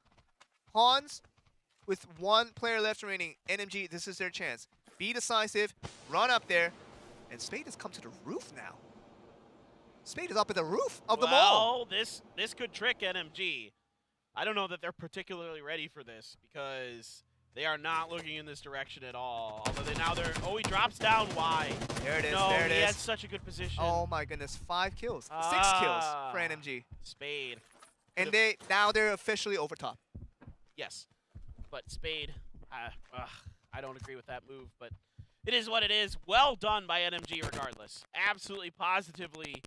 Hans, with 1 player left remaining, NMG, this is their chance. Be decisive, run up there, and Spade has come to the roof now. Spade is up at the roof of the mall. Well, this could trick NMG. I don't know that they're particularly ready for this because they are not looking in this direction at all. Although oh, he drops down wide. There it is, No, there it he is. had such a good position. Oh my goodness, 5 kills, 6 kills for NMG. Spade. And they're officially over top. Yes, but Spade, I don't agree with that move, but it is what it is. Well done by NMG regardless. Absolutely, positively,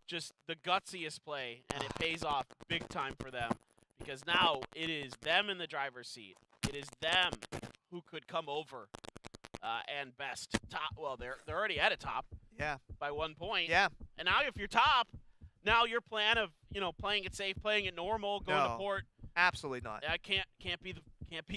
just the gutsiest play, and it pays off big time for them because now it is them in the driver's seat. It is them who could come over and best top. Well, they're already at a top Yeah, by 1 point. yeah. And now if you're top, now your plan of playing it safe, playing it normal, going to No. port, Absolutely not. that can't be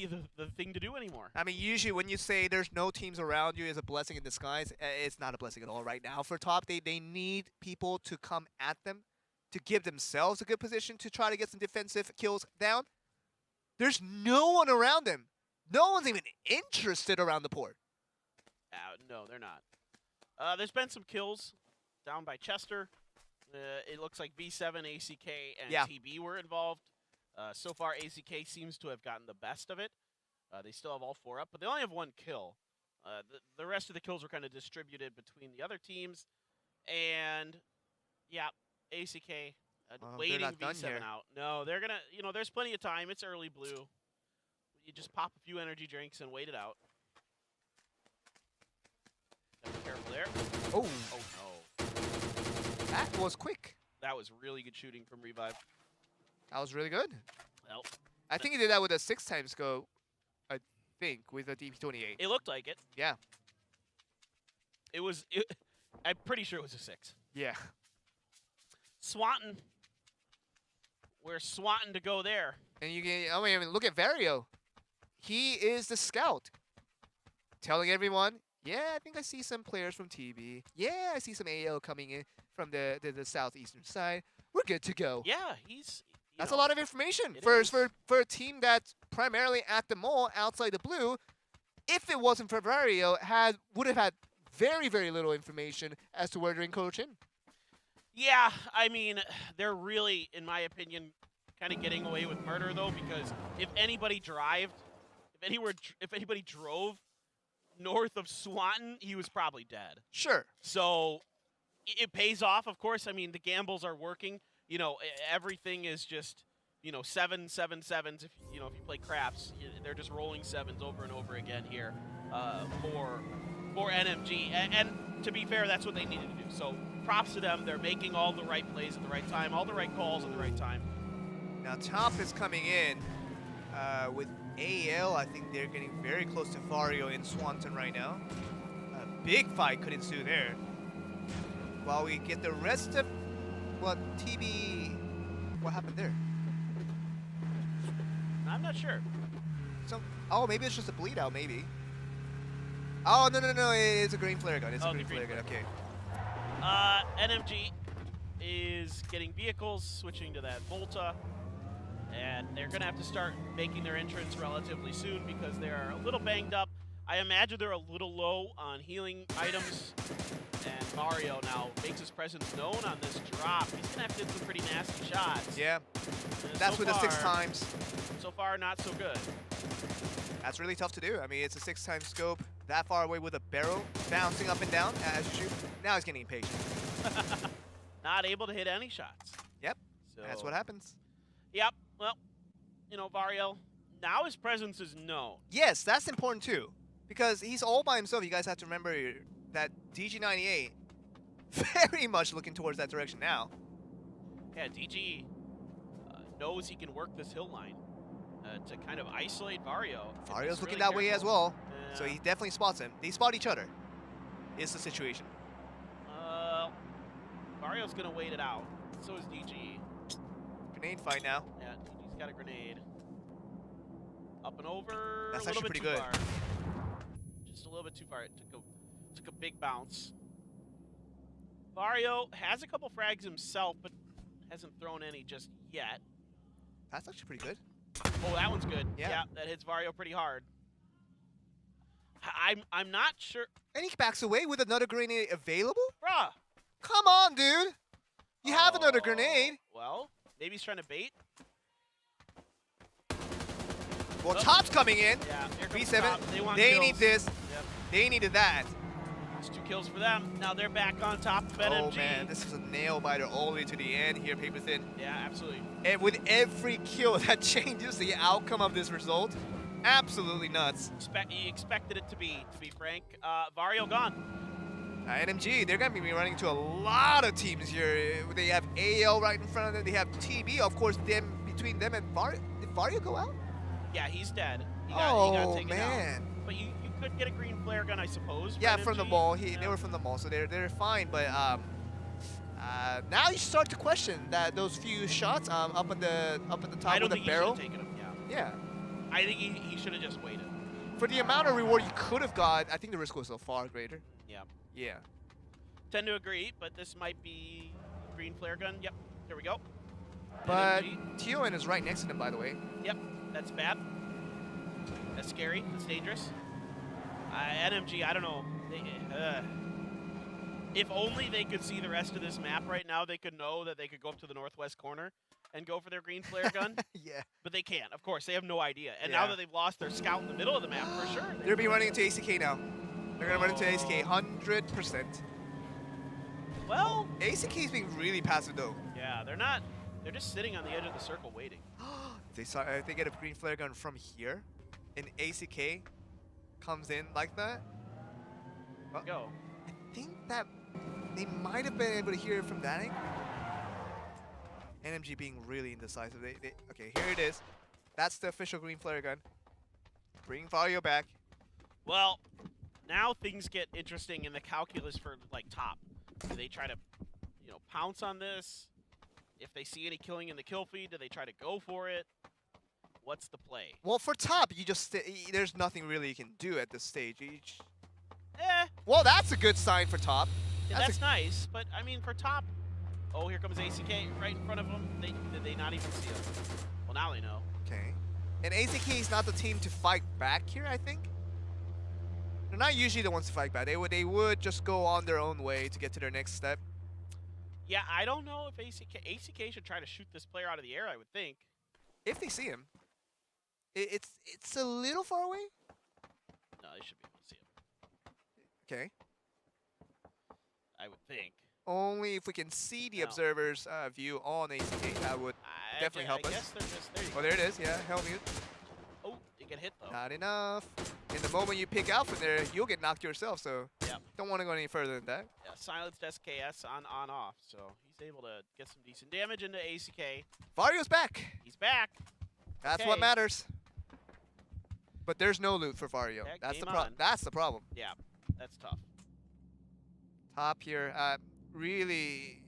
the thing to do anymore. I mean, usually when you say there's no teams around you is a blessing in disguise, it's not a blessing at all right now. For top, they need people to come at them to give themselves a good position to try to get some defensive kills down. There's no one around them. No one's even interested around the port. No, they're not. There's been some kills down by Chester. It looks like V7, ACK, and Yeah. TB were involved. So far, ACK seems to have gotten the best of it. They still have all 4 up, but they only have 1 kill. The rest of the kills were kind of distributed between the other teams. And, yeah, ACK Well, they're waiting not done V7 here. out. No, they're going to, there's plenty of time. It's early blue. You just pop a few energy drinks and wait it out. Careful there. Oh, Oh no. that was quick. That was really good shooting from Revive. That was really good. Well, I think he did that with a 6x scope, I think, with a DP28. it looked like it. Yeah. I'm pretty sure it was a 6. Yeah. Swanton. We're swatting to go there. And you can, I mean, look at Vario. He is the scout. Telling everyone, yeah, I think I see some players from TB. Yeah, I see some AL coming in from the southeastern side. We're good to go. Yeah, he's... That's a lot of information it for is. a team that's primarily at the mall outside the blue. If it wasn't for Vario, would have had very, very little information as to where to encroach in. Yeah, I mean, they're really, in my opinion, kind of getting away with murder, though, because if anybody drove north of Swanton, he was probably dead. Sure. So it pays off, of course. I mean, the gambles are working. You know, everything is just, 7, 7, 7s. If you play craps, they're just rolling 7s over and over again here for NMG. And to be fair, that's what they needed to do. So props to them. They're making all the right plays at the right time, all the right calls at the right time. Now Top is coming in with AL. I think they're getting very close to Vario in Swanton right now. A big fight could ensue there. While we get the rest of what happened there? I'm not sure. Oh, maybe it's just a bleed out, maybe. Oh, no, it's a green flare gun. It's a Oh, green the flare green gun, okay. NMG is getting vehicles, switching to that Volta, and they're going to have to start making their entrance relatively soon because they're a little banged up. I imagine they're a little low on healing items, and Mario now makes his presence known on this drop. He's going to have to hit some pretty nasty shots. Yeah, And that's so with the 6 far- times. So far, not so good. That's really tough to do. I mean, it's a 6x scope, that far away with a barrel, bouncing up and down as you shoot. Now he's getting impatient. Not able to hit any shots. Yep, So, that's what happens. Yep, well, Vario, now his presence is known. Yes, that's important too, because he's all by himself. You guys have to remember that DG98 very much looking towards that direction now. Yeah, DG knows he can work this hill line to kind of isolate Vario. Vario's looking that way as well, so he definitely spots him. They spot each other, is the situation. Vario's going to wait it out. So is DG. Grenade fight now. Yeah, DG's got a grenade. Up and over. That's a little actually bit pretty too good. Far. Just a little bit too far. It took a big bounce. Vario has a couple frags himself, but hasn't thrown any just yet. That's actually pretty good. Oh, that one's good. Yeah. That hits Vario pretty hard. I'm not sure. And he backs away with another grenade available? Bruh. Come on, dude. You have another grenade. Well, maybe he's trying to bait. Well, Oh. Top's coming in. Yeah, here comes B7. Top. They want They kills. need this. Yep. They needed that. It's 2 kills for them. Now they're back on top of Oh, NMG. man. This is a nail biter all the way to the end here, Paper Thin. Yeah, absolutely. And with every kill, that changes the outcome of this result. Absolutely nuts. He expected it to be frank. Vario gone. NMG, they're going to be running into a lot of teams here. They have AL right in front of them. They have TB, of course, between them and Vario. Did Vario go out? Yeah, he's dead. He got taken man. out. But you could get a green flare gun, I suppose. Yeah, for from the NMG. mall. Yeah. They were from the mall, so they're fine. But now you start to question those few shots up at the top I don't with the think barrel. he should have taken him. Yeah. Yeah. I think he should have just waited. For the amount of reward you could have got, I think the risk was so far greater. Yeah. Yeah. Tend to agree, but this might be green flare gun. Yep. Here we go. But NMG. TON is right next to them, by the way. Yep. That's bad. That's scary. That's dangerous. NMG, I don't know. If only they could see the rest of this map right now, they could know that they could go up to the northwest corner and go for their green flare gun. Yeah. But they can't. Of course, they have no idea. And Yeah. now that they've lost their scout in the middle of the map, for sure. They're be running into ACK now. They're going to run into ACK 100%. Well, ACK's being really passive, though. yeah, they're not. They're just sitting on the edge of the circle waiting. If they get a green flare gun from here, and ACK comes in like that. Go. think that they might have been able to hear it from that angle. NMG being really indecisive. Okay, here it is. That's the official green flare gun. Bring Vario back. Well, now things get interesting in the calculus for like top. Do they try to, pounce on this? If they see any killing in the kill feed, do they try to go for it? What's the play? Well, for top, you just there's nothing really you can do at this stage. Eh, Well, that's a good sign for top. that's nice, but I mean for top. Oh, here comes ACK right in front of them. Did they not even see him? Well, now they know. Okay. And ACK is not the team to fight back here, I think. They're not usually the ones to fight back. They would just go on their own way to get to their next step. Yeah, I don't know if ACK should try to shoot this player out of the air, I would think. If they see him. It's a little far away. No, they should be able to see him, Okay. I would think. Only if we can see the No. observer's view on ACK, that would definitely help I us. guess they're just, there you Oh, go. there it is. Yeah, help mute. Oh, you get hit though. Not enough. In the moment you pick out from there, you'll get knocked yourself, so Yep. don't want to go any further than that. Yeah, silenced SKS on off, so he's able to get some decent damage into ACK. Vario's back. He's back. That's what Okay. matters. But there's no loot for Vario. Yeah, That's the game on. That's the problem. Yeah, that's tough. Top here, really,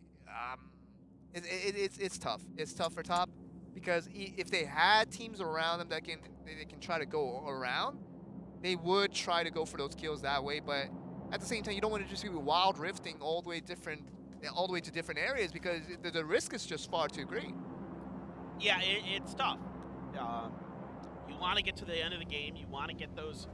it's tough. It's tough for top because if they had teams around them that they can try to go around, they would try to go for those kills that way. But at the same time, you don't want to just be wild rifting all the way to different areas because the risk is just far too great. Yeah, it's tough. You want to get to the end of the game. You want to get those,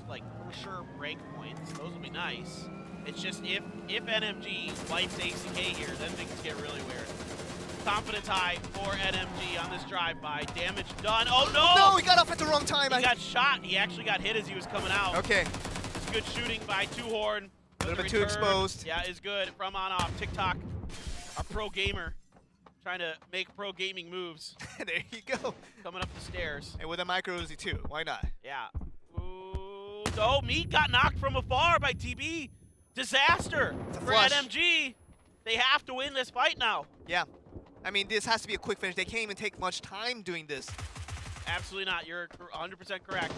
like, for sure break points. Those will be nice. It's just if NMG wipes ACK here, then things get really weird. Confidence high for NMG on this drive-by. Damage done. Oh, no! No, he got off at the wrong time. He got shot. He actually got hit as he was coming out. Okay. It's good shooting by Two Horn. A little The bit too return, exposed. Yeah, is good. From on off. TikTok, our pro gamer, trying to make pro gaming moves. There you go. Coming up the stairs. And with a micro Uzi too. Why not? Yeah. Ooh. Oh, Meat got knocked from afar by TB. Disaster It's a for flush. NMG. They have to win this fight now. Yeah. I mean, this has to be a quick finish. They can't even take much time doing this. Absolutely not. You're 100% correct.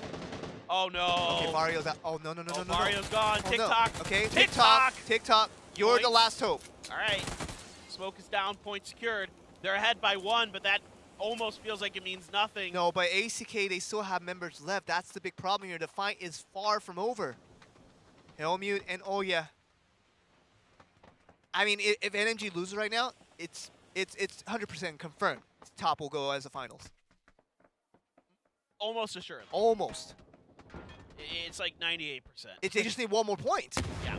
Oh, no. Okay, Vario's out. Oh, no. Mario's gone. Oh, TikTok. No. Okay, TikTok. TikTok. You're the Points. last hope. All right. Smoke is down. Point secured. They're ahead by 1, but that almost feels like it means nothing. No, but ACK, they still have members left. That's the big problem here. The fight is far from over. Helmut and oh yeah. I mean, if NMG loses right now, it's 100% confirmed. Top will go as the finals. Almost assuredly. Almost. It's like 98%. They just need one more point. Yeah.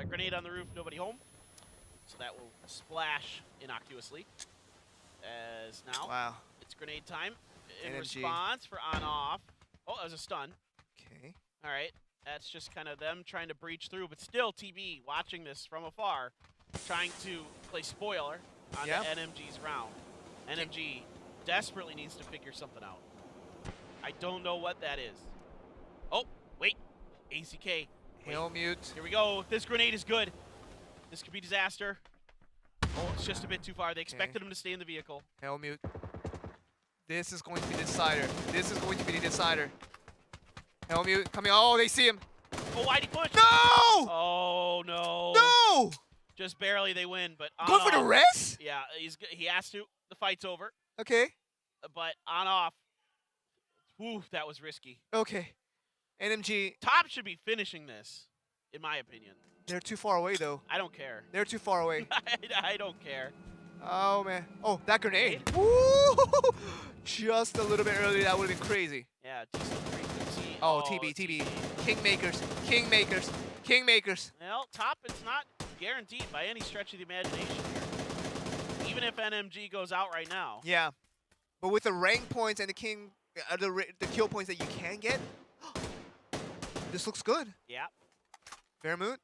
Grenade on the roof, nobody home. So that will splash innocuously. As now, Wow. it's grenade time. In NMG. response for on-off. Oh, that was a stun. Okay. All right. That's just kind of them trying to breach through. But still, TB watching this from afar, trying to play spoiler on Yeah. the NMG's round. NMG desperately needs to figure something out. I don't know what that is. Oh, wait. ACK. Wait. Helmut. Here we go. This grenade is good. This could be disaster. Oh, it's just a bit too far. They expected him to stay in the vehicle. Helmut. This is going to be the decider. This is going to be the decider. Helmut coming. Oh, they see him. Oh, why'd he push? No! Oh, no. No! Just barely they win, but on Go for the off. rest? Yeah, he has to. The fight's over. Okay. But on off, whew, that was risky. Okay. NMG, Top should be finishing this, in my opinion. they're too far away, though. I don't care. They're too far away. I don't care. Oh, man. Oh, that grenade. Woo! Just a little bit earlier, that would have been crazy. Yeah, decent frequency. Oh, TB. Kingmakers. Kingmakers. Kingmakers. Well, top, it's not guaranteed by any stretch of the imagination here. Even if NMG goes out right now. Yeah. But with the rank points and the the kill points that you can get, this looks good. Yeah. Vermouth.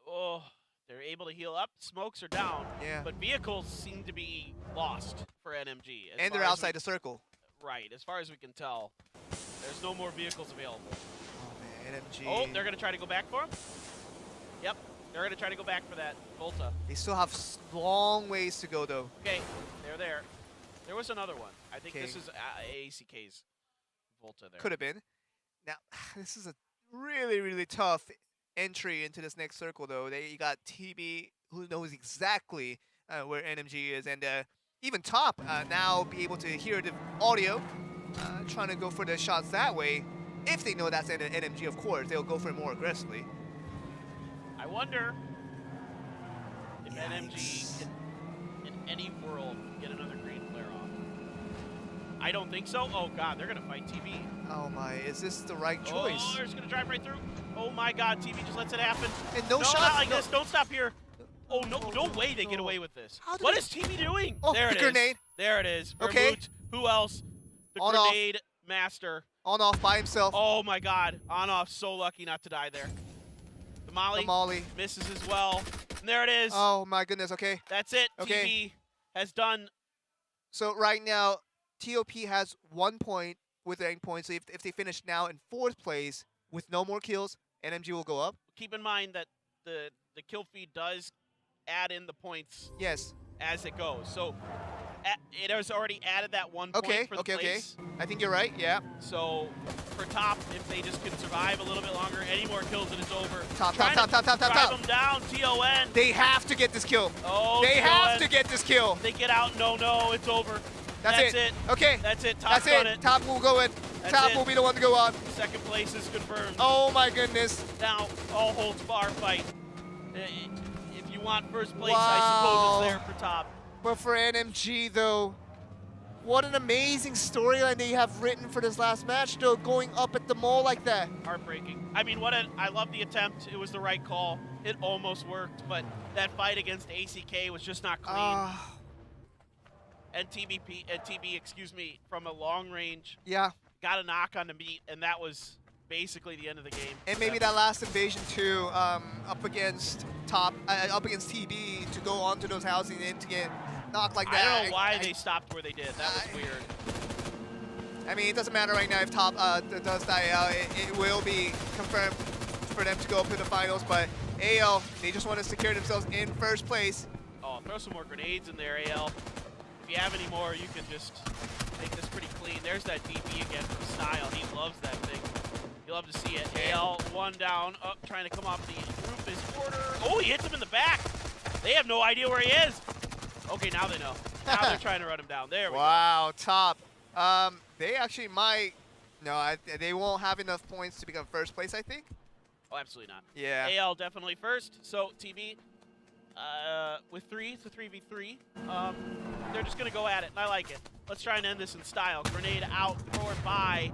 Oh, they're able to heal up. Smokes are down. Yeah. But vehicles seem to be lost for NMG. And they're outside the circle. Right, as far as we can tell. There's no more vehicles available. Oh, man. NMG. Oh, they're going to try to go back for him? Yep, they're going to try to go back for that Volta. They still have long ways to go, though. Okay, they're there. There was another one. I think Okay. this is ACK's Volta there. Could have been. Now, this is a really, really tough entry into this next circle, though. They got TB, who knows exactly where NMG is, and even Top now be able to hear the audio, trying to go for the shots that way. If they know that's an NMG, of course, they'll go for it more aggressively. I wonder if Yikes. NMG can, in any world, get another green flare off. I don't think so. Oh, God, they're going to fight TB. Oh my, is this the right choice? Oh, they're just going to drive right through. Oh, my God, TB just lets it happen. And no shots? not like no. this. Don't stop here. Oh, no way they get away with this. How did What they- is TB doing? Oh, there the it is. grenade. There it is. Okay. Vermouth. Who else? The On off. grenade master. On off by himself. Oh, my God. On off. So lucky not to die there. The Molly, The Molly. misses as well. And there it is. Oh my goodness, okay. That's it. Okay. TB has done. So right now, TOP has 1 point with their 8 points. So if they finish now in 4th place with no more kills, NMG will go up. Keep in mind that the kill feed does add in the points Yes. as it goes. So it has already added that 1 point Okay, for the okay, okay. place. I think you're right, yeah. So for Top, if they just can survive a little bit longer, any more kills and it's over. Top, Trying top, to top, top, top, drive top. them down. TON. They have to get this kill. Oh, They have TON. to get this kill. They get out. No, it's over. That's it. Okay. That's it. Top's That's done it. it. Top will go in. That's Top it. will be the one to go on. Second place is confirmed. Oh my goodness. Now, all holds bar fight. If you want first place, I Wow. suppose it's there for Top. But for NMG though, what an amazing storyline they have written for this last match though, going up at the mall like that. Heartbreaking. I mean, I love the attempt. It was the right call. It almost worked, but that fight against ACK was just not clean. And TB, excuse me, from a long range, Yeah. got a knock on the meat, and that was basically the end of the game. And maybe that last invasion too, up against Top, up against TB to go onto those housing and to get knocked like that. I don't know why they stopped where they did. That was weird. I mean, it doesn't matter right now if Top does die out. It will be confirmed for them to go up to the finals. But AL, they just want to secure themselves in 1st place. Oh, throw some more grenades in there, AL. If you have any more, you can just make this pretty clean. There's that DP again from Style. He loves that thing. You love to see it. AL, one down, up, trying to come off the roof is Porter. Oh, he hits him in the back. They have no idea where he is. Okay, now they know. Now they're trying to run him down. There we go. Wow, Top. They actually might. No, they won't have enough points to become 1st place, I think. Oh, absolutely not. Yeah. AL definitely first. So TB, with 3, it's a 3v3. They're just gonna go at it, and I like it. Let's try and end this in style. Grenade out, forward by.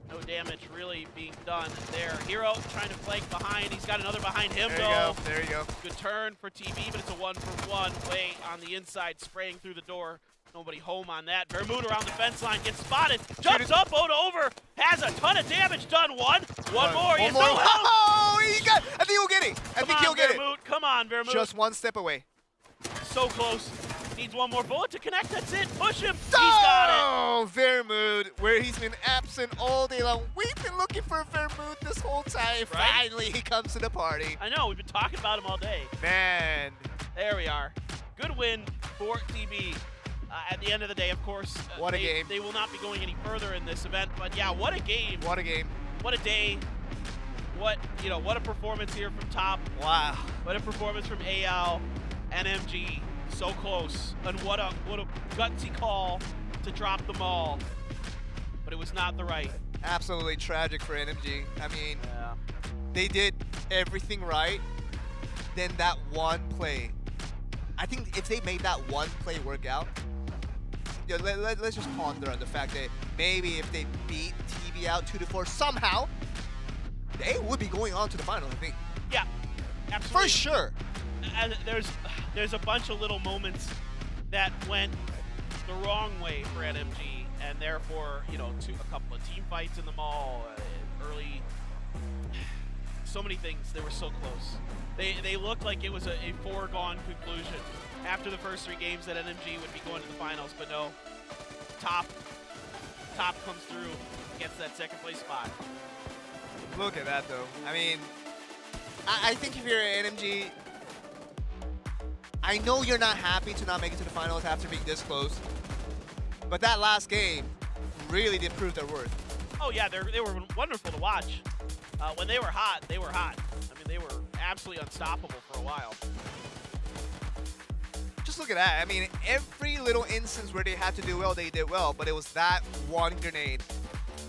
No damage really being done there. Hero trying to flank behind. He's got another behind him There you though. go. There you go. Good turn for TB, but it's a 1-for-1 way on the inside, spraying through the door. Nobody home on that. Vermouth around the fence line, gets spotted, jumps up, Oda over, has a ton of damage done. One more. He has no health. Oh, he got. I think he'll get it. I think he'll get it. Come on, Vermouth. Just 1 step away. So close. Needs one more bullet to connect. That's it. Push him. He's got it. Oh, Vermouth, where he's been absent all day long. We've been looking for Vermouth this whole time. Right? Finally, he comes to the party. I know. We've been talking about him all day. Man. There we are. Good win for TB. At the end of the day, of course, What a game. They will not be going any further in this event. But yeah, what a game. What a game. What a day. What a performance here from Top. Wow. What a performance from AL, NMG. So close. And what a gutsy call to drop them all. But it was not the right. Absolutely tragic for NMG. I mean, Yeah. they did everything right. Then that one play. I think if they made that one play work out, let's just ponder on the fact that maybe if they beat TB out 2-4 somehow, they would be going on to the final, I think. Yeah. Absolutely. For sure. And there's a bunch of little moments that went the wrong way for NMG, and therefore, a couple of team fights in the mall, early, so many things. They were so close. They looked like it was a foregone conclusion after the first 3 games that NMG would be going to the finals, but no. Top comes through, gets that 2nd place spot. Look at that, though. I mean, I think if you're an NMG, I know you're not happy to not make it to the finals after being this close, but that last game really did prove their worth. Oh yeah, they were wonderful to watch. When they were hot, they were hot. I mean, they were absolutely unstoppable for a while. Just look at that. I mean, every little instance where they had to do well, they did well, but it was that one grenade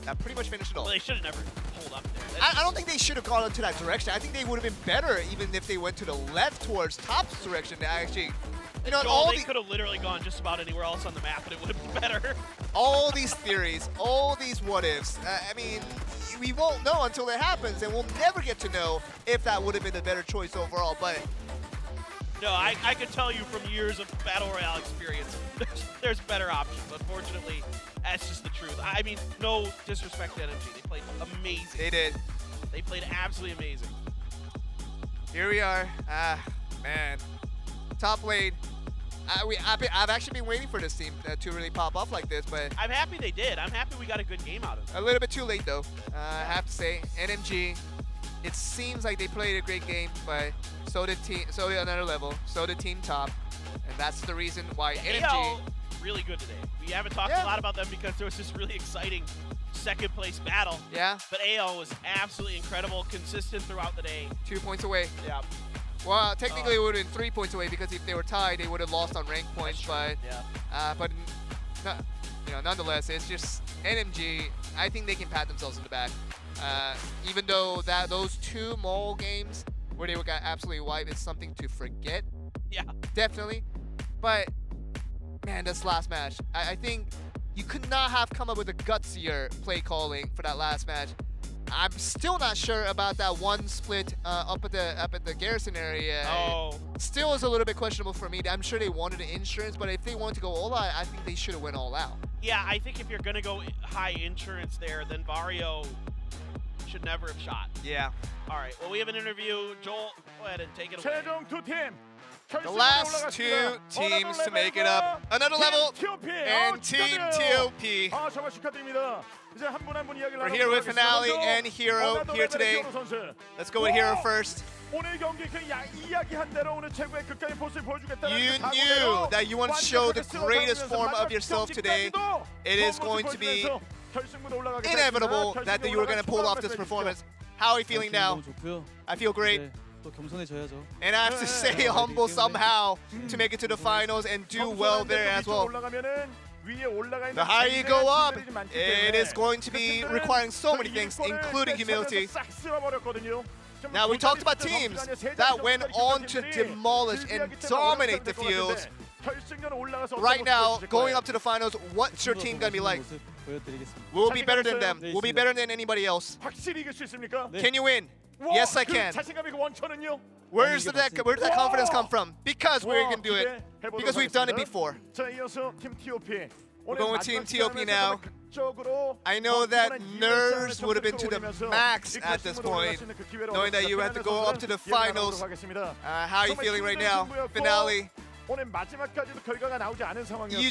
that pretty much finished it all. Well, they should have never pulled up there. I don't think they should have gone into that direction. I think they would have been better even if they went to the left towards top's direction to actually, you know, Joel, they could have literally gone just about anywhere else on the map and it would have been better. all these theories, all these what ifs. I mean, we won't know until it happens, and we'll never get to know if that would have been the better choice overall. But No, I could tell you from years of Battle Royale experience, there's better options. Unfortunately, that's just the truth. I mean, no disrespect to NMG. They played amazing. they did. They played absolutely amazing. Here we are. Man. Top lane. I've actually been waiting for this team to really pop off like this, but I'm happy they did. I'm happy we got a good game out of it. a little bit too late, though. I have to say, NMG, it seems like they played a great game, but so did another level, so did Team Top, and that's the reason why NMG. AL, really good today. We haven't talked a lot about them because there was this really exciting second place battle. Yeah, But AL was absolutely incredible, consistent throughout the day. 2 points away. Yeah. Well, technically it would have been 3 points away because if they were tied, they would have lost on rank points. But nonetheless, it's just NMG. I think they can pat themselves in the back. Even though those 2 mall games where they got absolutely wiped is something to forget. Yeah. Definitely. But man, this last match, I think you could not have come up with a gutsier play calling for that last match. I'm still not sure about that one split up at the Garrison area. Oh. Still is a little bit questionable for me. I'm sure they wanted the insurance, but if they wanted to go all out, I think they should have went all out. Yeah, I think if you're going to go high insurance there, then Vario should never have shot. Yeah. All right, well, we have an interview. Joel, go ahead and take it away. 최종 2팀. The last 2 teams to make it up. Another level. And Team TOP. 정말 축하드립니다. 이제 한 분 한 분 이야기를 We're here with Finale and Hero here today. Let's go with Hero first. 오늘 경기 그 이야기한 대로 오늘 최고의 극강의 모습을 보여주겠다는 You knew that you want to show the greatest form of yourself today. It is going to be inevitable that you were going to pull off this performance. How are you feeling now? I feel great. 또 겸손해져야죠. And I have to say humble somehow to make it to the finals and do well there as well. The higher you go up, it is going to be requiring so many things, including humility. Now, we talked about teams that went on to demolish and dominate the fields. Right now, going up to the finals, what's your team going to be like? We'll be better than them. We'll be better than anybody else. Can you win? Yes, I can. Where does that confidence come from? Because we can do it. Because we've done it before. We're going with Team TOP now. I know that nerves would have been to the max at this point, knowing that you had to go up to the finals. How are you feeling right now? Finale. You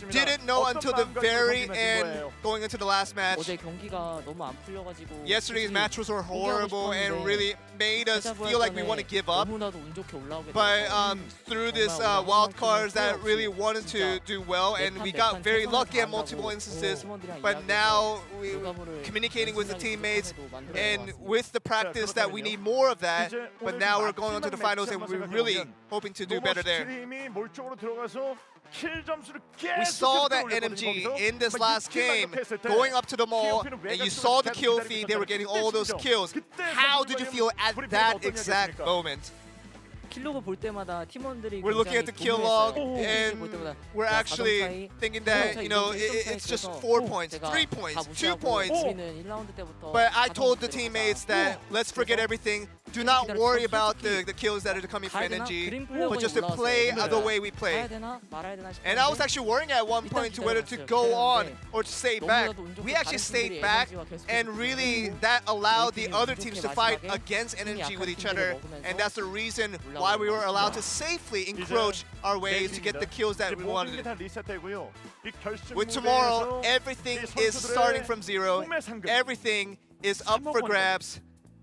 didn't know until the very end, going into the last match. 어제 경기가 너무 안 풀려가지고 Yesterday's matches were horrible and really made us feel like we want to give up. 너무나도 운 좋게 올라오게 But through this wild cards that really wanted to do well, and we got very lucky at multiple instances. But now we communicating with the teammates and with the practice that we need more of that. But now we're going on to the finals and we're really hoping to do better there. We saw that NMG in this last game going up to the mall, and you saw the kill feed. They were getting all those kills. How did you feel at that exact moment? 킬로그 볼 때마다 팀원들이 We're looking at the kill log, and and we're actually thinking that, you know, it's just 4 points, 3 points, 2 points. But I told the teammates that let's forget everything. Do not worry about the kills that are coming from NG, but just to play the way we play. And I was actually worrying at one point to whether to go on or to stay back. We actually stayed back, and really that allowed the other teams to fight against NG with each other, and that's the reason why we were allowed to safely encroach our ways to get the kills that we wanted. With tomorrow, everything is starting from zero. Everything is up for grabs.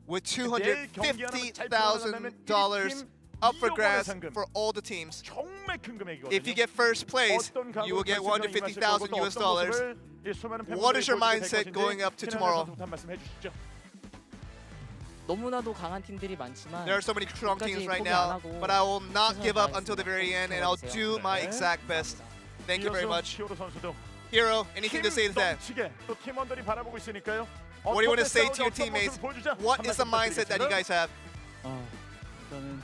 with 내일 경기하는 잘 $250,000 up for 1억 원의 grabs 상금. for all the teams. 정말 큰 금액이거든요. If you get first place, 어떤 각오로 you will get 결승전에 임하실 $150,000 거고 또 US 어떤 dollars. 모습을 이 수많은 What is your 팬분들이 보여주게 될 mindset 것인지 going up to 신현현 tomorrow? 선수부터 한 말씀 해주시죠. 너무나도 강한 팀들이 많지만 There are so many strong 끝까지 teams right 포기 now, 안 하고 but I will not 최선을 give up 다하겠습니다. until the very end, and I'll do my exact best. Thank you very much. 히어로 선수도 Hero, anything to say to that? 넘치게 또 팀원들이 바라보고 있으니까요. What do you want to 어떻게 say to your 싸우자, 어떤 teammates? 모습을 보여주자. What 한 is the 말씀 mindset that you 부탁드리겠습니다. guys have? 일단은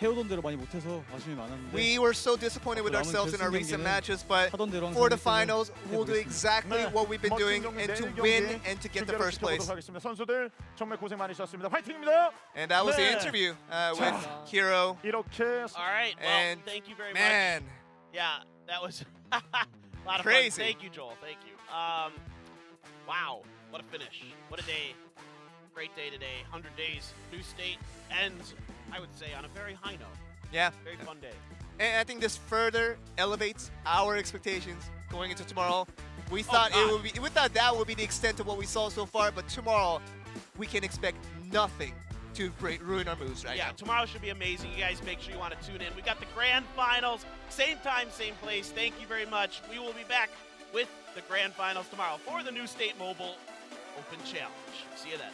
해오던 대로 많이 못해서 아쉬움이 많았는데 We were so disappointed with ourselves in our recent matches, but 하던 대로 항상 for the 1승을 finals, we'll do 해보겠습니다. exactly 네, what we've been 멋진 doing 경기, and to 내일 win 경기 and to get the 준비를 first place. 시켜보도록 하겠습니다. 선수들 정말 고생 많으셨습니다. 화이팅입니다. And that was the 네. interview with Hero. 이렇게 All right. Well, And thank you very much. Man, Yeah, that was a lot of Crazy. fun. Thank you, Joel. Thank you. Wow, what a finish. What a day. Great day today. 100 days. New state ends, I would say, on a very high note. yeah. Very fun day. And I think this further elevates our expectations going into tomorrow. We thought that would be the extent of what we saw so far, but tomorrow we can expect nothing to ruin our moves right Yeah, now. tomorrow should be amazing. You guys make sure you want to tune in. We got the grand finals, same time, same place. Thank you very much. We will be back with the grand finals tomorrow for the New State Mobile Open Challenge. See you then.